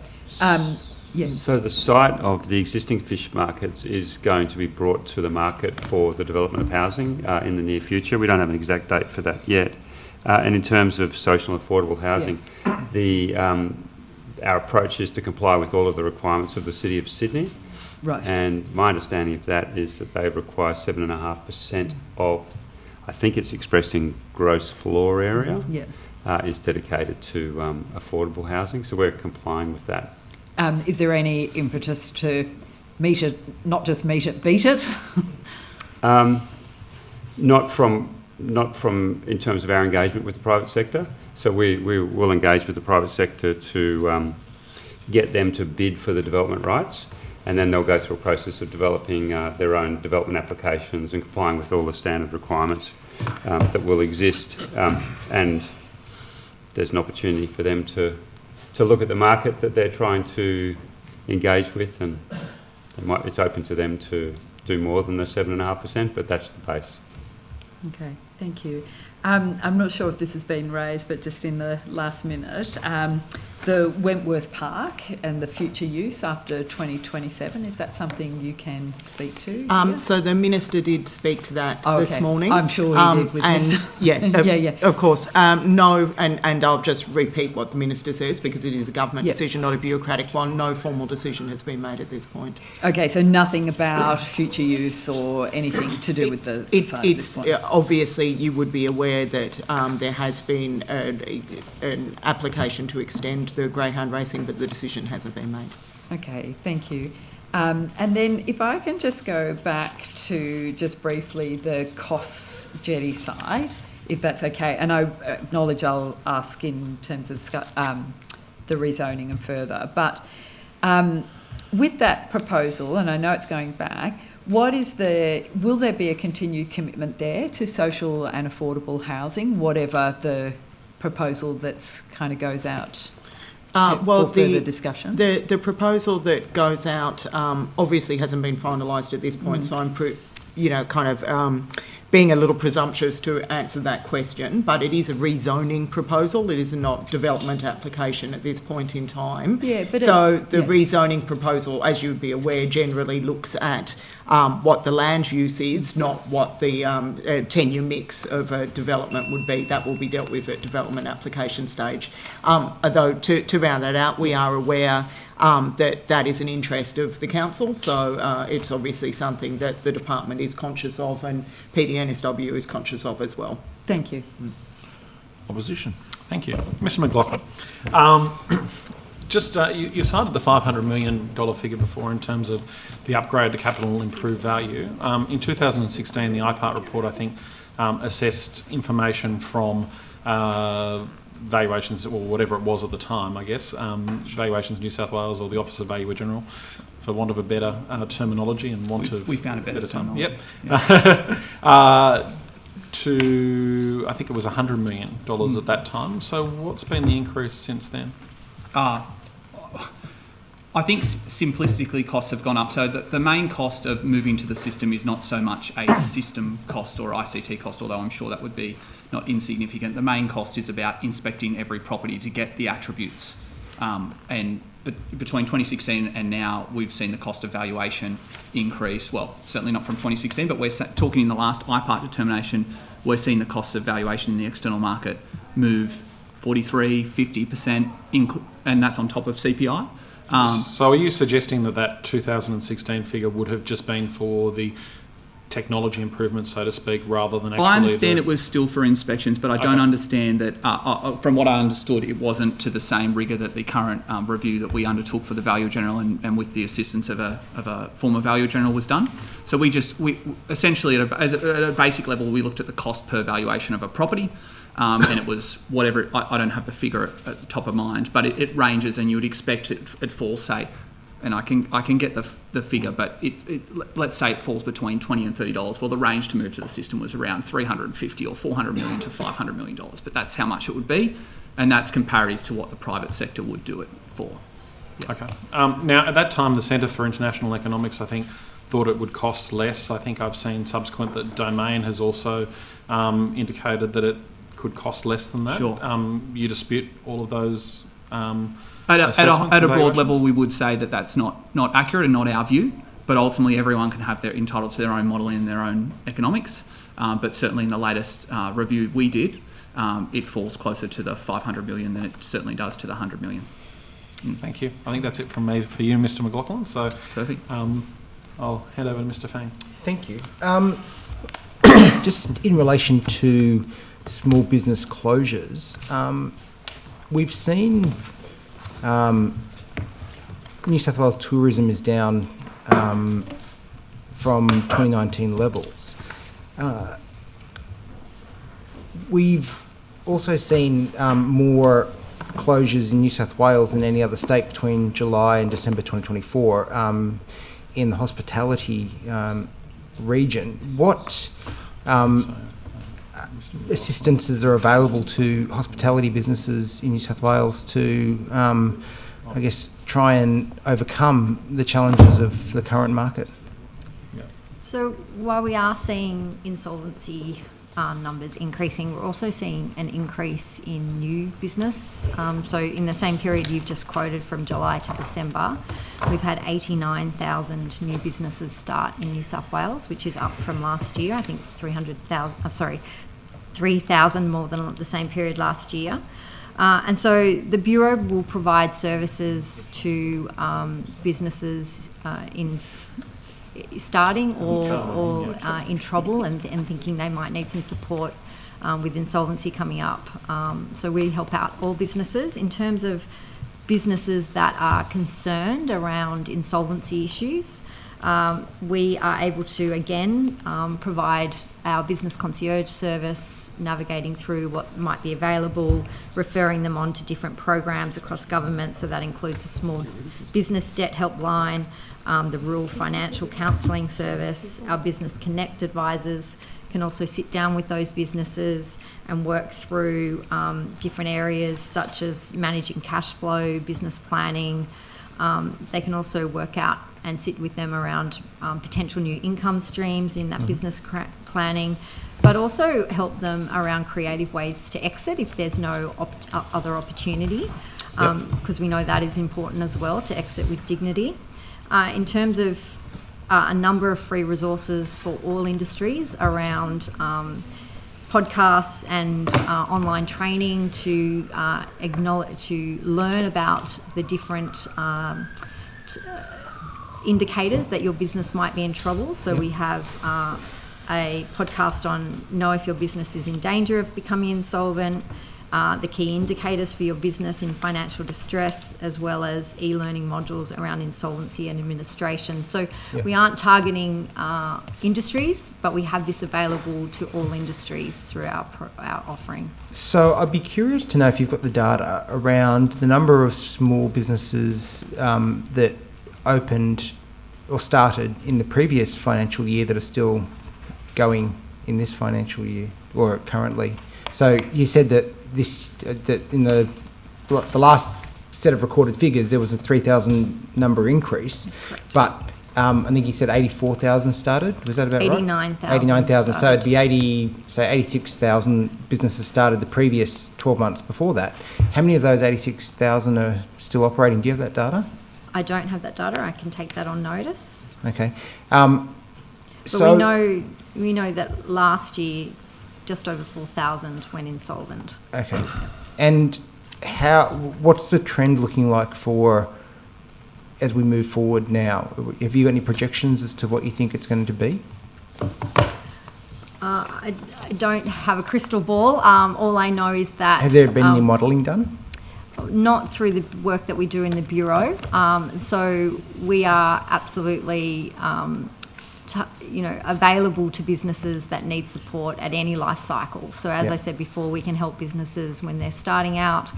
So the site of the existing fish markets is going to be brought to the market for the development of housing in the near future. We don't have an exact date for that yet. And in terms of social and affordable housing, our approach is to comply with all of the requirements of the City of Sydney. Right. And my understanding of that is that they require 7.5% of, I think it's expressed in gross floor area, is dedicated to affordable housing. So we're complying with that. Is there any impetus to meet it, not just meet it, beat it? Not from in terms of our engagement with the private sector. So we will engage with the private sector to get them to bid for the development rights, and then they'll go through a process of developing their own development applications and complying with all the standard requirements that will exist. And there's an opportunity for them to look at the market that they're trying to engage with, and it's open to them to do more than the 7.5%, but that's the base. Okay, thank you. I'm not sure if this has been raised, but just in the last minute, the Wentworth Park and the future use after 2027, is that something you can speak to? So the Minister did speak to that this morning. I'm sure he did with Mr. Of course. No, and I'll just repeat what the Minister says, because it is a government decision, not a bureaucratic one. No formal decision has been made at this point. Okay, so nothing about future use or anything to do with the site at this point? Obviously, you would be aware that there has been an application to extend the greyhound racing, but the decision hasn't been made. Okay, thank you. And then if I can just go back to just briefly the Coffs Jetty site, if that's okay, and I acknowledge I'll ask in terms of the rezoning and further, but with that proposal, and I know it's going back, will there be a continued commitment there to social and affordable housing, whatever the proposal that's kind of goes out for further discussion? The proposal that goes out obviously hasn't been finalised at this point, so I'm being a little presumptuous to answer that question, but it is a rezoning proposal. It is not development application at this point in time. Yeah, but rezoning proposal, as you would be aware, generally looks at what the land use is, not what the tenure mix of a development would be. That will be dealt with at development application stage. Although to round that out, we are aware that is an interest of the council, so it's obviously something that the department is conscious of, and PDNSW is conscious of as well. Thank you. Opposition. Thank you. Mr McLaughlin, you cited the $500 million figure before in terms of the upgrade to capital improved value. In 2016, the IPART report, I think, assessed information from valuations, or whatever it was at the time, I guess, Valuations New South Wales, or the Office of Valuer General, for want of a better terminology and we found a better terminology. To, I think it was $100 million at that time. So what's been the increase since then? I think simplistically costs have gone up. So the main cost of moving to the system is not so much a system cost or ICT cost, although I'm sure that would be not insignificant. The main cost is about inspecting every property to get the attributes. But between 2016 and now, we've seen the cost of valuation increase. Well, certainly not from 2016, but we're talking in the last IPART determination, we're seeing the costs of valuation in the external market move 43, 50%, and that's on top of CPI. So are you suggesting that 2016 figure would have just been for the technology improvements, so to speak, rather than actually... I understand it was still for inspections, but I don't understand that, from what I understood, it wasn't to the same rigour that the current review that we undertook for the Value General and with the assistance of a former Value General was done. So we essentially, at a basic level, we looked at the cost per valuation of a property, and it was whatever, I don't have the figure at the top of mind, but it ranges, and you would expect it falls, say, and I can get the figure, but let's say it falls between $20 and $30. Well, the range to move to the system was around $350 or $400 million to $500 million, but that's how much it would be, and that's comparative to what the private sector would do it for. Yeah. Okay. Now, at that time, the Centre for International Economics, I think, thought it would cost less. I think I've seen subsequent that Domain has also indicated that it could cost less than that. Sure. You dispute all of those At a broad level, we would say that that's not accurate and not our view, but ultimately everyone can have their entitled to their own modelling and their own economics. But certainly in the latest review we did, it falls closer to the 500 million than it certainly does to the 100 million. Thank you. I think that's it from me for you, Mr. McLaughlin. So perfect. I'll hand over to Mr. Fang. Thank you. Just in relation to small business closures, we've seen New South Wales tourism is down from 2019 levels. We've also seen more closures in New South Wales than any other state between July and December 2024 in the hospitality region. What assistances are available to hospitality businesses in New South Wales to, I guess, try and overcome the challenges of the current market? So while we are seeing insolvency numbers increasing, we're also seeing an increase in new business. So in the same period you've just quoted from July to December, we've had 89,000 new businesses start in New South Wales, which is up from last year. I think 3,000 more than the same period last year. And so the Bureau will provide services to businesses in starting or in trouble and thinking they might need some support with insolvency coming up. So we help out all businesses. In terms of businesses that are concerned around insolvency issues, we are able to, again, provide our business concierge service, navigating through what might be available, referring them on to different programs across government. So that includes a small business debt helpline, the rural financial counselling service. Our Business Connect advisors can also sit down with those businesses and work through different areas such as managing cash flow, business planning. They can also work out and sit with them around potential new income streams in that business planning, but also help them around creative ways to exit if there's no other opportunity, because we know that is important as well, to exit with dignity. In terms of a number of free resources for all industries around podcasts and online training to learn about the different indicators that your business might be in trouble. So we have a podcast on know if your business is in danger of becoming insolvent, the key indicators for your business in financial distress, as well as e-learning modules around insolvency and administration. So we aren't targeting industries, but we have this available to all industries through our offering. So I'd be curious to know if you've got the data around the number of small businesses that opened or started in the previous financial year that are still going in this financial year or currently. So you said that that in the last set of recorded figures there was a 3,000 number increase, but I think you said 84,000 started. Was that about 89,000 right? 89,000. So it'd be 86,000 businesses started the previous 12 months before that. How many of those 86,000 are still operating? Do you have that data? I don't have that data. I can take that on notice. Okay. But so we know that last year just over 4,000 went insolvent. Okay. And what's the trend looking like for as we move forward now? Have you got any projections as to what you think it's going to be? I don't have a crystal ball. All I know is that... Has there been any modelling done? Not through the work that we do in the Bureau. So we are absolutely, available to businesses that need support at any life cycle. So as I said before, we can help businesses when they're starting out,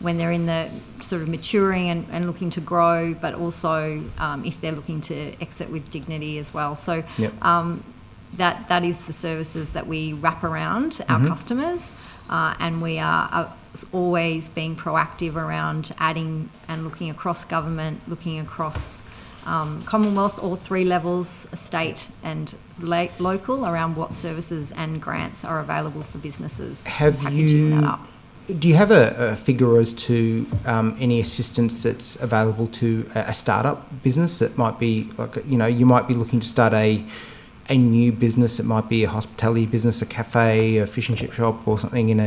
when they're in the sort of maturing and looking to grow, but also if they're looking to exit with dignity as well. So that is the services that we wrap around our customers, and we are always being proactive around adding and looking across government, looking across Commonwealth, all three levels, state and local, around what services and grants are available for businesses. Do you have a figure as to any assistance that's available to a startup business that might be you might be looking to start a new business? It might be a hospitality business, a cafe, a fish and chip shop, or something in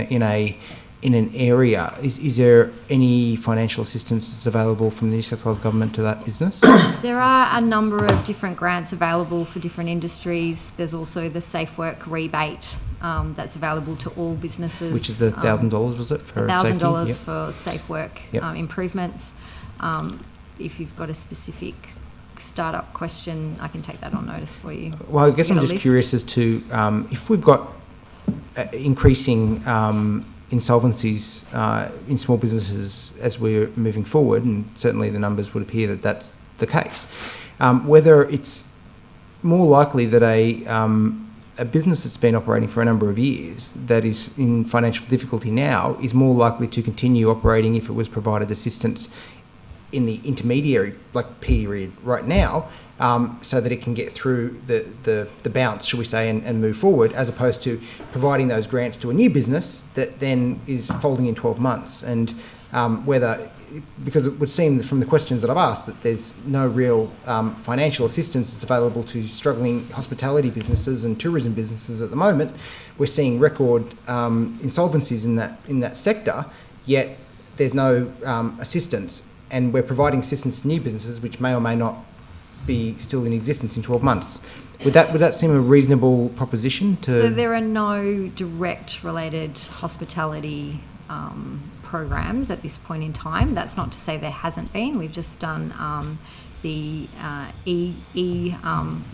an area. Is there any financial assistance that's available from the New South Wales Government to that business? There are a number of different grants available for different industries. There's also the Safe Work rebate that's available to all businesses. Which is $1,000, was it? For $1,000 for safe work improvements. If you've got a specific startup question, I can take that on notice for you. Well, I guess I'm just curious as to if we've got increasing insolvencies in small businesses as we're moving forward, and certainly the numbers would appear that that's the case, whether it's more likely that a business that's been operating for a number of years that is in financial difficulty now is more likely to continue operating if it was provided assistance in the intermediary period right now, so that it can get through the bounce, shall we say, and move forward, as opposed to providing those grants to a new business that then is folding in 12 months. And because it would seem from the questions that I've asked that there's no real financial assistance that's available to struggling hospitality businesses and tourism businesses at the moment. We're seeing record insolvencies in that sector, yet there's no assistance. And we're providing assistance to new businesses which may or may not be still in existence in 12 months. Would that seem a reasonable proposition? So there are no direct related hospitality programs at this point in time. That's not to say there hasn't been. We've just done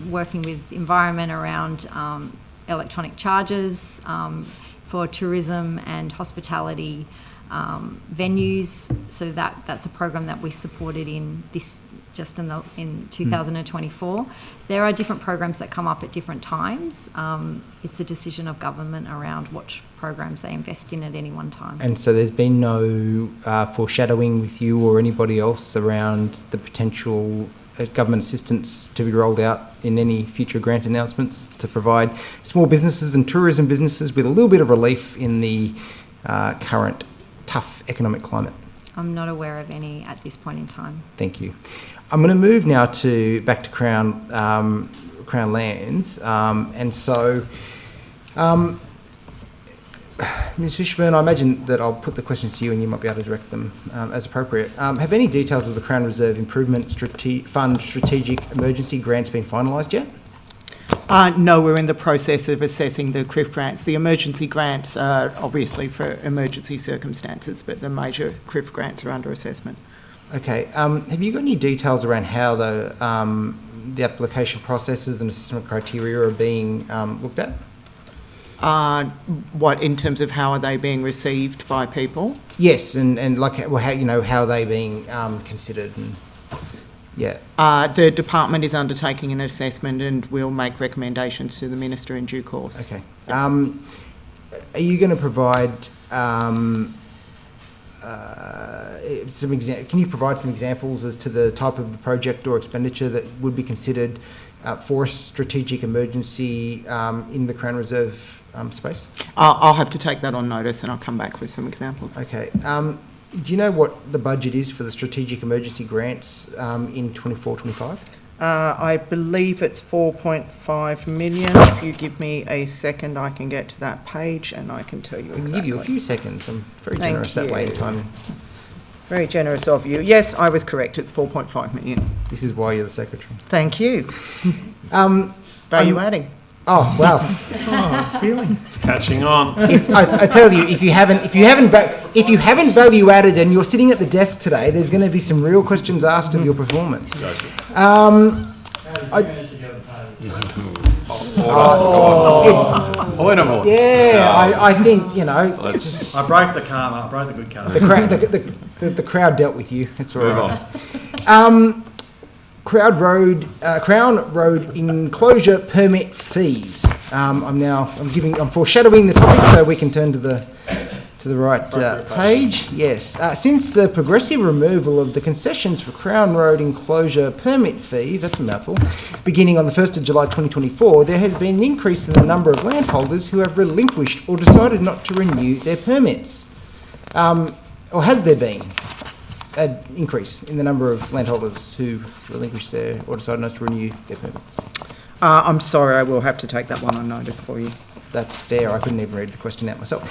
working with environment around electronic charges for tourism and hospitality venues. So that's a program that we supported in 2024. There are different programs that come up at different times. It's a decision of government around what programs they invest in at any one time. And so there's been no foreshadowing with you or anybody else around the potential government assistance to be rolled out in any future grant announcements to provide small businesses and tourism businesses with a little bit of relief in the current tough economic climate? I'm not aware of any at this point in time. Thank you. I'm going to move now back to Crown Lands, and so, Ms. Fishburn, I imagine that I'll put the questions to you, and you might be able to direct them as appropriate. Have any details of the Crown Reserve Improvement Fund strategic emergency grants been finalised yet? No, we're in the process of assessing the CRIF grants. The emergency grants are obviously for emergency circumstances, but the major CRIF grants are under assessment. Okay. Have you got any details around how the application processes and assessment criteria are being looked at? What, in terms of how are they being received by people? Yes, and like how are they being considered? And, yeah. The department is undertaking an assessment and we'll make recommendations to the Minister in due course. Okay. Are you going to provide can you provide some examples as to the type of project or expenditure that would be considered for a strategic emergency in the Crown Reserve space? I'll have to take that on notice and I'll come back with some examples. Okay. Do you know what the budget is for the strategic emergency grants in 24-25? I believe it's 4.5 million. If you give me a second, I can get to that page and I can tell you exactly. I can give you a few seconds. I'm very generous that way in time. Very generous of you. Yes, I was correct. It's 4.5 million. This is why you're the secretary. Thank you. Value adding. Oh wow! Oh, ceiling. It's catching on. I tell you, if you haven't value added and you're sitting at the desk today, there's going to be some real questions asked of your performance. I think, you know. I broke the karma. I broke the good karma. The crowd dealt with you. It's all right. Crown Road enclosure permit fees. I'm foreshadowing the topic so we can turn to the right page. Yes. Since the progressive removal of the concessions for Crown Road enclosure permit fees, that's a mouthful, beginning on the 1st of July 2024, there has been an increase in the number of landholders who have relinquished or decided not to renew their permits. Or has there been an increase in the number of landholders who relinquished or decided not to renew their permits? I'm sorry, I will have to take that one on notice for you. That's fair. I couldn't even read the question out myself.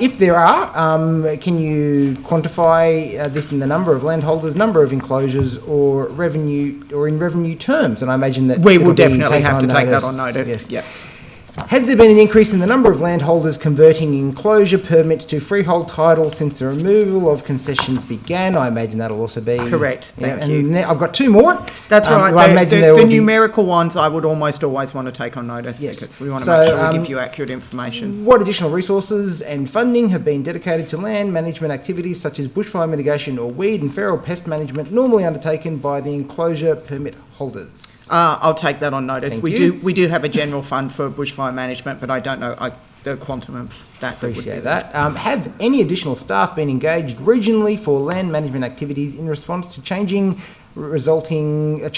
If there are, can you quantify this in the number of landholders, number of enclosures, or revenue, or in revenue terms? And I imagine that we will definitely have to take that on notice. Yes. Yeah. Has there been an increase in the number of landholders converting enclosure permits to freehold title since the removal of concessions began? I imagine that'll also be... Correct, thank you. And I've got two more. That's right. I imagine The numerical ones I would almost always want to take on notice because we want to make sure we give you accurate information. What additional resources and funding have been dedicated to land management activities such as bushfire mitigation or weed and feral pest management normally undertaken by the enclosure permit holders? I'll take that on notice. Thank We you. do have a general fund for bushfire management, but I don't know the quantum of that. Appreciate that. Have any additional staff been engaged regionally for land management activities in response to changes resulting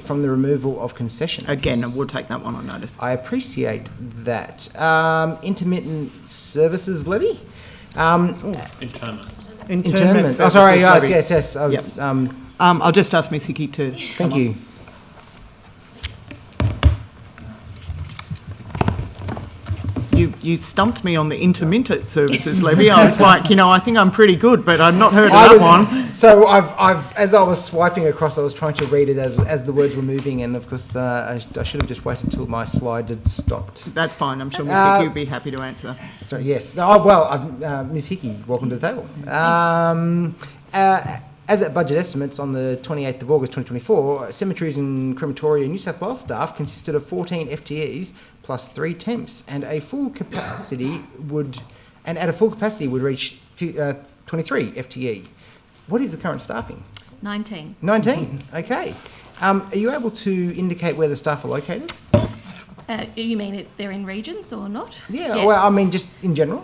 from the removal of concessions? Again, we'll take that one on notice. I appreciate that. Intermittent services levy? Internment. Internment. Oh, sorry. Services levy. Yes. I'll just ask Ms Hickey to... Thank you. You stumped me on the intermittent services levy. I was like, I think I'm pretty good, but I've not heard of that one. So as I was swiping across, I was trying to read it as the words were moving, and of course, I should have just waited until my slide had stopped. That's fine. I'm sure Ms Hickey would be happy to answer. So yes. Ms Hickey, welcome to the table. As at budget estimates on the 28th of August 2024, cemeteries and crematoria New South Wales staff consisted of 14 FTEs plus 3 temps, and at a full capacity would reach 23 FTE. What is the current staffing? 19. 19. Okay. Are you able to indicate where the staff are located? You mean if they're in regions or not? Yeah. Well, I mean just in general.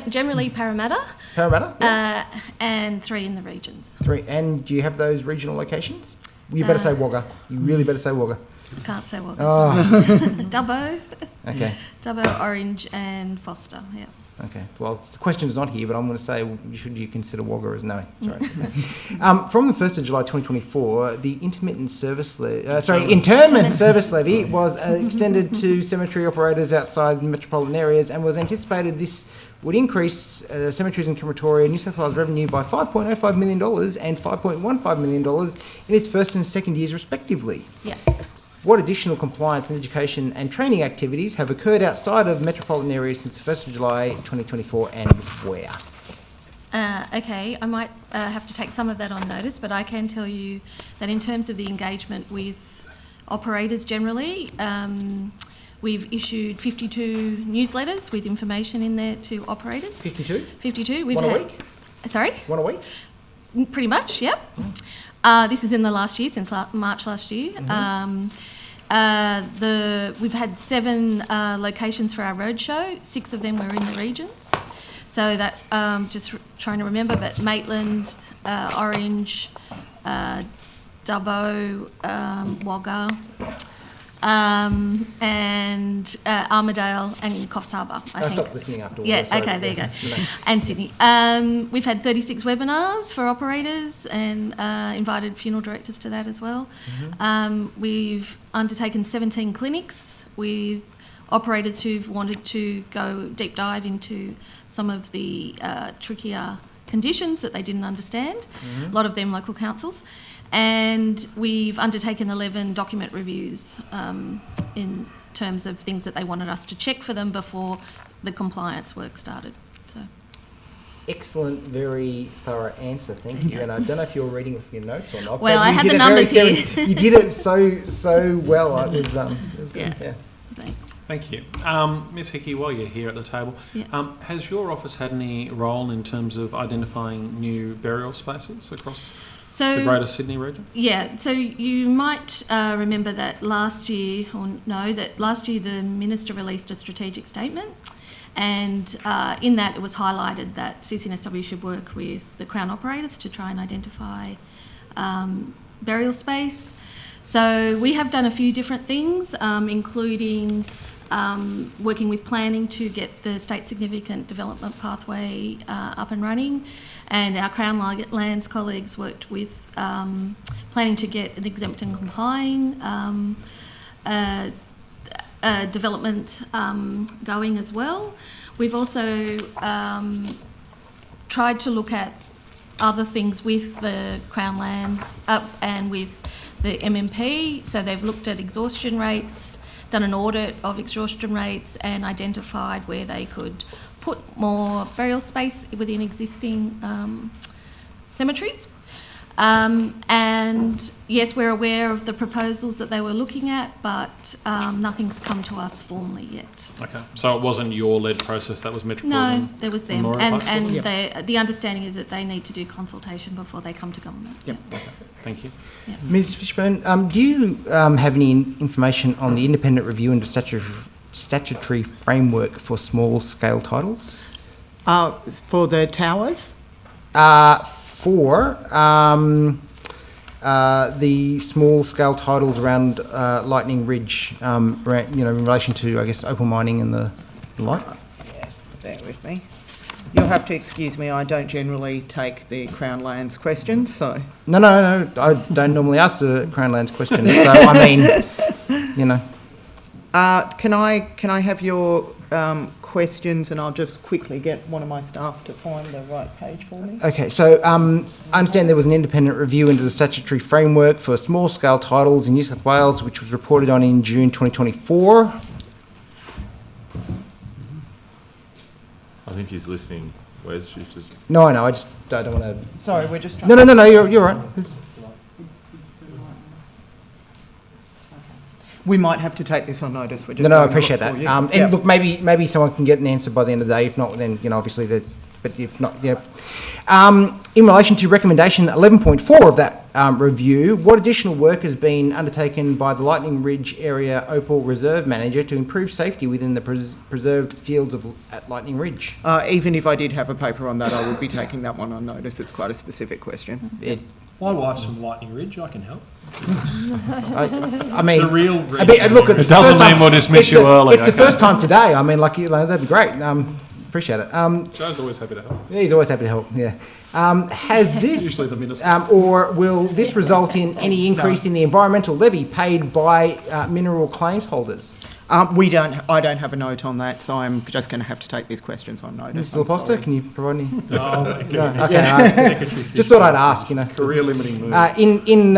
Generally Parramatta. Parramatta. Yeah. And 3 in the regions. 3. And do you have those regional locations? You better say Wagga. You really better say Wagga. I can't say Wagga. Oh. Dubbo. Okay. Dubbo, Orange and Foster, yeah. Okay. Well, the question's not here, but I'm going to say, should you consider Wagga as no? Sorry. From the 1st of July 2024, the intermittent service internment service levy was extended to cemetery operators outside metropolitan areas, and was anticipated this would increase cemeteries and crematoria New South Wales revenue by $5.05 million and $5.15 million in its first and second years respectively. Yeah. What additional compliance and education and training activities have occurred outside of metropolitan areas since the 1st of July 2024, and where? Okay, I might have to take some of that on notice, but I can tell you that in terms of the engagement with operators generally, we've issued 52 newsletters with information in there to operators. 52? 52. One a week? Sorry? One a week? Pretty much, yep. This is in the last year, since March last year. We've had 7 locations for our roadshow. 6 of them were in the regions. So that, just trying to remember, but Maitland, Orange, Dubbo, Wagga, and Armidale and Coffs Harbour, I think. Stopped listening after all. Yeah, sorry, okay, there you go. No. And Sydney. We've had 36 webinars for operators and invited funeral directors to that as well. We've undertaken 17 clinics with operators who've wanted to go deep dive into some of the trickier conditions that they didn't understand, a lot of them local councils. And we've undertaken 11 document reviews in terms of things that they wanted us to check for them before the compliance work started. So. Excellent, very thorough answer. Thank you. And I don't know if you're reading with your notes or not. Well, but I you had did the it numbers very here. You did it so well. It was good. Yeah. Thanks. Thank you. Ms Hickey, while you're here at the table, has your office had any role in terms of identifying new burial spaces across the Greater Sydney region? Yeah, so you might remember that last year the Minister released a strategic statement, and in that it was highlighted that CCNSW should work with the Crown operators to try and identify burial space. So we have done a few different things, including working with planning to get the state significant development pathway up and running, and our Crown Lands colleagues worked with planning to get an exempt and complying development going as well. We've also tried to look at other things with the Crown Lands and with the MMP. So they've looked at exhaustion rates, done an audit of exhaustion rates, and identified where they could put more burial space within existing cemeteries. And yes, we're aware of the proposals that they were looking at, but nothing's come to us formally yet. Okay, so it wasn't your led process, that was Metropolitan? No, there was them. And the understanding is that they need to do consultation before they come to government. Yep, okay. Thank you. Yep. Ms Fishburn, do you have any information on the independent review into statutory framework for small-scale titles? For the towers? For the small-scale titles around Lightning Ridge, in relation to, I guess, opal mining and the like? Yes, bear with me. You'll have to excuse me, I don't generally take the Crown Lands questions, so... No, I don't normally ask the Crown Lands questions, so, I mean, you know. Can I have your questions, and I'll just quickly get one of my staff to find the right page for me. Okay, so I understand there was an independent review into the statutory framework for small-scale titles in New South Wales, which was reported on in June 2024. I think he's listening, Wes. No, I know, I don't want to... Sorry, we're just trying No, you're right. We might have to take this on notice. We're just I appreciate that. Yeah. Look, maybe someone can get an answer by the end of the day. If not, then, obviously there's... But if not, yeah. In relation to recommendation 11.4 of that review, what additional work has been undertaken by the Lightning Ridge Area Opal Reserve Manager to improve safety within the preserved fields at Lightning Ridge? Even if I did have a paper on that, I would be taking that one on notice. It's quite a specific question. My wife's from Lightning Ridge. I can help. I mean, the real. Look, it doesn't mean we'll dismiss you early. It's the first time today. I mean, that'd be great. Appreciate it. Joe's always happy to help. Yeah, he's always happy to help. Yeah. Has this, usually the minister, or will this result in any increase in the environmental levy paid by mineral claims holders? I don't have a note on that, so I'm just going to have to take these questions on notice. Mr. Laposta, can you provide any? No. Okay. Just thought I'd ask. Career limiting move. In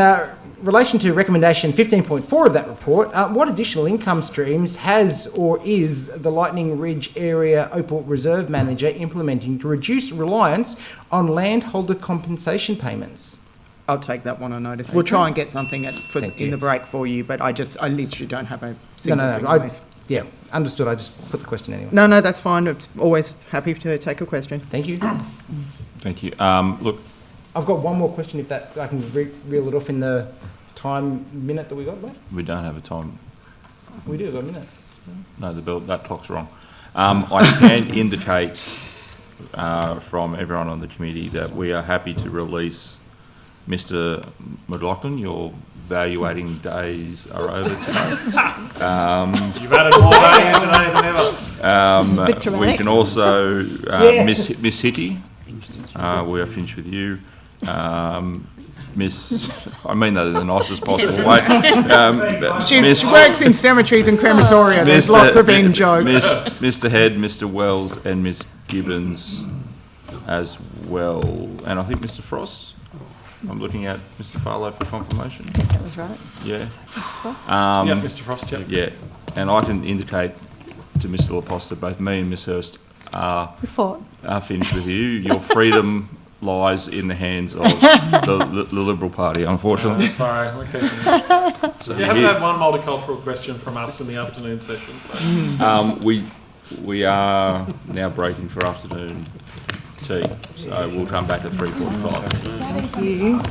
relation to recommendation 15.4 of that report, what additional income streams has or is the Lightning Ridge Area Opal Reserve Manager implementing to reduce reliance on landholder compensation payments? I'll take that one on notice. We'll try and get something in the break for you, but I literally don't have a single thing on this. Yeah, understood. I just put the question anyway. No, that's fine. It's always happy to take a question. Thank you. Thank you. Look, I've got one more question, if that I can reel it off in the minute that we got left. we don't have a time. We do, got a minute. No, that clock's wrong. I can indicate from everyone on the committee that we are happy to release Mr. McLaughlin. Your valuating days are over today. You've added more value today than ever. We can also Miss Hickey. We are finished with you. Miss, I mean that in the nicest possible way. She works in cemeteries and crematoria. There's lots of in jokes. Mr. Head, Mr. Wells, and Miss Gibbons as well, and I think Mr. Frost. I'm looking at Mr. Farlow for confirmation. I think that was right. Yeah. Yep, Mr. Frost, yep. Yeah, and I can indicate to Mr. Laposta, both me and Ms. Hurst are finished with you. Your freedom lies in the hands of the Liberal Party, unfortunately. Sorry, we're keeping it. So you haven't had one multicultural question from us in the afternoon session. So. We are now breaking for afternoon tea, so we'll come back at 3:45. Thank you.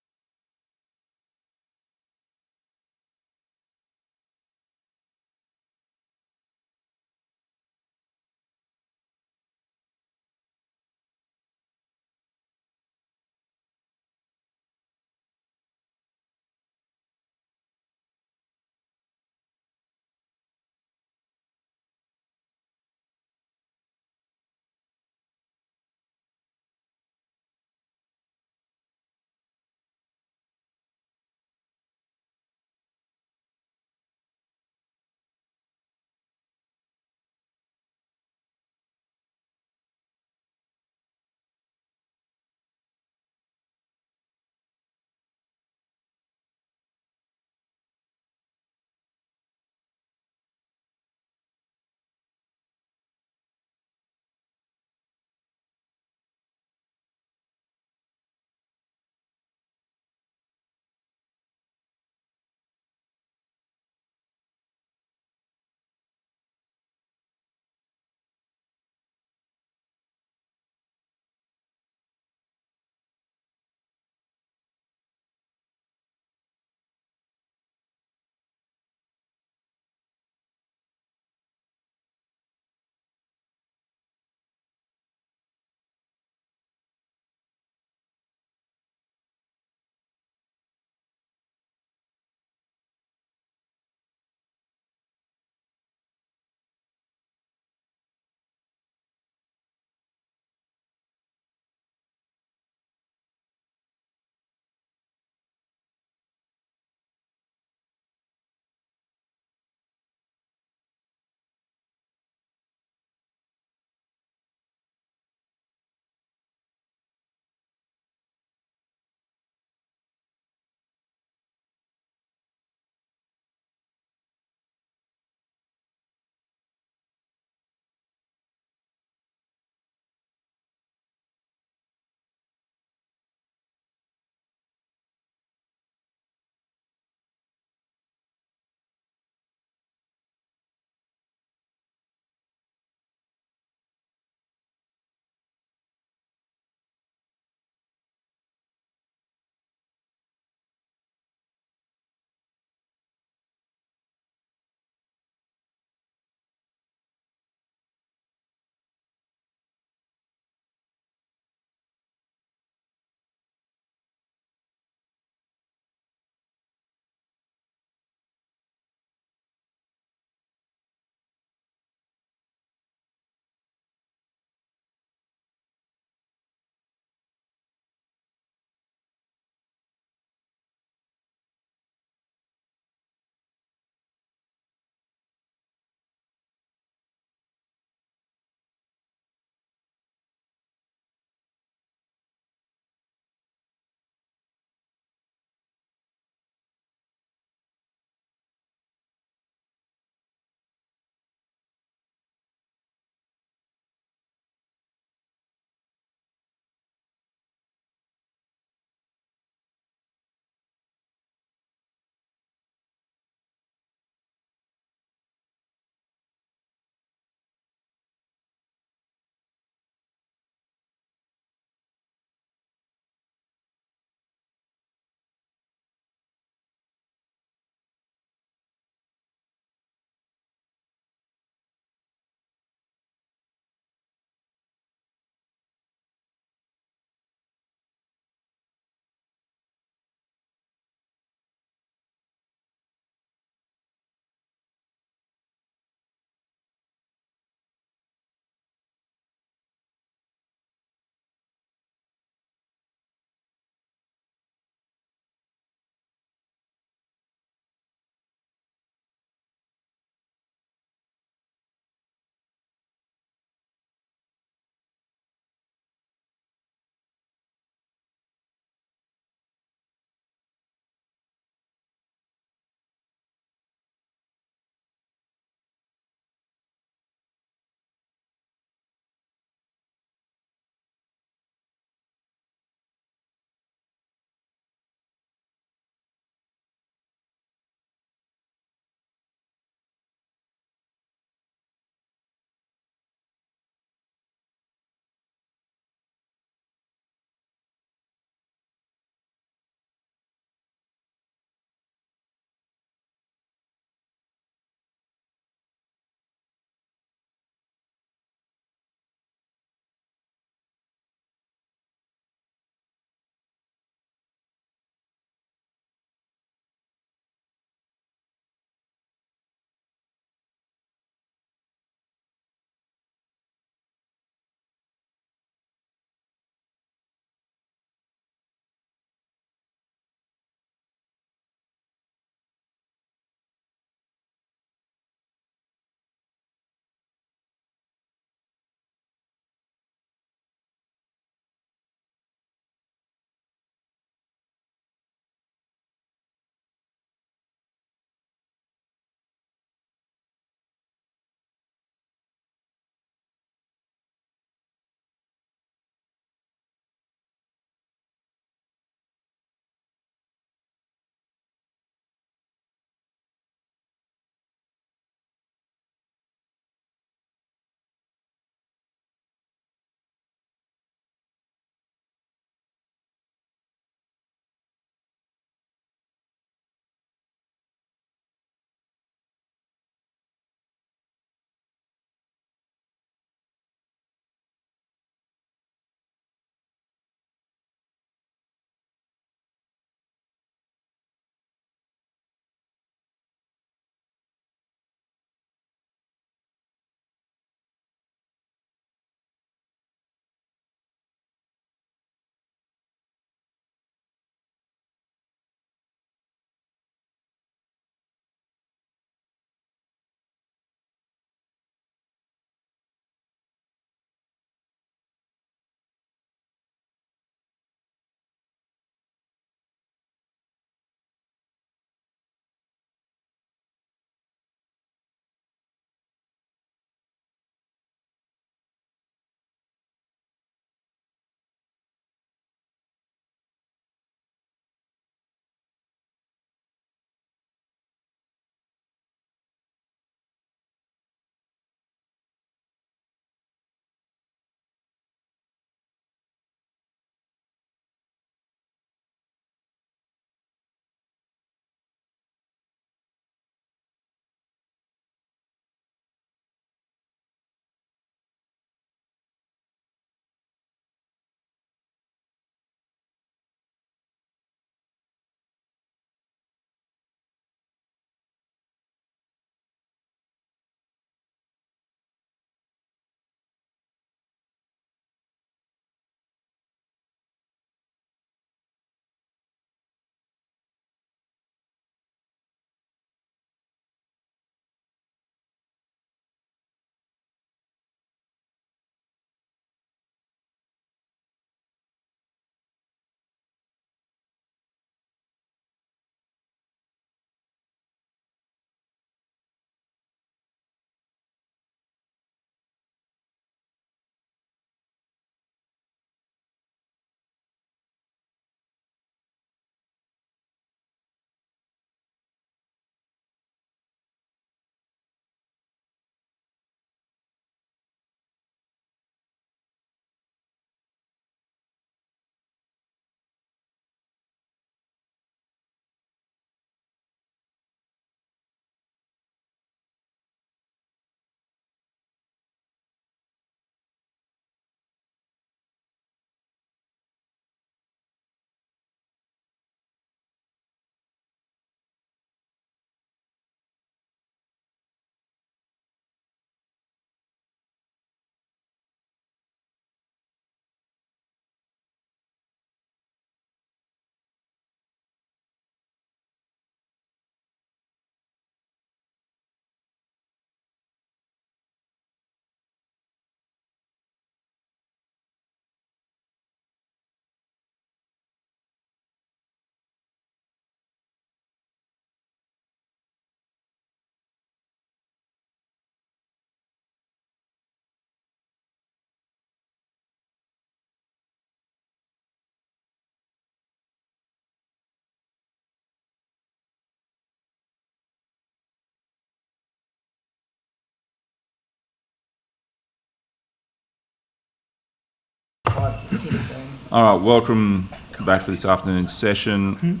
All right, welcome back for this afternoon's session.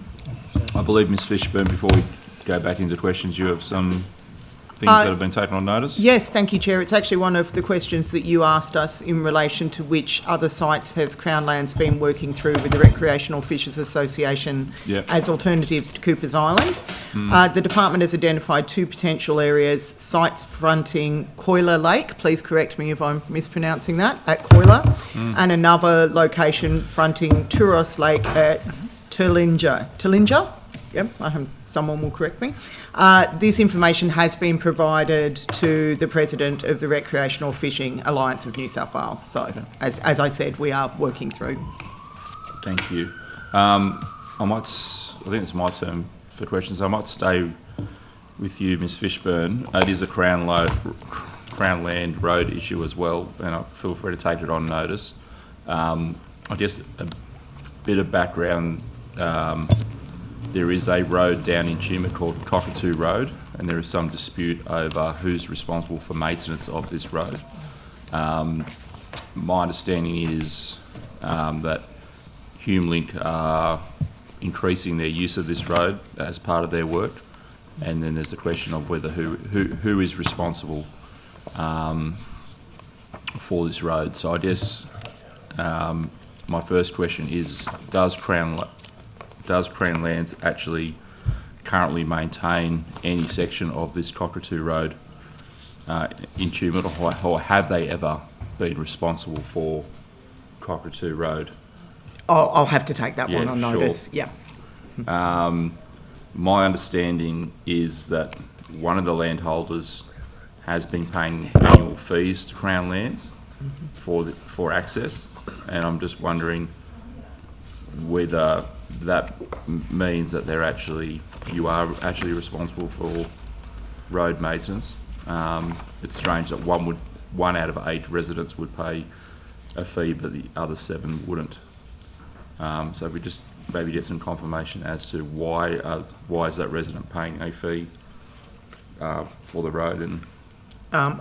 I believe, Ms Fishburn, before we go back into questions, you have some things that have been taken on notice? Yes, thank you, Chair. It's actually one of the questions that you asked us in relation to which other sites has Crown Lands been working through with the Recreational Fishers Association as alternatives to Cooper's Island. The department has identified 2 potential areas, sites fronting Coiler Lake, please correct me if I'm mispronouncing that, at Coiler, and another location fronting Turos Lake at Turlinga. Turlinga? Yep, someone will correct me. This information has been provided to the President of the Recreational Fishing Alliance of New South Wales. So, as I said, we are working through. Thank you. I think it's my turn for questions. I might stay with you, Ms Fishburn. It is a Crown Land Road issue as well, and I feel free to take it on notice. I guess a bit of background. There is a road down in Tumut called Cockatoo Road, and there is some dispute over who's responsible for maintenance of this road. My understanding is that HumeLink are increasing their use of this road as part of their work, and then there's the question of whether who is responsible for this road. So I guess my first question is, does Crown Lands actually currently maintain any section of this Cockatoo Road in Tumut, or have they ever been responsible for Cockatoo Road? I'll have to take that one on notice. Yeah. My understanding is that one of the landholders has been paying annual fees to Crown Lands for access, and I'm just wondering whether that means that you are actually responsible for road maintenance. It's strange that one out of 8 residents would pay a fee, but the other 7 wouldn't. So if we just maybe get some confirmation as to why is that resident paying a fee for the road. And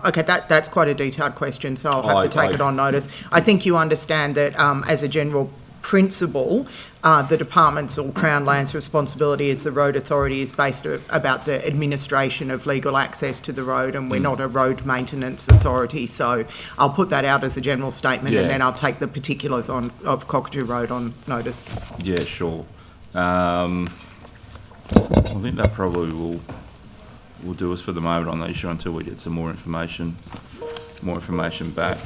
okay, that's quite a detailed question, so I'll have to take it on notice. I think you understand that as a general principle, the department's or Crown Lands' responsibility as the road authority is based about the administration of legal access to the road, and we're not a road maintenance authority. So I'll put that out as a general statement, and then I'll take the particulars of Cockatoo Road on notice. Yeah, sure. I think that probably will do us for the moment on the issue until we get some more information back.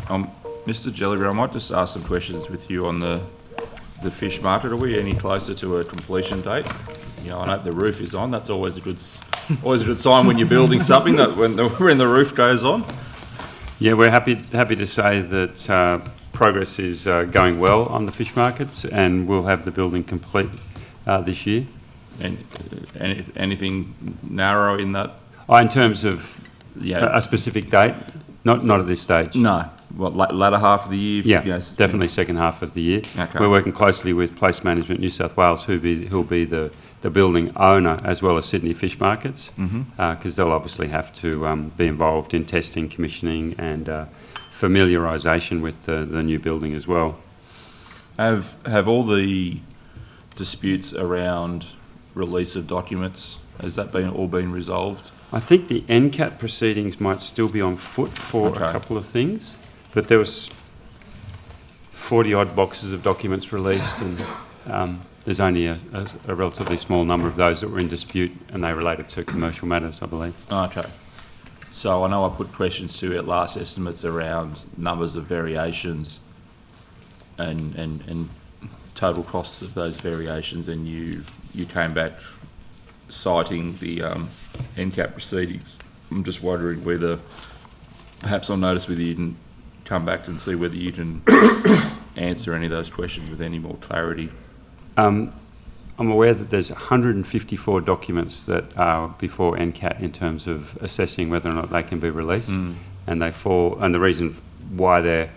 Mr. Jellybeer, I might just ask some questions with you on the fish market. Are we any closer to a completion date? You know, I know the roof is on. That's always a good sign when you're building something, that when the roof goes on. Yeah, we're happy to say that progress is going well on the fish markets, and we'll have the building complete this year. And anything narrow in that? In terms of a specific date, not at this stage. No. What, latter half of the year? Yeah, definitely second half of the year. Okay. We're working closely with Place Management New South Wales, who'll be the building owner, as well as Sydney Fish Markets, because they'll obviously have to be involved in testing, commissioning, and familiarisation with the new building as well. Have all the disputes around release of documents, has that all been resolved? I think the NCAT proceedings might still be on foot for a couple of things, but there was 40-odd boxes of documents released, and there's only a relatively small number of those that were in dispute, and they related to commercial matters, I believe. Okay. So I know I put questions to at last estimates around numbers of variations and total costs of those variations, and you came back citing the NCAT proceedings. I'm just wondering whether, perhaps I'll notice whether you can come back and see whether you can answer any of those questions with any more clarity. I'm aware that there's 154 documents that are before NCAT in terms of assessing whether or not they can be released, and they fall. And the reason why they're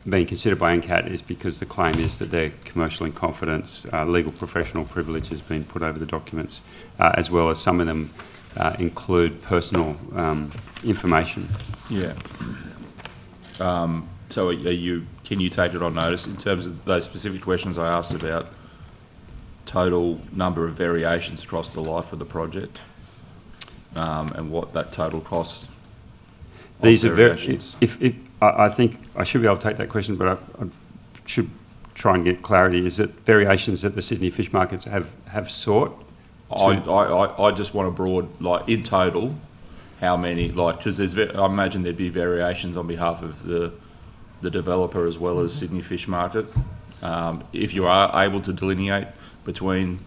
being considered by NCAT is because the claim is that they're commercial in confidence, legal professional privilege has been put over the documents, as well as some of them include personal information. Yeah. So can you take it on notice in terms of those specific questions I asked about total number of variations across the life of the project, and what that total cost? These are very. I think I should be able to take that question, but I should try and get clarity. Is it variations that the Sydney fish markets have sought? I just want a broad, like, in total, how many, like, because I imagine there'd be variations on behalf of the developer as well as Sydney Fish Market. If you are able to delineate between,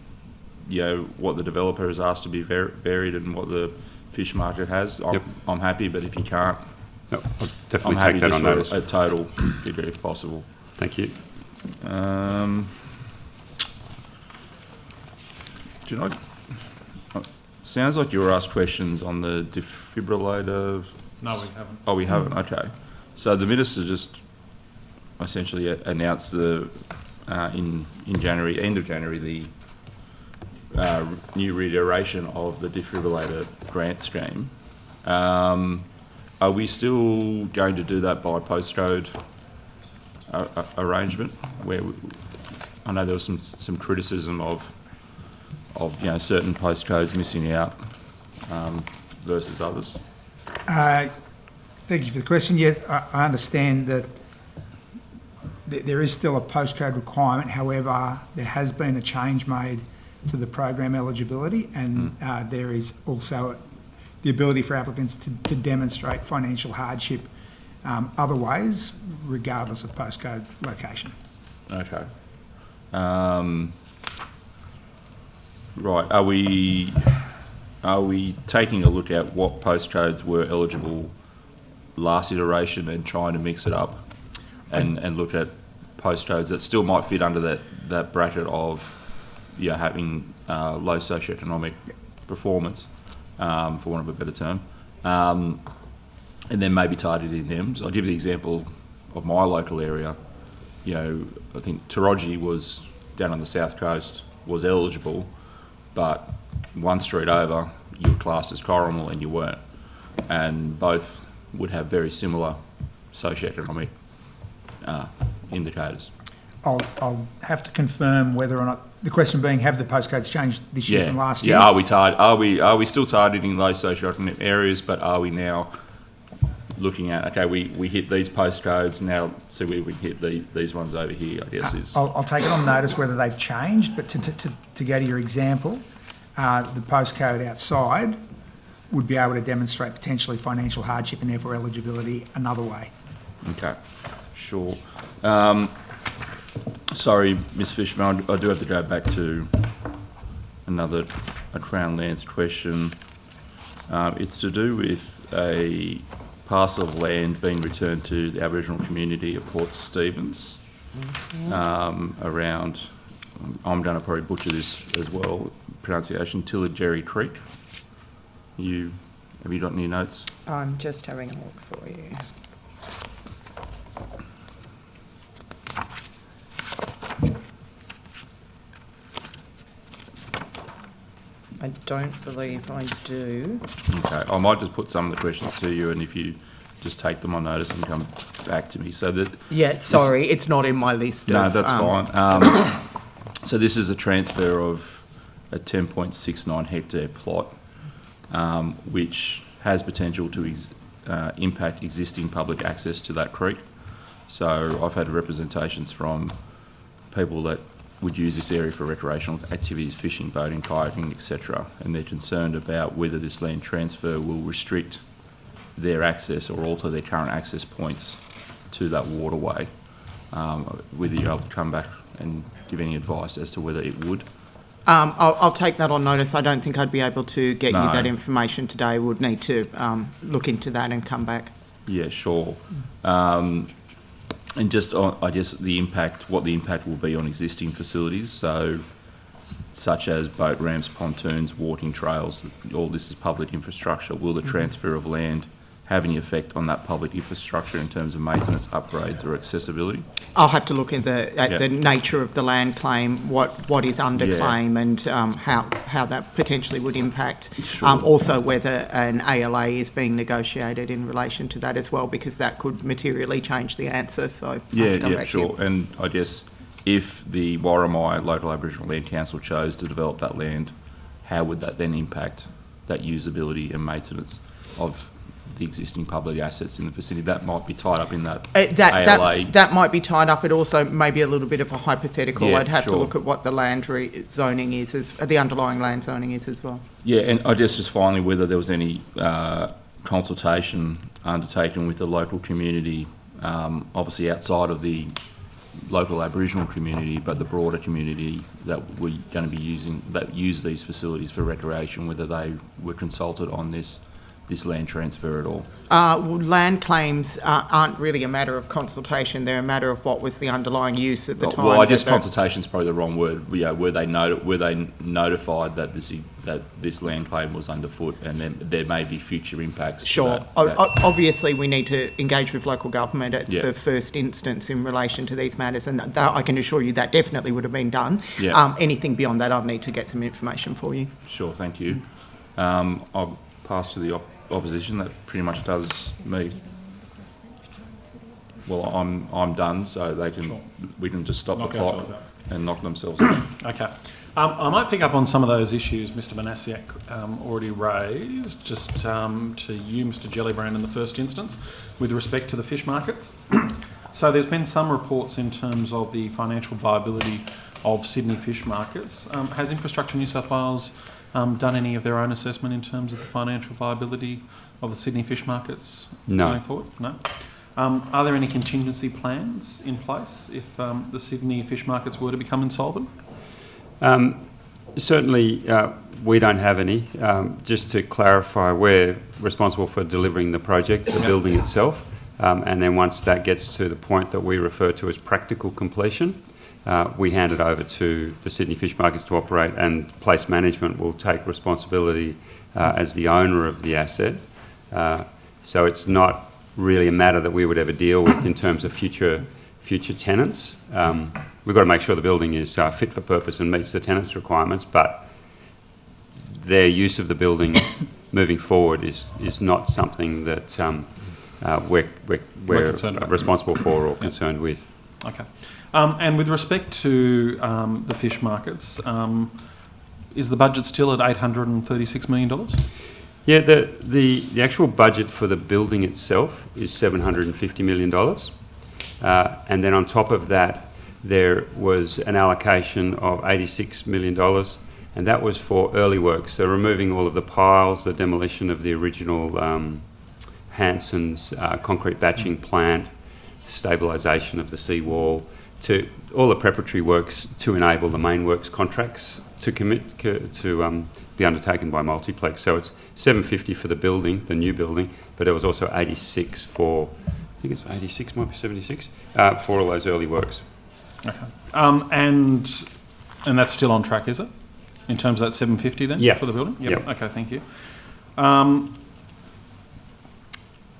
what the developer has asked to be varied and what the fish market has, I'm happy. But if you can't, no, I'll definitely take that on notice. A total figure if possible. Thank you. Do you know? Sounds like you were asked questions on the defibrillator. No, we haven't. Oh, we haven't. Okay. So the minister just essentially announced in January, end of January, the new reiteration of the defibrillator grant scheme. Are we still going to do that by postcode arrangement? Where I know there was some criticism of certain postcodes missing out versus others. Thank you for the question. Yes, I understand that there is still a postcode requirement. However, there has been a change made to the program eligibility, and there is also the ability for applicants to demonstrate financial hardship other ways, regardless of postcode location. Okay. Right. Are we taking a look at what postcodes were eligible last iteration and trying to mix it up and look at postcodes that still might fit under that bracket of having low socioeconomic performance, for want of a better term, and then maybe targeting them? So I'll give you the example of my local area. I think Taronji was down on the south coast, was eligible, but one street over, you were classed as Corrimal and you weren't. And both would have very similar socioeconomic indicators. I'll have to confirm whether or not, the question being, have the postcodes changed this year from last year? Yeah, are we still targeting those socioeconomic areas, but are we now looking at, okay, we hit these postcodes, now see where we hit these ones over here, I guess is... I'll take it on notice whether they've changed, but to go to your example, the postcode outside would be able to demonstrate potentially financial hardship and therefore eligibility another way. Okay, sure. Sorry, Ms Fishman, I do have to go back to a Crown Lands question. It's to do with a parcel of land being returned to the Aboriginal community at Port Stephens, around, I'm going to probably butcher this as well, pronunciation, Tilligerry Creek. Have you got any notes? I'm just having a look for you. I don't believe I do. Okay, I might just put some of the questions to you, and if you just take them on notice and come back to me. So that... Yeah, sorry, it's not in my list. No, that's fine. So this is a transfer of a 10.69 hectare plot, which has potential to impact existing public access to that creek. So I've had representations from people that would use this area for recreational activities, fishing, boating, kayaking, etc. And they're concerned about whether this land transfer will restrict their access or alter their current access points to that waterway. Whether you're able to come back and give any advice as to whether it would. I'll take that on notice. I don't think I'd be able to get you that information today. We'd need to look into that and come back. Yeah, sure. And just on, I guess, what the impact will be on existing facilities, so such as boat ramps, pontoons, walking trails, all this is public infrastructure. Will the transfer of land have any effect on that public infrastructure in terms of maintenance, upgrades or accessibility? I'll have to look at the nature of the land claim, what is under claim, and how that potentially would impact. Sure. Also, whether an ALA is being negotiated in relation to that as well, because that could materially change the answer. So I'll have to come back to you. And I guess if the Warramai Local Aboriginal Land Council chose to develop that land, how would that then impact that usability and maintenance of the existing public assets in the vicinity? That might be tied up in that ALA. That might be tied up. It also may be a little bit of a hypothetical. Yeah, I'd have sure. to look at what the land zoning is, the underlying land zoning is as well. Yeah, and I guess just finally whether there was any consultation undertaken with the local community, obviously outside of the local Aboriginal community, but the broader community that we're going to be using, that use these facilities for recreation, whether they were consulted on this land transfer at all? Land claims aren't really a matter of consultation. They're a matter of what was the underlying use at the time. Well, I guess consultation is probably the wrong word. Yeah, were they notified that this land claim was underfoot, and then there may be future impacts? Sure. Obviously, we need to engage with local government at the first instance in relation to these matters, and I can assure you that definitely would have been done. Yeah. Anything beyond that, I'll need to get some information for you. Sure, thank you. I'll pass to the opposition. That pretty much does me. Well, I'm done, so we can just stop the clock and knock themselves out. Okay. I might pick up on some of those issues Mr. Manasiak already raised, just to you, Mr. Gellibrand, in the first instance, with respect to the fish markets. So there's been some reports in terms of the financial viability of Sydney fish markets. Has Infrastructure New South Wales done any of their own assessment in terms of the financial viability of the Sydney fish markets going forward? No. Are there any contingency plans in place if the Sydney fish markets were to become insolvent? Certainly, we don't have any. Just to clarify, we're responsible for delivering the project, the building itself, and then once that gets to the point that we refer to as practical completion, we hand it over to the Sydney Fish Markets to operate, and Place Management will take responsibility as the owner of the asset. So it's not really a matter that we would ever deal with in terms of future tenants. We've got to make sure the building is fit for purpose and meets the tenants' requirements, but their use of the building moving forward is not something that we're responsible for or concerned with. Okay. And with respect to the fish markets, is the budget still at $836 million? Yeah, the actual budget for the building itself is $750 million. And then on top of that, there was an allocation of $86 million, and that was for early works. So removing all of the piles, the demolition of the original Hanson's concrete batching plant, stabilisation of the seawall, to all the preparatory works to enable the main works contracts to to be undertaken by Multiplex. So it's 750 for the building, the new building, but there was also 86 for, I think it's 86, might be 76, for all those early works. Okay. And that's still on track, is it? In terms of that 750 then? Yeah. For the building? Yep. Okay, thank you.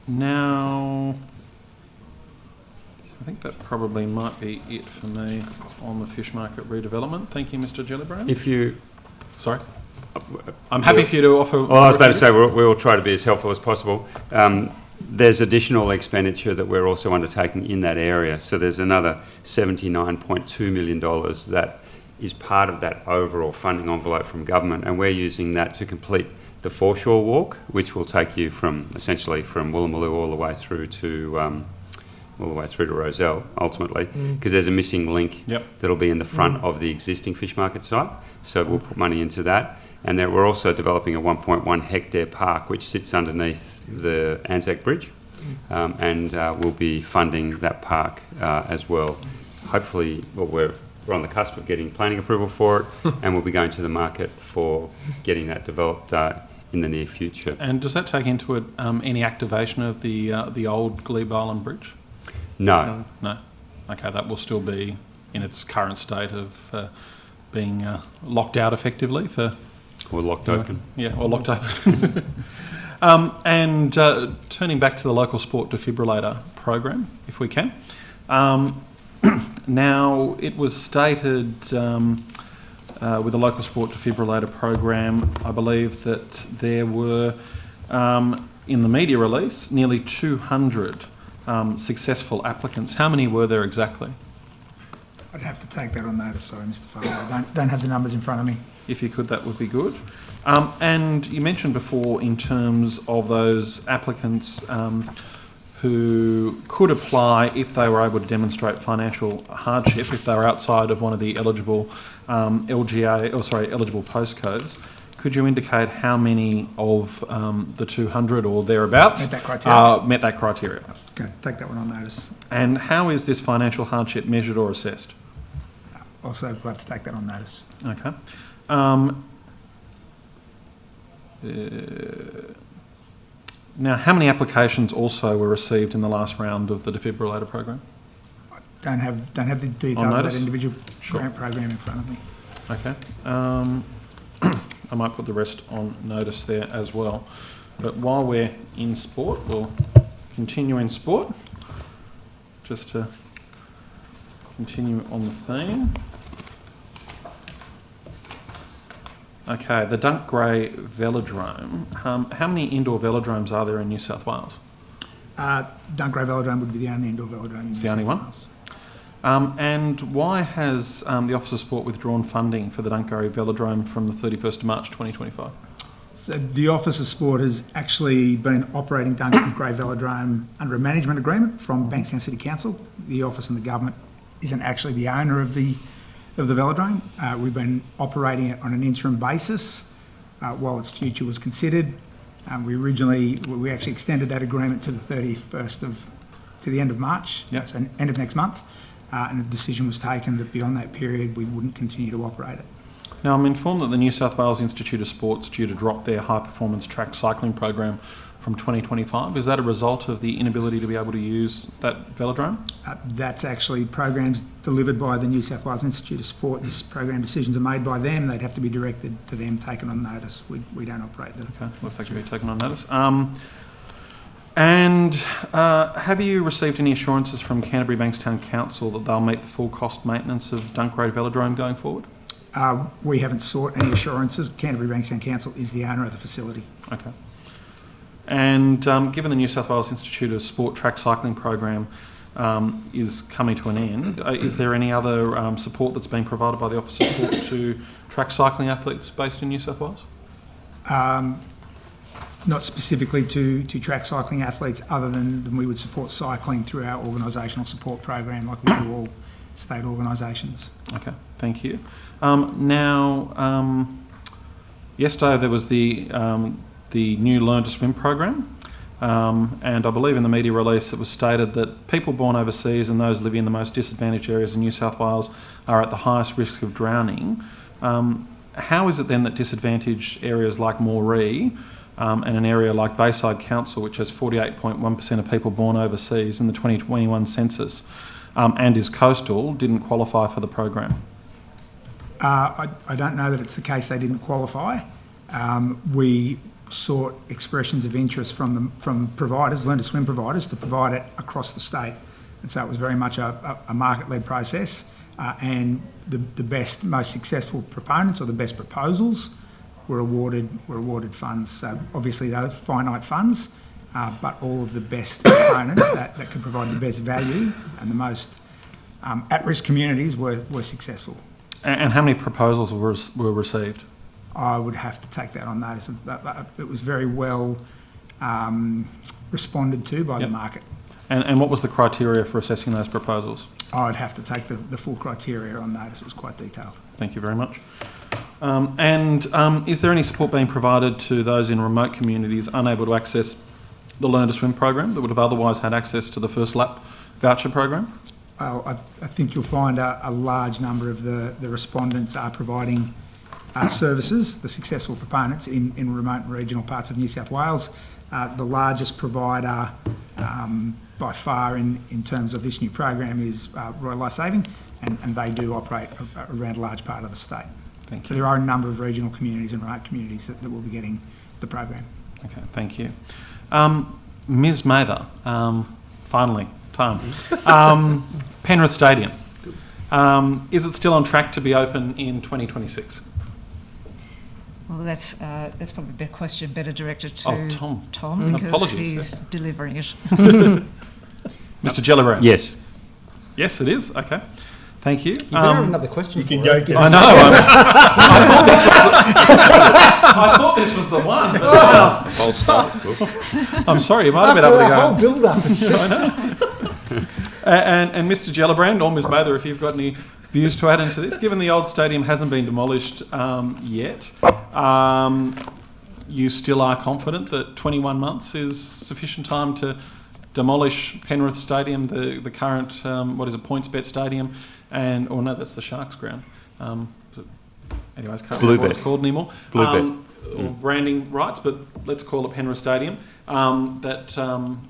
Now, I think that probably might be it for me on the fish market redevelopment. Thank you, Mr. Gellibrand. If you... Sorry? I'm happy for you to offer... Well, I was about to say, we will try to be as helpful as possible. There's additional expenditure that we're also undertaking in that area. So there's another $79.2 million that is part of that overall funding envelope from government, and we're using that to complete the foreshore walk, which will take you from essentially from Woolloomooloo all the way through to Rozelle, ultimately, because there's a missing link that'll be in the front of the existing fish market site. So we'll put money into that. And then we're also developing a 1.1 hectare park, which sits underneath the Anzac Bridge. And we'll be funding that park as well. Hopefully, well, we're on the cusp of getting planning approval for it, and we'll be going to the market for getting that developed in the near future. And does that take into it any activation of the old Glebe Island Bridge? No. No. Okay, that will still be in its current state of being locked out effectively for... Or locked open. Yeah, or locked open. And turning back to the local sport defibrillator program, if we can. Now, it was stated with the local sport defibrillator program, I believe that there were, in the media release, nearly 200 successful applicants. How many were there exactly? I'd have to take that on notice, sorry, Mr. Farmer. I don't have the numbers in front of me. If you could, that would be good. And you mentioned before, in terms of those applicants who could apply if they were able to demonstrate financial hardship, if they were outside of one of the eligible eligible postcodes. Could you indicate how many of the 200 or thereabouts Met that criteria. met that criteria? Okay, take that one on notice. And how is this financial hardship measured or assessed? Also, we'll have to take that on notice. Okay. Now, how many applications also were received in the last round of the defibrillator program? Don't have the details of that individual grant program in front of me. Okay. I might put the rest on notice there as well. But while we're in sport, we'll continue in sport, just to continue on the theme. Okay, the Dunk Grey Velodrome. How many indoor velodromes are there in New South Wales? Dunk Grey Velodrome would be the only indoor velodrome in New South Wales. The only one? And why has the Office of Sport withdrawn funding for the Dunk Grey Velodrome from the 31st of March 2025? So the Office of Sport has actually been operating Dunk Grey Velodrome under a management agreement from Bankstown City Council. The Office and the government isn't actually the owner of the velodrome. We've been operating it on an interim basis while its future was considered. We actually extended that agreement to the 31st to the end of March, so end of next month, and a decision was taken that beyond that period we wouldn't continue to operate it. Now, I'm informed that the New South Wales Institute of Sport's due to drop their high-performance track cycling program from 2025. Is that a result of the inability to be able to use that velodrome? That's actually programs delivered by the New South Wales Institute of Sport. This program decisions are made by them. They'd have to be directed to them, taken on notice. We don't operate them. Okay, let's take to be taken on notice. And have you received any assurances from Canterbury Bankstown Council that they'll meet the full cost maintenance of Dunk Grey Velodrome going forward? We haven't sought any assurances. Canterbury Bankstown Council is the owner of the facility. Okay. And given the New South Wales Institute of Sport track cycling program is coming to an end, is there any other support that's being provided by the Office of Sport to track cycling athletes based in New South Wales? Not specifically to track cycling athletes, other than we would support cycling through our organisational support program like we do all state organisations. Okay, thank you. Yesterday there was the new Learn to Swim program, and I believe in the media release it was stated that people born overseas and those living in the most disadvantaged areas in New South Wales are at the highest risk of drowning. How is it then that disadvantaged areas like Moree and an area like Bayside Council, which has 48.1% of people born overseas in the 2021 census and is coastal, didn't qualify for the program? I don't know that it's the case they didn't qualify. We sought expressions of interest from providers, Learn to Swim providers, to provide it across the state. And so it was very much a market-led process, and the best, most successful proponents or the best proposals were awarded funds. So obviously those finite funds, but all of the best proponents that could provide the best value and the most at-risk communities were successful. And how many proposals were received? I would have to take that on notice. It was very well responded to by the market. And what was the criteria for assessing those proposals? I'd have to take the full criteria on notice. It was quite detailed. Thank you very much. Is there any support being provided to those in remote communities unable to access the Learn to Swim program that would have otherwise had access to the First Lap voucher program? Well, I think you'll find a large number of the respondents are providing services, the successful proponents in remote and regional parts of New South Wales. The largest provider by far in terms of this new program is Royal Lifesaving, and they do operate around a large part of the state. Thank you. So there are a number of regional communities and remote communities that will be getting the program. Okay, thank you. Ms Mather, finally, time. Penrith Stadium. Is it still on track to be open in 2026? Well, that's probably a better question, better directed to Tom. because Apologies, he's delivering it. Mr. Gellibrand? Yes. Yes, it is. Okay. Thank you. You better have another question. You can go. I know. I thought this was the one. I'll start. I'm sorry, you might have been able to go. Whole build-up. It's just... And Mr. Gellibrand or Ms Mather, if you've got any views to add into this, given the old stadium hasn't been demolished yet, you still are confident that 21 months is sufficient time to demolish Penrith Stadium, the current, PointsBet Stadium, or no, that's the Sharks ground. Anyways, can't remember what it's called anymore. Or branding rights, but let's call it Penrith Stadium. That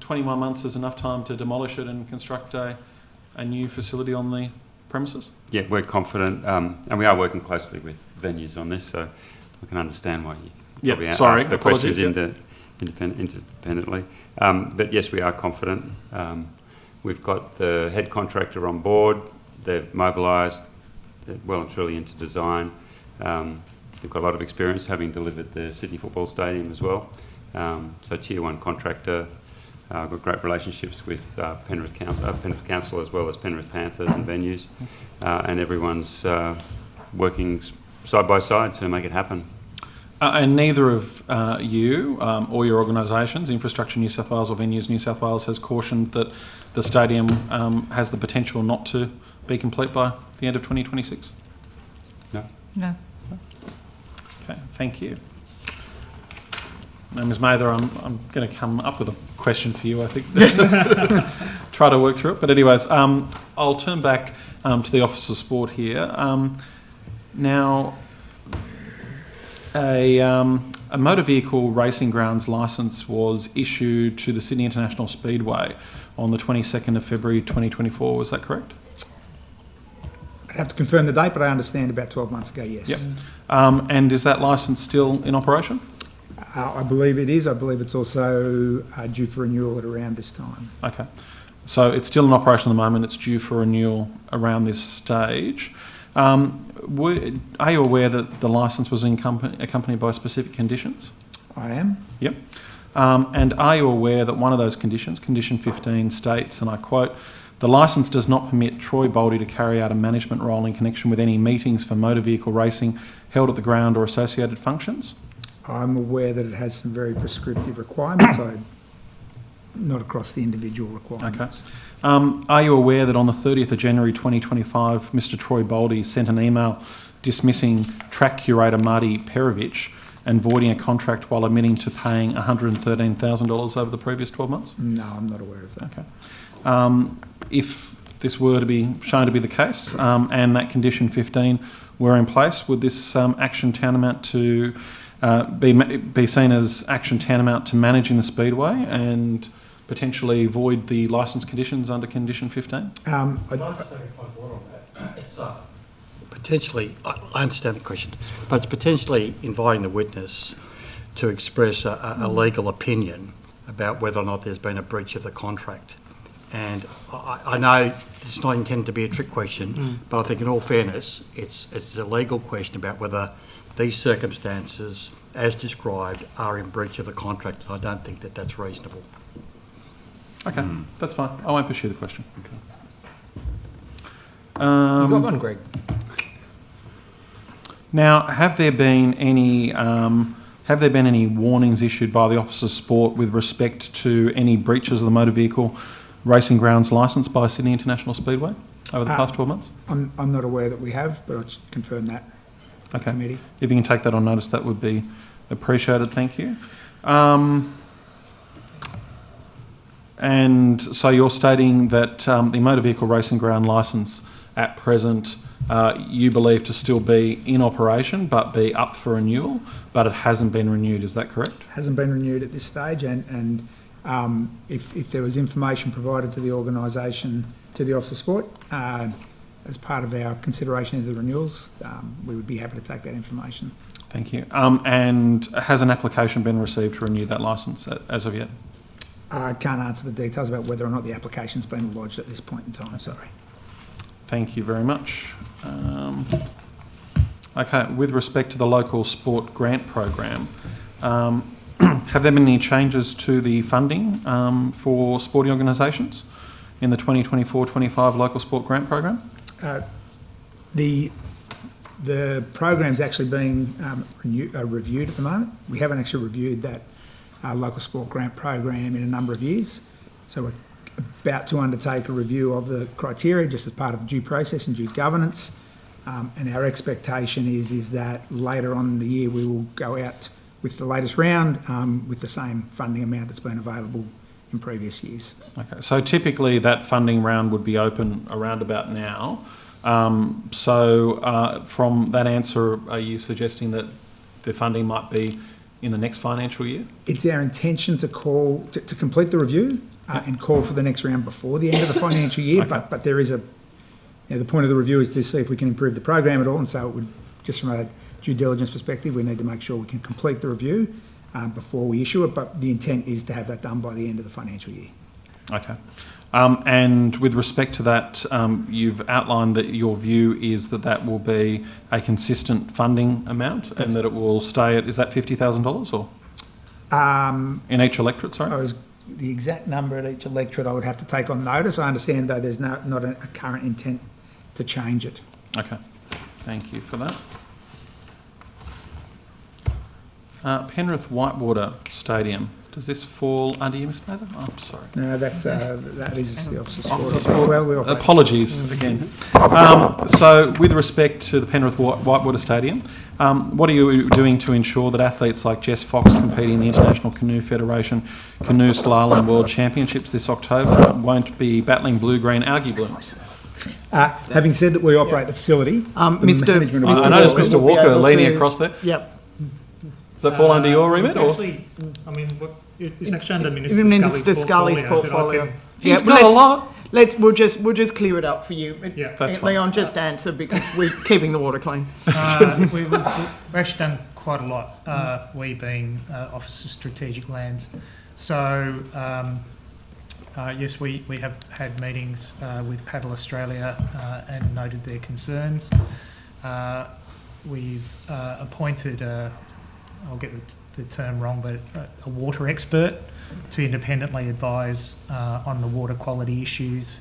21 months is enough time to demolish it and construct a new facility on the premises? Yeah, we're confident, and we are working closely with venues on this, so we can understand why you probably ask the questions independently. But yes, we are confident. We've got the head contractor on board. They've mobilised well and truly into design. They've got a lot of experience having delivered the Sydney Football Stadium as well. So Tier 1 contractor. Got great relationships with Penrith Council as well as Penrith Panthers and venues. And everyone's working side by side to make it happen. And neither of you or your organisations, Infrastructure New South Wales or Venues New South Wales, has cautioned that the stadium has the potential not to be complete by the end of 2026? No. No. Okay, thank you. Now, Ms Mather, I'm going to come up with a question for you, I think. Try to work through it. But anyways, I'll turn back to the Office of Sport here. Now, a motor vehicle racing grounds licence was issued to the Sydney International Speedway on the 22nd of February 2024. Was that correct? I'd have to confirm the date, but I understand about 12 months ago, yes. Yep. And is that licence still in operation? I believe it is. I believe it's also due for renewal at around this time. Okay. So it's still in operation at the moment. It's due for renewal around this stage. Are you aware that the licence was accompanied by specific conditions? I am. Yep. And are you aware that one of those conditions, condition 15, states, and I quote, "The licence does not permit Troy Boldy to carry out a management role in connection with any meetings for motor vehicle racing held at the ground or associated functions?" I'm aware that it has some very prescriptive requirements. Not across the individual requirements. Okay. Are you aware that on the 30th of January 2025, Mr. Troy Boldy sent an email dismissing track curator Marty Perovich and voiding a contract while admitting to paying $113,000 over the previous 12 months? No, I'm not aware of that. Okay. If this were to be shown to be the case and that condition 15 were in place, would this action tantamount to be seen as action tantamount to managing the speedway and potentially void the licence conditions under condition 15? It's potentially, I understand the question, but it's potentially inviting the witness to express a legal opinion about whether or not there's been a breach of the contract. And I know it's not intended to be a trick question, but I think in all fairness, it's a legal question about whether these circumstances, as described, are in breach of the contract. I don't think that that's reasonable. Okay, that's fine. I won't pursue the question. You've got one, Greg. Now, have there been any warnings issued by the Office of Sport with respect to any breaches of the motor vehicle racing grounds licence by Sydney International Speedway over the past 12 months? I'm not aware that we have, but I'll just confirm that. Okay. Committee. If you can take that on notice, that would be appreciated. Thank you. And so you're stating that the motor vehicle racing ground licence at present you believe to still be in operation but be up for renewal, but it hasn't been renewed. Is that correct? Hasn't been renewed at this stage, and if there was information provided to the organisation, to the Office of Sport, as part of our consideration of the renewals, we would be happy to take that information. Thank you. And has an application been received to renew that licence as of yet? I can't answer the details about whether or not the application's been lodged at this point in time, sorry. Thank you very much. Okay, with respect to the local sport grant program, have there been any changes to the funding for sporting organisations in the 2024-25 local sport grant program? The program's actually being reviewed at the moment. We haven't actually reviewed that local sport grant program in a number of years. So we're about to undertake a review of the criteria just as part of due process and due governance. And our expectation is that later on in the year we will go out with the latest round with the same funding amount that's been available in previous years. Okay, so typically that funding round would be open around about now. From that answer, are you suggesting that the funding might be in the next financial year? It's our intention to complete the review and call for the next round before the end of the financial year, Okay. but there is the point of the review is to see if we can improve the program at all, and so it would, just from a due diligence perspective, we need to make sure we can complete the review before we issue it, but the intent is to have that done by the end of the financial year. Okay. And with respect to that, you've outlined that your view is that that will be a consistent funding amount and that it will stay at, is that $50,000 or? In each electorate, sorry? The exact number at each electorate I would have to take on notice. I understand, though, there's not a current intent to change it. Okay. Thank you for that. Penrith Whitewater Stadium. Does this fall under you, Mr. Mather? Oh, I'm sorry. No, that is the Officer Sport. Officer Sport. Well, we operate. Apologies again. So, with respect to the Penrith Whitewater Stadium, what are you doing to ensure that athletes like Jess Fox competing in the International Canoe Federation Canoe Slalom World Championships this October won't be battling blue-green algae blooms? Having said that we operate the facility, I noticed Mr. Walker leaning across there. Yep. Does that fall under your remit? Or? Actually, I mean, it's actually under Minister Scully's portfolio. He's got a lot. We'll just clear it up for you. Yeah, that's fine. Leon, just answer because we're keeping the water clean. We've actually done quite a lot, we being Office of Strategic Lands. So, yes, we have had meetings with Paddle Australia and noted their concerns. We've appointed, I'll get the term wrong, but a water expert to independently advise on the water quality issues.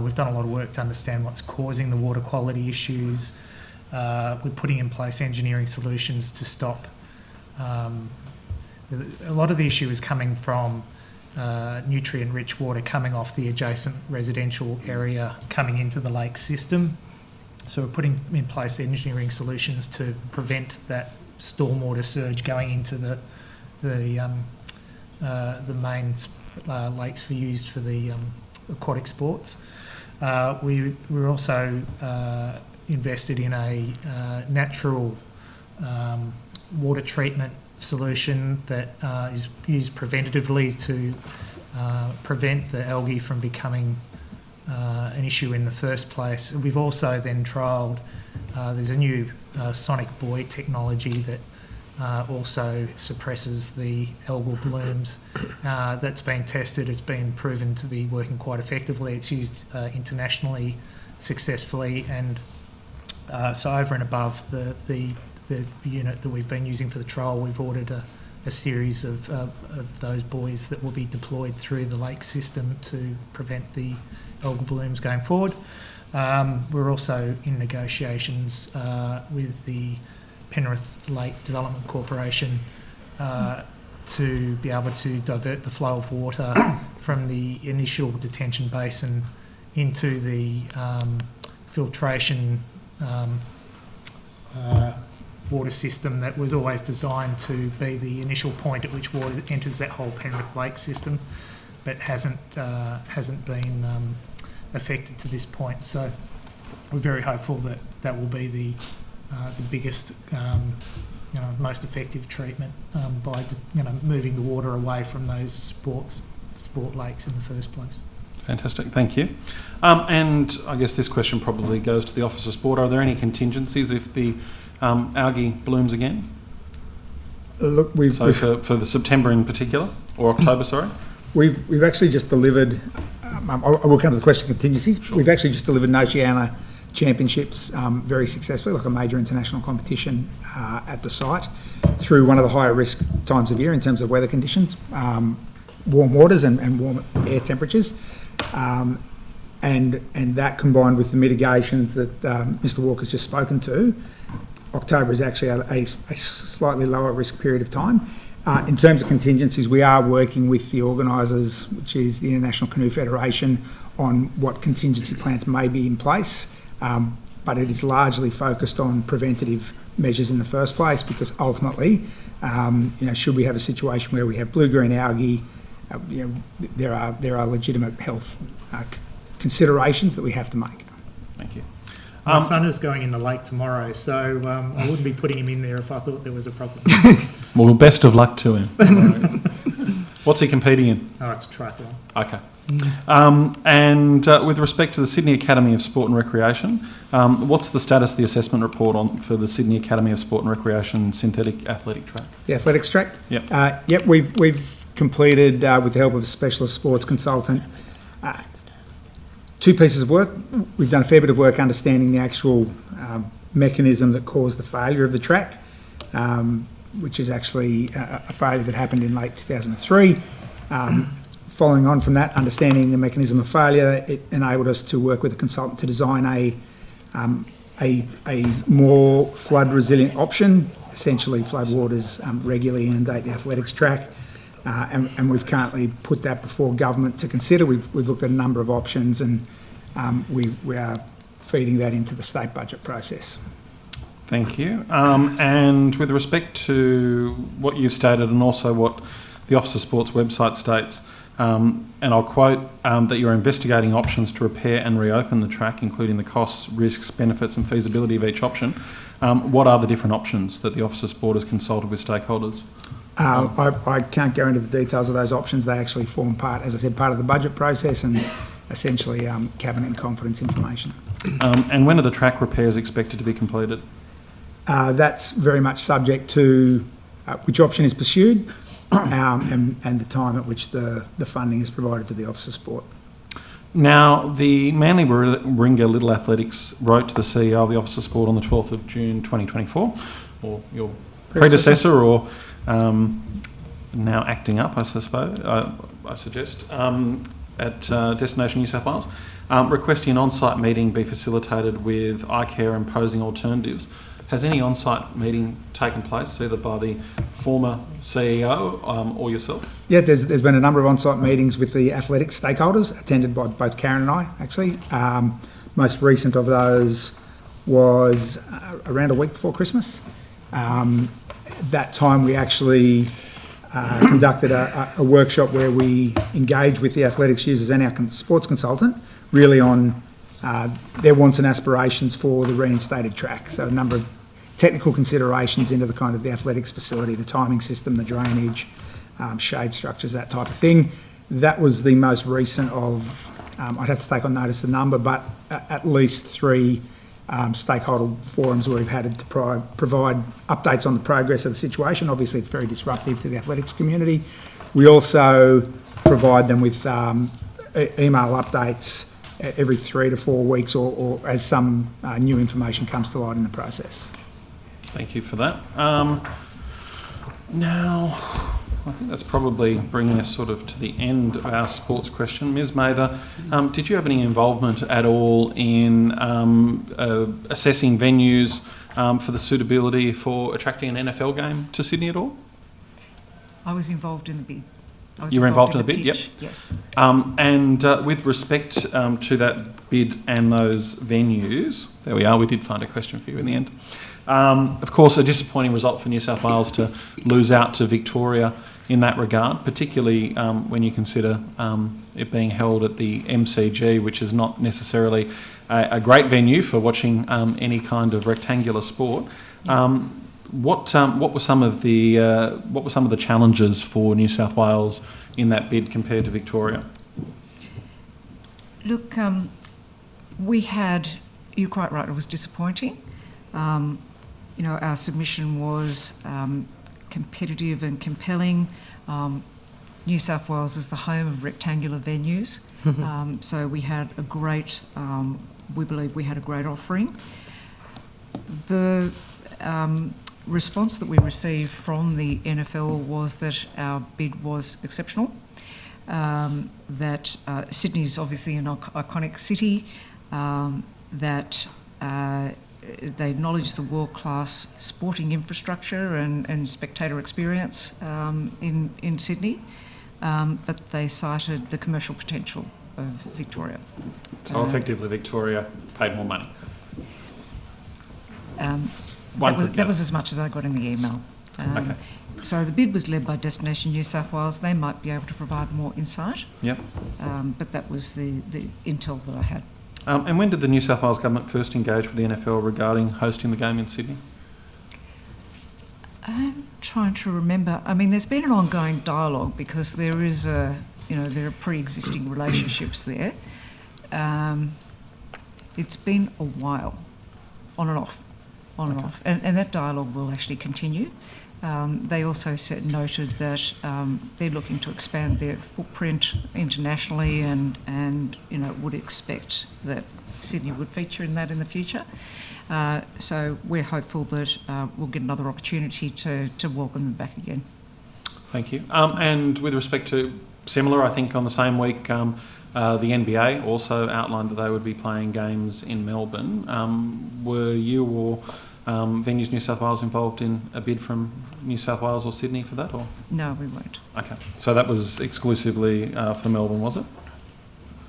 We've done a lot of work to understand what's causing the water quality issues. We're putting in place engineering solutions to stop. A lot of the issue is coming from nutrient-rich water coming off the adjacent residential area coming into the lake system. So we're putting in place engineering solutions to prevent that stormwater surge going into the main lakes used for the aquatic sports. We're also invested in a natural water treatment solution that is used preventatively to prevent the algae from becoming an issue in the first place. We've also then trialled, there's a new sonic buoy technology that also suppresses the algal blooms. That's been tested, it's been proven to be working quite effectively. It's used internationally successfully, and so over and above the unit that we've been using for the trial, we've ordered a series of those buoys that will be deployed through the lake system to prevent the algal blooms going forward. We're also in negotiations with the Penrith Lake Development Corporation to be able to divert the flow of water from the initial detention basin into the filtration water system that was always designed to be the initial point at which water enters that whole Penrith Lake system, but hasn't been affected to this point. So we're very hopeful that that will be the biggest, most effective treatment by moving the water away from those sport lakes in the first place. Fantastic, thank you. And I guess this question probably goes to the Office of Sport. Are there any contingencies if the algae blooms again? Look, for the September in particular, or October, sorry? We've actually just delivered, I will come to the question of contingencies. Sure. We've actually just delivered an Oceania Championships very successfully, like a major international competition at the site, through one of the higher risk times of year in terms of weather conditions, warm waters and warm air temperatures. And that combined with the mitigations that Mr. Walker's just spoken to, October is actually a slightly lower risk period of time. In terms of contingencies, we are working with the organisers, which is the International Canoe Federation, on what contingency plans may be in place, but it is largely focused on preventative measures in the first place, because ultimately, should we have a situation where we have blue-green algae, there are legitimate health considerations that we have to make. Thank you. My son is going in the lake tomorrow, so I wouldn't be putting him in there if I thought there was a problem. Well, best of luck to him. What's he competing in? Oh, it's triathlon. Okay. And with respect to the Sydney Academy of Sport and Recreation, what's the status of the assessment report for the Sydney Academy of Sport and Recreation synthetic athletic track? The athletics track? Yep. Yep, we've completed, with the help of a specialist sports consultant, 2 pieces of work. We've done a fair bit of work understanding the actual mechanism that caused the failure of the track, which is actually a failure that happened in late 2003. Following on from that, understanding the mechanism of failure, it enabled us to work with a consultant to design a more flood resilient option. Essentially, flood waters regularly inundate the athletics track. And we've currently put that before government to consider. We've looked at a number of options, and we are feeding that into the state budget process. Thank you. And with respect to what you've stated and also what the Office of Sport's website states, and I'll quote, that you're investigating options to repair and reopen the track, including the costs, risks, benefits and feasibility of each option. What are the different options that the Office of Sport has consulted with stakeholders? I can't go into the details of those options. They actually form part, as I said, part of the budget process and essentially cabinet and confidence information. And when are the track repairs expected to be completed? That's very much subject to which option is pursued and the time at which the funding is provided to the Office of Sport. Now, the Manly Warringah Little Athletics wrote to the CEO of the Office of Sport on the 12th of June 2024, or your predecessor or now acting up, I suppose, I suggest, at Destination New South Wales, requesting an on-site meeting be facilitated with iCare and posing alternatives. Has any on-site meeting taken place, either by the former CEO or yourself? Yeah, there's been a number of on-site meetings with the athletics stakeholders, attended by both Karen and I, actually. Most recent of those was around a week before Christmas. That time we actually conducted a workshop where we engaged with the athletics users and our sports consultant really on their wants and aspirations for the reinstated track. So a number of technical considerations into the kind of the athletics facility, the timing system, the drainage, shade structures, that type of thing. That was the most recent of, I'd have to take on notice the number, but at least 3 stakeholder forums where we've had to provide updates on the progress of the situation. Obviously, it's very disruptive to the athletics community. We also provide them with email updates every 3 to 4 weeks or as some new information comes to light in the process. Thank you for that. Now, I think that's probably bringing us sort of to the end of our sports question. Ms. Mather, did you have any involvement at all in assessing venues for the suitability for attracting an NFL game to Sydney at all? I was involved in the bid. You were involved in the bid, yep. Yes. And with respect to that bid and those venues, there we are, we did find a question for you in the end. Of course, a disappointing result for New South Wales to lose out to Victoria in that regard, particularly when you consider it being held at the MCG, which is not necessarily a great venue for watching any kind of rectangular sport. What were some of the challenges for New South Wales in that bid compared to Victoria? Look, we had, you're quite right, it was disappointing. our submission was competitive and compelling. New South Wales is the home of rectangular venues, so we had a great, we believe we had a great offering. The response that we received from the NFL was that our bid was exceptional, that Sydney is obviously an iconic city, that they acknowledge the world-class sporting infrastructure and spectator experience in Sydney, but they cited the commercial potential of Victoria. So effectively Victoria paid more money. That was as much as I got in the email. Okay. So the bid was led by Destination New South Wales. They might be able to provide more insight. Yep. But that was the intel that I had. And when did the New South Wales Government first engage with the NFL regarding hosting the game in Sydney? I'm trying to remember. I mean, there's been an ongoing dialogue because there is there are pre-existing relationships there. It's been a while, on and off. And that dialogue will actually continue. They also noted that they're looking to expand their footprint internationally and would expect that Sydney would feature in that in the future. So we're hopeful that we'll get another opportunity to welcome them back again. Thank you. And with respect to similar, I think on the same week, the NBA also outlined that they would be playing games in Melbourne. Were you or Venues New South Wales involved in a bid from New South Wales or Sydney for that? Or No, we weren't. Okay, so that was exclusively for Melbourne, was it?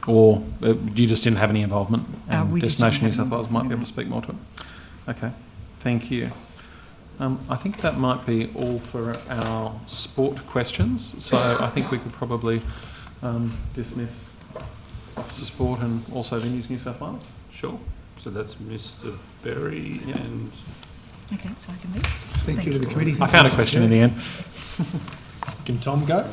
Or you just didn't have any involvement? And Destination New South Wales might be able to speak more to it. Okay, thank you. I think that might be all for our sport questions. So I think we could probably dismiss Officer Sport and also Venues New South Wales. Sure. So that's Mr. Berry and... Okay, so I can leave. Thank you to the committee. I found a question in the end. Can Tom go?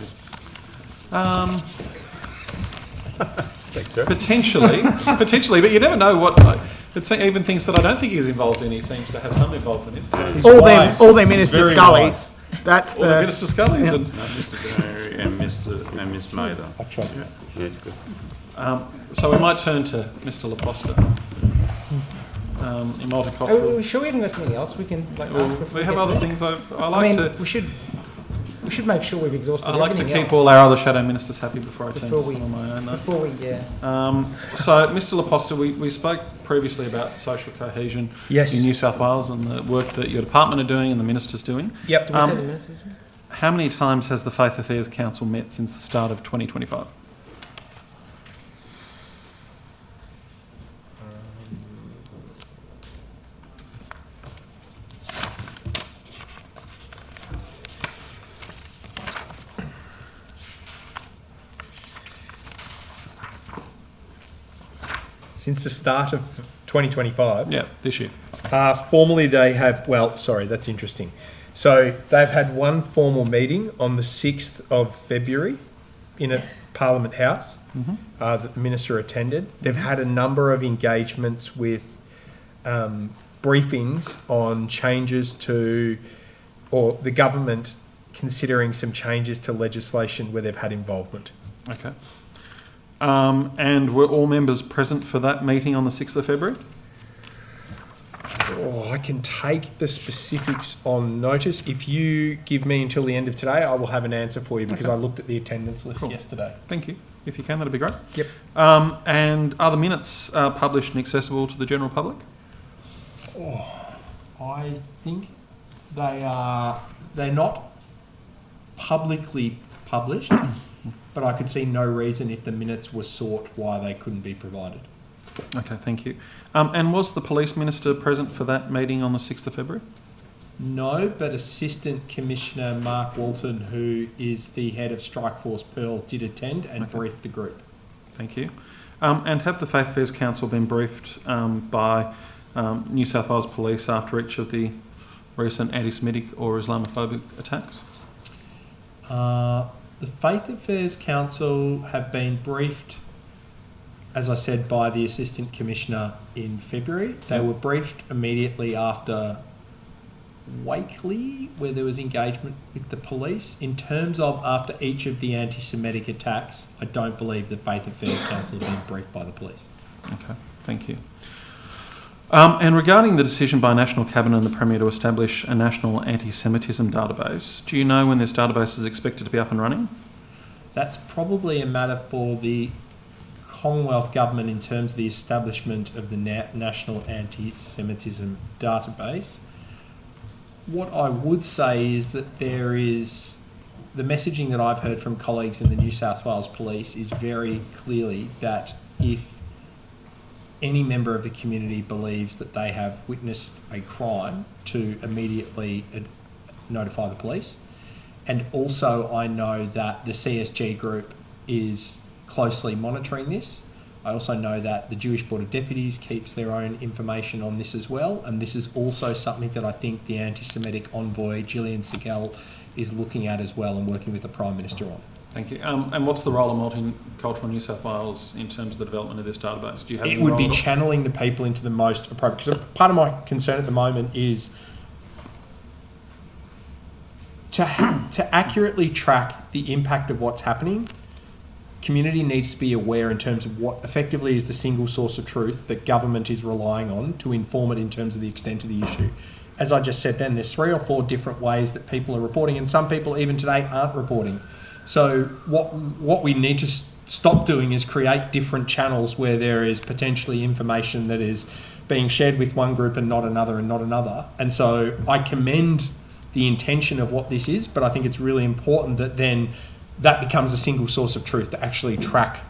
Potentially, but you never know what. It's even things that I don't think he's involved in. He seems to have some involvement in. So all them Minister Scullies. That's all the Minister Scullies Yeah. and Mr. Berry and Miss Mather. I tried. Yeah. Yes, good. So we might turn to Mr. Laposta. In multicultural. Oh, sure we haven't got something else we can like Well, ask we have other things. I like to. We should make sure we've exhausted I like to everything keep else all our other shadow ministers happy before I turn to before some of my own. Before we, yeah. So, Mr. Laposta, we spoke previously about social cohesion Yes. in New South Wales and the work that your department are doing and the minister's doing. Yep. Do we say the ministers? How many times has the Faith Affairs Council met since the start of 2025? Since the start of 2025. Yeah, this year. Formally, they have. Well, sorry, that's interesting. So they've had one formal meeting on the 6th of February in a Parliament House that the Minister attended. They've had a number of engagements with briefings on changes to, or the government considering some changes to legislation where they've had involvement. Okay. And were all members present for that meeting on the 6th of February? Oh, I can take the specifics on notice. If you give me until the end of today, I will have an answer for you because I looked at the attendance list yesterday. Thank you. If you can, that'd be great. Yep. And are the minutes published and accessible to the general public? Oh, I think they are. They're not publicly published, but I could see no reason if the minutes were sought why they couldn't be provided. Okay, thank you. And was the Police Minister present for that meeting on the 6th of February? No, but Assistant Commissioner Mark Walton, who is the head of Strikeforce Pearl, did attend and briefed the group. Thank you. And have the Faith Affairs Council been briefed by New South Wales Police after each of the recent anti-Semitic or Islamophobic attacks? The Faith Affairs Council have been briefed, as I said, by the Assistant Commissioner in February. They were briefed immediately after Wakely, where there was engagement with the police. In terms of after each of the anti-Semitic attacks, I don't believe the Faith Affairs Council had been briefed by the police. Okay, thank you. And regarding the decision by National Cabinet and the Premier to establish a national anti-Semitism database, do you know when this database is expected to be up and running? That's probably a matter for the Commonwealth Government in terms of the establishment of the National Anti-Semitism Database. What I would say is that there is, the messaging that I've heard from colleagues in the New South Wales Police is very clearly that if any member of the community believes that they have witnessed a crime, to immediately notify the police. And also I know that the CSG group is closely monitoring this. I also know that the Jewish Board of Deputies keeps their own information on this as well, and this is also something that I think the anti-Semitic envoy, Gillian Segal, is looking at as well and working with the Prime Minister on. Thank you. And what's the role of Multicultural New South Wales in terms of the development of this database? Do you have It any would role be at all? channeling the people into the most appropriate, because part of my concern at the moment is to accurately track the impact of what's happening. Community needs to be aware in terms of what effectively is the single source of truth that government is relying on to inform it in terms of the extent of the issue. As I just said then, there's 3 or 4 different ways that people are reporting, and some people even today aren't reporting. So what we need to stop doing is create different channels where there is potentially information that is being shared with one group and not another and not another. And so I commend the intention of what this is, but I think it's really important that then that becomes a single source of truth to actually track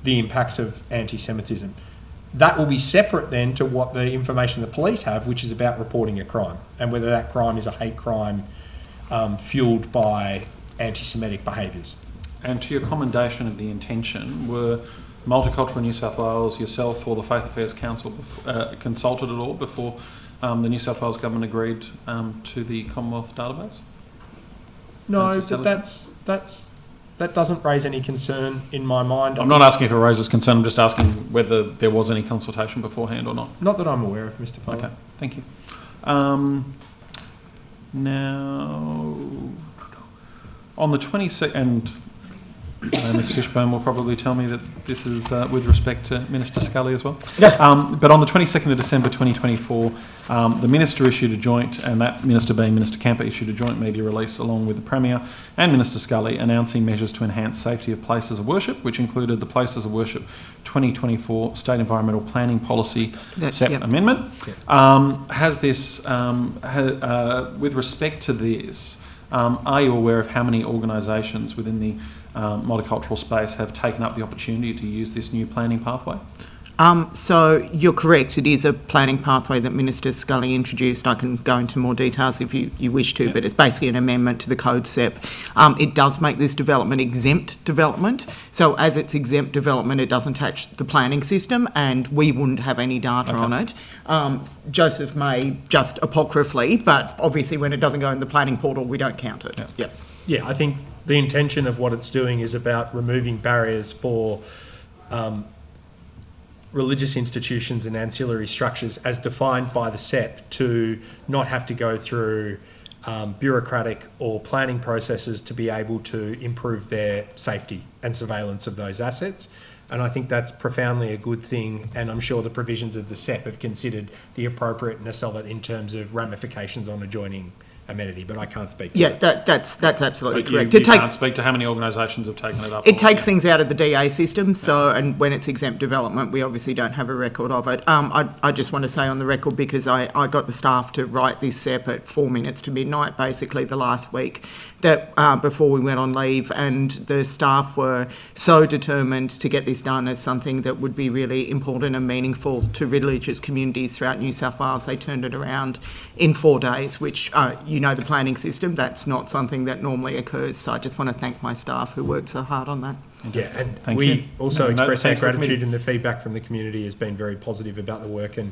the impacts of anti-Semitism. That will be separate then to what the information the police have, which is about reporting a crime, and whether that crime is a hate crime fueled by anti-Semitic behaviours. And to your commendation of the intention, were Multicultural New South Wales, yourself or the Faith Affairs Council consulted at all before the New South Wales Government agreed to the Commonwealth database? No, but that doesn't raise any concern in my mind. I'm not asking if it raises concern, I'm just asking whether there was any consultation beforehand or not. Not that I'm aware of, Mr. Foley. Okay, thank you. Now, on the 22nd, Ms Fishburn will probably tell me that this is with respect to Minister Scully as well. But on the 22nd of December 2024, the Minister issued a joint, and that Minister being Minister Kamper, issued a joint media release along with the Premier and Minister Scully announcing measures to enhance safety of places of worship, which included the Places of Worship 2024 State Environmental Planning Policy SEP Amendment. Has this, with respect to this, are you aware of how many organisations within the multicultural space have taken up the opportunity to use this new planning pathway? So you're correct, it is a planning pathway that Minister Scully introduced. I can go into more details if you wish to, but it's basically an amendment to the Code SEP. It does make this development exempt development. So as it's exempt development, it doesn't touch the planning system, and we wouldn't have any data on it. Joseph may just apocryphally, but obviously when it doesn't go in the planning portal, we don't count it. Yeah, I think the intention of what it's doing is about removing barriers for religious institutions and ancillary structures as defined by the SEP to not have to go through bureaucratic or planning processes to be able to improve their safety and surveillance of those assets. And I think that's profoundly a good thing, and I'm sure the provisions of the SEP have considered the appropriateness of it in terms of ramifications on adjoining amenity, but I can't speak to that. That's absolutely But correct. You can't speak to how many organisations have taken it up? It takes things out of the DA system, so, and when it's exempt development, we obviously don't have a record of it. I just want to say on the record, because I got the staff to write this SEP at 4 minutes to midnight, basically the last week, that before we went on leave, and the staff were so determined to get this done as something that would be really important and meaningful to religious communities throughout New South Wales. They turned it around in 4 days, which you know the planning system, that's not something that normally occurs. So I just want to thank my staff who worked so hard on that. Yeah, and we also express our gratitude, and the feedback from the community has been very positive about the work. And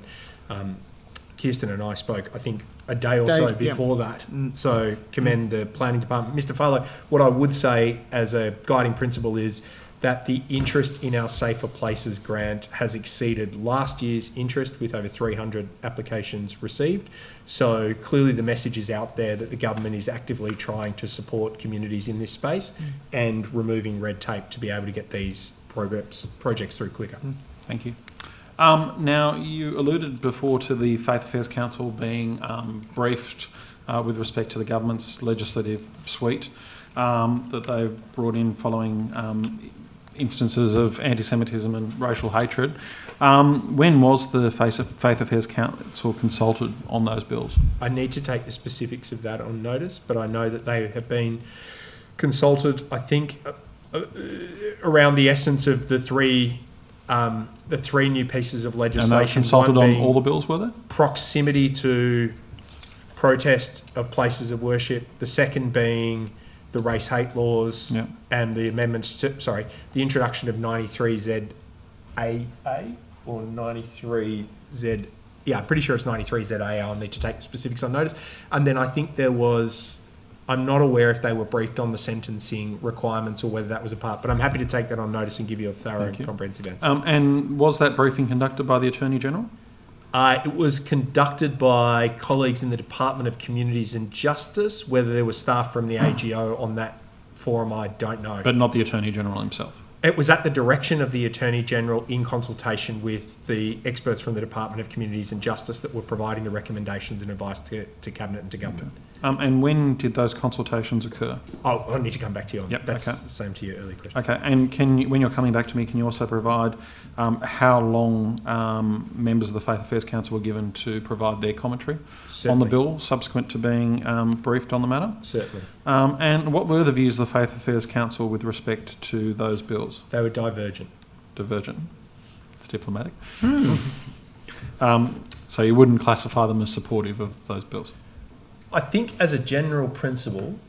Kirsten and I spoke, I think, a day or so before that. So commend the planning department. Mr. Farlow, what I would say as a guiding principle is that the interest in our Safer Places grant has exceeded last year's interest with over 300 applications received. So clearly the message is out there that the government is actively trying to support communities in this space and removing red tape to be able to get these projects through quicker. Thank you. Now, you alluded before to the Faith Affairs Council being briefed with respect to the government's legislative suite that they've brought in following instances of anti-Semitism and racial hatred. When was the Faith Affairs Council consulted on those bills? I need to take the specifics of that on notice, but I know that they have been consulted, I think, around the essence of the three new pieces of legislation. And they consulted on all the bills, were they? Proximity to protest of places of worship. The second being the race hate laws and the amendments to, the introduction of 93ZAA or 93Z. Yeah, I'm pretty sure it's 93ZAA. I'll need to take the specifics on notice. And then I think there was, I'm not aware if they were briefed on the sentencing requirements or whether that was a part, but I'm happy to take that on notice and give you a thorough and comprehensive answer. And was that briefing conducted by the Attorney General? It was conducted by colleagues in the Department of Communities and Justice. Whether there was staff from the AGO on that forum, I don't know. But not the Attorney General himself? It was at the direction of the Attorney General in consultation with the experts from the Department of Communities and Justice that were providing the recommendations and advice to Cabinet and to Government. And when did those consultations occur? Oh, I need to come back to you on that. That's okay. the same to your earlier question. Okay, and can you, when you're coming back to me, can you also provide how long members of the Faith Affairs Council were given to provide their commentary on the bill subsequent to being briefed on the matter? Certainly. And what were the views of the Faith Affairs Council with respect to those bills? They were divergent. Divergent. It's diplomatic. So you wouldn't classify them as supportive of those bills? I think as a general principle,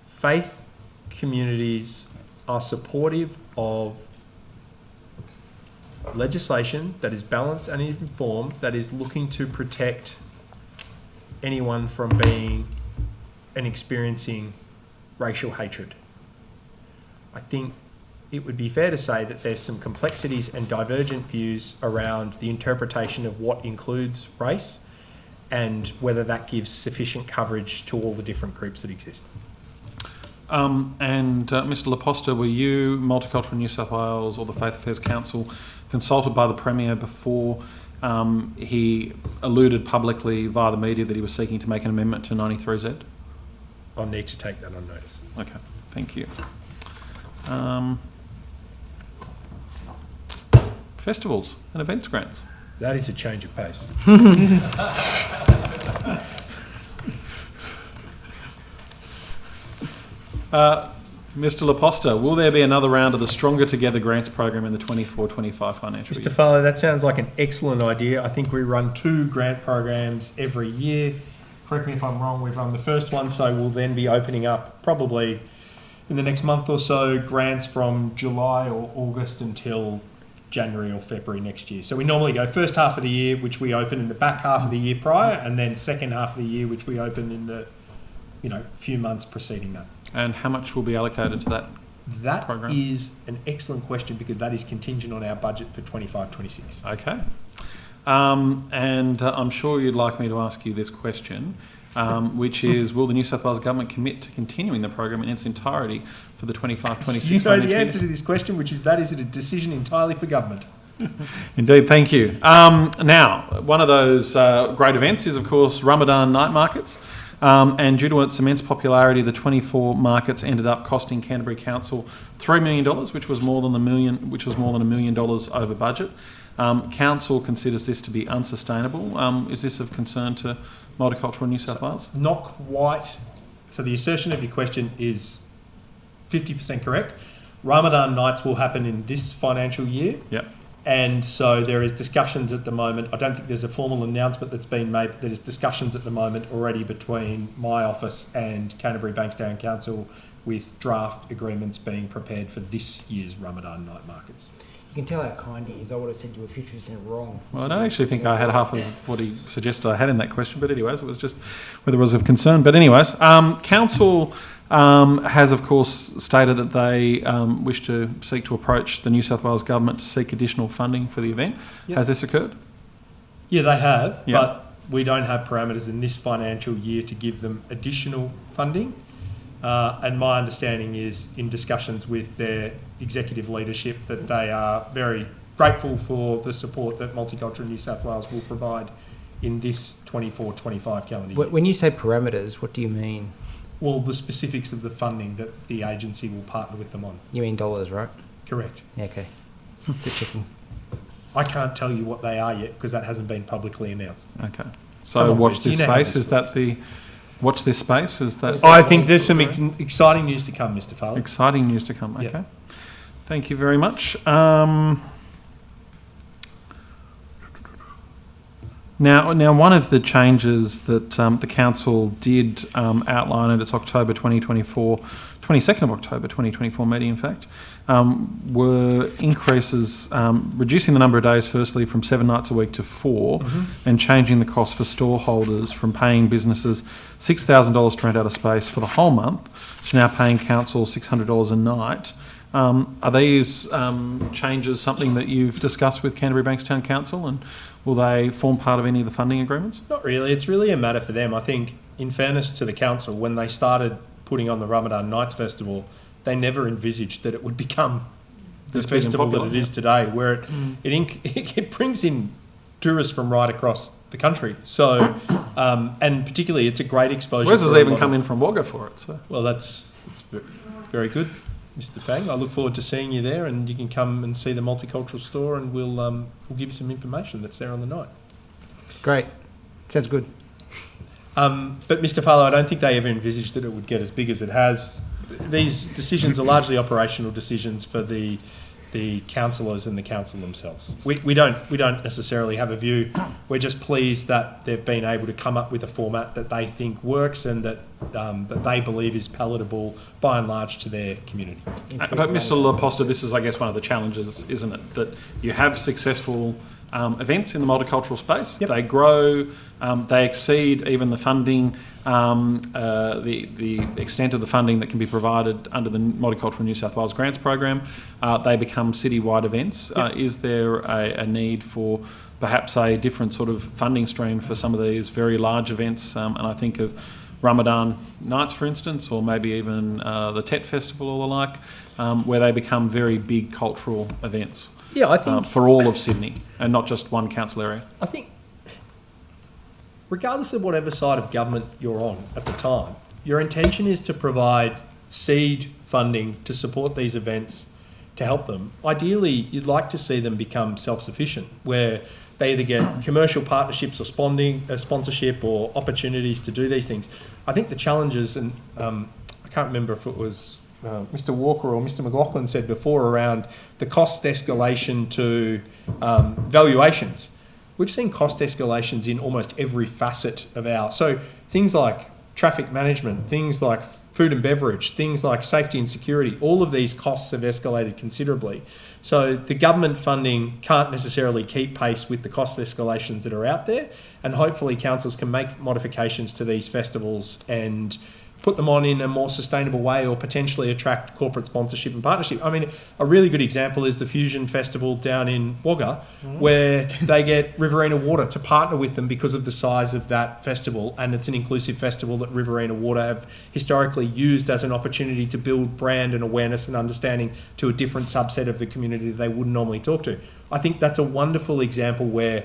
faith communities are supportive of legislation that is balanced and informed, that is looking to protect anyone from being and experiencing racial hatred. I think it would be fair to say that there's some complexities and divergent views around the interpretation of what includes race and whether that gives sufficient coverage to all the different groups that exist. Mr Laposta, were you, Multicultural New South Wales or the Faith Affairs Council consulted by the Premier before he alluded publicly via the media that he was seeking to make an amendment to 93Z? I'll need to take that on notice. Okay, thank you. Festivals and events grants. That is a change of pace. Mr Laposta, will there be another round of the Stronger Together grants program in the 24-25 financial year? Mr Farlow, that sounds like an excellent idea. I think we run 2 grant programs every year. Correct me if I'm wrong, we've run the first one, so we'll then be opening up probably in the next month or so grants from July or August until January or February next year. So we normally go first half of the year, which we open in the back half of the year prior, and then second half of the year, which we open in the few months preceding that. And how much will be allocated to that program? That is an excellent question because that is contingent on our budget for 25-26. Okay. I'm sure you'd like me to ask you this question, which is, will the New South Wales Government commit to continuing the program in its entirety for the 25-26 You know the answer to this question, which is that is a decision entirely for government. Indeed, thank you. Now, one of those great events is, of course, Ramadan night markets. And due to its immense popularity, the 24 markets ended up costing Canterbury Council $3 million, which was more than $1 million over budget. Council considers this to be unsustainable. Is this of concern to Multicultural New South Wales? Not quite. So the assertion of your question is 50% correct. Ramadan nights will happen in this financial year. Yep. And so there is discussions at the moment. I don't think there's a formal announcement that's been made, but there's discussions at the moment already between my office and Canterbury Bankstown Council with draft agreements being prepared for this year's Ramadan night markets. You can tell how kind he is. I would have said you were 50% wrong. Well, I don't actually think I had half of what he suggested I had in that question, but anyways, it was just whether it was of concern. But anyways, Council has of course stated that they wish to seek to approach the New South Wales government to seek additional funding for the event. Yep. Has this occurred? Yeah, they have, Yep. but we don't have parameters in this financial year to give them additional funding. And my understanding is, in discussions with their executive leadership, that they are very grateful for the support that Multicultural New South Wales will provide in this 24-25 calendar year. When you say parameters, what do you mean? Well, the specifics of the funding that the agency will partner with them on. You mean dollars, right? Correct. Yeah, okay. Just checking. I can't tell you what they are yet because that hasn't been publicly announced. Okay. So watch this space. Is that the... Watch this space? Is that... I think there's some exciting news to come, Mr. Farley. Exciting news to come, okay. Yep. Thank you very much. Now, one of the changes that the council did outline at its October 2024, 22nd of October 2024 meeting, in fact, were increases, reducing the number of days, firstly, from 7 nights a week to 4, and changing the cost for store holders from paying businesses $6,000 to rent out a space for the whole month to now paying council $600 a night. Are these changes something that you've discussed with Canterbury Bankstown Council, and will they form part of any of the funding agreements? Not really. It's really a matter for them. I think, in fairness to the council, when they started putting on the Ramadan Nights Festival, they never envisaged that it would become the It's big and festival popular, that it is today, where it brings in tourists from right across the country. So, and particularly, it's a great exposure. Where's this even come in from Wagga for it? So. Well, it's very good, Mr. Fang. I look forward to seeing you there, and you can come and see the multicultural store, and we'll give you some information that's there on the night. Great. Sounds good. But Mr. Farlow, I don't think they ever envisaged that it would get as big as it has. These decisions are largely operational decisions for the councillors and the council themselves. We don't necessarily have a view. We're just pleased that they've been able to come up with a format that they think works and that they believe is palatable by and large to their community. But Mr. Laposta, this is, I guess, one of the challenges, isn't it? That you have successful events in the multicultural space. Yep. They grow, they exceed even the funding, the extent of the funding that can be provided under the Multicultural New South Wales Grants Program. They become citywide events. Yep. Is there a need for perhaps a different sort of funding stream for some of these very large events? And I think of Ramadan Nights, for instance, or maybe even the Tet Festival or the like, where they become very big cultural events. Yeah, I think for all of Sydney and not just one council area. I think, regardless of whatever side of government you're on at the time, your intention is to provide seed funding to support these events, to help them. Ideally, you'd like to see them become self-sufficient, where they either get commercial partnerships or sponsorship or opportunities to do these things. I think the challenges, and I can't remember if it was Mr. Walker or Mr. McLaughlin said before around the cost escalation to valuations. We've seen cost escalations in almost every facet of so things like traffic management, things like food and beverage, things like safety and security, all of these costs have escalated considerably. So the government funding can't necessarily keep pace with the cost escalations that are out there, and hopefully councils can make modifications to these festivals and put them on in a more sustainable way, or potentially attract corporate sponsorship and partnership. I mean, a really good example is the Fusion Festival down in Wagga, where they get Riverina Water to partner with them because of the size of that festival, and it's an inclusive festival that Riverina Water have historically used as an opportunity to build brand and awareness and understanding to a different subset of the community that they wouldn't normally talk to. I think that's a wonderful example where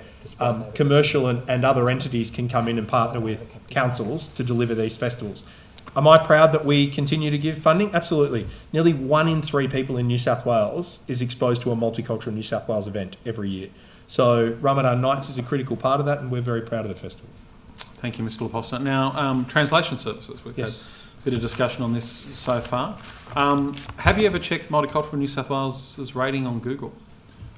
commercial and other entities can come in and partner with councils to deliver these festivals. Am I proud that we continue to give funding? Absolutely. Nearly 1 in 3 people in New South Wales is exposed to a multicultural New South Wales event every year. So Ramadan Nights is a critical part of that, and we're very proud of the festival. Thank you, Mr. Laposta. Now, translation services. We've had a bit of discussion on this so far. Have you ever checked Multicultural New South Wales' rating on Google?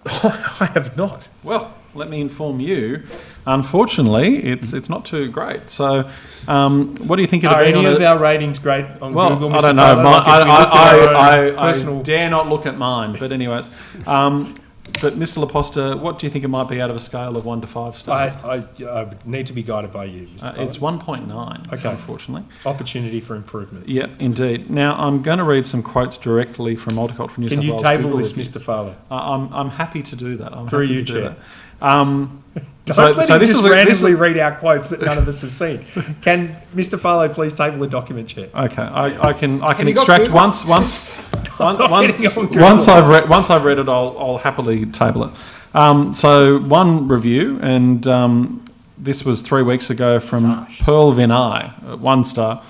I have not. Well, let me inform you. Unfortunately, it's not too great. So, what do you think of Are any of our ratings great on Google? I don't know. I dare not look at mine. But anyways, But Mr. Laposta, what do you think it might be out of a scale of 1 to 5 stars? I would need to be guided by you, Mr. Fowler. It's 1.9, Okay. unfortunately. Opportunity for improvement. Yep, indeed. Now, I'm going to read some quotes directly from Multicultural New South Wales. Can you table Google this, reviews. Mr. Fowler? I'm happy to do that. Through happy you, to do Chair. that. Don't let him just randomly read out quotes that none of us have seen. Can Mr. Farlow please table the document, Chair? Okay, I can you got extract Google? once I've read it, I'll happily table it. So one review, and this was 3 weeks ago from Pearl Vinay, 1 star,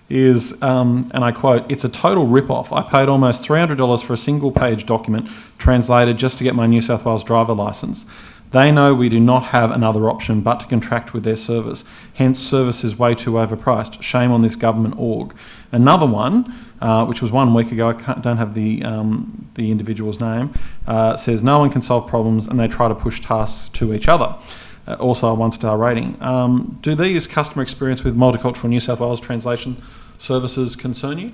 is, and I quote, "It's a total rip-off. I paid almost $300 for a single-page document translated just to get my New South Wales driver licence. They know we do not have another option but to contract with their service. Hence, service is way too overpriced. Shame on this government org." Another one, which was 1 week ago, I don't have the individual's name, says, "No one can solve problems and they try to push tasks to each other." Also a 1-star rating. Do these customer experience with Multicultural New South Wales translation services concern you?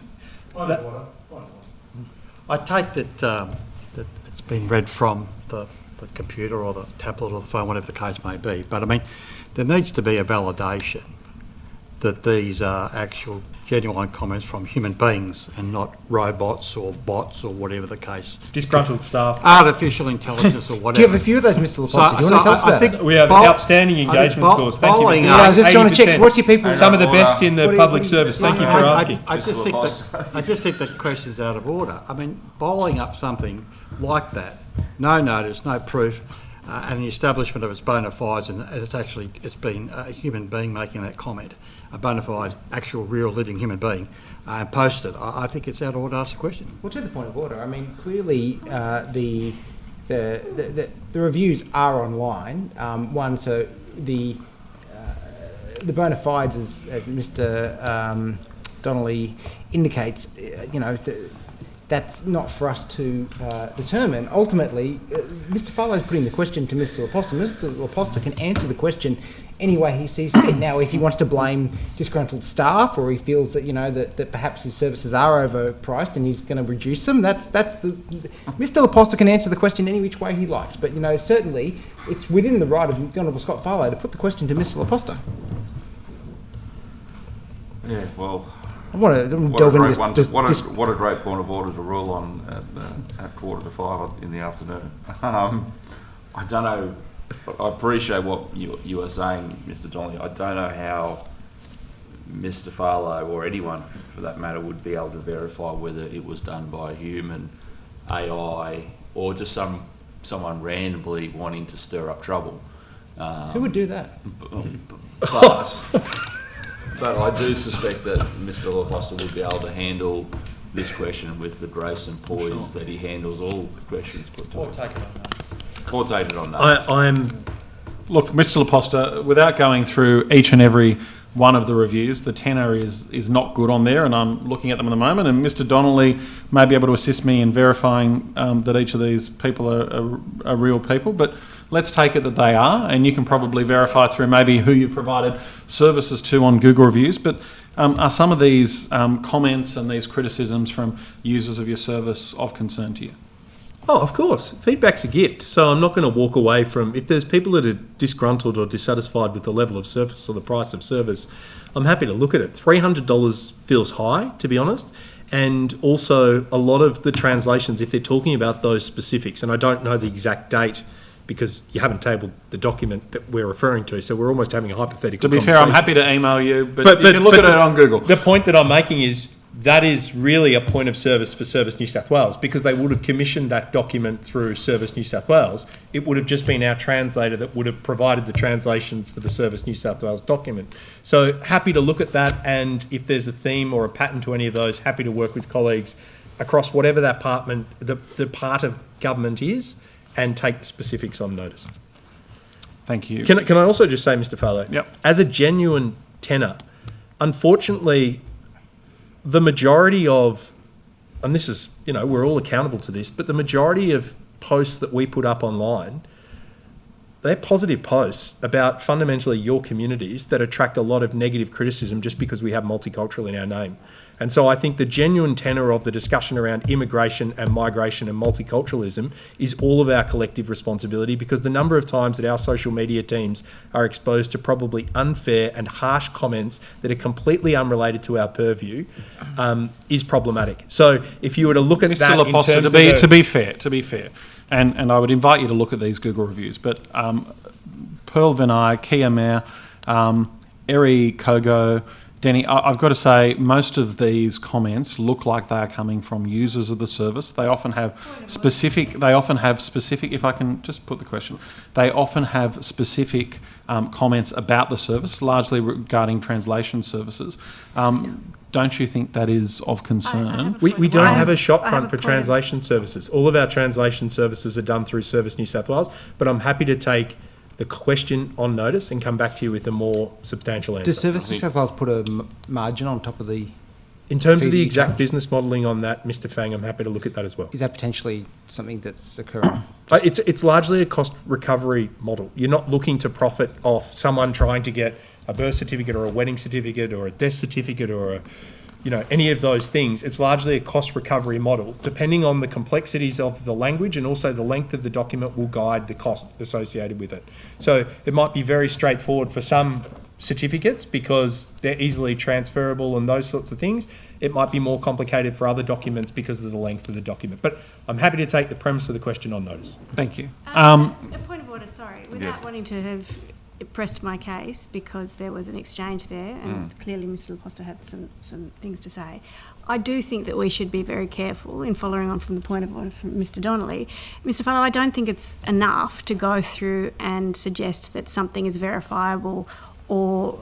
I take that that it's been read from the computer or the tablet or the phone, whatever the case may be. But I mean, there needs to be a validation that these are actual genuine comments from human beings and not robots or bots or whatever the case. Disgruntled staff. Artificial intelligence or whatever. Do you have a few of those, Mr. Laposta? Do you want to tell us about it? We have outstanding engagement scores. Thank you, Mr. Yeah, I was just trying to check. What's your people? Some of the best in the public service. Thank you for asking. I just think that question's out of order. I mean, bowling up something like that, no notice, no proof, and the establishment of its bona fides, and it's been a human being making that comment, a bona fide, actual, real, living human being, and posted. I think it's out of order to ask the question. Well, to the point of order, I mean, clearly the reviews are online. So the bona fides, as Mr. Donnelly indicates, that's not for us to determine. Ultimately, Mr. Farlow's putting the question to Mr. Laposta. Mr. Laposta can answer the question any way he sees fit. Now, if he wants to blame disgruntled staff, or he feels that that perhaps his services are overpriced and he's going to reduce them, that's the Mr. Laposta can answer the question any which way he likes. But certainly it's within the right of the Honourable Scott Farlow to put the question to Mr. Laposta. Yeah, well. I want to delve into this. What a great point of order to rule on at 4:45 in the afternoon. I don't know. I appreciate what you are saying, Mr. Donnelly. I don't know how Mr. Farlow or anyone, for that matter, would be able to verify whether it was done by a human, AI, or just someone randomly wanting to stir up trouble. Who would do that? But I do suspect that Mr. Laposta would be able to handle this question with the grace and poise that he handles all questions put to him. Or take it on that. Look, Mr. Laposta, without going through each and every one of the reviews, the tenor is not good on there, and I'm looking at them at the moment, and Mr. Donnelly may be able to assist me in verifying that each of these people are real people, but let's take it that they are, and you can probably verify through maybe who you provided services to on Google reviews, but are some of these comments and these criticisms from users of your service of concern to you? Oh, of course. Feedback's a gift. So I'm not going to walk away from, if there's people that are disgruntled or dissatisfied with the level of service or the price of service, I'm happy to look at it. $300 feels high, to be honest. And also a lot of the translations, if they're talking about those specifics, and I don't know the exact date because you haven't tabled the document that we're referring to, so we're almost having a hypothetical conversation. To be fair, I'm happy to email you, but you can look at it on Google. The point that I'm making is that is really a point of service for Service New South Wales, because they would have commissioned that document through Service New South Wales. It would have just been our translator that would have provided the translations for the Service New South Wales document. So happy to look at that, and if there's a theme or a pattern to any of those, happy to work with colleagues across whatever that the part of government is, and take the specifics on notice. Thank you. Can I also just say, Mr. Farlow, yep, as a genuine tenor, unfortunately, the majority of, and this is, we're all accountable to this, but the majority of posts that we put up online, they're positive posts about fundamentally your communities that attract a lot of negative criticism just because we have multicultural in our name. And so I think the genuine tenor of the discussion around immigration and migration and multiculturalism is all of our collective responsibility, because the number of times that our social media teams are exposed to probably unfair and harsh comments that are completely unrelated to our purview is problematic. So if you were to look at Mr. that in Laposta, terms to be fair, and I would invite you to look at these Google reviews, but Pearl Vinay, Kia Mayer, Eri Kogo, Denny, I've got to say, most of these comments look like they are coming from users of the service. They often have specific, if I can just put the question, they often have specific comments about the service, largely regarding translation services. Don't you think that is of concern? We don't have a shop front for translation services. All of our translation services are done through Service New South Wales, but I'm happy to take the question on notice and come back to you with a more substantial answer. Does Service New South Wales put a margin on top of the... In terms of the fee exact charge? business modelling on that, Mr. Fang, I'm happy to look at that as well. Is that potentially something that's occurring? It's largely a cost recovery model. You're not looking to profit off someone trying to get a birth certificate or a wedding certificate or a death certificate or any of those things. It's largely a cost recovery model. Depending on the complexities of the language and also the length of the document will guide the cost associated with it. So it might be very straightforward for some certificates because they're easily transferable and those sorts of things. It might be more complicated for other documents because of the length of the document. But I'm happy to take the premise of the question on notice. Thank you. A point of order, sorry. Without wanting to have pressed my case, because there was an exchange there and clearly Mr. Laposta had some things to say. I do think that we should be very careful in following on from the point of order from Mr. Donnelly. Mr. Farlow, I don't think it's enough to go through and suggest that something is verifiable or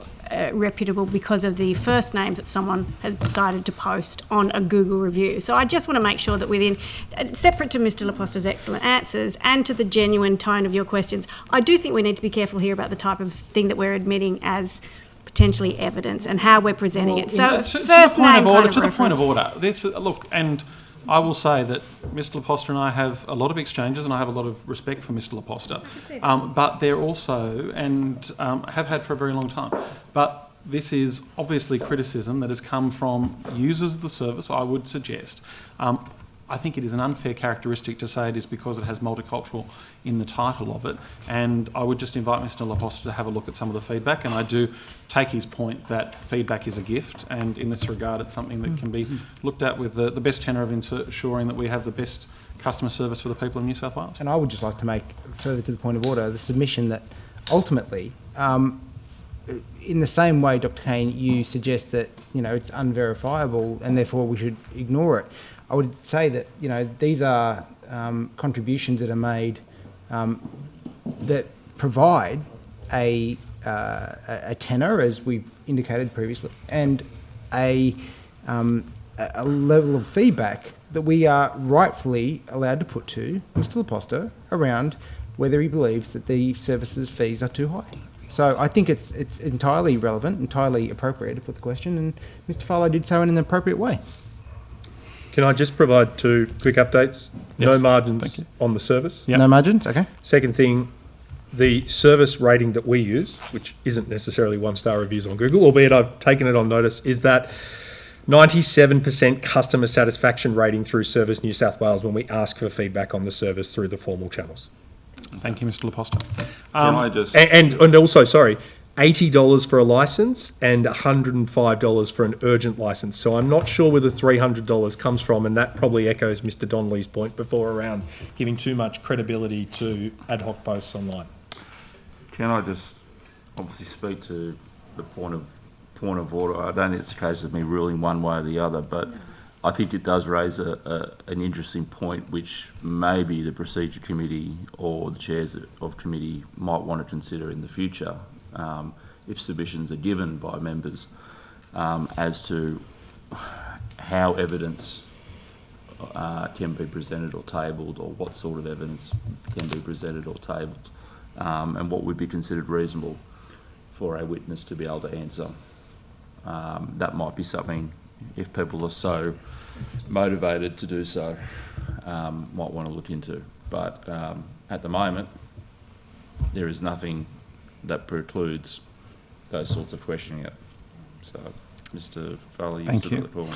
reputable because of the first names that someone has decided to post on a Google review. So I just want to make sure that within, separate to Mr. Laposta's excellent answers and to the genuine tone of your questions, I do think we need to be careful here about the type of thing that we're admitting as potentially evidence and how we're presenting it. So to first name to the point of order. Look, and I will say that Mr. Laposta and I have a lot of exchanges, and I have a lot of respect for Mr. Laposta. But they're also, and have had for a very long time, but this is obviously criticism that has come from users of the service, I would suggest. I think it is an unfair characteristic to say it is because it has multicultural in the title of it, and I would just invite Mr. Laposta to have a look at some of the feedback, and I do take his point that feedback is a gift, and in this regard it's something that can be looked at with the best tenor of ensuring that we have the best customer service for the people of New South Wales. And I would just like to make, further to the point of order, the submission that ultimately, in the same way, Dr. Kane, you suggest that it's unverifiable and therefore we should ignore it. I would say that these are contributions that are made that provide a tenor, as we've indicated previously, and a level of feedback that we are rightfully allowed to put to Mr. Laposta around whether he believes that the services fees are too high. So I think it's entirely relevant, entirely appropriate to put the question, and Mr. Farlow did so in an appropriate way. Can I just provide two quick updates? Yes. No margins on the service. Yep. No margins, okay. Second thing, the service rating that we use, which isn't necessarily 1-star reviews on Google, albeit I've taken it on notice, is that 97% customer satisfaction rating through Service New South Wales when we ask for feedback on the service through the formal channels. Thank you, Mr. Laposta. Can I just... And also, sorry, $80 for a licence and $105 for an urgent licence. So I'm not sure where the $300 comes from, and that probably echoes Mr. Donnelly's point before around giving too much credibility to ad hoc posts online. Can I just obviously speak to the point of order? I don't think it's a case of me ruling one way or the other, but I think it does raise an interesting point which maybe the procedure committee or the chairs of committee might want to consider in the future. If submissions are given by members as to how evidence can be presented or tabled, or what sort of evidence can be presented or tabled, and what would be considered reasonable for a witness to be able to answer. That might be something, if people are so motivated to do so, might want to look into. But at the moment, there is nothing that precludes those sorts of questioning it. So Mr. Farley, Thank still you. got the floor.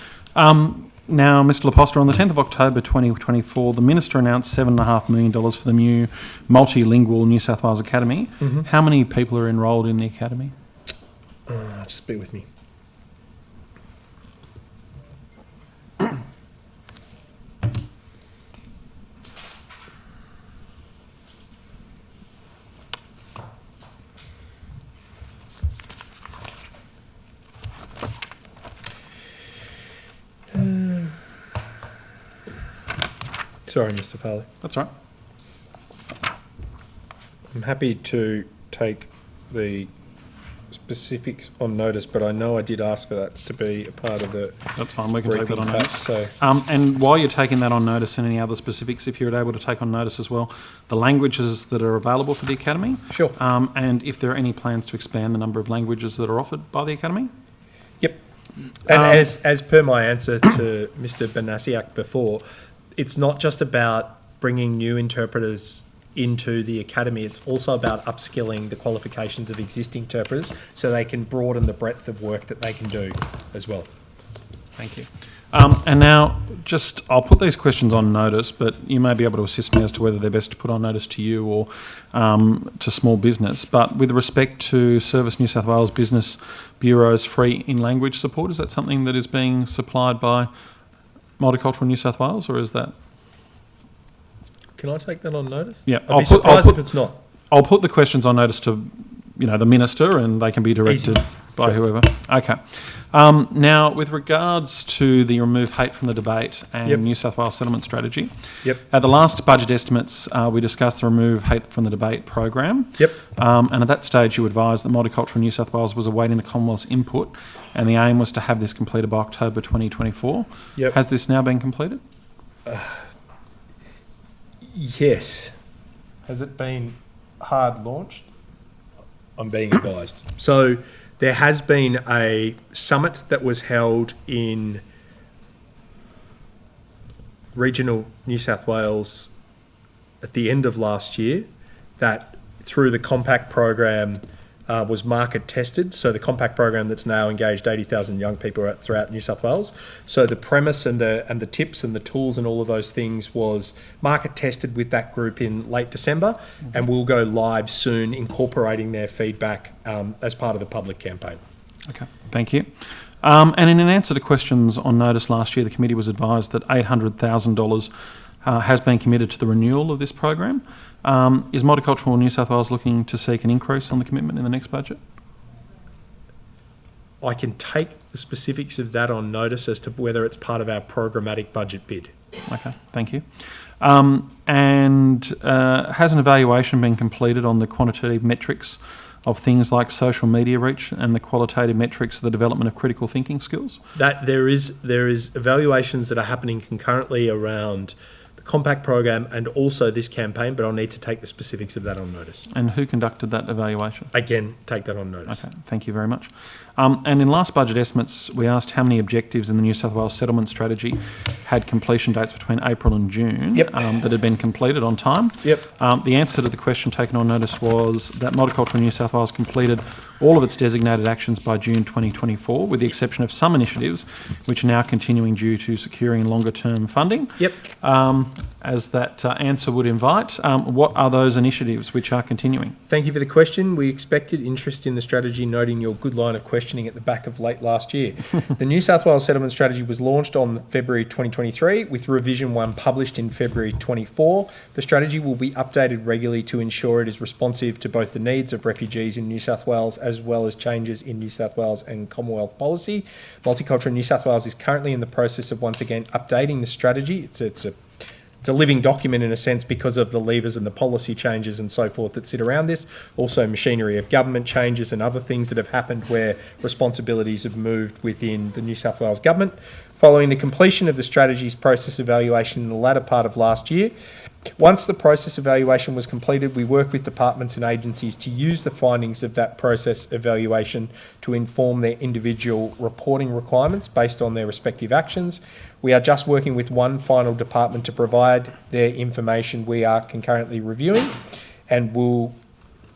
Now, Mr. Laposta, on the 10th of October 2024, the Minister announced $7.5 million for the new multilingual New South Wales Academy. Mhm. How many people are enrolled in the academy? Just bear with me. Sorry, Mr. Farley. That's right. I'm happy to take the specifics on notice, but I know I did ask for that to be a part of the. That's fine, we can take that on briefing notice. pack, So, And while you're taking that on notice and any other specifics, if you're able to take on notice as well, the languages that are available for the Academy. Sure. And if there are any plans to expand the number of languages that are offered by the Academy. Yep. And as per my answer to Mr. Banasiak before, it's not just about bringing new interpreters into the academy, it's also about upskilling the qualifications of existing interpreters so they can broaden the breadth of work that they can do as well. Thank you. And now, I'll put these questions on notice, but you may be able to assist me as to whether they're best to put on notice to you or to small business. But with respect to Service New South Wales Business Bureau's free in-language support, is that something that is being supplied by Multicultural New South Wales, or is that? Can I take that on notice? Yeah, I'd be surprised if it's not. I'll put the questions on notice to, the Minister, and they can be directed by whoever. Okay. Now, with regards to the Remove Hate from the Debate and New South Wales Settlement Strategy, at the last budget estimates, we discussed the Remove Hate from the Debate program. And at that stage, you advised that Multicultural New South Wales was awaiting the Commonwealth's input, and the aim was to have this completed by October 2024. Has this now been completed? Yes. Has it been hard launched? I'm being advised. So there has been a summit that was held in regional New South Wales at the end of last year that through the Compact program was market tested. So the Compact program that's now engaged 80,000 young people throughout New South Wales. So the premise and the tips and the tools and all of those things was market tested with that group in late December, and we'll go live soon incorporating their feedback as part of the public campaign. Okay, thank you. And in an answer to questions on notice last year, the committee was advised that $800,000 has been committed to the renewal of this program. Is Multicultural New South Wales looking to seek an increase on the commitment in the next budget? I can take the specifics of that on notice as to whether it's part of our programmatic budget bid. Okay, thank you. And has an evaluation been completed on the quantitative metrics of things like social media reach and the qualitative metrics of the development of critical thinking skills? That there is evaluations that are happening concurrently around the Compact program and also this campaign, but I'll need to take the specifics of that on notice. And who conducted that evaluation? Again, take that on notice. Okay, thank you very much. And in last budget estimates, we asked how many objectives in the New South Wales settlement strategy had completion dates between April and June that had been completed on time. The answer to the question taken on notice was that Multicultural New South Wales completed all of its designated actions by June 2024, with the exception of some initiatives which are now continuing due to securing longer-term funding. As that answer would invite, what are those initiatives which are continuing? Thank you for the question. We expected interest in the strategy, noting your good line of questioning at the back of late last year. The New South Wales Settlement Strategy was launched on February 2023, with Revision 1 published in February 24. The strategy will be updated regularly to ensure it is responsive to both the needs of refugees in New South Wales as well as changes in New South Wales and Commonwealth policy. Multicultural New South Wales is currently in the process of once again updating the strategy. It's a living document in a sense because of the levers and the policy changes and so forth that sit around this. Also machinery of government changes and other things that have happened where responsibilities have moved within the New South Wales government. Following the completion of the strategy's process evaluation in the latter part of last year, once the process evaluation was completed, we worked with departments and agencies to use the findings of that process evaluation to inform their individual reporting requirements based on their respective actions. We are just working with one final department to provide their information we are concurrently reviewing, and will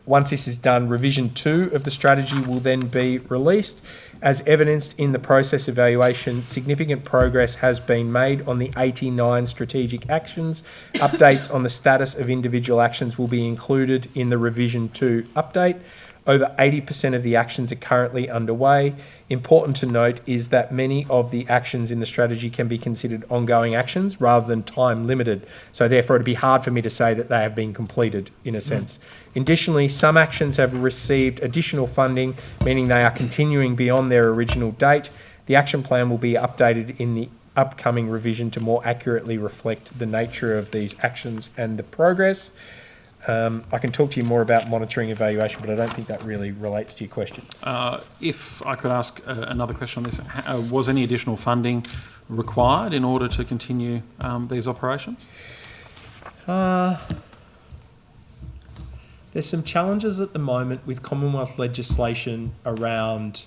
Once this is done, revision 2 of the strategy will then be released. As evidenced in the process evaluation, significant progress has been made on the 89 strategic actions. Updates on the status of individual actions will be included in the revision 2 update. Over 80% of the actions are currently underway. Important to note is that many of the actions in the strategy can be considered ongoing actions rather than time limited. So therefore it'd be hard for me to say that they have been completed in a sense. Additionally, some actions have received additional funding, meaning they are continuing beyond their original date. The action plan will be updated in the upcoming revision to more accurately reflect the nature of these actions and the progress. I can talk to you more about monitoring evaluation, but I don't think that really relates to your question. If I could ask another question on this, was any additional funding required in order to continue these operations? There's some challenges at the moment with Commonwealth legislation around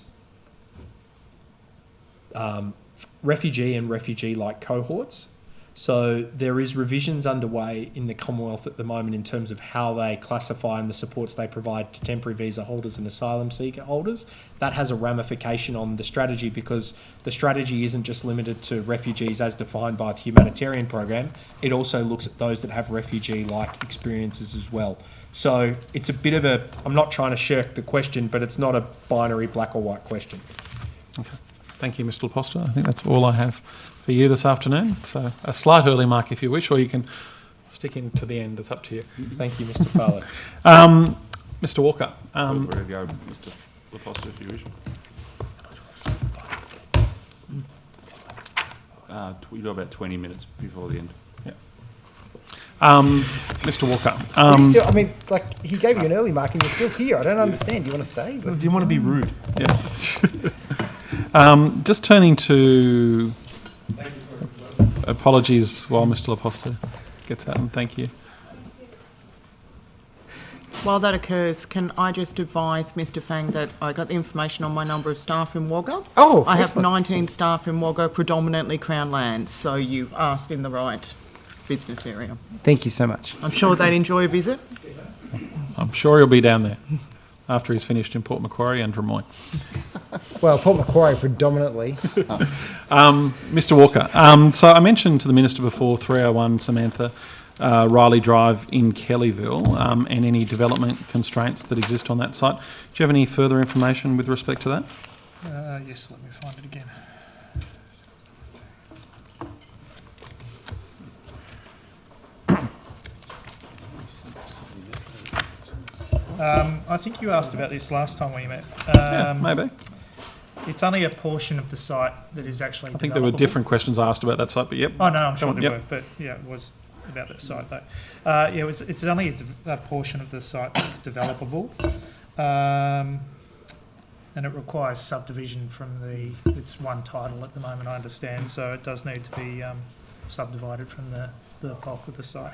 refugee and refugee-like cohorts. So there is revisions underway in the Commonwealth at the moment in terms of how they classify and the supports they provide to temporary visa holders and asylum seeker holders. That has a ramification on the strategy because the strategy isn't just limited to refugees as defined by the humanitarian program. It also looks at those that have refugee-like experiences as well. So it's a bit of a, I'm not trying to shirk the question, but it's not a binary black or white question. Okay. Thank you, Mr. Laposta. I think that's all I have for you this afternoon. So a slight early mark if you wish, or you can stick in to the end. It's up to you. Thank you, Mr. Farley. Mr. Walker. Wherever you go, Mr. Laposta, if you wish. You've got about 20 minutes before the end. Yeah. Mr. Walker. Still, I mean, like, he gave you an early mark and you're still here. I don't understand. Do you want to stay? Do you want to be rude? Yeah. Just turning to apologies while Mr. Laposta gets out, and thank you. While that occurs, can I just advise Mr. Fang that I got the information on my number of staff in Wagga? Oh, I have 19 staff in Wagga, predominantly Crown lands, so you asked in the right business area. Thank you so much. I'm sure they'd enjoy a visit. I'm sure he'll be down there after he's finished in Port Macquarie and Drummoy. Well, Port Macquarie predominantly. Mr. Walker, so I mentioned to the Minister before 301 Samantha Riley Drive in Kellyville and any development constraints that exist on that site. Do you have any further information with respect to that? Yes, let me find it again. I think you asked about this last time we met. Yeah, maybe. It's only a portion of the site that is actually I think there were different questions asked about that site, but yep. Oh, no, I'm sure there Yep. were, but yeah, it was about that site though. Yeah, it's only a portion of the site that's developable. And it requires subdivision from it's one title at the moment, I understand, so it does need to be subdivided from the bulk of the site.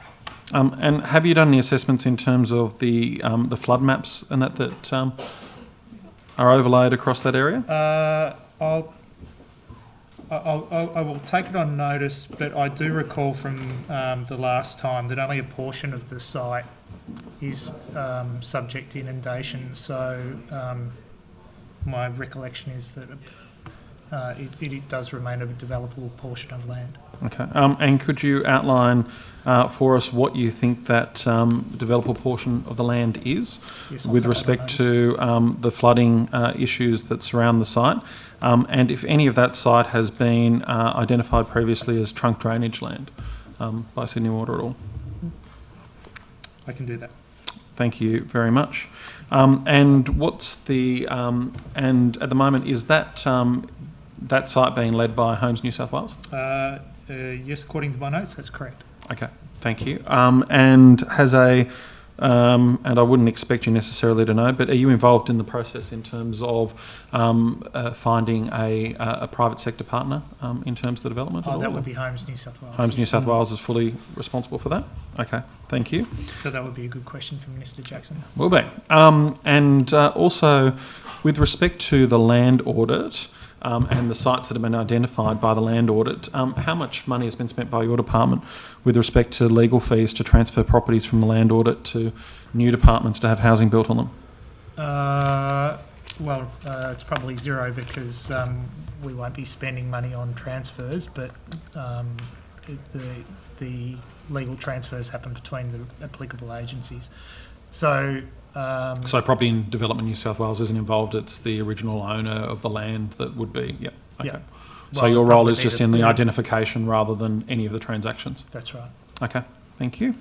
And have you done any assessments in terms of the flood maps and that are overlaid across that area? I will take it on notice, but I do recall from the last time that only a portion of the site is subject to inundation. So my recollection is that it does remain a developable portion of land. Okay. And could you outline for us what you think that developable portion of the land is with respect to the flooding issues that surround the site? And if any of that site has been identified previously as trunk drainage land by Sydney Water at all? I can do that. Thank you very much. And what's the and at the moment is that that site being led by Homes New South Wales? Yes, according to my notes, that's correct. Okay, thank you. And has and I wouldn't expect you necessarily to know, but are you involved in the process in terms of finding a private sector partner in terms of the development? Oh, that would be Homes New South Wales. Homes New South Wales is fully responsible for that? Okay, thank you. So that would be a good question for Minister Jackson. Will be. And also, with respect to the land audit, and the sites that have been identified by the land audit, how much money has been spent by your department with respect to legal fees to transfer properties from the land audit to new departments to have housing built on them? It's probably zero because we won't be spending money on transfers, but the legal transfers happen between the applicable agencies. So Property and Development New South Wales isn't involved, it's the original owner of the land that would be, yep, okay. Yep. So Well, your role probably is just the- in the the- identification rather than any of the transactions? That's right. Okay, thank you.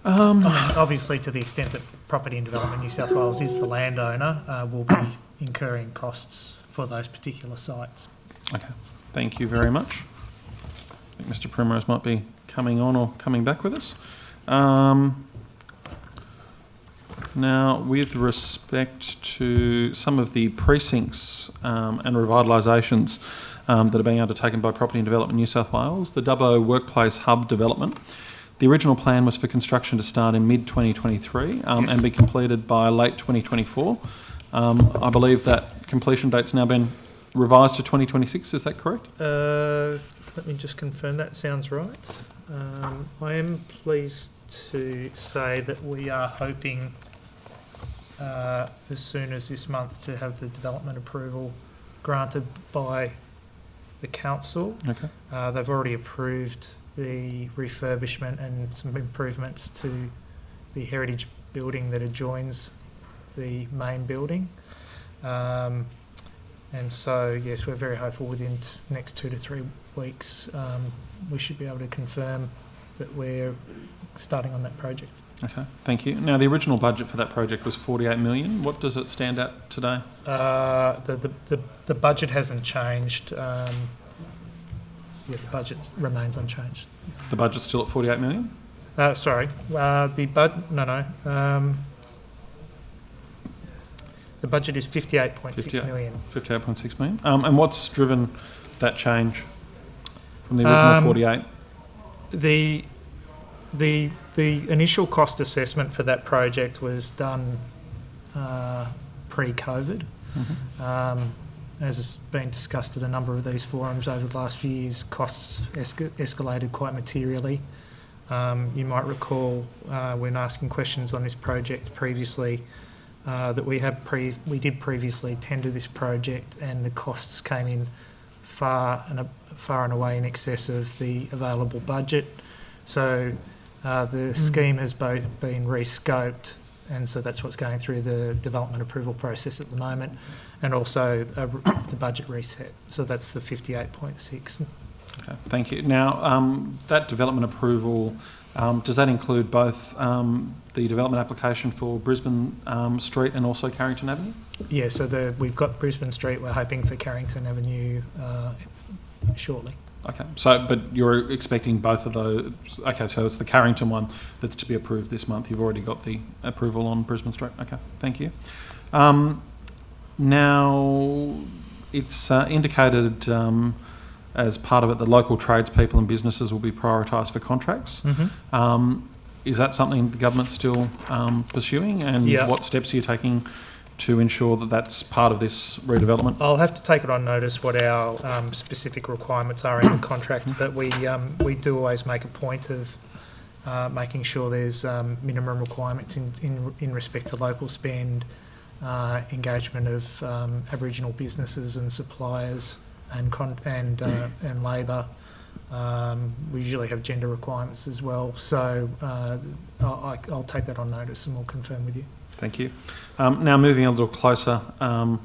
I mean, obviously, to the extent that Property and Development New South Wales is the landowner, we'll be incurring costs for those particular sites. Okay, thank you very much. I think Mr Primrose might be coming on or coming back with us. Now, with respect to some of the precincts and revitalisations that are being undertaken by Property and Development New South Wales, the Dubbo Workplace Hub development, the original plan was for construction to start in mid-2023 and be completed by late 2024. I believe that completion date's now been revised to 2026, is that correct? Let me just confirm that sounds right. I am pleased to say that we are hoping as soon as this month to have the development approval granted by the council. Okay. They've already approved the refurbishment and some improvements to the heritage building that adjoins the main building. And so, yes, we're very hopeful within next 2 to 3 weeks we should be able to confirm that we're starting on that project. Okay, thank you. Now, the original budget for that project was 48 million. What does it stand at today? The budget hasn't changed. The budget remains unchanged. The budget's still at 48 million? Sorry, the budget is 58.6 million. 58.6 million. And what's driven that change from the original 48? The initial cost assessment for that project was done pre-COVID. Mm-hmm. As has been discussed at a number of these forums over the last few years, costs escalated quite materially. You might recall when asking questions on this project previously that we did previously tender this project, and the costs came in far and away in excess of the available budget. So the scheme has both been rescoped, and so that's what's going through the development approval process at the moment, and also the budget reset. So that's the 58.6. Okay, thank you. Now, that development approval, does that include both the development application for Brisbane Street and also Carrington Avenue? Yeah, so we've got Brisbane Street. We're hoping for Carrington Avenue shortly. Okay, so but you're expecting both of those. Okay, so it's the Carrington one that's to be approved this month. You've already got the approval on Brisbane Street. Okay, thank you. Now, it's indicated as part of it that local tradespeople and businesses will be prioritised for contracts. Mm-hmm. Is that something the government's still pursuing? And what steps are you taking to ensure that that's part of this redevelopment? I'll have to take it on notice what our specific requirements are in the contract, but we do always make a point of making sure there's minimum requirements in respect to local spend, engagement of Aboriginal businesses and suppliers and labour. We usually have gender requirements as well, so I'll take that on notice and we'll confirm with you. Thank you. Now moving a little closer to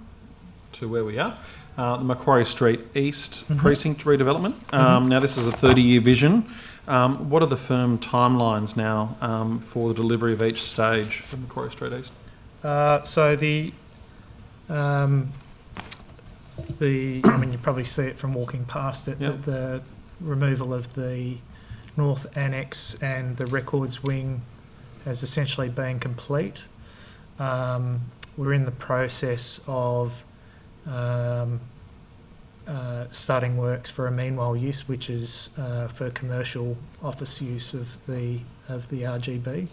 where we are, the Macquarie Street East precinct redevelopment. Now this is a 30-year vision. What are the firm timelines now for the delivery of each stage of Macquarie Street East? So I mean, you probably see it from walking past it, that the removal of the North Annex and the Records Wing has essentially been complete. We're in the process of starting works for a meanwhile use, which is for commercial office use of the RGB.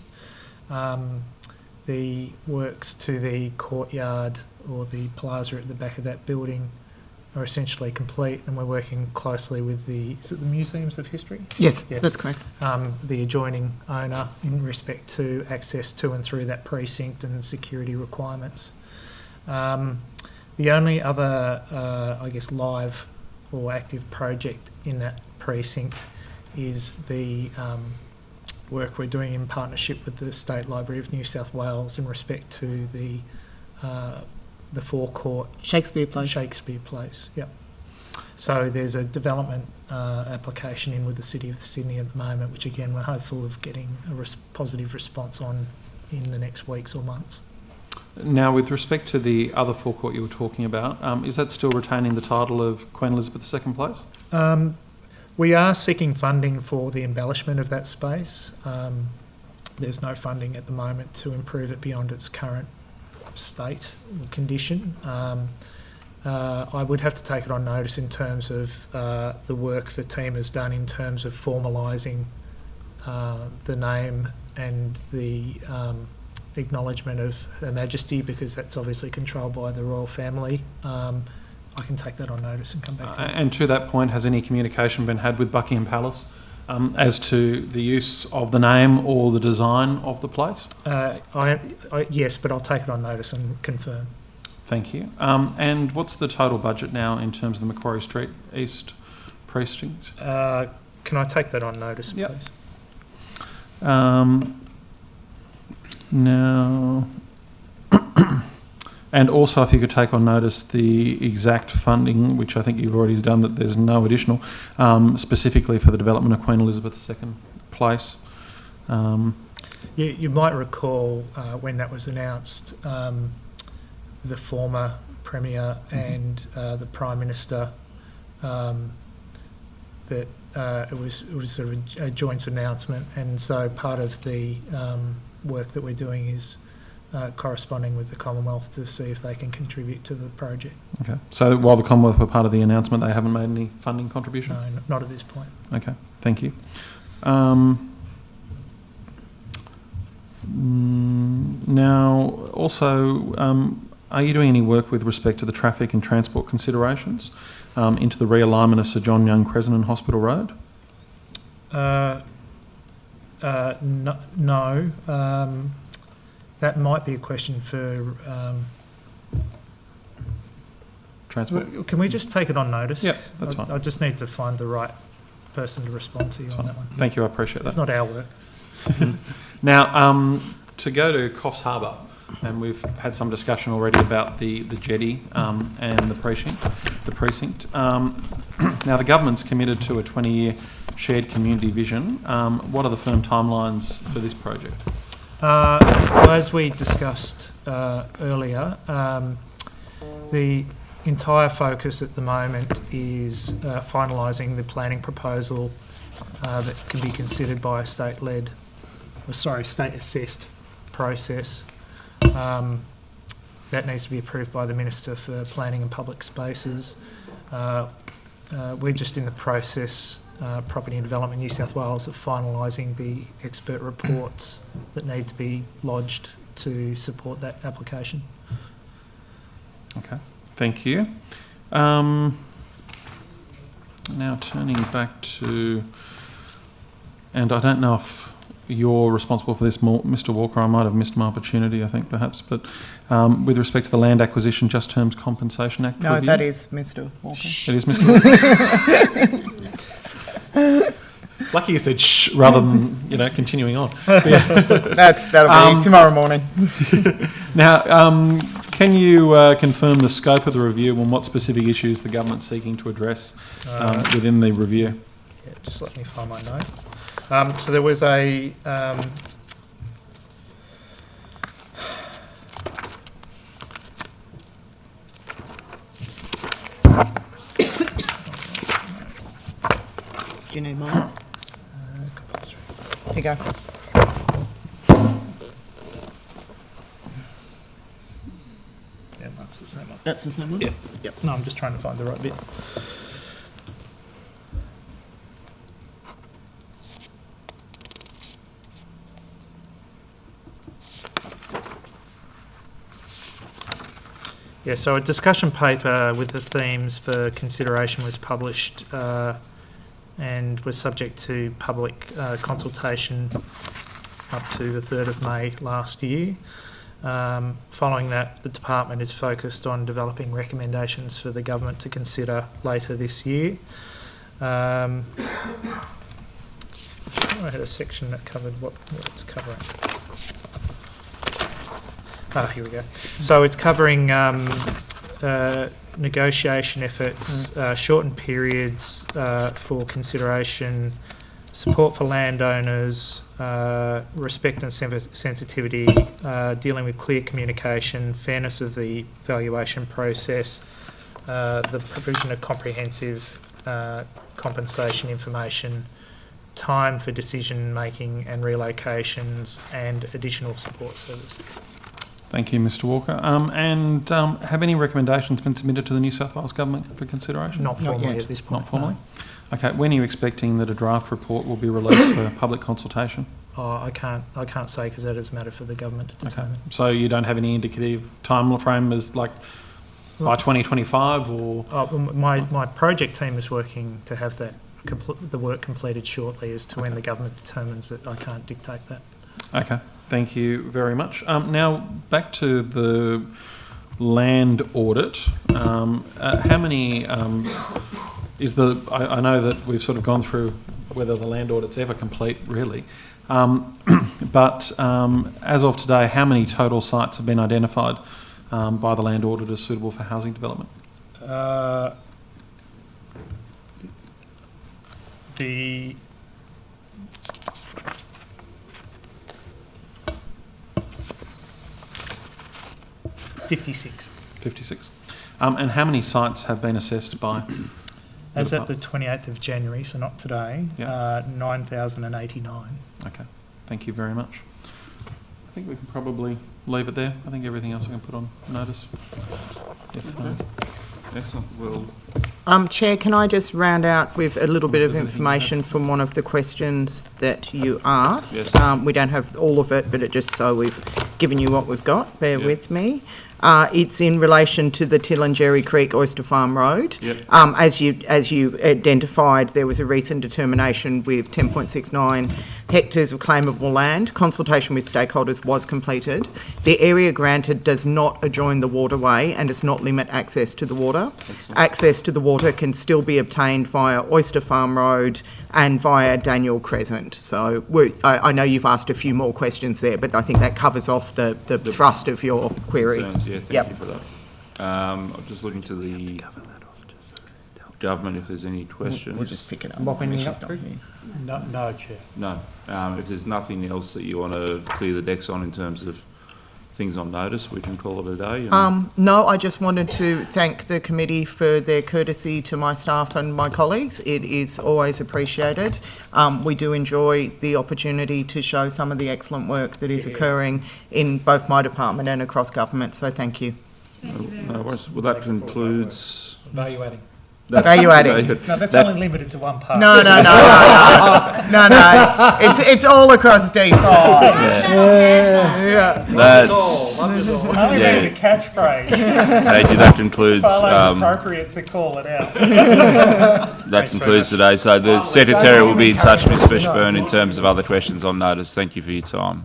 The works to the courtyard or the plaza at the back of that building are essentially complete, and we're working closely with the Museums of History? Yes, that's correct. The adjoining owner in respect to access to and through that precinct and security requirements. The only other, live or active project in that precinct is the work we're doing in partnership with the State Library of New South Wales in respect to the forecourt Shakespeare Place. Shakespeare Place, yep. So there's a development application in with the City of Sydney at the moment, which again we're hopeful of getting a positive response on in the next weeks or months. Now, with respect to the other forecourt you were talking about, is that still retaining the title of Queen Elizabeth II Place? We are seeking funding for the embellishment of that space. There's no funding at the moment to improve it beyond its current state or condition. I would have to take it on notice in terms of the work the team has done in terms of formalising the name and the acknowledgement of Her Majesty, because that's obviously controlled by the royal family. I can take that on notice and come back to you. And to that point, has any communication been had with Buckingham Palace as to the use of the name or the design of the place? Yes, but I'll take it on notice and confirm. Thank you. And what's the total budget now in terms of the Macquarie Street East precinct? Can I take that on notice, Yep. please? Now, and also if you could take on notice the exact funding, which I think you've already done, that there's no additional, specifically for the development of Queen Elizabeth II Place. You might recall when that was announced, the former Premier and the Prime Minister, that it was sort of a joint announcement, and so part of the work that we're doing is corresponding with the Commonwealth to see if they can contribute to the project. Okay. So while the Commonwealth were part of the announcement, they haven't made any funding contribution? No, not at this point. Okay. Thank you. Now, also, are you doing any work with respect to the traffic and transport considerations into the realignment of Sir John Young Crescent and Hospital Road? No. That might be a question for... transport? Can we just take it on notice? Yeah, that's fine. I just need to find the right person to respond to you on that one. Thank you, I appreciate that. It's not our work. Now, to go to Coffs Harbour, and we've had some discussion already about the jetty and the precinct. Now, the government's committed to a 20-year shared community vision. What are the firm timelines for this project? Well, as we discussed earlier, the entire focus at the moment is finalising the planning proposal that can be considered by a state-assessed process. That needs to be approved by the Minister for Planning and Public Spaces. We're just in the process, Property and Development New South Wales, of finalising the expert reports that need to be lodged to support that application. Okay, thank you. Now turning back to, and I don't know if you're responsible for this, Mr. Walker, I might have missed my opportunity, I think, perhaps, but with respect to the Land Acquisition Just Terms Compensation Act No, review? that is Mr. Walker. It is Mr. Walker. Lucky you said shh rather than, continuing on. That'll be tomorrow morning. Now, can you confirm the scope of the review and what specific issues the government's seeking to address within the review? Yeah, just let me find my note. So there was a... Do you need mine? Here you go. Yeah, that's the same one. That's the same one? Yep. Yep. No, I'm just trying to find the right bit. Yeah, so a discussion paper with the themes for consideration was published and was subject to public consultation up to the 3rd of May last year. Following that, the department is focused on developing recommendations for the government to consider later this year. I had a section that covered what it's covering. Here we go. So it's covering negotiation efforts, shortened periods for consideration, support for landowners, respect and sensitivity, dealing with clear communication, fairness of the valuation process, the provision of comprehensive compensation information, time for decision making and relocations, and additional support services. Thank you, Mr Walker. Have any recommendations been submitted to the New South Wales Government for consideration? Not formally at this point. Not formally? No. Okay, when are you expecting that a draft report will be released for public consultation? Oh, I can't say because that is a matter for the government to determine. Okay. So you don't have any indicative time frame as like by 2025 or? My project team is working to have that the work completed shortly. As to when the government determines it, I can't dictate that. Okay. Thank you very much. Now, back to the land audit. How many I know that we've sort of gone through whether the land audit's ever complete, really. But as of today, how many total sites have been identified by the land audit as suitable for housing development? The 56. 56. And how many sites have been assessed by? As at the 28th of January, so not today, 9,089. Okay, thank you very much. I think we can probably leave it there. I think everything else I can put on notice. Excellent. Chair, can I just round out with a little bit of information from one of the questions that you asked? Yes. We don't have all of it, but just so we've given you what we've got, bear with me. It's in relation to the Tillangerry Creek Oyster Farm Road. Yep. As you identified, there was a recent determination with 10.69 hectares of claimable land. Consultation with stakeholders was completed. The area granted does not adjoin the waterway and does not limit access to the water. Excellent. Access to the water can still be obtained via Oyster Farm Road and via Daniel Crescent. So I know you've asked a few more questions there, but I think that covers off the thrust of your query. Concerns, yeah, thank you for that. I'm just looking to the government if there's any questions. We'll just pick it up. No, Chair. No. If there's nothing else that you want to clear the decks on in terms of things on notice, we can call it a day. No, I just wanted to thank the committee for their courtesy to my staff and my colleagues. It is always appreciated. We do enjoy the opportunity to show some of the excellent work that is occurring in both my department and across government, so thank you. No worries. Well, that concludes... Evaluating. Evaluating. No, that's only limited to one part. No. It's all across D5. Yeah. That's... Only made a catchphrase. That concludes... It's appropriate to call it out. That concludes today. So the Secretary will be in touch, Ms Fishburne, in terms of other questions on notice. Thank you for your time.